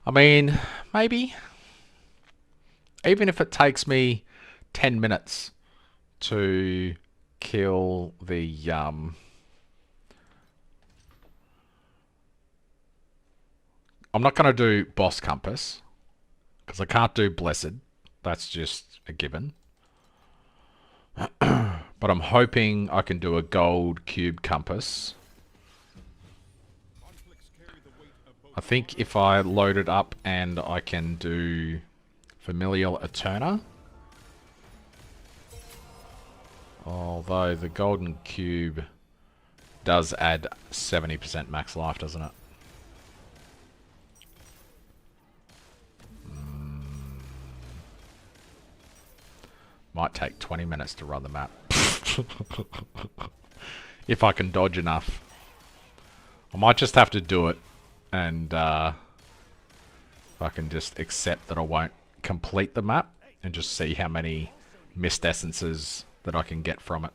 Speaker 1: I mean, maybe. Even if it takes me 10 minutes to kill the, I'm not going to do Boss Compass, because I can't do Blessed. That's just a given. But I'm hoping I can do a gold cube compass. I think if I load it up and I can do Familial Eterna. Although the golden cube does add 70% max life, doesn't it? Might take 20 minutes to run the map. If I can dodge enough. I might just have to do it. And if I can just accept that I won't complete the map. And just see how many mist essences that I can get from it.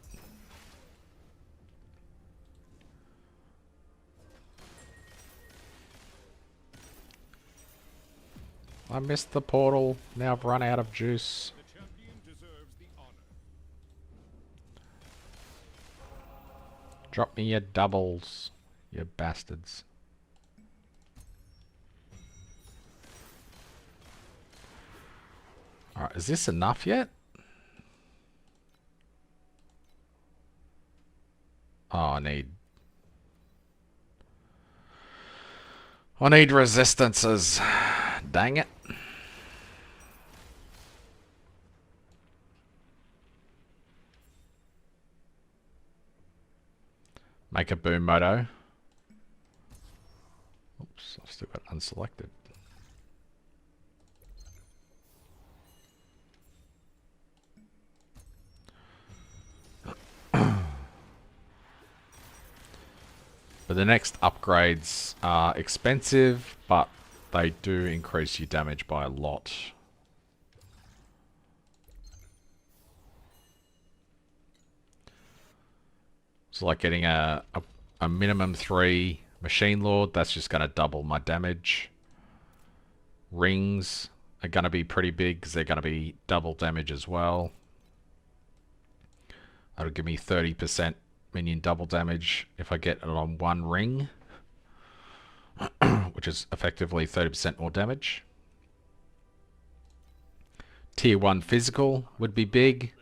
Speaker 1: I missed the portal. Now I've run out of juice. Drop me your doubles, you bastards. Alright, is this enough yet? Oh, I need resistances. Dang it. Make a boom Moto. Oops, I've still got unselected. But the next upgrades are expensive, but they do increase your damage by a lot. So like getting a minimum 3 Machine Lord, that's just going to double my damage. Rings are going to be pretty big because they're going to be double damage as well. That'll give me 30% minion double damage if I get it on 1 ring. Which is effectively 30% more damage. Tier 1 physical would be big.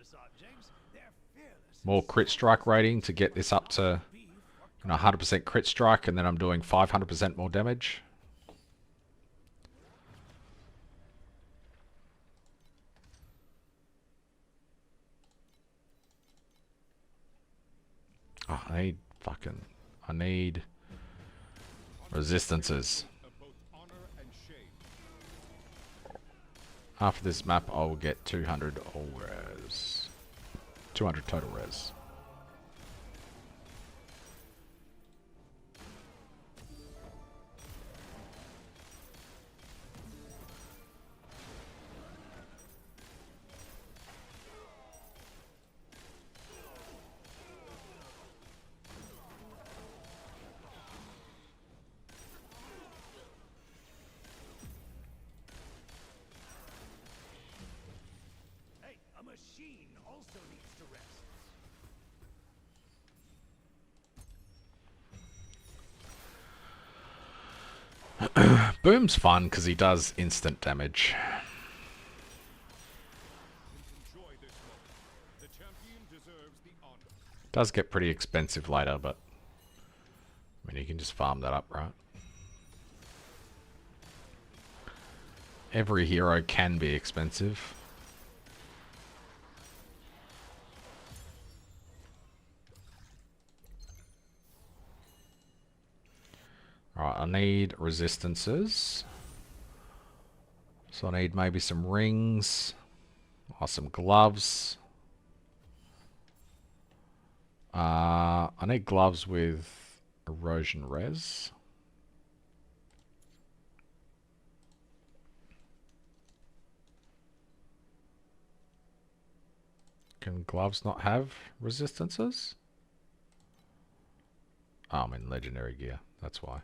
Speaker 1: More crit strike rating to get this up to 100% crit strike, and then I'm doing 500% more damage. Oh, I need resistances. After this map, I will get 200 all res. 200 total res. Boom's fun because he does instant damage.
Speaker 3: Enjoy this moment. The champion deserves the honor.
Speaker 1: Does get pretty expensive later, but I mean you can just farm that up, right? Every hero can be expensive. Alright, I need resistances. So I need maybe some rings. Or some gloves. I need gloves with erosion res. Can gloves not have resistances? Oh, I'm in legendary gear, that's why.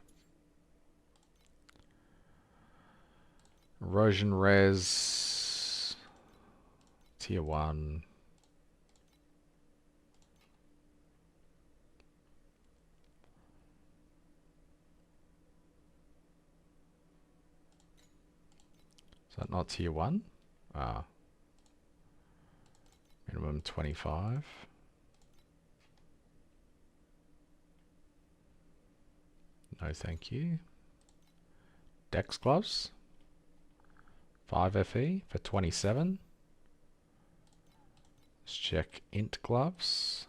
Speaker 1: Erosion res. Tier 1. Is that not tier 1? Ah. Minimum 25. No thank you. Dex gloves. 5 FE for 27. Let's check int gloves.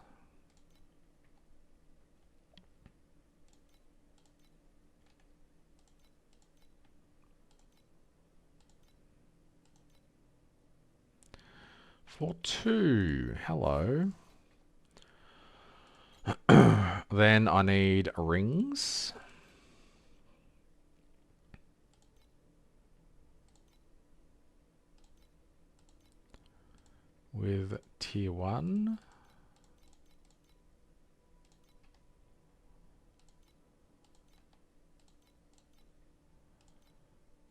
Speaker 1: For 2. Hello. Then I need rings. With tier 1.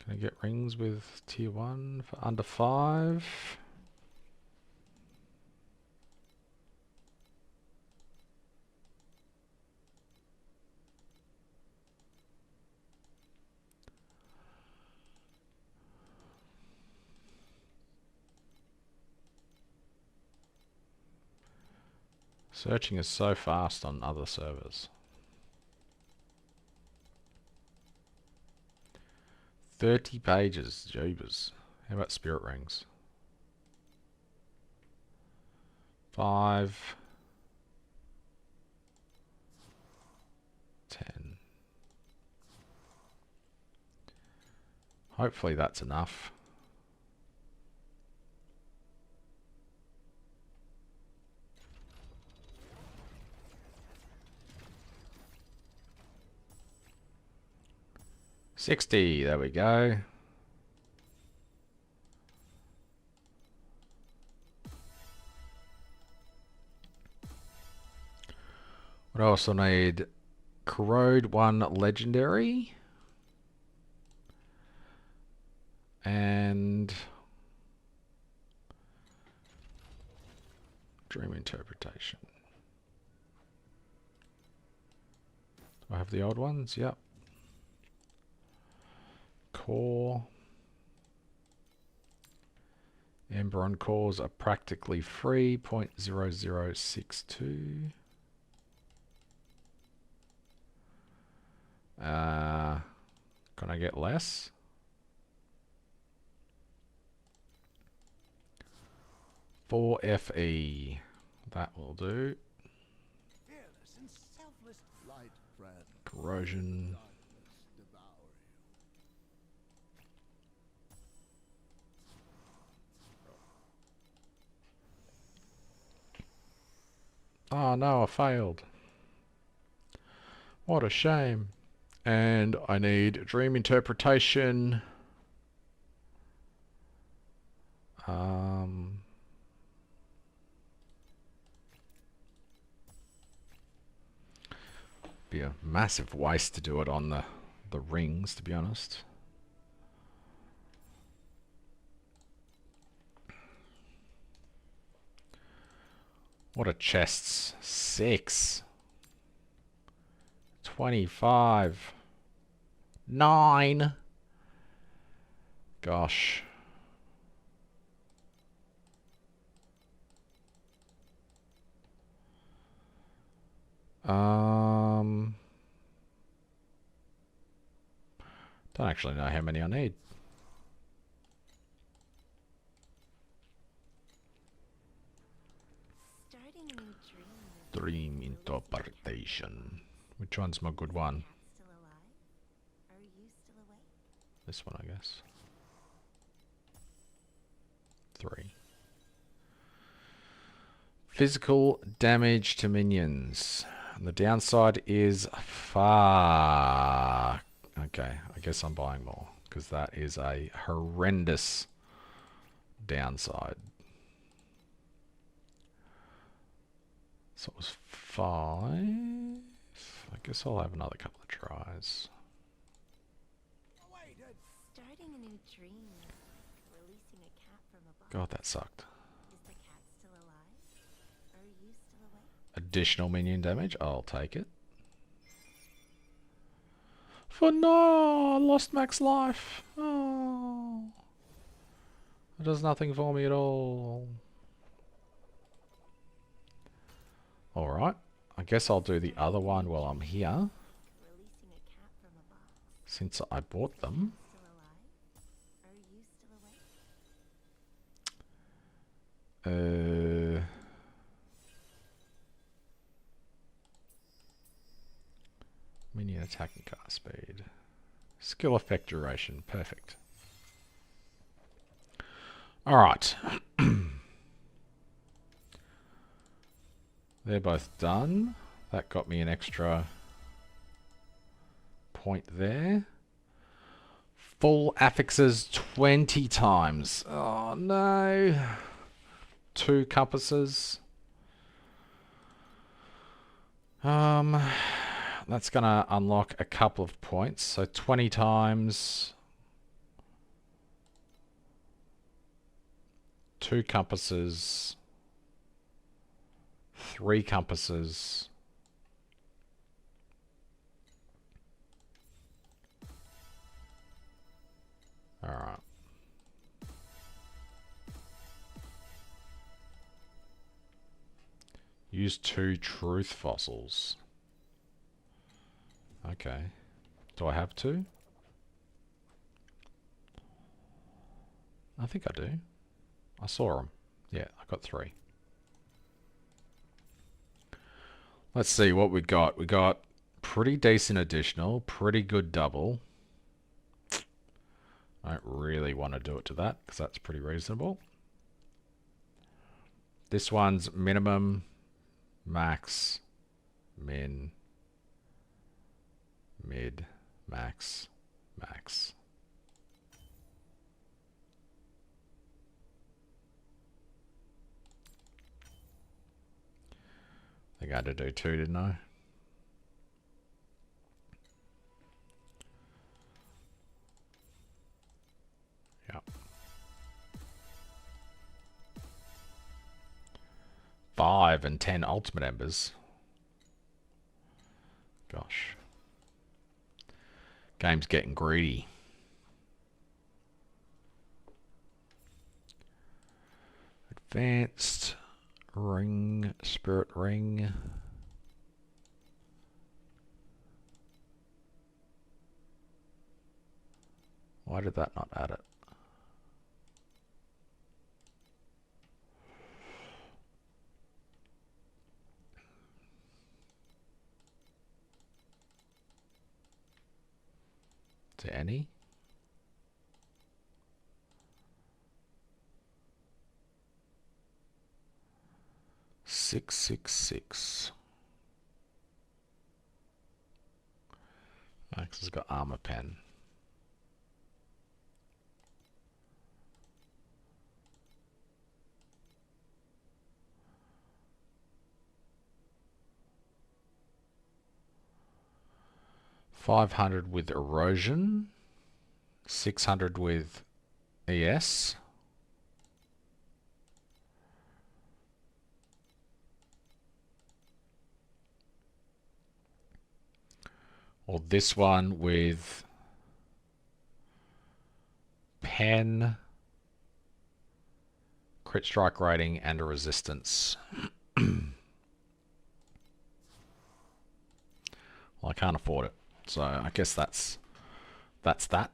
Speaker 1: Can I get rings with tier 1 for under 5? Searching is so fast on other servers. 30 pages, jeebus. How about spirit rings? 5. 10. Hopefully that's enough. $60, there we go. What else I need? Corrode 1 legendary. And dream interpretation. Do I have the old ones? Yep. Core. Ember on cores are practically free. 0.0062. Can I get less? For FE. That will do.
Speaker 2: Fearless and selfless light, friend.
Speaker 1: Corrosion.
Speaker 2: Darkness devour you.
Speaker 1: Oh no, I failed. What a shame. And I need dream interpretation. Be a massive waste to do it on the rings, to be honest. What are chests? 6. 25. 9. Gosh. Don't actually know how many I need.
Speaker 4: Starting a new dream.
Speaker 1: Dream interpretation. Which one's my good one?
Speaker 4: Still alive? Are you still awake?
Speaker 1: This one, I guess. 3. Physical damage to minions. And the downside is far. Okay, I guess I'm buying more because that is a horrendous downside. So it was 5. I guess I'll have another couple of tries.
Speaker 4: Starting a new dream. Releasing a cat from a box.
Speaker 1: God, that sucked.
Speaker 4: Is the cat still alive? Are you still awake?
Speaker 1: Additional minion damage. I'll take it. For no, I lost max life. Oh, it does nothing for me at all. All right, I guess I'll do the other one while I'm here,
Speaker 4: Releasing a cat from a box.
Speaker 1: since I bought them.
Speaker 4: Still alive? Are you still awake?
Speaker 1: Minion attack and cast speed. Skill effect duration. Perfect. Alright. They're both done. That got me an extra point there. Full affixes 20 times. Oh no. 2 compasses. That's going to unlock a couple of points. So 20 times. 2 compasses. 3 compasses. Alright. Use 2 truth fossils. Okay. Do I have to? I think I do. I saw them. Yeah, I got 3. Let's see what we got. We got pretty decent additional, pretty good double. I don't really want to do it to that because that's pretty reasonable. This one's minimum, max, min, mid, max, max. I think I had to do 2, didn't I? Yep. 5 and 10 ultimate embers. Gosh. Game's getting greedy. Advanced ring, spirit ring. Why did that not add it? To any? $666. Max has got armor pen. $500 with erosion, 600 with ES. Or this one with 10 crit strike rating and a resistance. Well, I can't afford it, so I guess that's that.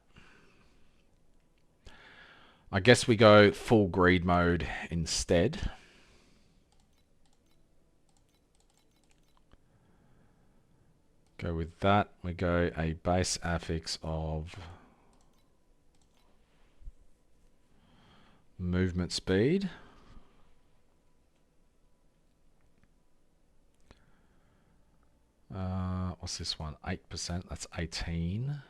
Speaker 1: I guess we go full greed mode instead. Go with that. We go a base affix of movement speed. What's this one? 8%. That's 18.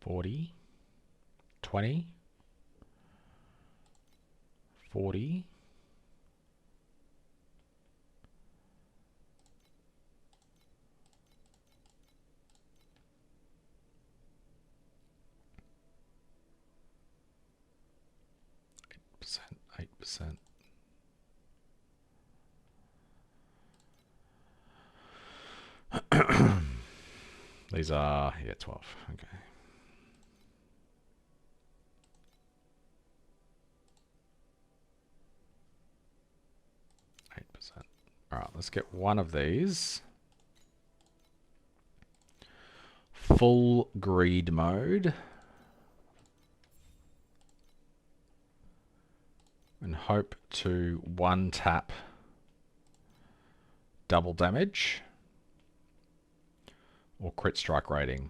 Speaker 1: 40. 20. 40. 8%. These are, yeah, 12. Okay. Alright, let's get one of these. Full greed mode. And hope to one tap double damage or crit strike rating.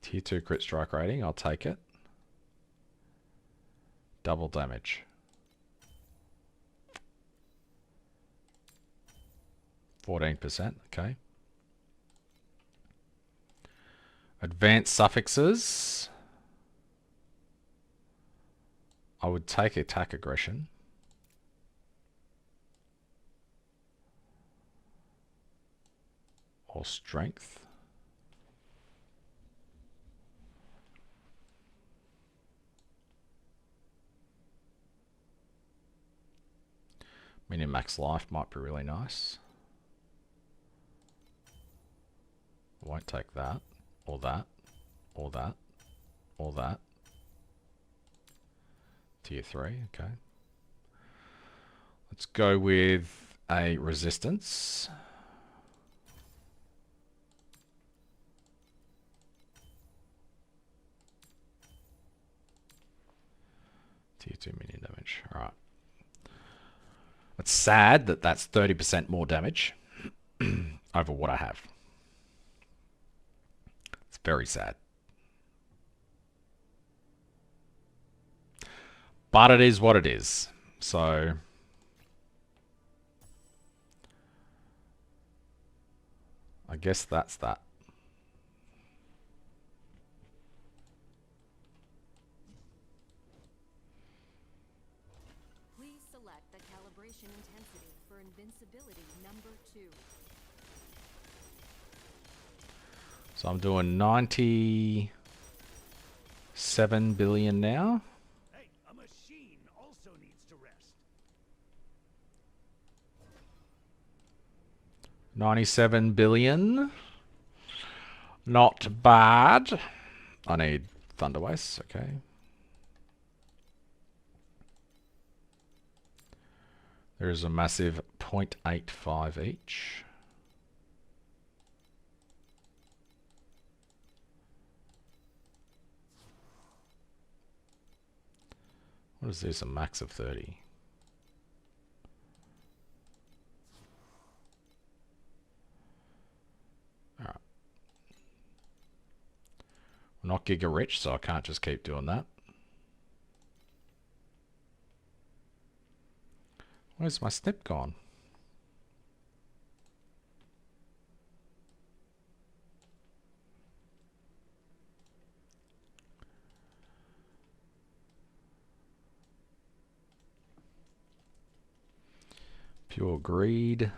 Speaker 1: Tier 2 crit strike rating, I'll take it. Double damage. 14%, okay. Advanced suffixes. I would take attack aggression. Or strength. Min-max life might be really nice. Won't take that, or that, or that, or that. Tier 3, okay. Let's go with a resistance. Tier 2 minion damage, alright. It's sad that that's 30% more damage over what I have. It's very sad. But it is what it is. So I guess that's that.
Speaker 4: Please select the calibration intensity for invincibility number 2.
Speaker 1: So I'm doing 97 billion now.
Speaker 2: Hey, a machine also needs to rest.
Speaker 1: 97 billion. Not bad. I need Thunder Waste, okay. There is a massive 0.85 each. What is this? A max of 30. Alright. We're not giga rich, so I can't just keep doing that. Where's my snip gone? Pure greed.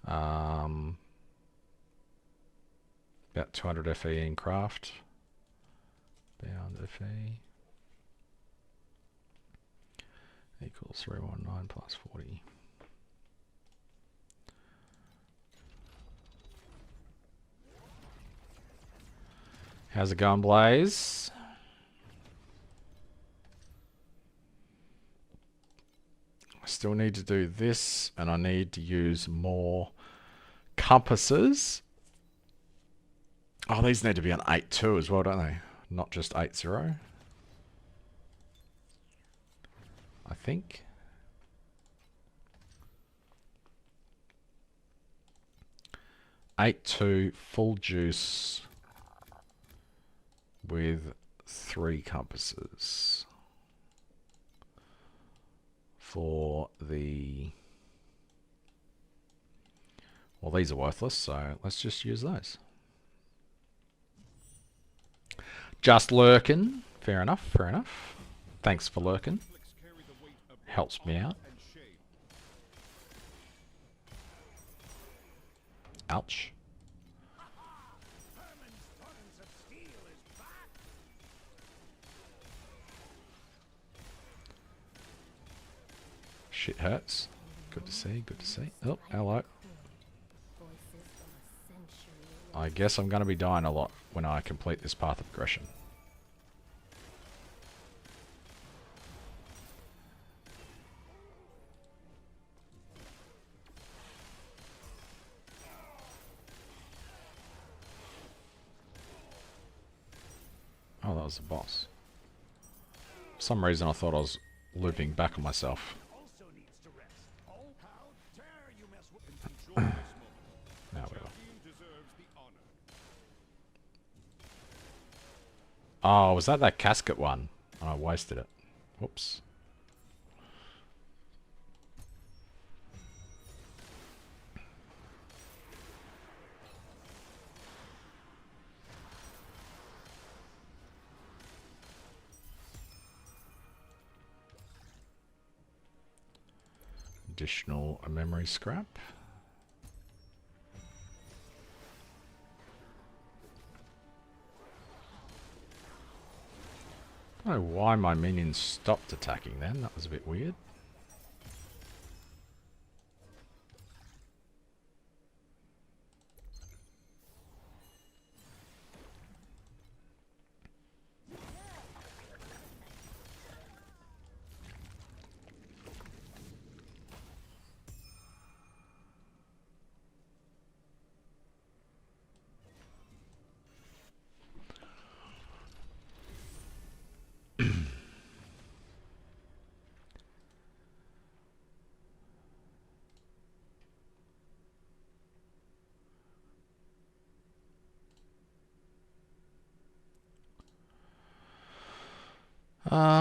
Speaker 1: About 200 FE in craft. Bound FE. Equals 319 plus 40. How's it going, Blaze? I still need to do this, and I need to use more compasses. Oh, these need to be on 8.2 as well, don't they? Not just 8.0. I think. (8.2) full juice with 3 compasses for the... Well, these are worthless, so let's just use those. Just lurking. Fair enough, fair enough. Thanks for lurking. Helps me out. Ouch. Shit hurts. Good to see, good to see. Oh, hello. I guess I'm going to be dying a lot when I complete this path of progression. Oh, that was the boss. For some reason I thought I was looping back on myself. Now we are. Oh, was that casket one? Oh, I wasted it. Whoops. Additional memory scrap. I don't know why my minions stopped attacking then. That was a bit weird.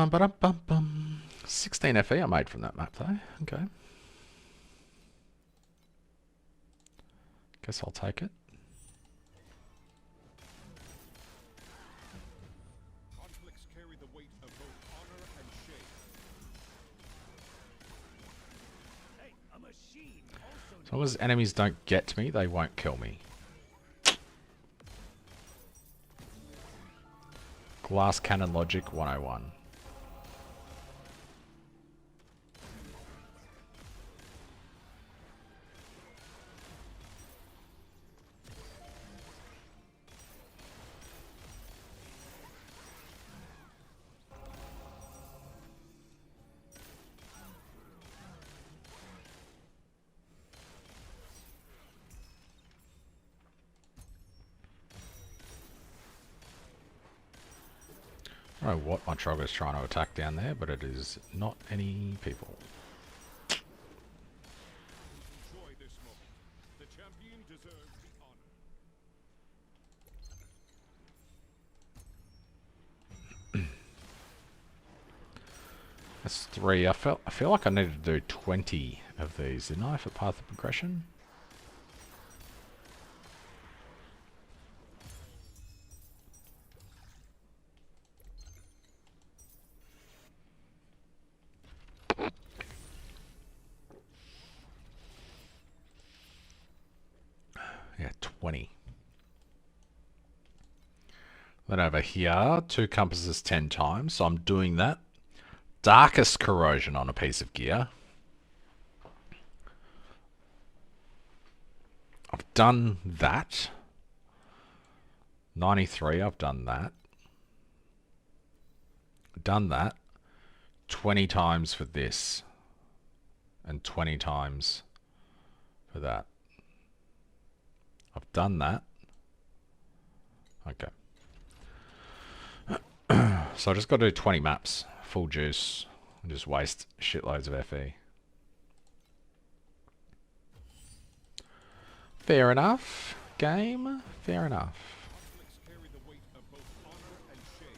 Speaker 1: Ba-dum-bum-bum. 16 FE I made from that map though. Okay. Guess I'll take it.
Speaker 3: Conflicts carry the weight of both honor and shame.
Speaker 2: Hey, a machine also
Speaker 1: As long as enemies don't get to me, they won't kill me. Glass cannon logic 101. I don't know what my Trogdor is trying to attack down there, but it is not any people.
Speaker 3: Enjoy this moment. The champion deserves the honor.
Speaker 1: That's 3. I feel like I needed to do 20 of these, didn't I, for path of progression? Yeah, 20. Then over here, 2 compasses 10 times, so I'm doing that. Darkest corrosion on a piece of gear. I've done that. 93, I've done that. Done that 20 times for this. And 20 times for that. I've done that. Okay. So I just got to do 20 maps. Full juice. And just waste shitloads of FE. Fair enough. Game. Fair enough.
Speaker 3: Conflicts carry the weight of both honor and shame.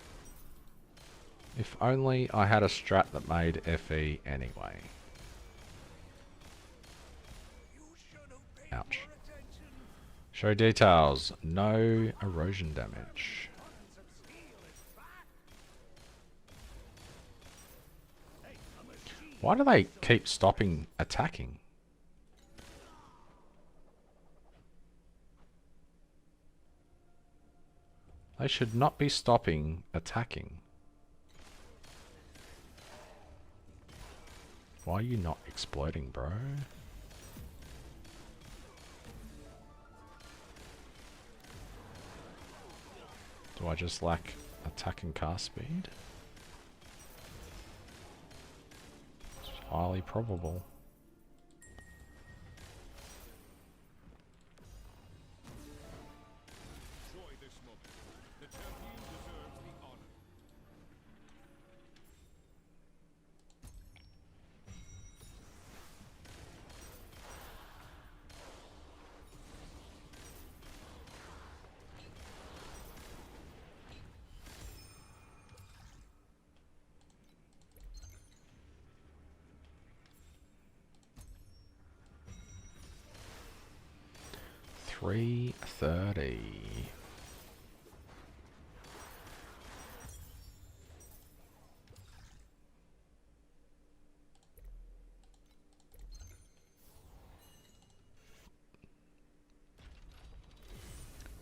Speaker 1: If only I had a strat that made FE anyway. Ouch. Show details. No erosion damage. Why do they keep stopping attacking? They should not be stopping attacking. Why are you not exploding, bro? Do I just lack attack and cast speed? It's highly probable.
Speaker 3: Enjoy this moment. The champion deserves the honor.
Speaker 1: $330.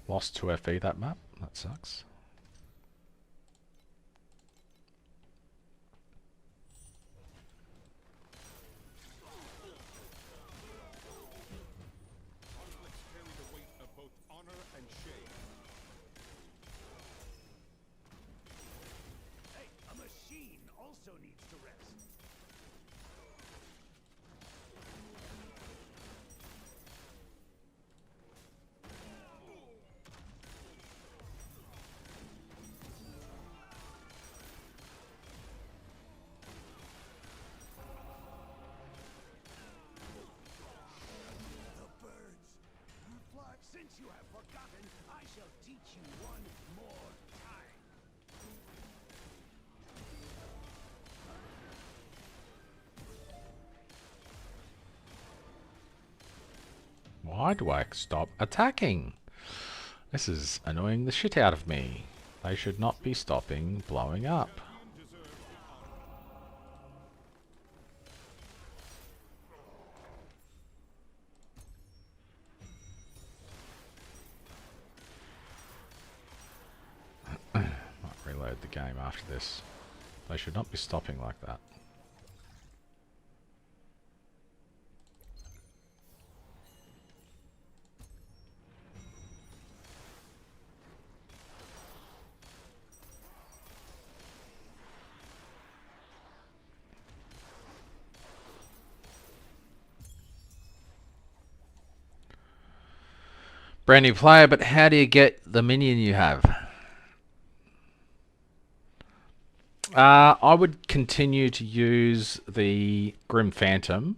Speaker 1: Lost 2 FE that map. That sucks.
Speaker 3: Conflicts carry the weight of both honor and shame.
Speaker 2: Hey, a machine also needs to rest. The birds. Fly. Since you have forgotten, I shall teach you one more time.
Speaker 1: Why do I stop attacking? This is annoying the shit out of me. They should not be stopping blowing up.
Speaker 3: Champion deserves the honor.
Speaker 1: Might reload the game after this. They should not be stopping like that. Brand new player, but how do you get the minion you have? I would continue to use the Grim Phantom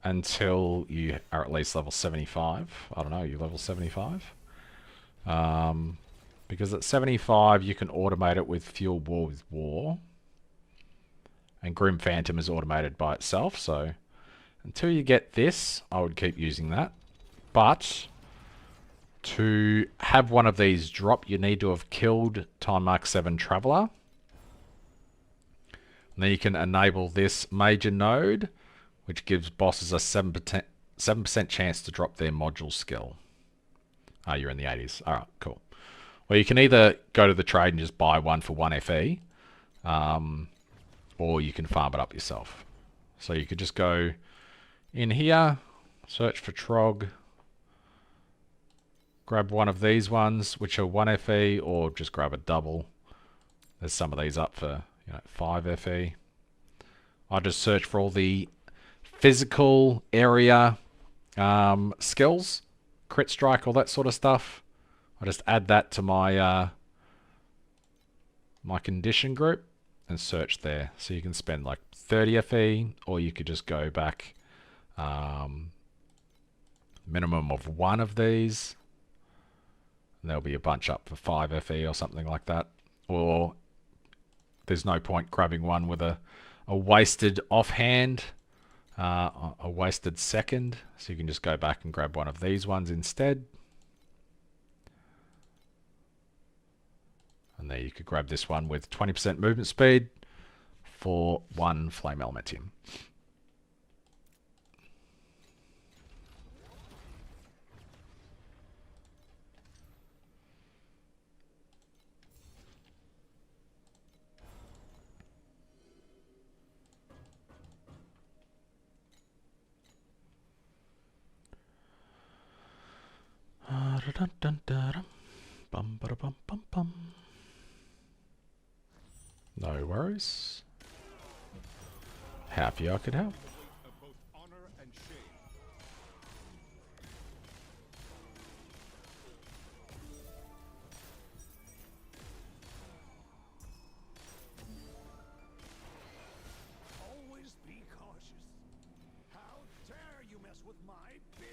Speaker 1: until you are at least level 75. I don't know, you level 75? Because at 75 you can automate it with Fuel War with War. And Grim Phantom is automated by itself, so until you get this, I would keep using that. But to have one of these drop, you need to have killed Time Mark 7 Traveler. And then you can enable this major node, which gives bosses a 7% chance to drop their module skill. Ah, you're in the 80s. Alright, cool. Well, you can either go to the trade and just buy one for 1 FE, or you can farm it up yourself. So you could just go in here, search for Trog, grab one of these ones, which are 1 FE, or just grab a double. There's some of these up for 5 FE. I just search for all the physical area skills, crit strike, all that sort of stuff. I just add that to my my condition group and search there. So you can spend like 30 FE, or you could just go back minimum of one of these. And there'll be a bunch up for 5 FE or something like that. Or there's no point grabbing one with a wasted offhand, a wasted second. So you can just go back and grab one of these ones instead. And there you could grab this one with 20% movement speed for 1 Flame Elementium. No worries. Happy I could help.
Speaker 3: Of both honor and shame.
Speaker 2: Always be cautious. How dare you mess with my beer?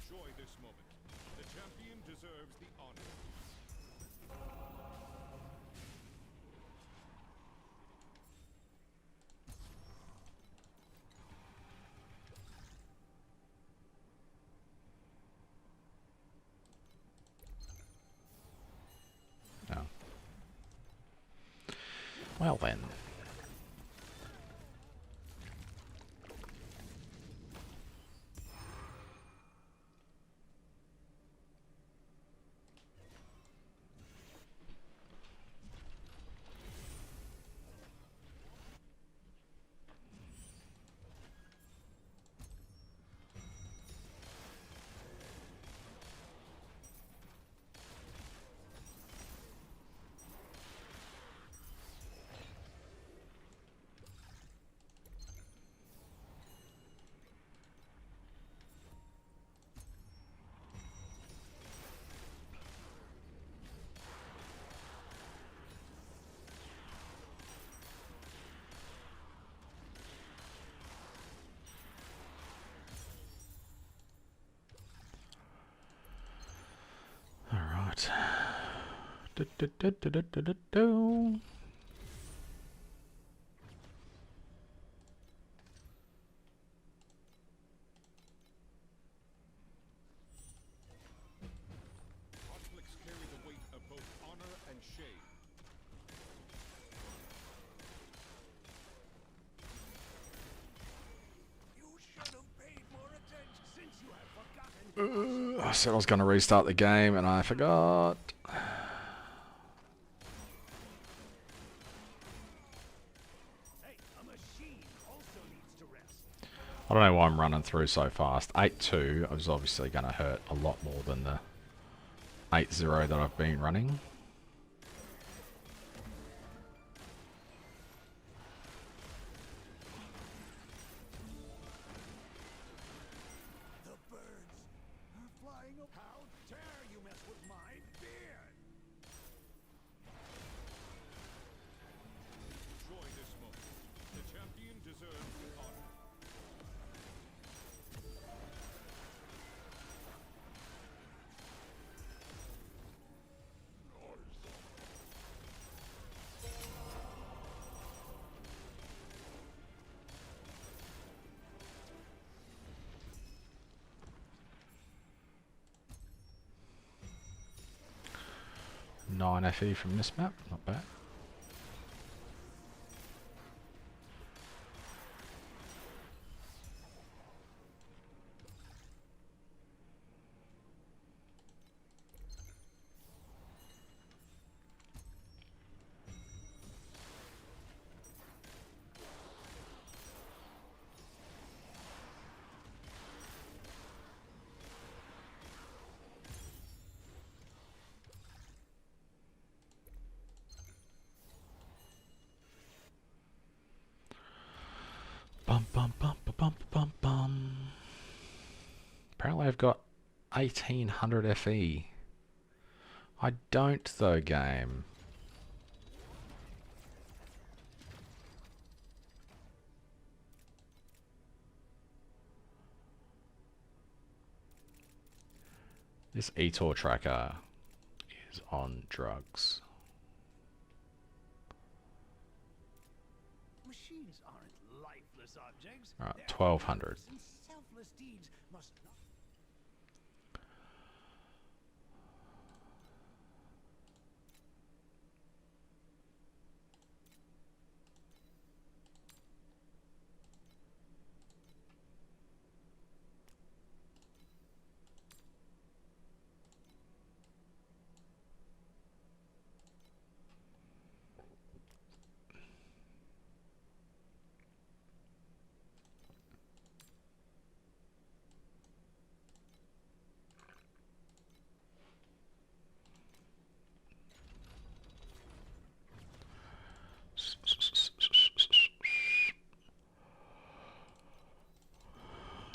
Speaker 3: Enjoy this moment. The champion deserves the honor.
Speaker 1: Oh. Well then. All right. Do.
Speaker 3: Conflicts carry the weight of both honor and shame.
Speaker 2: You should have paid more attention since you have forgotten.
Speaker 1: I said I was going to restart the game and I forgot.
Speaker 2: Hey, a machine also needs to rest.
Speaker 1: I don't know why I'm running through so fast. 8-2 was obviously going to hurt a lot more than the 8-0 that I've been running.
Speaker 2: The birds are flying up. How dare you mess with my beard?
Speaker 3: Enjoy this moment. The champion deserves the honor.
Speaker 1: 9 FE from this map, not bad. Bum bum bum bum bum bum bum. Apparently I've got 1800 FE. I don't though, game. This eTor tracker is on drugs.
Speaker 2: Machines aren't lifeless objects.
Speaker 1: Alright,
Speaker 2: They're
Speaker 1: 1200.
Speaker 2: lifeless and selfless deeds must not.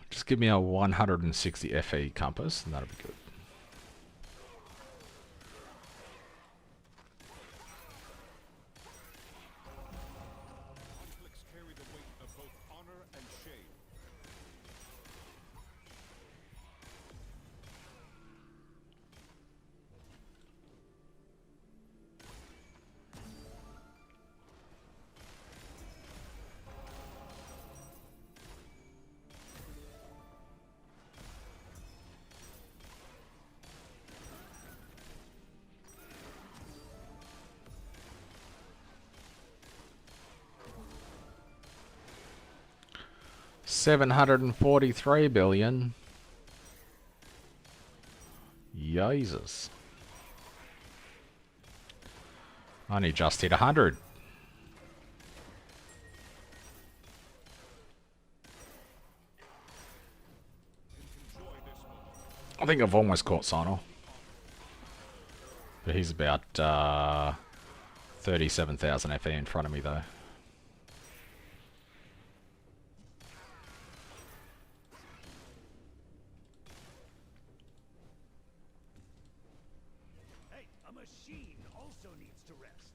Speaker 1: 'Just give me a 160 FE compass and that'll be good.
Speaker 3: Conflicts carry the weight of both honor and shame.
Speaker 1: $743 billion. Jesus. I only just hit 100. I think I've almost caught Sonal. But he's about 37,000 FE in front of me though.
Speaker 2: Hey, a machine also needs to rest.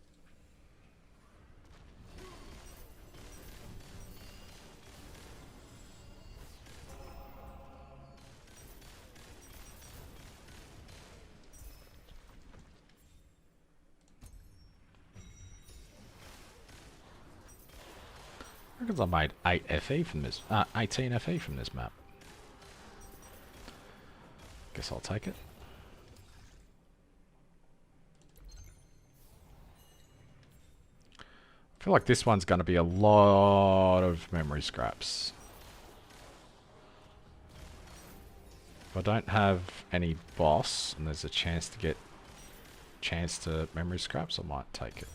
Speaker 1: I reckon I made 8 FE from this, 18 FE from this map. Guess I'll take it. I feel like this one's going to be a lot of memory scraps. If I don't have any boss and there's a chance to get memory scraps, I might take it.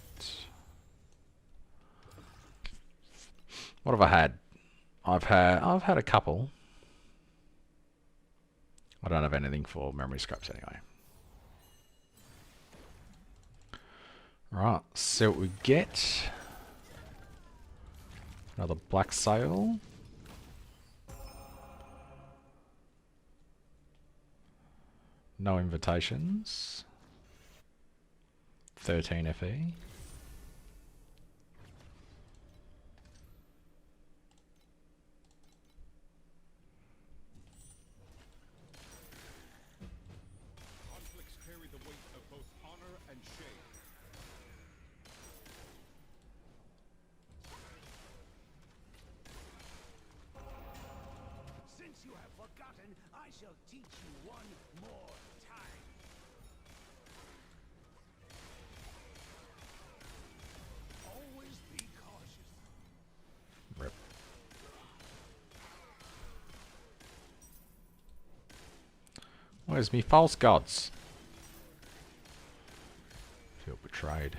Speaker 1: What have I had? I've had a couple. I don't have anything for memory scraps anyway. Right, see what we get. Another Blacksail. No invitations. 13 FE.
Speaker 3: Conflicts carry the weight of both honor and shame.
Speaker 2: Since you have forgotten, I shall teach you one more time.
Speaker 1: Where's me false gods? Feel betrayed.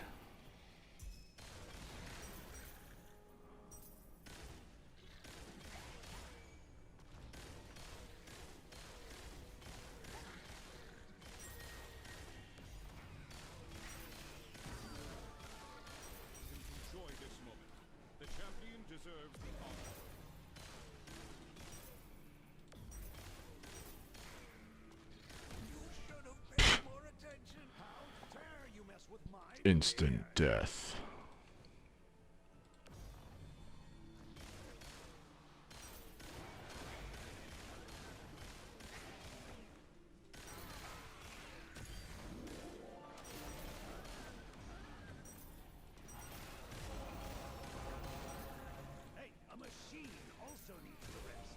Speaker 3: Enjoy this moment. The champion deserves the honor.
Speaker 2: You should have paid more attention. How dare you mess with my
Speaker 1: Instant death.
Speaker 2: Hey, a machine also needs to rest.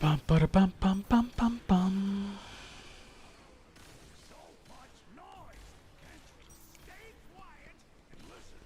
Speaker 1: Bum ba bum bum bum bum bum.
Speaker 2: So much noise. Can't you stay quiet and listen?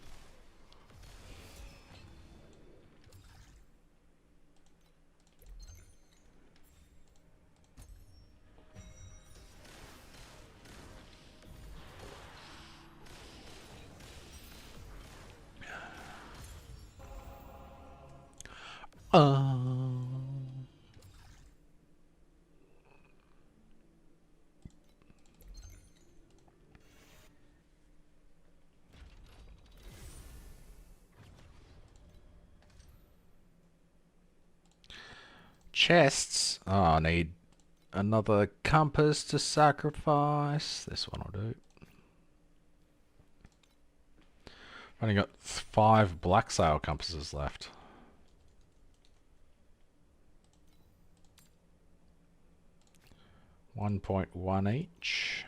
Speaker 1: Chests. Oh, I need another compass to sacrifice. This one will do. I've only got 5 Blacksail compasses left. $1.1 each.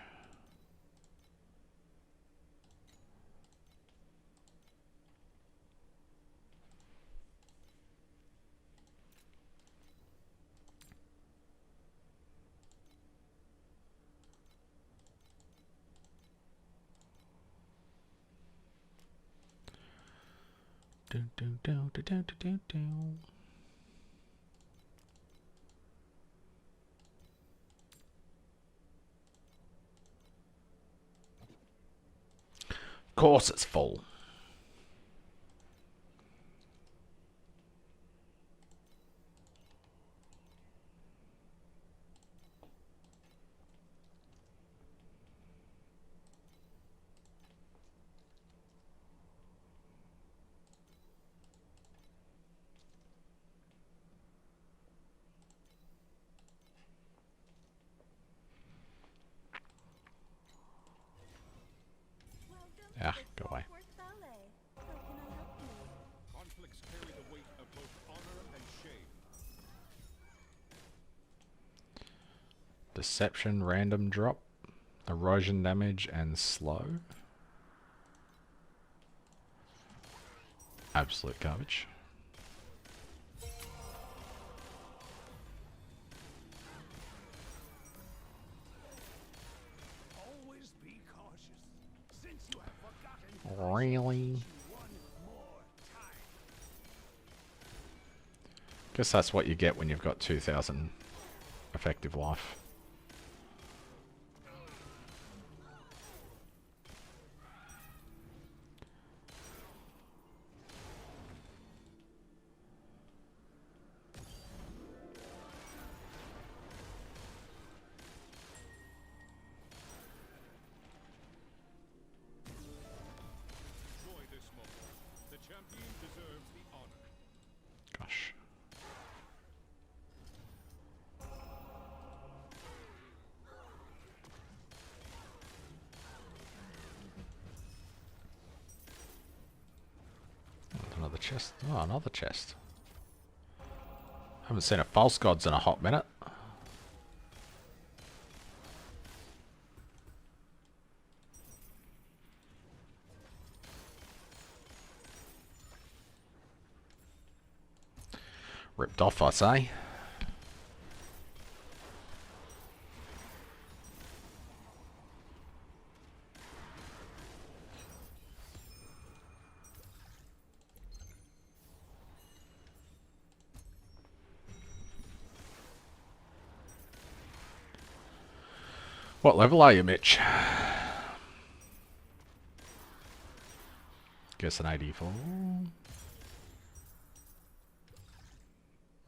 Speaker 1: Do, do, do, do, do, do, do. Of course it's full. Yeah, go away.
Speaker 3: Conflicts carry the weight of both honor and shame.
Speaker 1: Deception, random drop, erosion damage, and slow. Absolute garbage.
Speaker 2: Always be cautious. Since you have forgotten,
Speaker 1: Really?
Speaker 2: you one more time.
Speaker 1: Guess that's what you get when you've got 2000 effective life.
Speaker 3: Enjoy this moment. The champion deserves the honor.
Speaker 1: Gosh. Another chest. Oh, another chest. Haven't seen a false gods in a hot minute. Ripped off, I say. What level are you, Mitch? Guess an 84.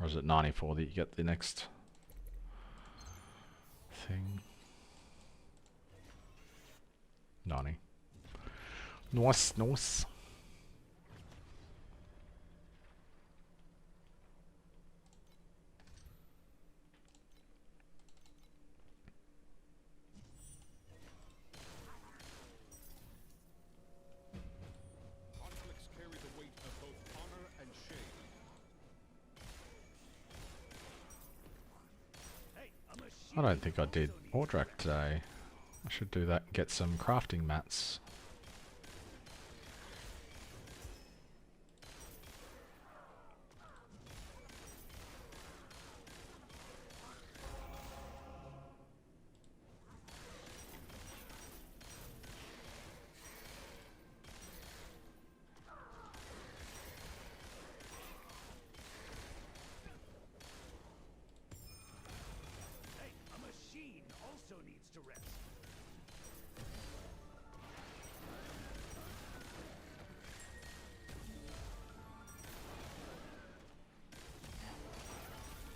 Speaker 1: Or is it 94 that you get the next thing? 90. Nice, nice.
Speaker 3: Conflicts carry the weight of both honor and shame.
Speaker 1: I don't think I did Moto today. I should do that and get some crafting mats.
Speaker 2: A machine also needs to rest.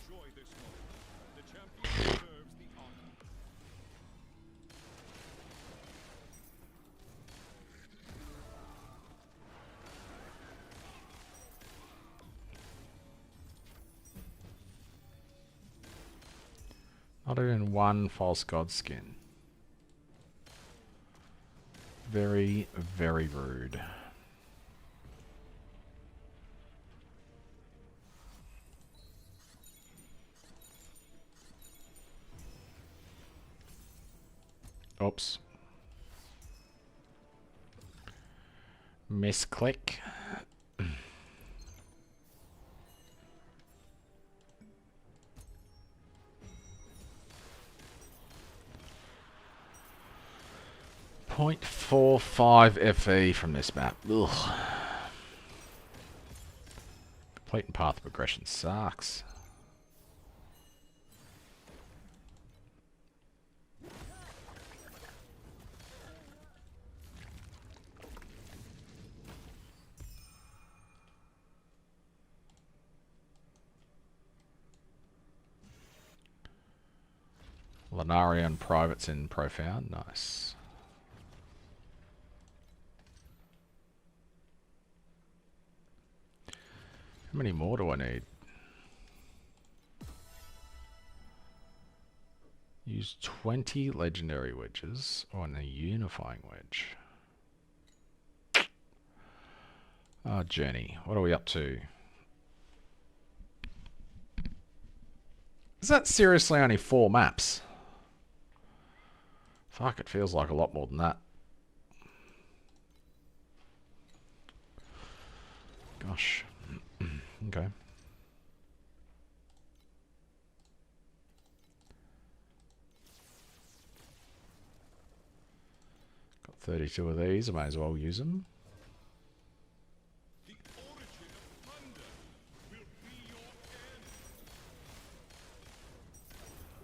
Speaker 3: Enjoy this moment. The champion deserves the honor.
Speaker 1: Not even one false god skin. Very, very rude. Oops. Misclick. 0.45 FE from this map. Ugh. Completing path of progression sucks. Lunaria and privates in Profound. Nice. How many more do I need? Use 20 legendary wedges on a unifying wedge. Ah, Journey. What are we up to? Is that seriously only 4 maps? Fuck, it feels like a lot more than that. Gosh. Okay. Got 32 of these, I might as well use them.
Speaker 3: The origin of thunder will be your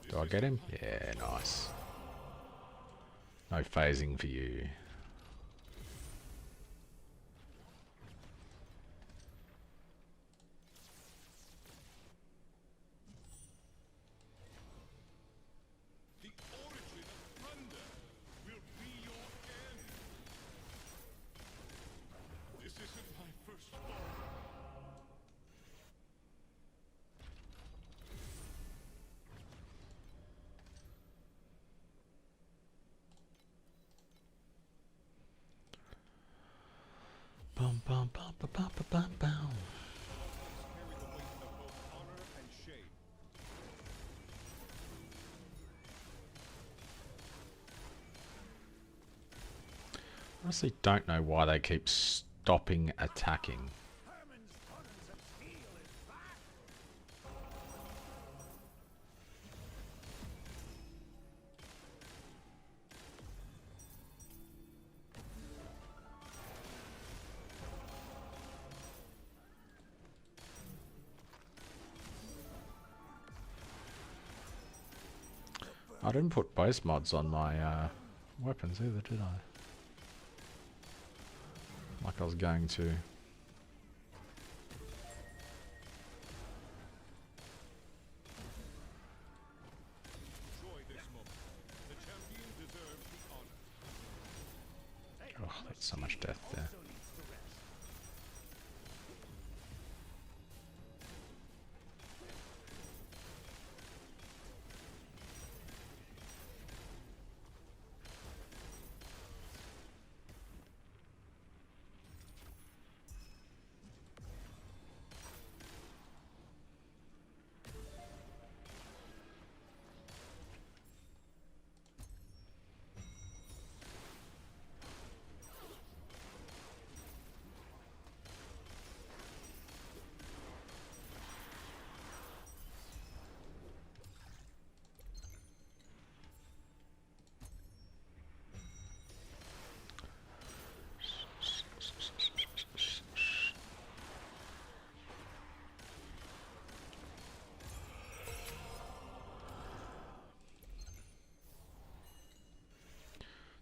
Speaker 3: end.
Speaker 1: Do I get him? Yeah, nice. No phasing for you.
Speaker 3: The origin of thunder will be your end. This isn't my first fall.
Speaker 1: Bum bum bum bum bum bum bum.
Speaker 3: Carry the weight of both honor and shame.
Speaker 1: Honestly, don't know why they keep stopping attacking.
Speaker 2: Herman's tons of steel is back.
Speaker 1: I didn't put base mods on my weapons either, did I? Like I was going to.
Speaker 3: Enjoy this moment. The champion deserves the honor.
Speaker 1: Oh, that's so much death there.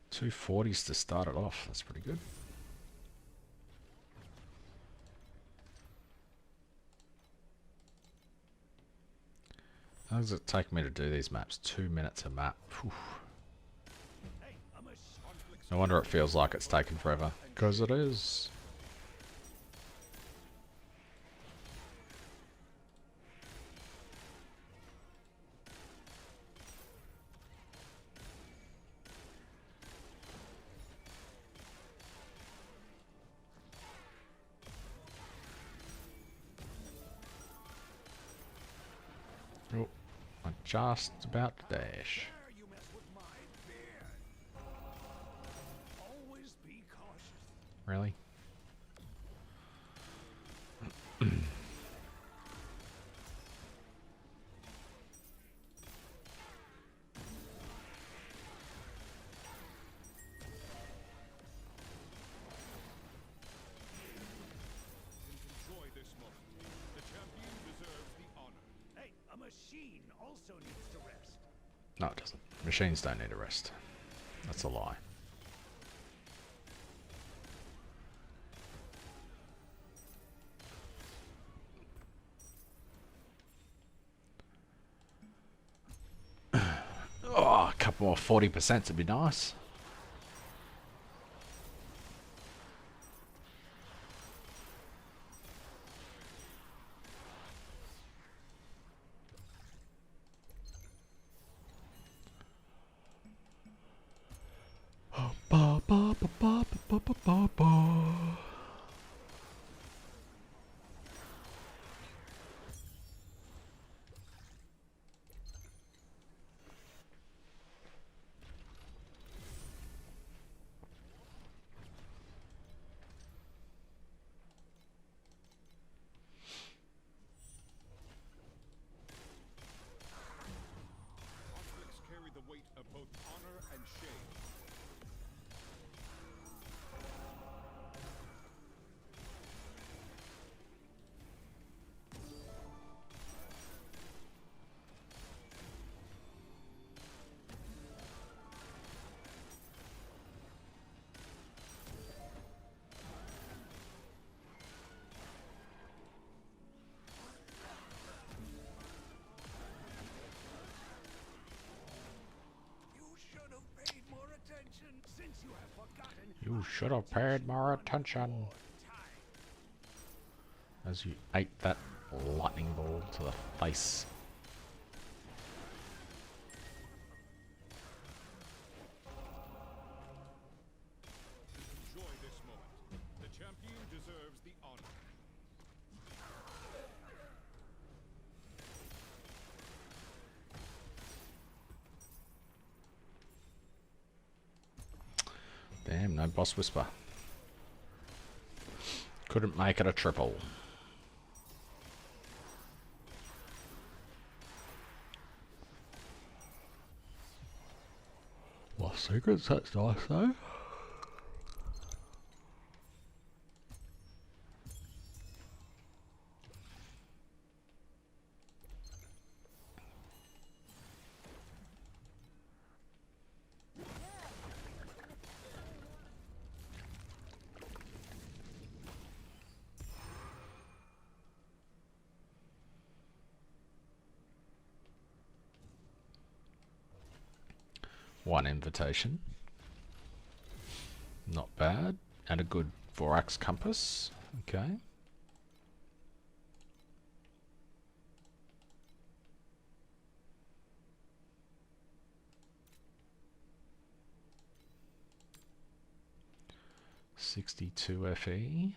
Speaker 1: Two 40s to start it off. That's pretty good. How long does it take me to do these maps? 2 minutes a map. Whew. No wonder it feels like it's taken forever. Because it is. Oh, I'm just about to dash.
Speaker 2: Dare you mess with my beard? Always be cautious.
Speaker 1: Really?
Speaker 3: Enjoy this moment. The champion deserves the honor.
Speaker 2: Hey, a machine also needs to rest.
Speaker 1: No, it doesn't. Machines don't need a rest. That's a lie. Oh, a couple more 40% would be nice. Ba, ba, ba, ba, ba, ba, ba, ba.
Speaker 3: Conflicts carry the weight of both honor and shame.
Speaker 2: You should have paid more attention since you have forgotten.
Speaker 1: You should have paid more attention
Speaker 2: Time.
Speaker 1: as you ate that lightning ball to the face.
Speaker 3: Enjoy this moment. The champion deserves the honor.
Speaker 1: Damn, no boss whisper. Couldn't make it a triple. Lost secrets, that's nice though. 1 invitation. Not bad. And a good Borax compass. Okay. $62 FE.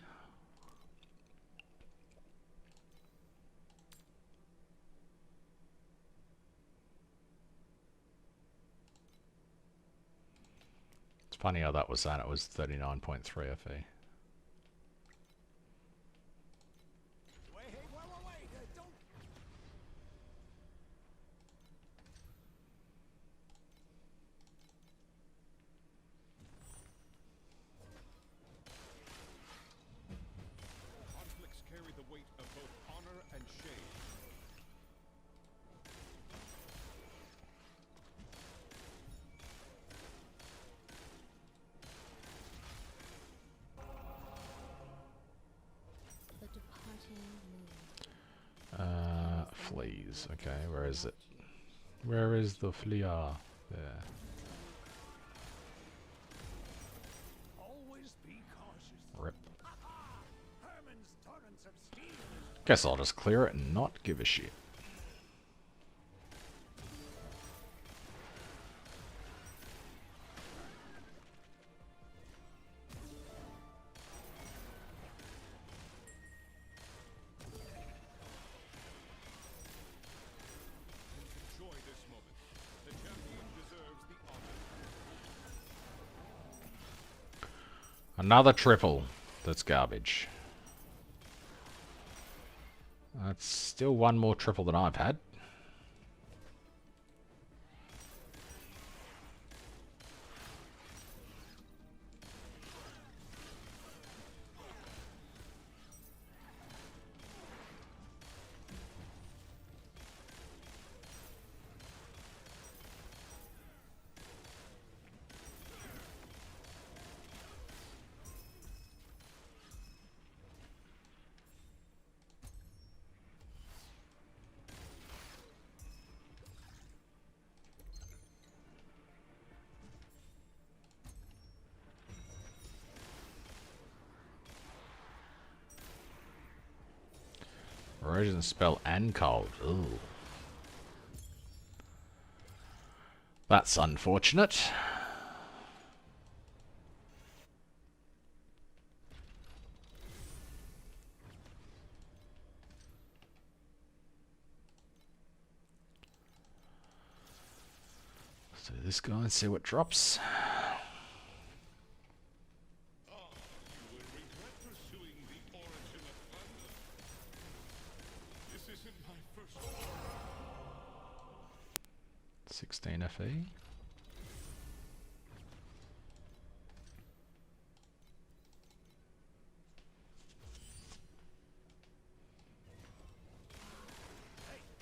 Speaker 1: It's funny how that was that. It was 39.3 FE.
Speaker 2: Wait, don't.
Speaker 3: Conflicts carry the weight of both honor and shame.
Speaker 4: The departing moon.
Speaker 1: Fleas. Okay, where is it? Where is the flea? There.
Speaker 2: Always be cautious.
Speaker 1: Rip.
Speaker 2: Herman's torrents of steel.
Speaker 1: Guess I'll just clear it and not give a shit.
Speaker 3: Enjoy this moment. The champion deserves the honor.
Speaker 1: Another triple. That's garbage. That's still one more triple than I've had. Erosion spell and cold. Ooh. That's unfortunate. Let's do this guy and see what drops.
Speaker 3: You will regret pursuing the origin of thunder. This isn't my first.
Speaker 1: 16 FE.
Speaker 2: Hey,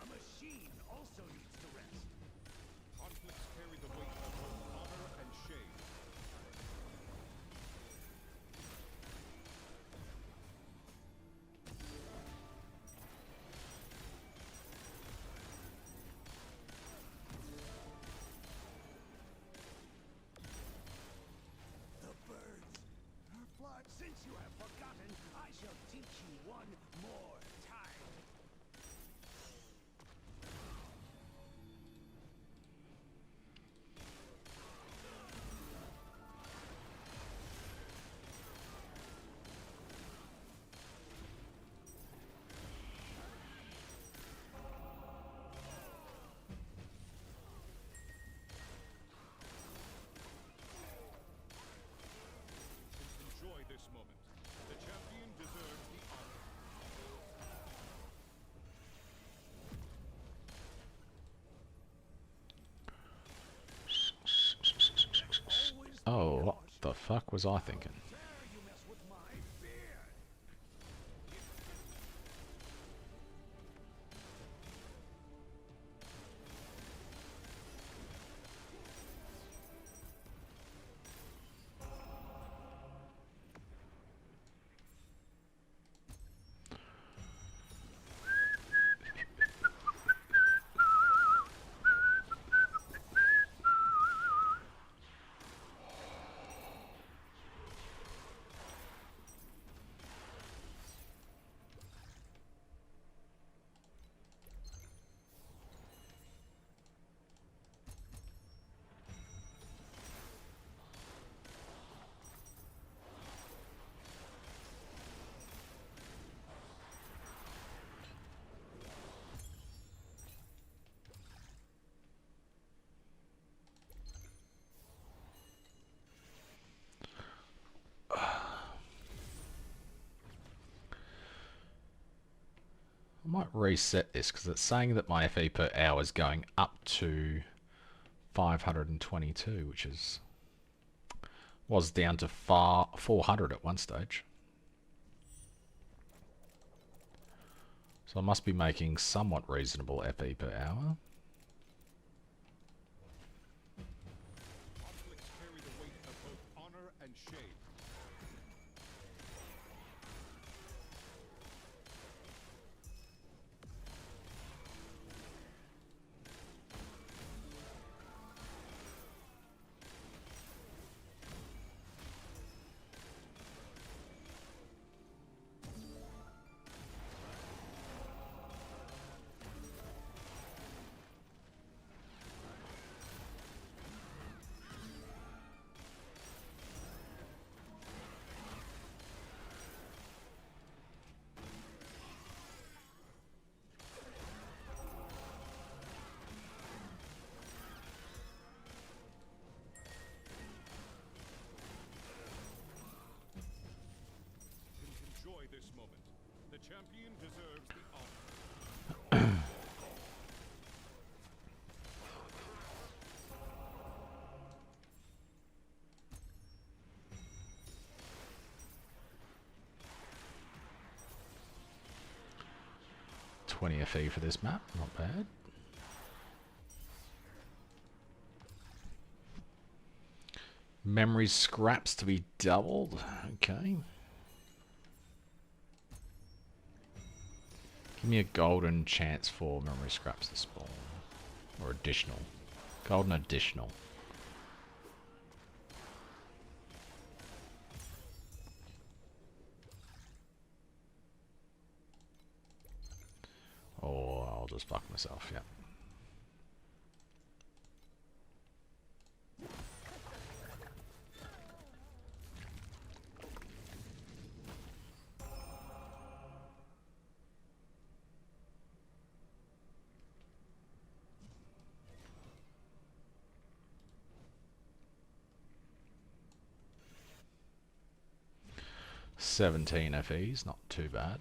Speaker 2: a machine also needs to rest.
Speaker 3: Conflicts carry the weight of both honor and shame.
Speaker 2: The birds. Flood, since you have forgotten, I shall teach you one more time.
Speaker 3: Enjoy this moment. The champion deserves the honor.
Speaker 1: Oh, what the fuck was I thinking?
Speaker 2: Dare you mess with my beard?
Speaker 1: I might reset this because it's saying that my FE per hour is going up to 522, which was down to 400 at one stage. So I must be making somewhat reasonable FE per hour.
Speaker 3: Conflicts carry the weight of both honor and shame. Enjoy this moment. The champion deserves the honor.
Speaker 1: 20 FE for this map, not bad. Memory scraps to be doubled. Okay. Give me a golden chance for memory scraps to spawn. Or additional. Golden additional. Or I'll just fuck myself, yeah. $17 FEs, not too bad.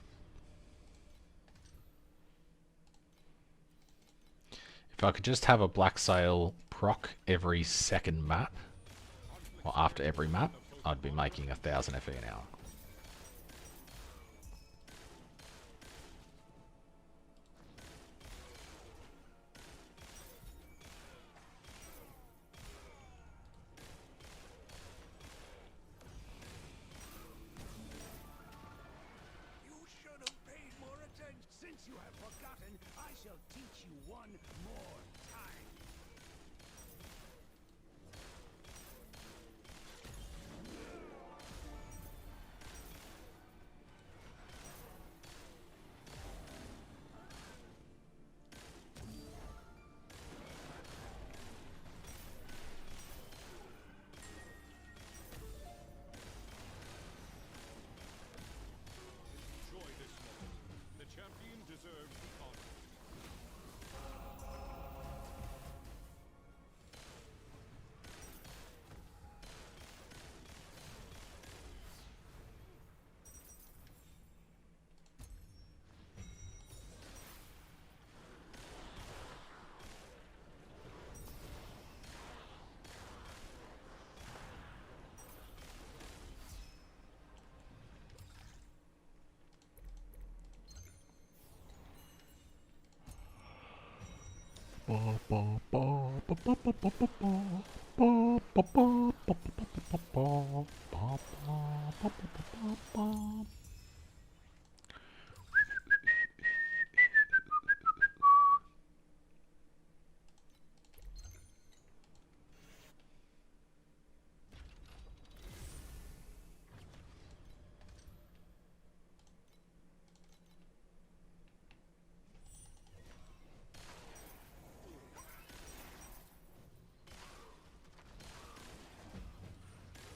Speaker 1: If I could just have a Blacksail proc every second map, or after every map, I'd be making 1,000 FE an hour.
Speaker 2: You should have paid more attention. Since you have forgotten, I shall teach you one more time.
Speaker 3: Enjoy this moment. The champion deserves the honor.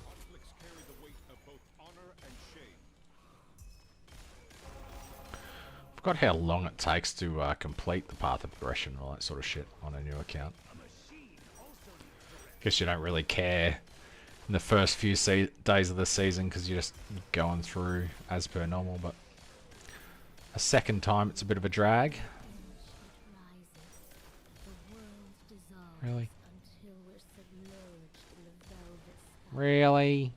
Speaker 3: Conflicts carry the weight of both honor and shame.
Speaker 1: Forgot how long it takes to complete the path of progression and all that sort of shit on a new account. Guess you don't really care in the first few days of the season because you're just going through as per normal, but a second time, it's a bit of a drag. Really? Really?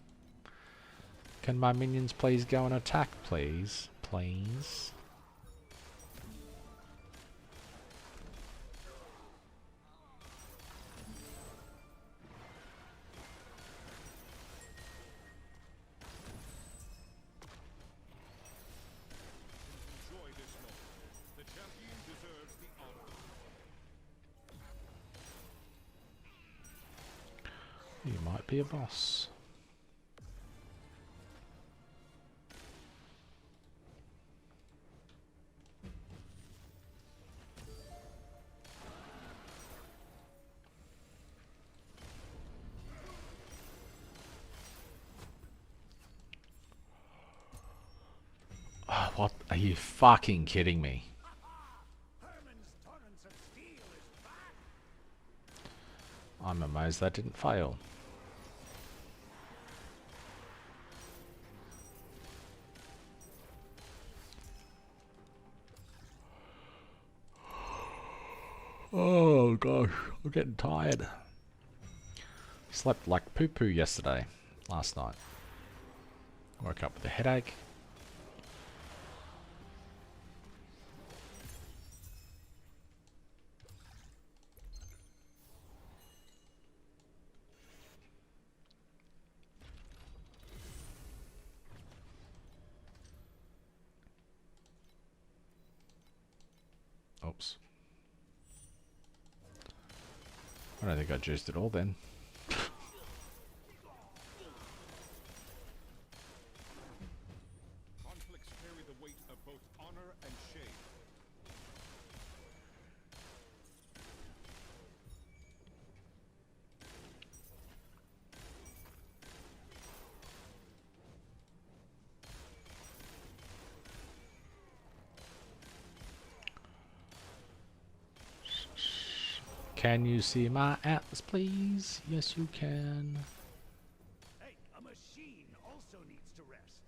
Speaker 1: Can my minions please go and attack, please? Please?
Speaker 3: Enjoy this moment. The champion deserves the honor.
Speaker 1: You might be a boss. Oh, what? Are you fucking kidding me?
Speaker 2: Herman's torrents of steel is back.
Speaker 1: I'm amazed that didn't fail. Oh gosh, I'm getting tired. Slept like poo-poo yesterday, last night. Woke up with a headache. Oops. I don't think I juiced it all then.
Speaker 3: Conflicts carry the weight of both honor and shame.
Speaker 1: Can you see my atlas, please? Yes, you can.
Speaker 2: Hey, a machine also needs to rest.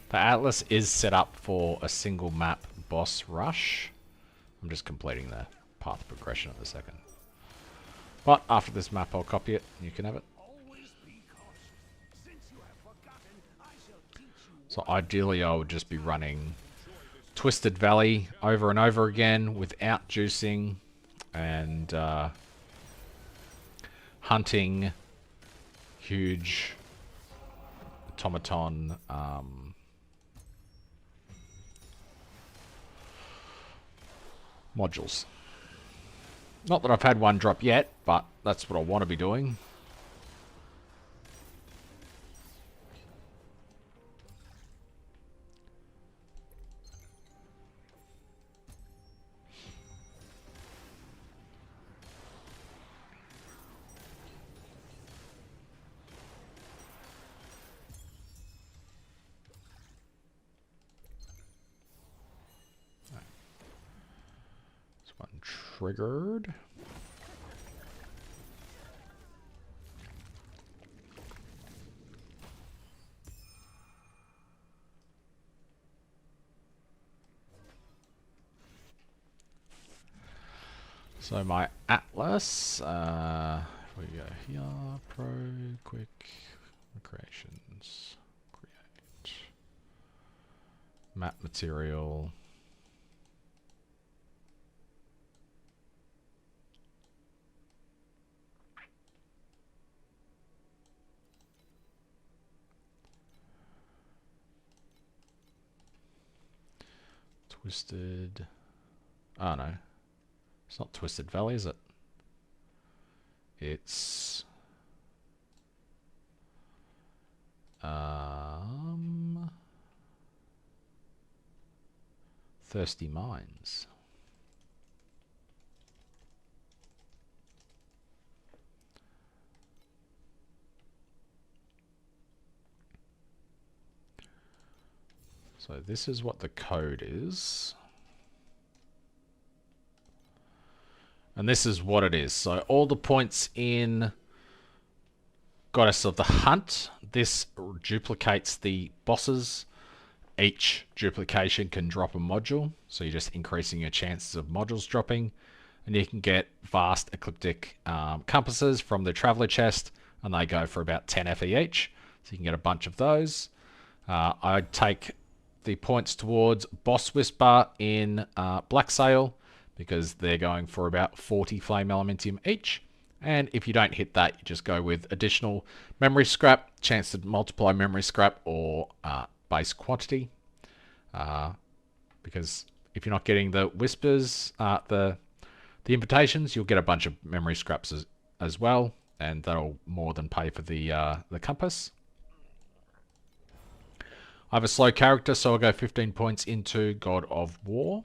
Speaker 1: The atlas is set up for a single map boss rush. I'm just completing the path progression at the second. But after this map, I'll copy it. You can have it.
Speaker 2: Always be cautious. Since you have forgotten, I shall teach you.
Speaker 1: So ideally, I would just be running Twisted Valley over and over again without juicing and hunting huge automaton modules. Not that I've had one drop yet, but that's what I want to be doing. One triggered. So my atlas, we go here, pro, quick, creations, create, map material. Twisted. Oh no. It's not Twisted Valley, is it? It's Thirsty Mines. So this is what the code is. And this is what it is. So all the points in Goddess of the Hunt. This duplicates the bosses. Each duplication can drop a module, so you're just increasing your chances of modules dropping. And you can get vast ecliptic compasses from the Traveler chest, and they go for about 10 FE each, so you can get a bunch of those. I'd take the points towards Boss Whisper in Blacksail, because they're going for about 40 Flame Elementium each. And if you don't hit that, you just go with additional memory scrap, chance to multiply memory scrap, or base quantity. Because if you're not getting the whispers, the invitations, you'll get a bunch of memory scraps as well, and that'll more than pay for the compass. I have a slow character, so I'll go 15 points into God of War.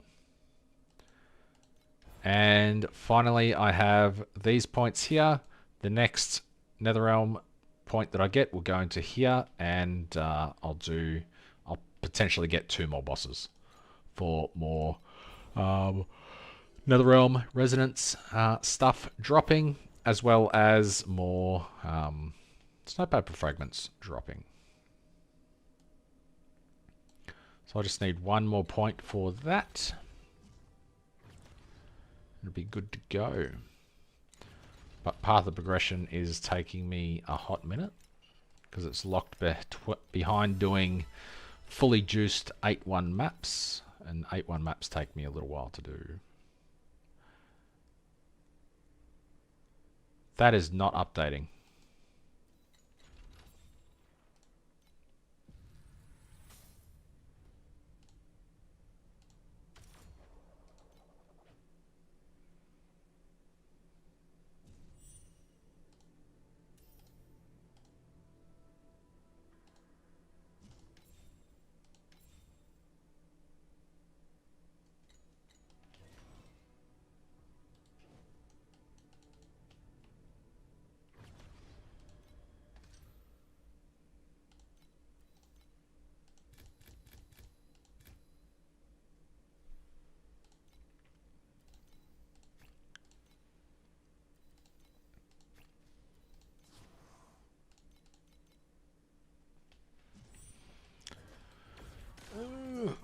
Speaker 1: And finally, I have these points here. The next Netherrealm point that I get will go into here, and I'll potentially get 2 more bosses for more Netherrealm Resonance stuff dropping, as well as more Snowpaper Fragments dropping. So I just need 1 more point for that. It'll be good to go. But Path of Progression is taking me a hot minute, because it's locked behind doing fully juiced 8.1 maps, and 8.1 maps take me a little while to do. That is not updating.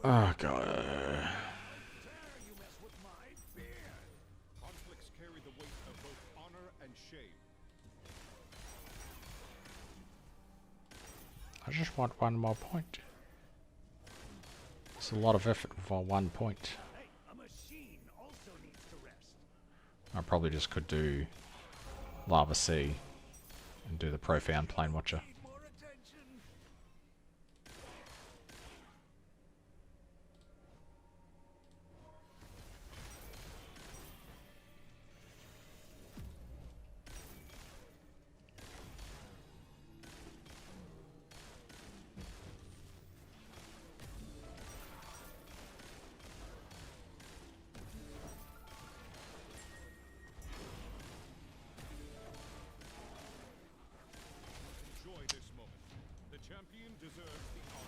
Speaker 1: Oh god.
Speaker 2: Dare you mess with my beard?
Speaker 3: Conflicts carry the weight of both honor and shame.
Speaker 1: I just want 1 more point. It's a lot of effort for 1 point.
Speaker 2: Hey, a machine also needs to rest.
Speaker 1: I probably just could do Lava Sea and do the Profound Plane Watcher.
Speaker 2: Need more attention.
Speaker 3: Enjoy this moment. The champion deserves the honor.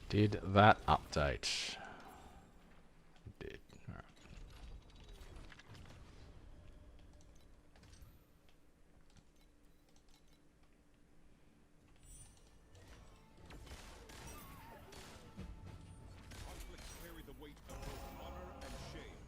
Speaker 1: Did that update? It did. Alright.
Speaker 3: Conflicts carry the weight of both honor and shame.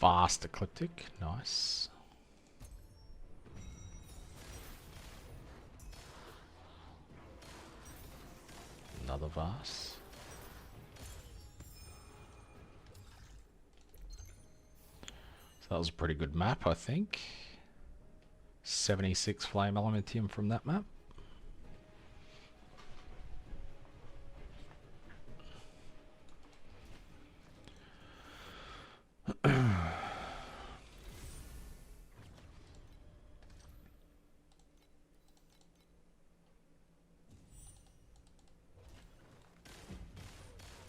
Speaker 1: Vast Ecliptic, nice. Another Vast. So that was a pretty good map, I think. 76 flame elementium from that map.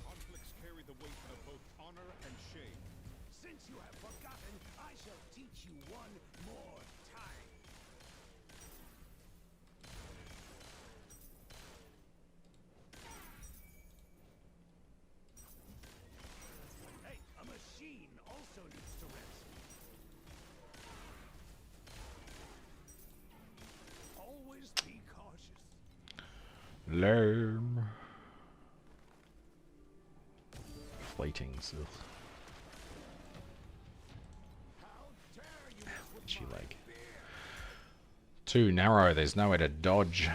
Speaker 3: Conflicts carry the weight of both honor and shame.
Speaker 2: Since you have forgotten, I shall teach you one more time. Hey, a machine also needs to rest. Always be cautious.
Speaker 1: Lame. Fleetings. Ugh.
Speaker 2: How dare you mess with
Speaker 1: Itchy
Speaker 2: my
Speaker 1: leg.
Speaker 2: beer?
Speaker 1: Too narrow, there's nowhere to dodge.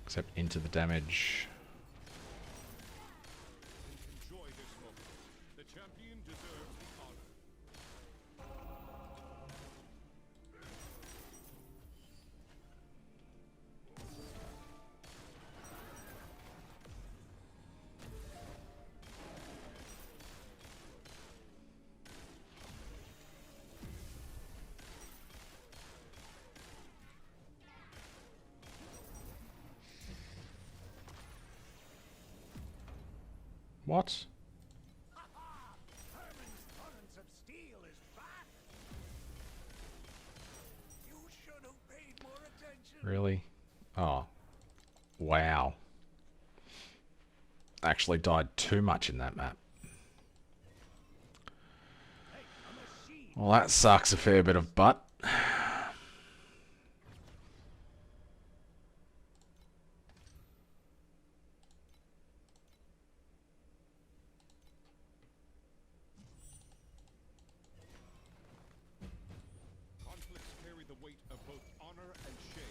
Speaker 1: Except into the damage.
Speaker 3: Enjoy this moment. The champion deserves the honor.
Speaker 1: What?
Speaker 2: Herman's Torrents of Steel is back. You should have paid more attention.
Speaker 1: Really? Oh. Wow. Actually died too much in that map.
Speaker 2: Hey, a machine.
Speaker 1: Well, that sucks a fair bit of butt.
Speaker 3: Conflicts carry the weight of both honor and shame.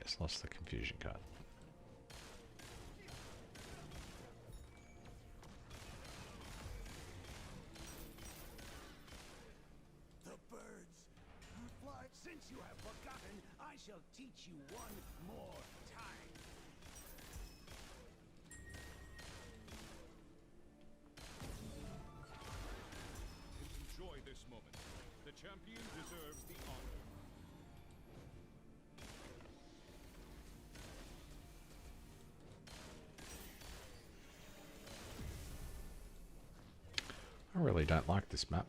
Speaker 1: Yes, lost the confusion card.
Speaker 2: The birds. Fly. Since you have forgotten, I shall teach you one more time.
Speaker 3: Enjoy this moment. The champion deserves the honor.
Speaker 1: I really don't like this map.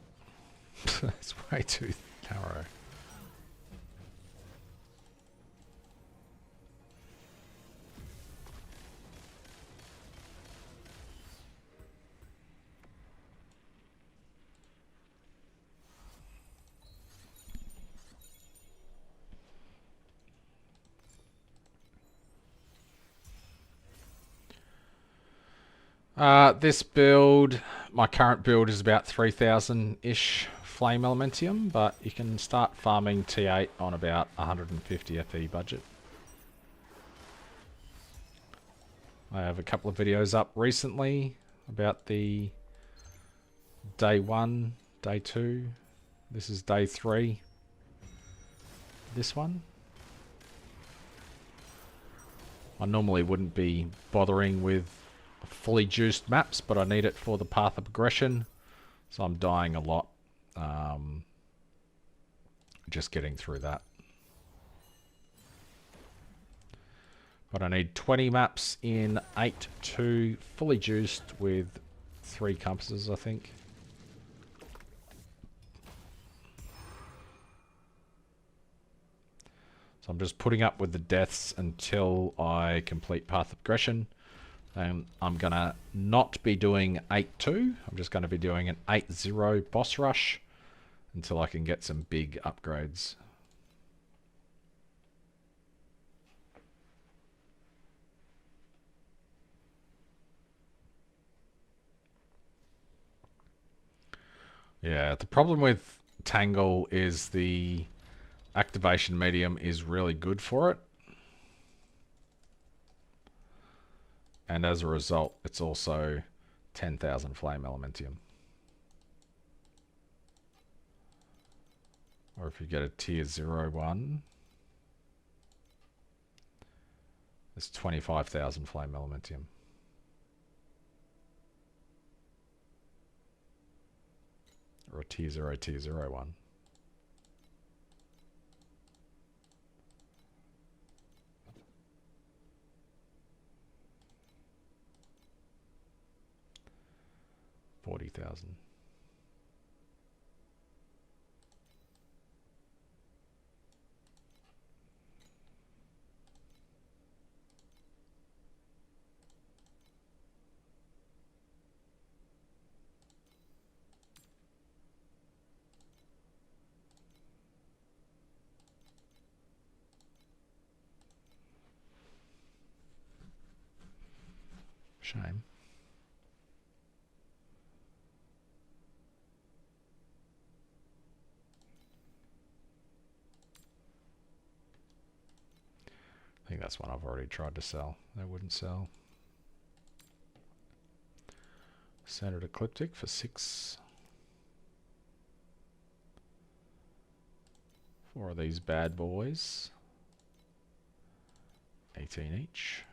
Speaker 1: It's way too narrow. This build, my current build is about 3,000-ish flame elementium, but you can start farming T8 on about 150 FE budget. I have a couple of videos up recently about the day 1, day 2. This is day 3. This one. I normally wouldn't be bothering with fully juiced maps, but I need it for the path of progression, so I'm dying a lot. Just getting through that. But I need 20 maps in 8.2 fully juiced with 3 compasses, I think. I'm just putting up with the deaths until I complete Path of Aggression. And I'm going to not be doing 8-2. I'm just going to be doing an 8-0 boss rush until I can get some big upgrades. Yeah, the problem with Tangle is the activation medium is really good for it. And as a result, it's also 10,000 flame elementium. Or if you get a tier 0 one, it's 25,000 flame elementium. Or a tier 0 one. $40,000. Shame. I think that's one I've already tried to sell. They wouldn't sell. Standard Ecliptic for 6. 4 of these bad boys. 18 each.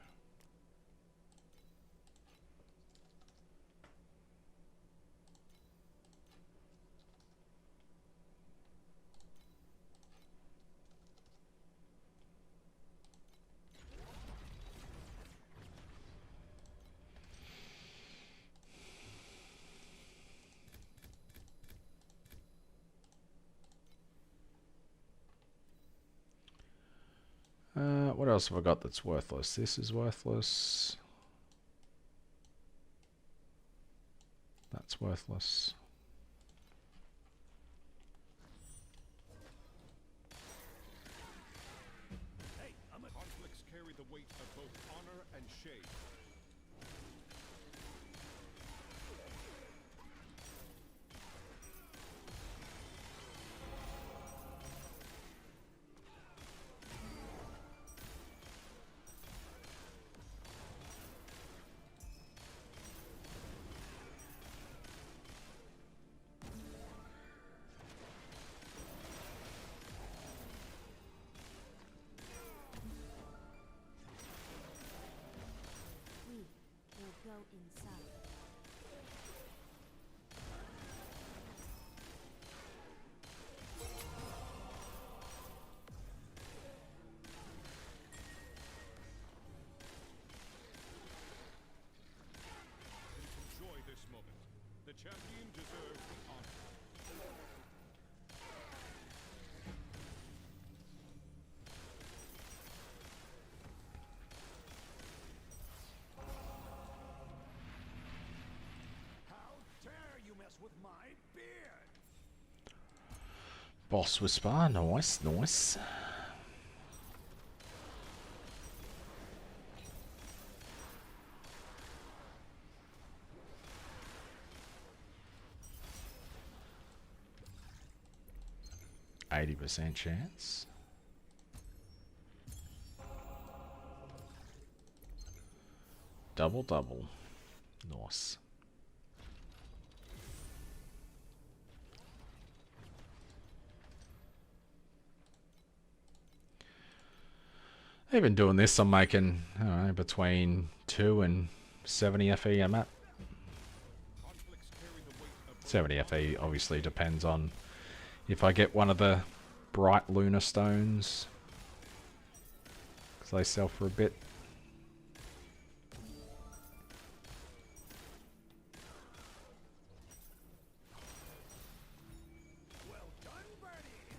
Speaker 1: What else have I got that's worthless? This is worthless. That's worthless.
Speaker 3: Conflicts carry the weight of both honor and shame.
Speaker 4: Go inside.
Speaker 3: Enjoy this moment. The champion deserves the honor.
Speaker 2: With my beard.
Speaker 1: Boss Whisper, nice, nice. %80 chance. Double, double. Nice. Even doing this, I'm making, I don't know, between 2 and 70 FE a map. 70 FE obviously depends on if I get one of the bright lunar stones, because they sell for a bit.
Speaker 2: Well done, birdies.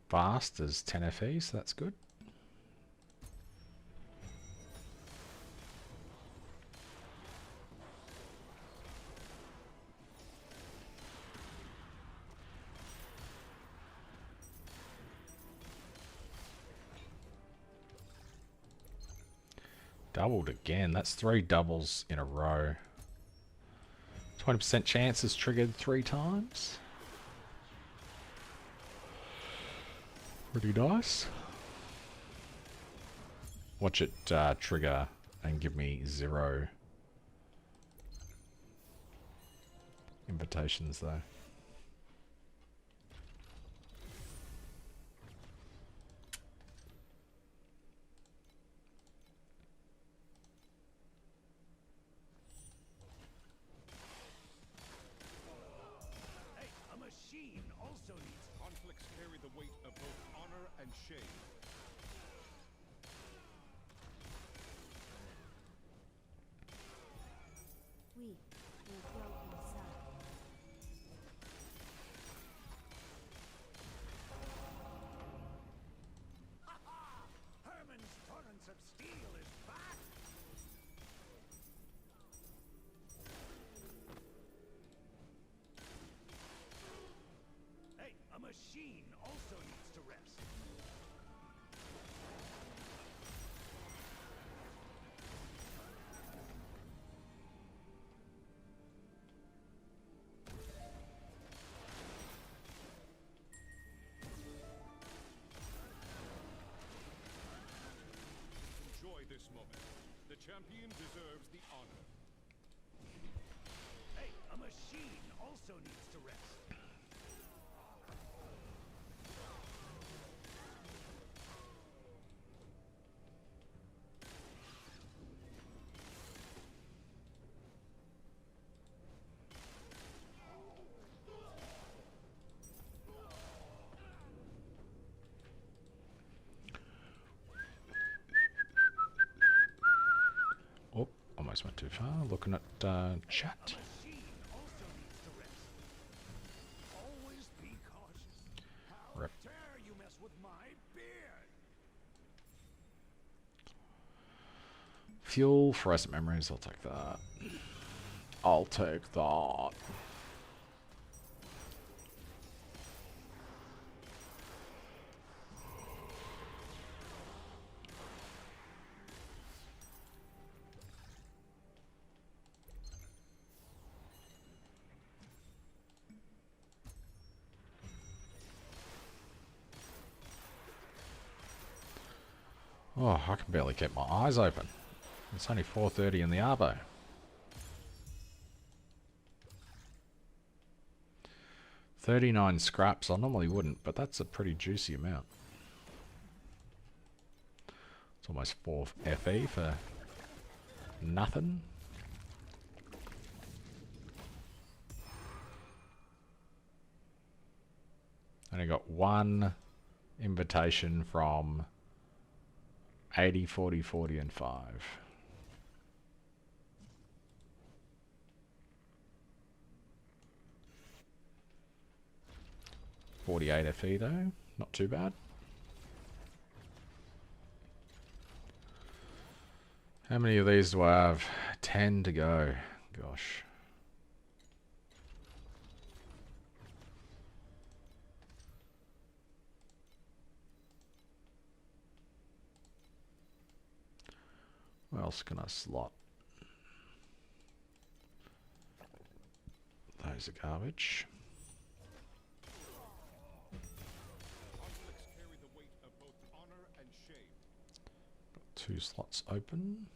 Speaker 1: fast as 10 FE, so that's good. Doubled again. That's 3 doubles in a row. 20% chance is triggered 3 times. Pretty nice. Watch it trigger and give me 0 invitations though.
Speaker 2: Hey, a machine also needs
Speaker 3: Conflicts carry the weight of both honor and shame.
Speaker 4: We will go inside.
Speaker 2: Herman's torrents of steel is back. Hey, a machine also needs to rest.
Speaker 3: Enjoy this moment. The champion deserves the honor.
Speaker 2: Hey, a machine also needs to rest.
Speaker 1: Oh, almost went too far. Looking at chat.
Speaker 2: Machine also needs to rest. Always be cautious. How
Speaker 1: Rip.
Speaker 2: dare you mess with my beard?
Speaker 1: Fuel, fluorescent memories, I'll take that. I'll take that. Oh, I can barely keep my eyes open. It's only 4:30 in the arbo. 39 scraps. I normally wouldn't, but that's a pretty juicy amount. It's almost 4 FE for nothing. Only got 1 invitation from 80, 40, 40, and 5. $48 FE though, not too bad. How many of these do I have? 10 to go. Gosh. Where else can I slot? Those are garbage.
Speaker 3: Conflicts carry the weight of both honor and shame.
Speaker 1: Got 2 slots open.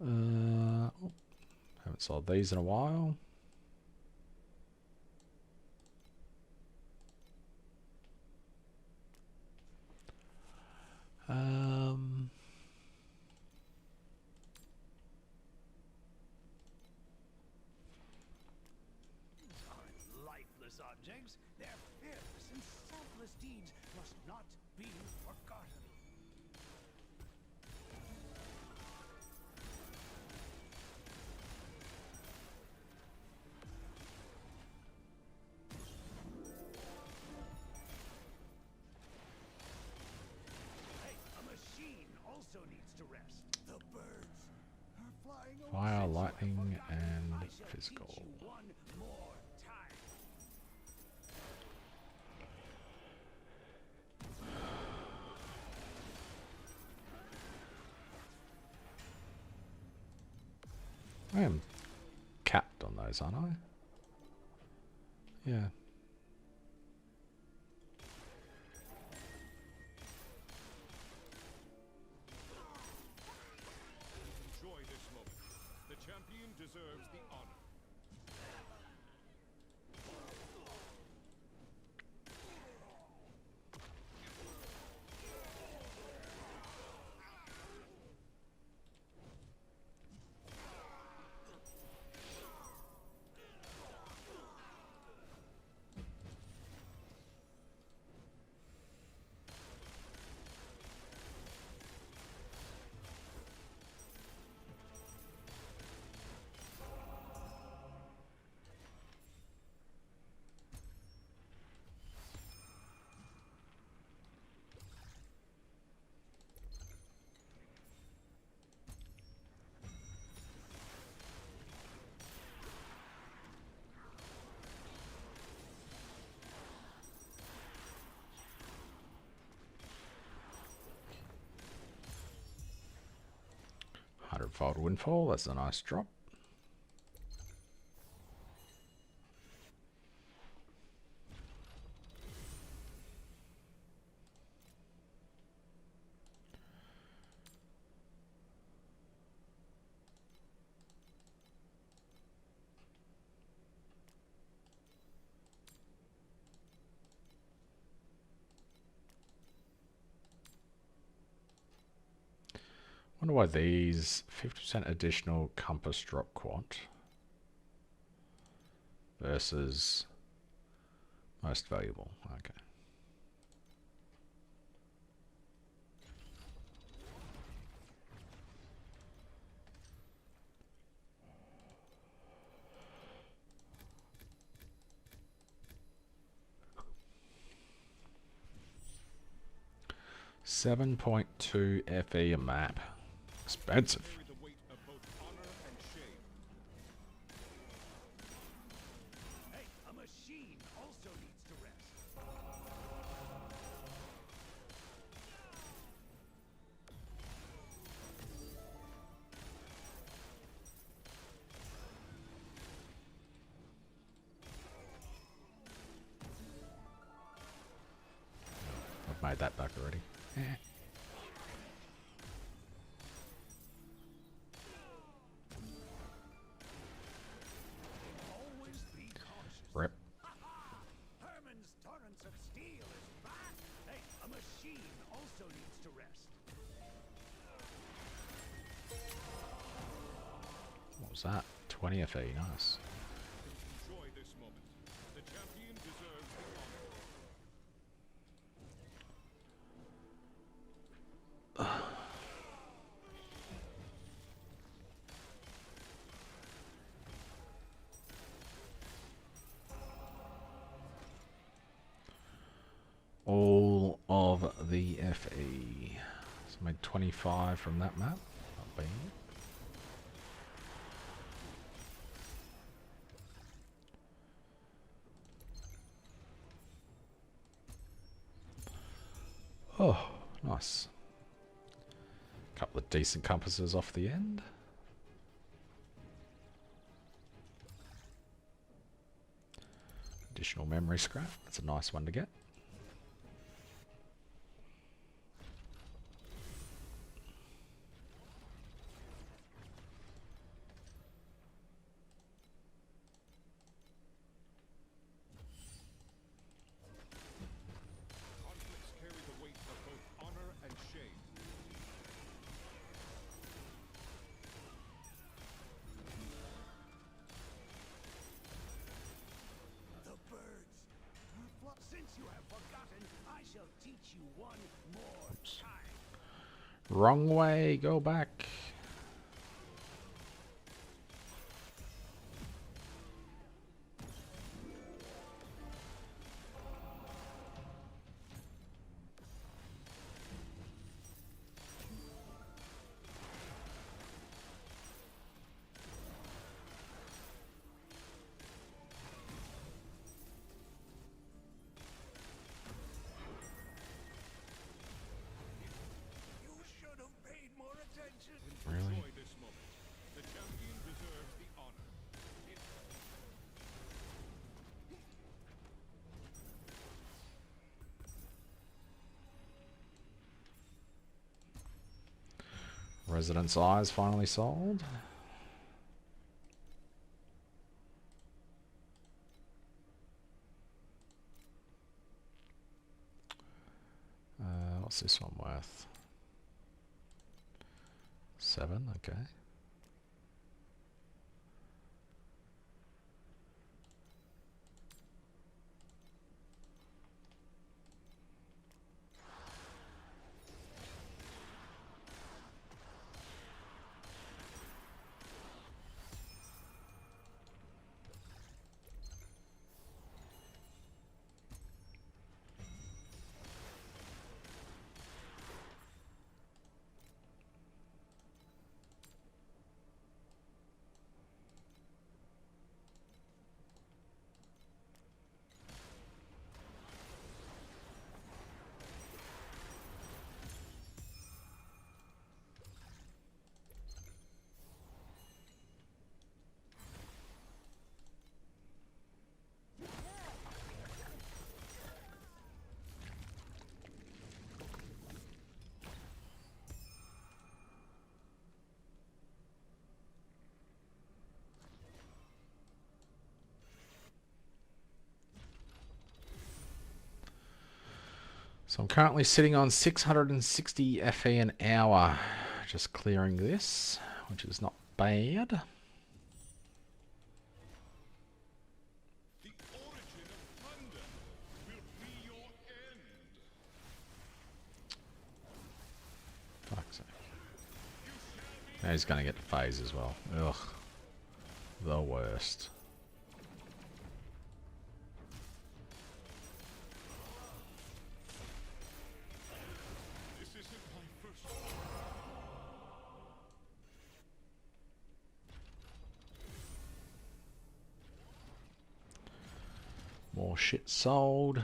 Speaker 1: Oh, haven't sold these in a while.
Speaker 2: These aren't lifeless objects. Their fearless and selfless deeds must not be forgotten.
Speaker 1: lightning and physical.
Speaker 2: One more time.
Speaker 1: I am capped on those, aren't I? Yeah.
Speaker 3: Enjoy this moment. The champion deserves the honor.
Speaker 1: Hundredfold windfall, that's a nice drop. Wonder why these 50% additional compass drop quant versus most valuable. Okay. $7.2 FE a map. Expensive.
Speaker 3: Carry the weight of both honor and shame.
Speaker 2: Hey, a machine also needs to rest.
Speaker 1: I've made that back already.
Speaker 2: Always be cautious.
Speaker 1: Rip.
Speaker 2: Herman's torrents of steel is back. Hey, a machine also needs to rest.
Speaker 1: What was that? 20 FE, nice.
Speaker 3: Enjoy this moment. The champion deserves the honor.
Speaker 1: All of the FE. So I made 25 from that map. Not bad. Oh, nice. Couple of decent compasses off the end. Additional memory scrap. That's a nice one to get.
Speaker 3: Conflicts carry the weight of both honor and shame.
Speaker 2: The birds. Since you have forgotten, I shall teach you one more time.
Speaker 1: Wrong way, go back. Residence Eyes finally sold. What's this one worth? 7, okay. So I'm currently sitting on 660 FE an hour. Just clearing this, which is not bad.
Speaker 3: The origin of thunder will be your end.
Speaker 1: Fuck's sake. Now he's going to get the phase as well. Ugh. The worst.
Speaker 3: This isn't my first.
Speaker 1: More shit sold.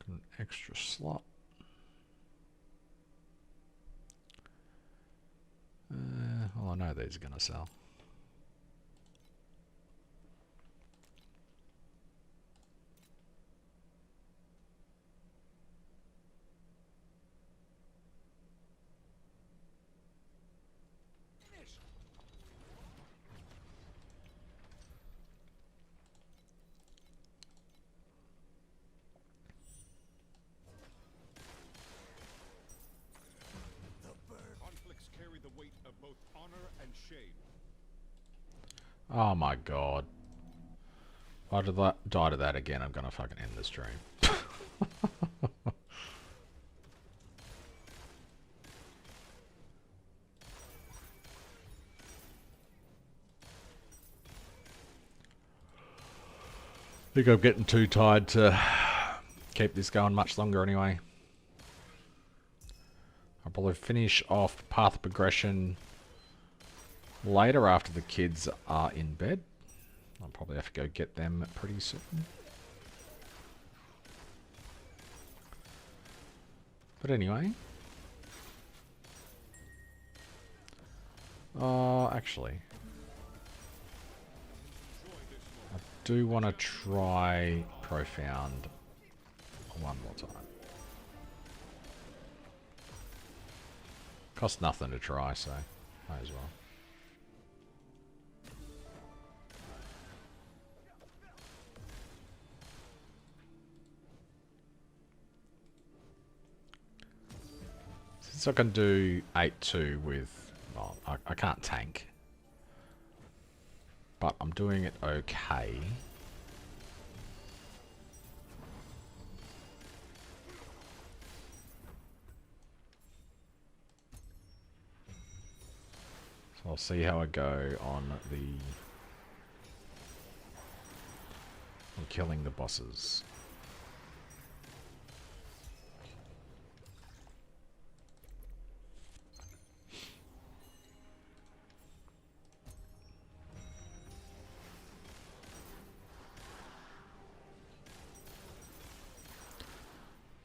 Speaker 1: An extra slot. Well, I know these are going to sell.
Speaker 3: Conflicts carry the weight of both honor and shame.
Speaker 1: Oh my god. If I die to that again, I'm going to fucking end the stream. I think I'm getting too tired to keep this going much longer anyway. I'll probably finish off Path of Progression later after the kids are in bed. I'll probably have to go get them pretty soon. But anyway. Actually. I do want to try Profound one more time. Costs nothing to try, so might as well. Since I can do 8-2 with... Well, I can't tank. But I'm doing it okay. So I'll see how I go on the... on killing the bosses.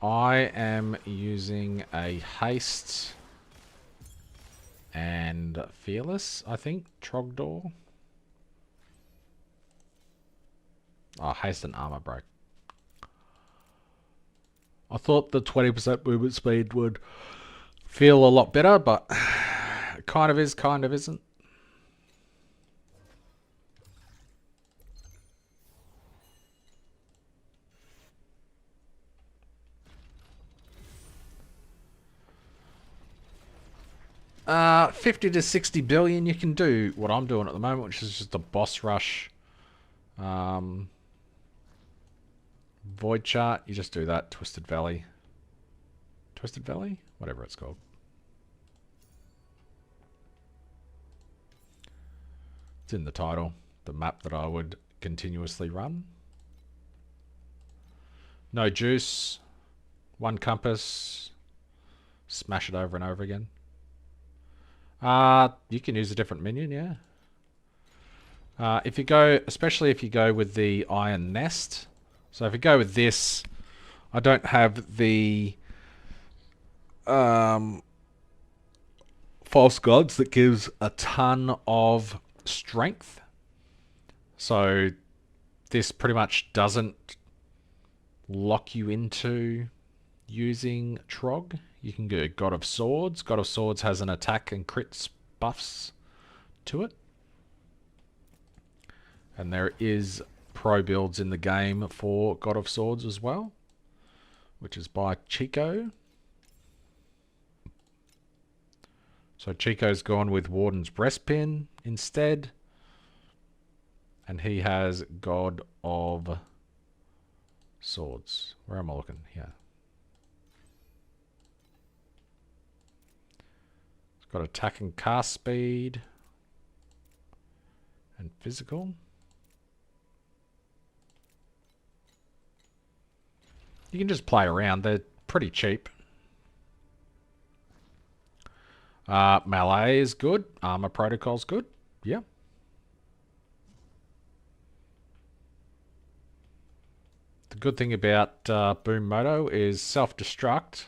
Speaker 1: I am using a haste and fearless, I think, Trogdor. Oh, haste and armor break. I thought the 20% movement speed would feel a lot better, but it kind of is, kind of isn't. Uh, 50 to 60 billion, you can do what I'm doing at the moment, which is just a boss rush. Void chart, you just do that. Twisted Valley. Twisted Valley? Whatever it's called. It's in the title. The map that I would continuously run. No juice. One compass. Smash it over and over again. You can use a different minion, yeah. If you go, especially if you go with the Iron Nest. So if you go with this, I don't have the False Gods that gives a ton of strength. So this pretty much doesn't lock you into using Trog. You can go God of Swords. God of Swords has an attack and crits buffs to it. And there is pro builds in the game for God of Swords as well, which is by Chico. So Chico's gone with Warden's Breastpin instead. And he has God of Swords. Where am I looking? Here. It's got attack and cast speed. And physical. You can just play around. They're pretty cheap. Melee is good. Armor Protocol's good. Yeah. The good thing about Boom Moto is self-destruct.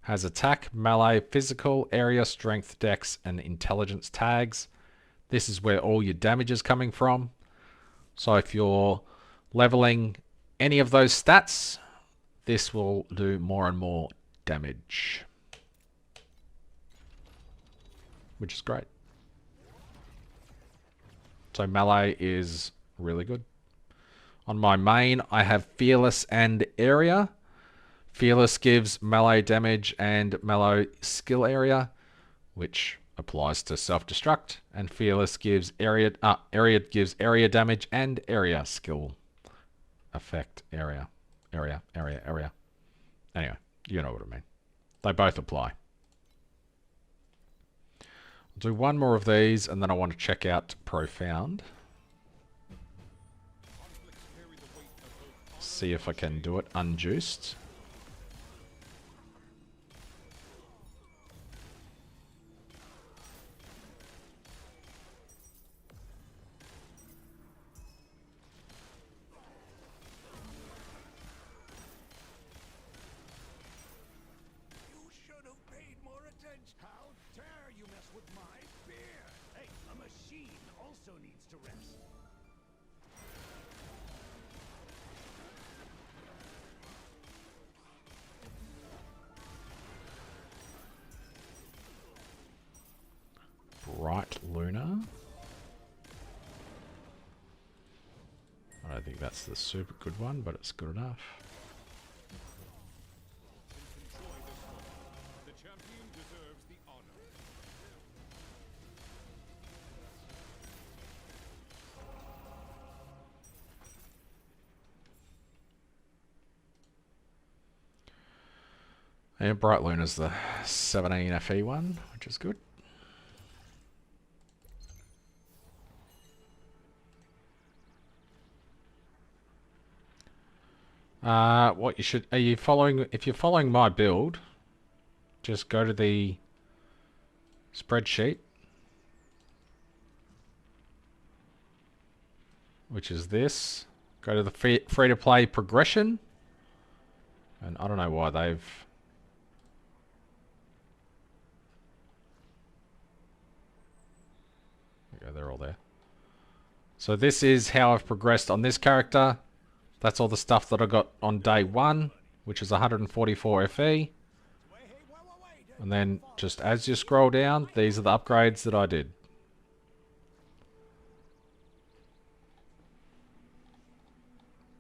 Speaker 1: Has attack, melee, physical, area, strength, dex, and intelligence tags. This is where all your damage is coming from. So if you're leveling any of those stats, this will do more and more damage. Which is great. So melee is really good. On my main, I have Fearless and Area. Fearless gives melee damage and melee skill area, which applies to self-destruct. And Fearless gives area gives area damage and area skill effect area. Area. Anyway, you know what I mean. They both apply. I'll do one more of these and then I want to check out Profound. See if I can do it unjuiced.
Speaker 2: How dare you mess with my beer? Hey, a machine also needs to rest.
Speaker 1: Bright Luna. I don't think that's the super good one, but it's good enough.
Speaker 3: The champion deserves the honor.
Speaker 1: And Bright Luna's the 17 FE one, which is good. What you should, if you're following my build, just go to the spreadsheet, which is this. Go to the free-to-play progression, and I don't know why they've... There we go, they're all there. So this is how I've progressed on this character. That's all the stuff that I got on day 1, which is 144 FE. And then just as you scroll down, these are the upgrades that I did.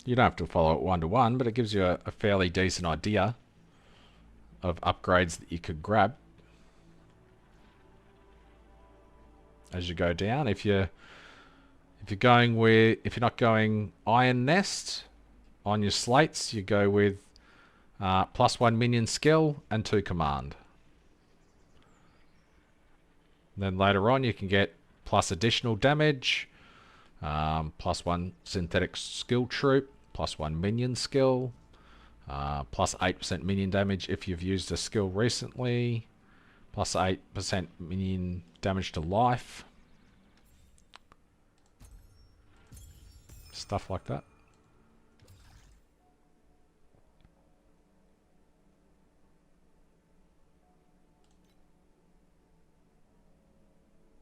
Speaker 1: You don't have to follow it one to one, but it gives you a fairly decent idea of upgrades that you could grab as you go down. If you're not going Iron Nest on your slates, you go with +1 minion skill and 2 command. And then later on you can get plus additional damage, +1 synthetic skill troop, +1 minion skill, plus 8% minion damage if you've used a skill recently, plus 8% minion damage to life. Stuff like that.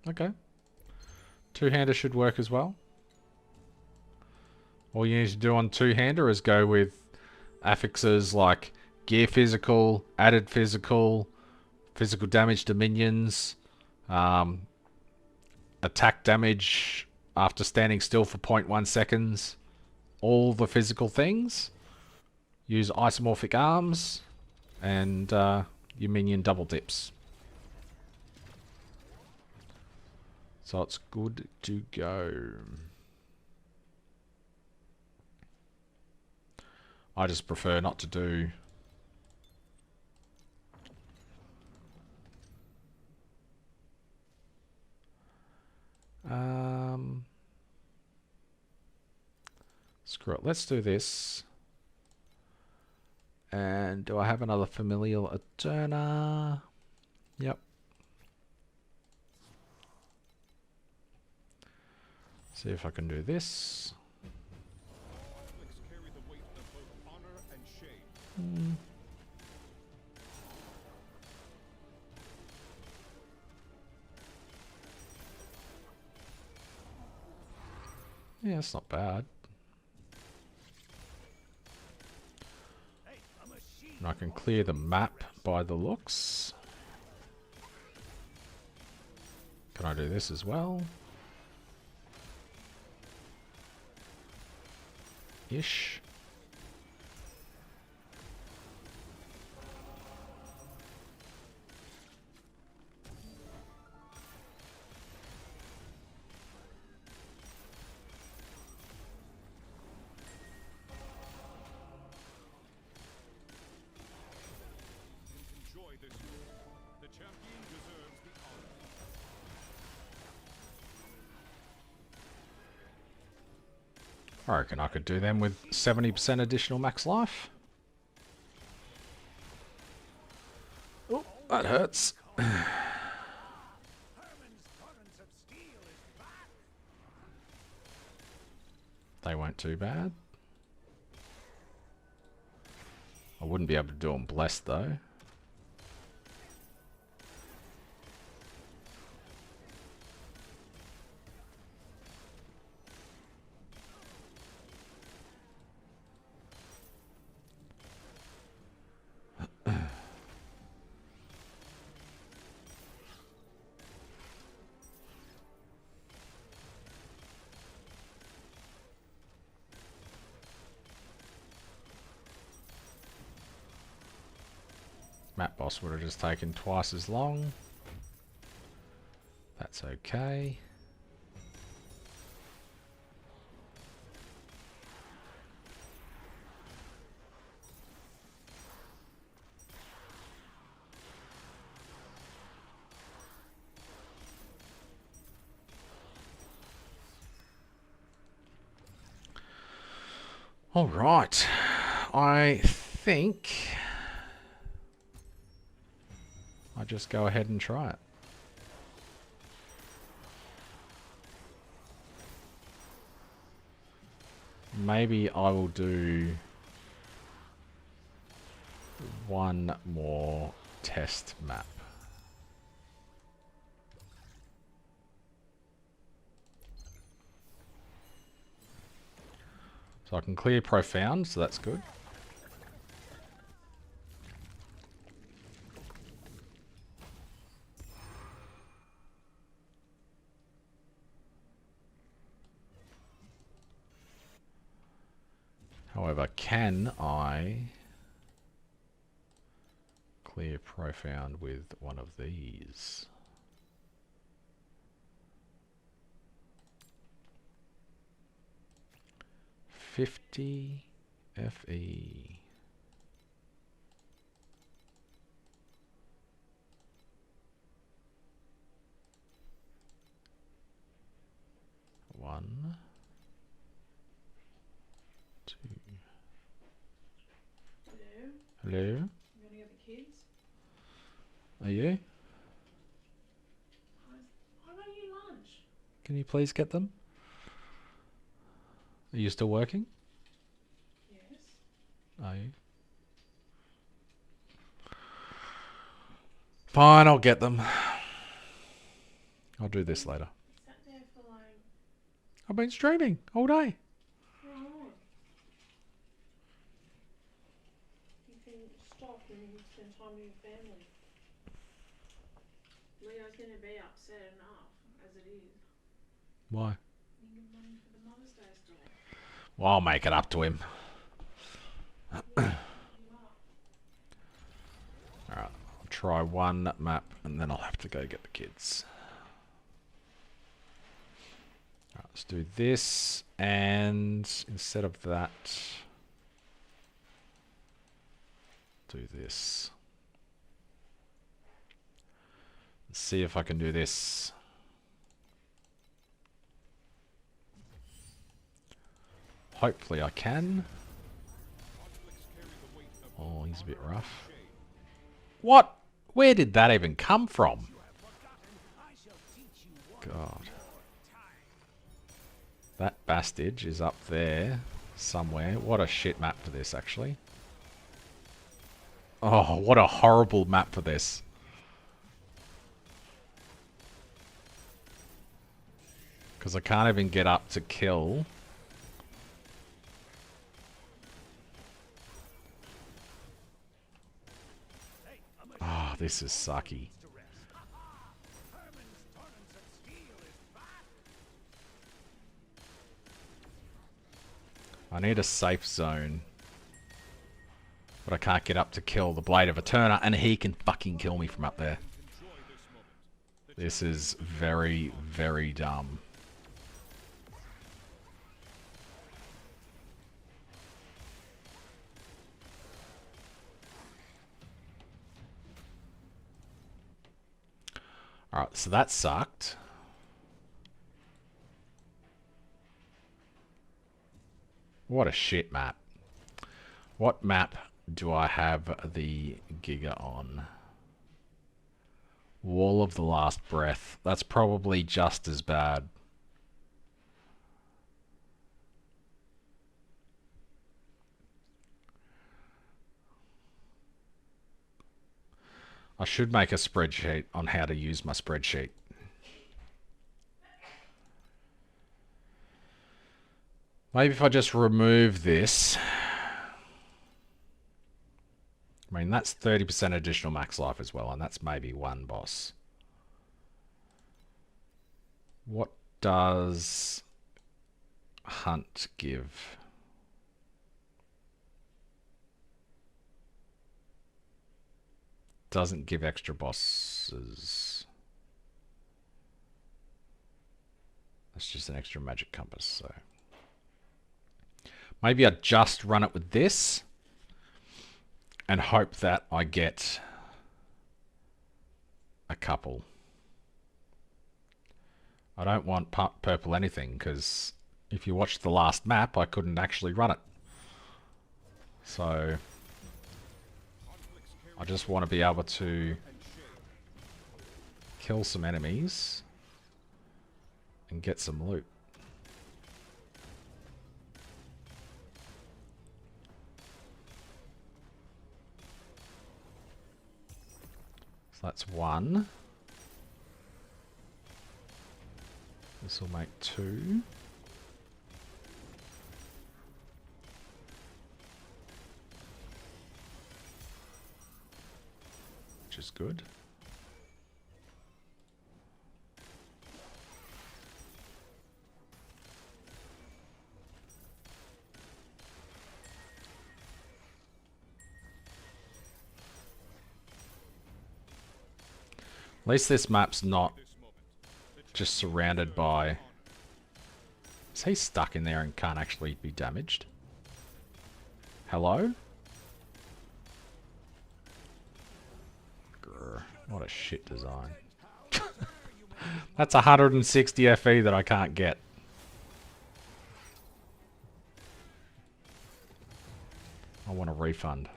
Speaker 1: Okay. Two-hander should work as well. All you need to do on two-hander is go with affixes like gear physical, added physical, physical damage to minions, attack damage after standing still for 0.1 seconds, all the physical things. Use isomorphic arms, and your minion double dips. So it's good to go. I just prefer not to do screw it, let's do this. And do I have another familial Eterna? Yep. See if I can do this.
Speaker 3: Carry the weight of both honor and shame.
Speaker 1: Yeah, it's not bad. And I can clear the map by the looks. Can I do this as well? Ish.
Speaker 3: Enjoy this. The champion deserves the honor.
Speaker 1: I reckon I could do them with 70% additional max life. Oh, that hurts. They weren't too bad. I wouldn't be able to do them blessed though. Map boss would have just taken twice as long. That's okay. All right. I think I just go ahead and try it. Maybe I will do one more test map. So I can clear Profound, so that's good. However, can I clear Profound with one of these? $50 FE. One, two.
Speaker 5: Hello?
Speaker 1: Hello?
Speaker 5: You gonna get the kids?
Speaker 1: Are you?
Speaker 5: Why don't you eat lunch?
Speaker 1: Can you please get them? Are you still working?
Speaker 5: Yes.
Speaker 1: Are you? Fine, I'll get them. I'll do this later.
Speaker 5: You sat there for like...
Speaker 1: I've been streaming all day.
Speaker 5: Oh. You can stop and you can spend time with your family. Leo's gonna be upset enough as it is.
Speaker 1: Why?
Speaker 5: You get money for the Mother's Day store.
Speaker 1: Well, I'll make it up to him.
Speaker 5: You are.
Speaker 1: Alright, I'll try one map and then I'll have to go get the kids. Alright, let's do this, and instead of that, do this. Let's see if I can do this. Hopefully I can. Oh, he's a bit rough. What? Where did that even come from? God. That Bastage is up there somewhere. What a shit map for this, actually. Oh, what a horrible map for this. Because I can't even get up to kill. Ah, oh, this is sucky. I need a safe zone. But I can't get up to kill the Blade of Eterna, and he can fucking kill me from up there. This is very, very dumb. Alright, so that sucked. What a shit map. What map do I have the Giga on? Wall of the Last Breath. That's probably just as bad. I should make a spreadsheet on how to use my spreadsheet. Maybe if I just remove this. I mean, that's 30% additional max life as well, and that's maybe one boss. What does Hunt give? Doesn't give extra bosses. That's just an extra magic compass, so. Maybe I just run it with this and hope that I get a couple. I don't want purple anything, because if you watched the last map, I couldn't actually run it. So I just want to be able to kill some enemies and get some loot. So that's one. This will make two. which is good. At least this map's not just surrounded by... Is he stuck in there and can't actually be damaged? Hello? Grr, what a shit design. That's 160 FE that I can't get. I want a refund.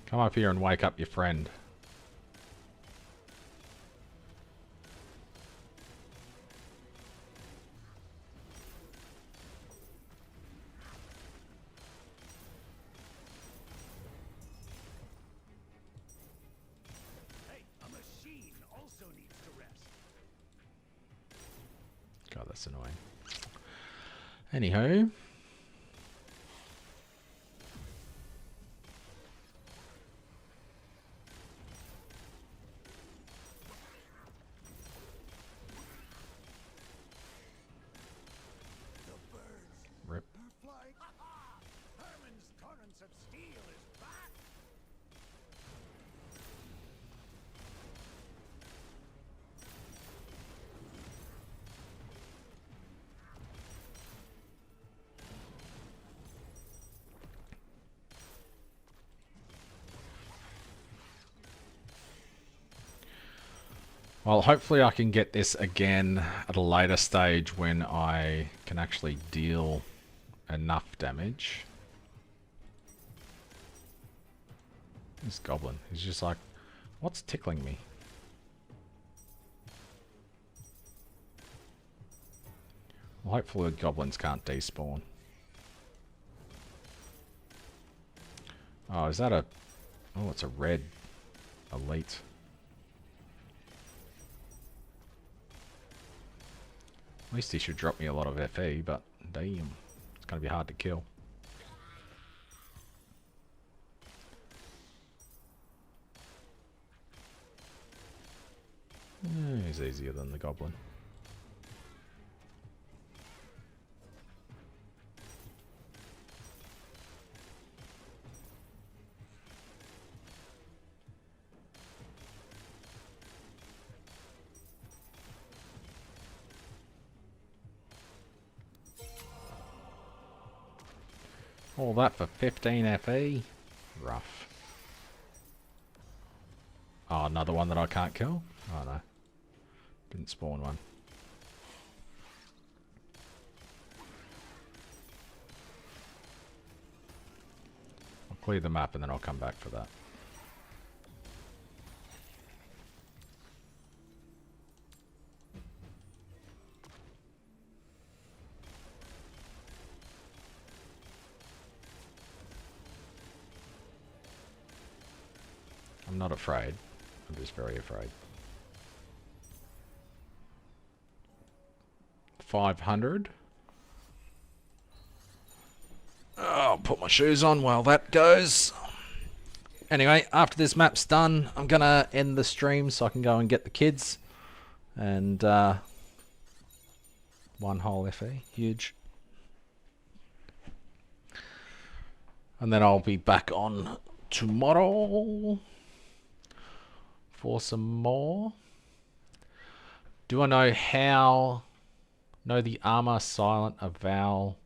Speaker 1: Come up here and wake up your friend.
Speaker 2: Hey, a machine also needs to rest.
Speaker 1: God, that's annoying. Anywho. Rip.
Speaker 2: Flying. Ha ha! Herman's torrents of steel is back.
Speaker 1: Well, hopefully I can get this again at a later stage when I can actually deal enough damage. This goblin, he's just like, what's tickling me? Well, hopefully the goblins can't despawn. Oh, is that a... Oh, it's a red elite. At least he should drop me a lot of FE, but damn, it's going to be hard to kill. He's easier than the goblin. All that for 15 FE? Rough. Oh, another one that I can't kill? Oh no. Didn't spawn one. I'll clear the map and then I'll come back for that. I'm not afraid. I'm just very afraid. 500. Oh, I'll put my shoes on while that goes. Anyway, after this map's done, I'm going to end the stream so I can go and get the kids. And one whole FE. Huge. And then I'll be back on tomorrow for some more. Do I know how... No, the armor silent avowal,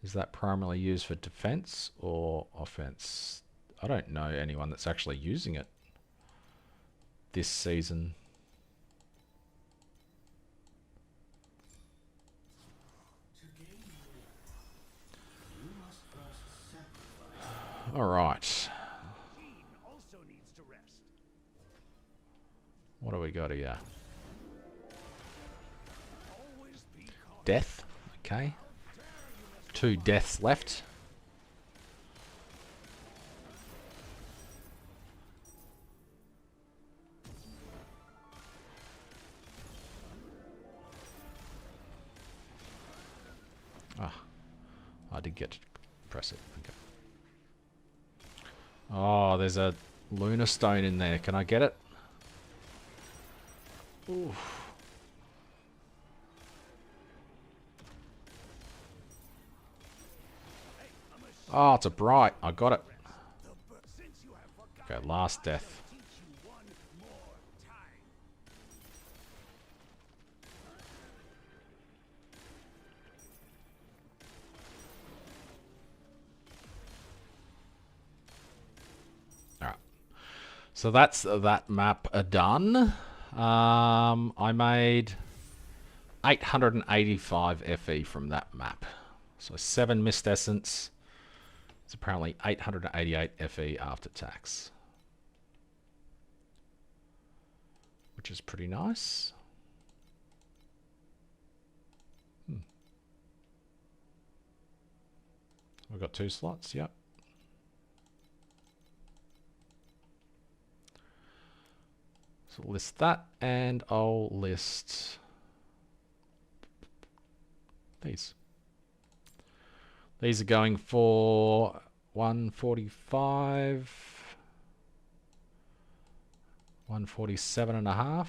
Speaker 1: is that primarily used for defense or offense? I don't know anyone that's actually using it this season. All right.
Speaker 2: Also needs to rest.
Speaker 1: What do we got here?
Speaker 2: Always be cautious.
Speaker 1: Death. Okay. 2 deaths left. I did get to press it. Okay. Oh, there's a Lunar Stone in there. Can I get it? Oof. Oh, it's a bright. I got it. Okay, last death. Alright. So that's that map done. I made 885 FE from that map. So 7 Mist Essence. It's apparently 888 FE after tax. Which is pretty nice. We've got 2 slots, yep. So I'll list that, and I'll list these. These are going for 145, 147.5.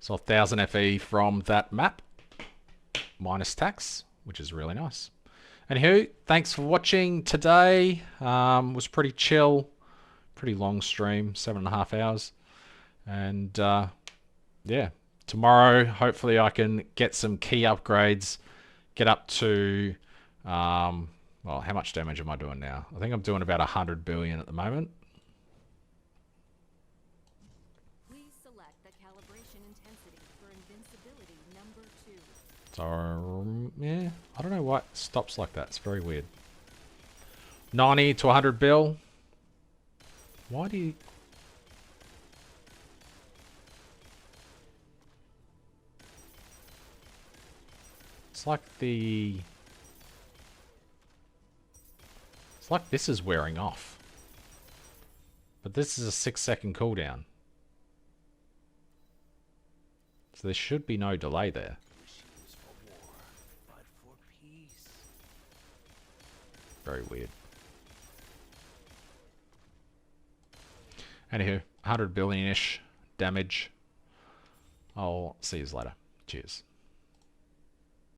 Speaker 1: So 1000 FE from that map, minus tax, which is really nice. Anywho, thanks for watching today. Was pretty chill, pretty long stream, 7.5 hours. And yeah, tomorrow hopefully I can get some key upgrades, get up to, well, how much damage am I doing now? I think I'm doing about 100 billion at the moment.
Speaker 4: Please select the calibration intensity for invincibility number 2.
Speaker 1: So, yeah, I don't know why it stops like that. It's very weird. 90 to 100 bill. Why do you... It's like the... It's like this is wearing off. But this is a 6-second cooldown. So there should be no delay there. Very weird. Anywho, 100 billion-ish damage. I'll see you later. Cheers.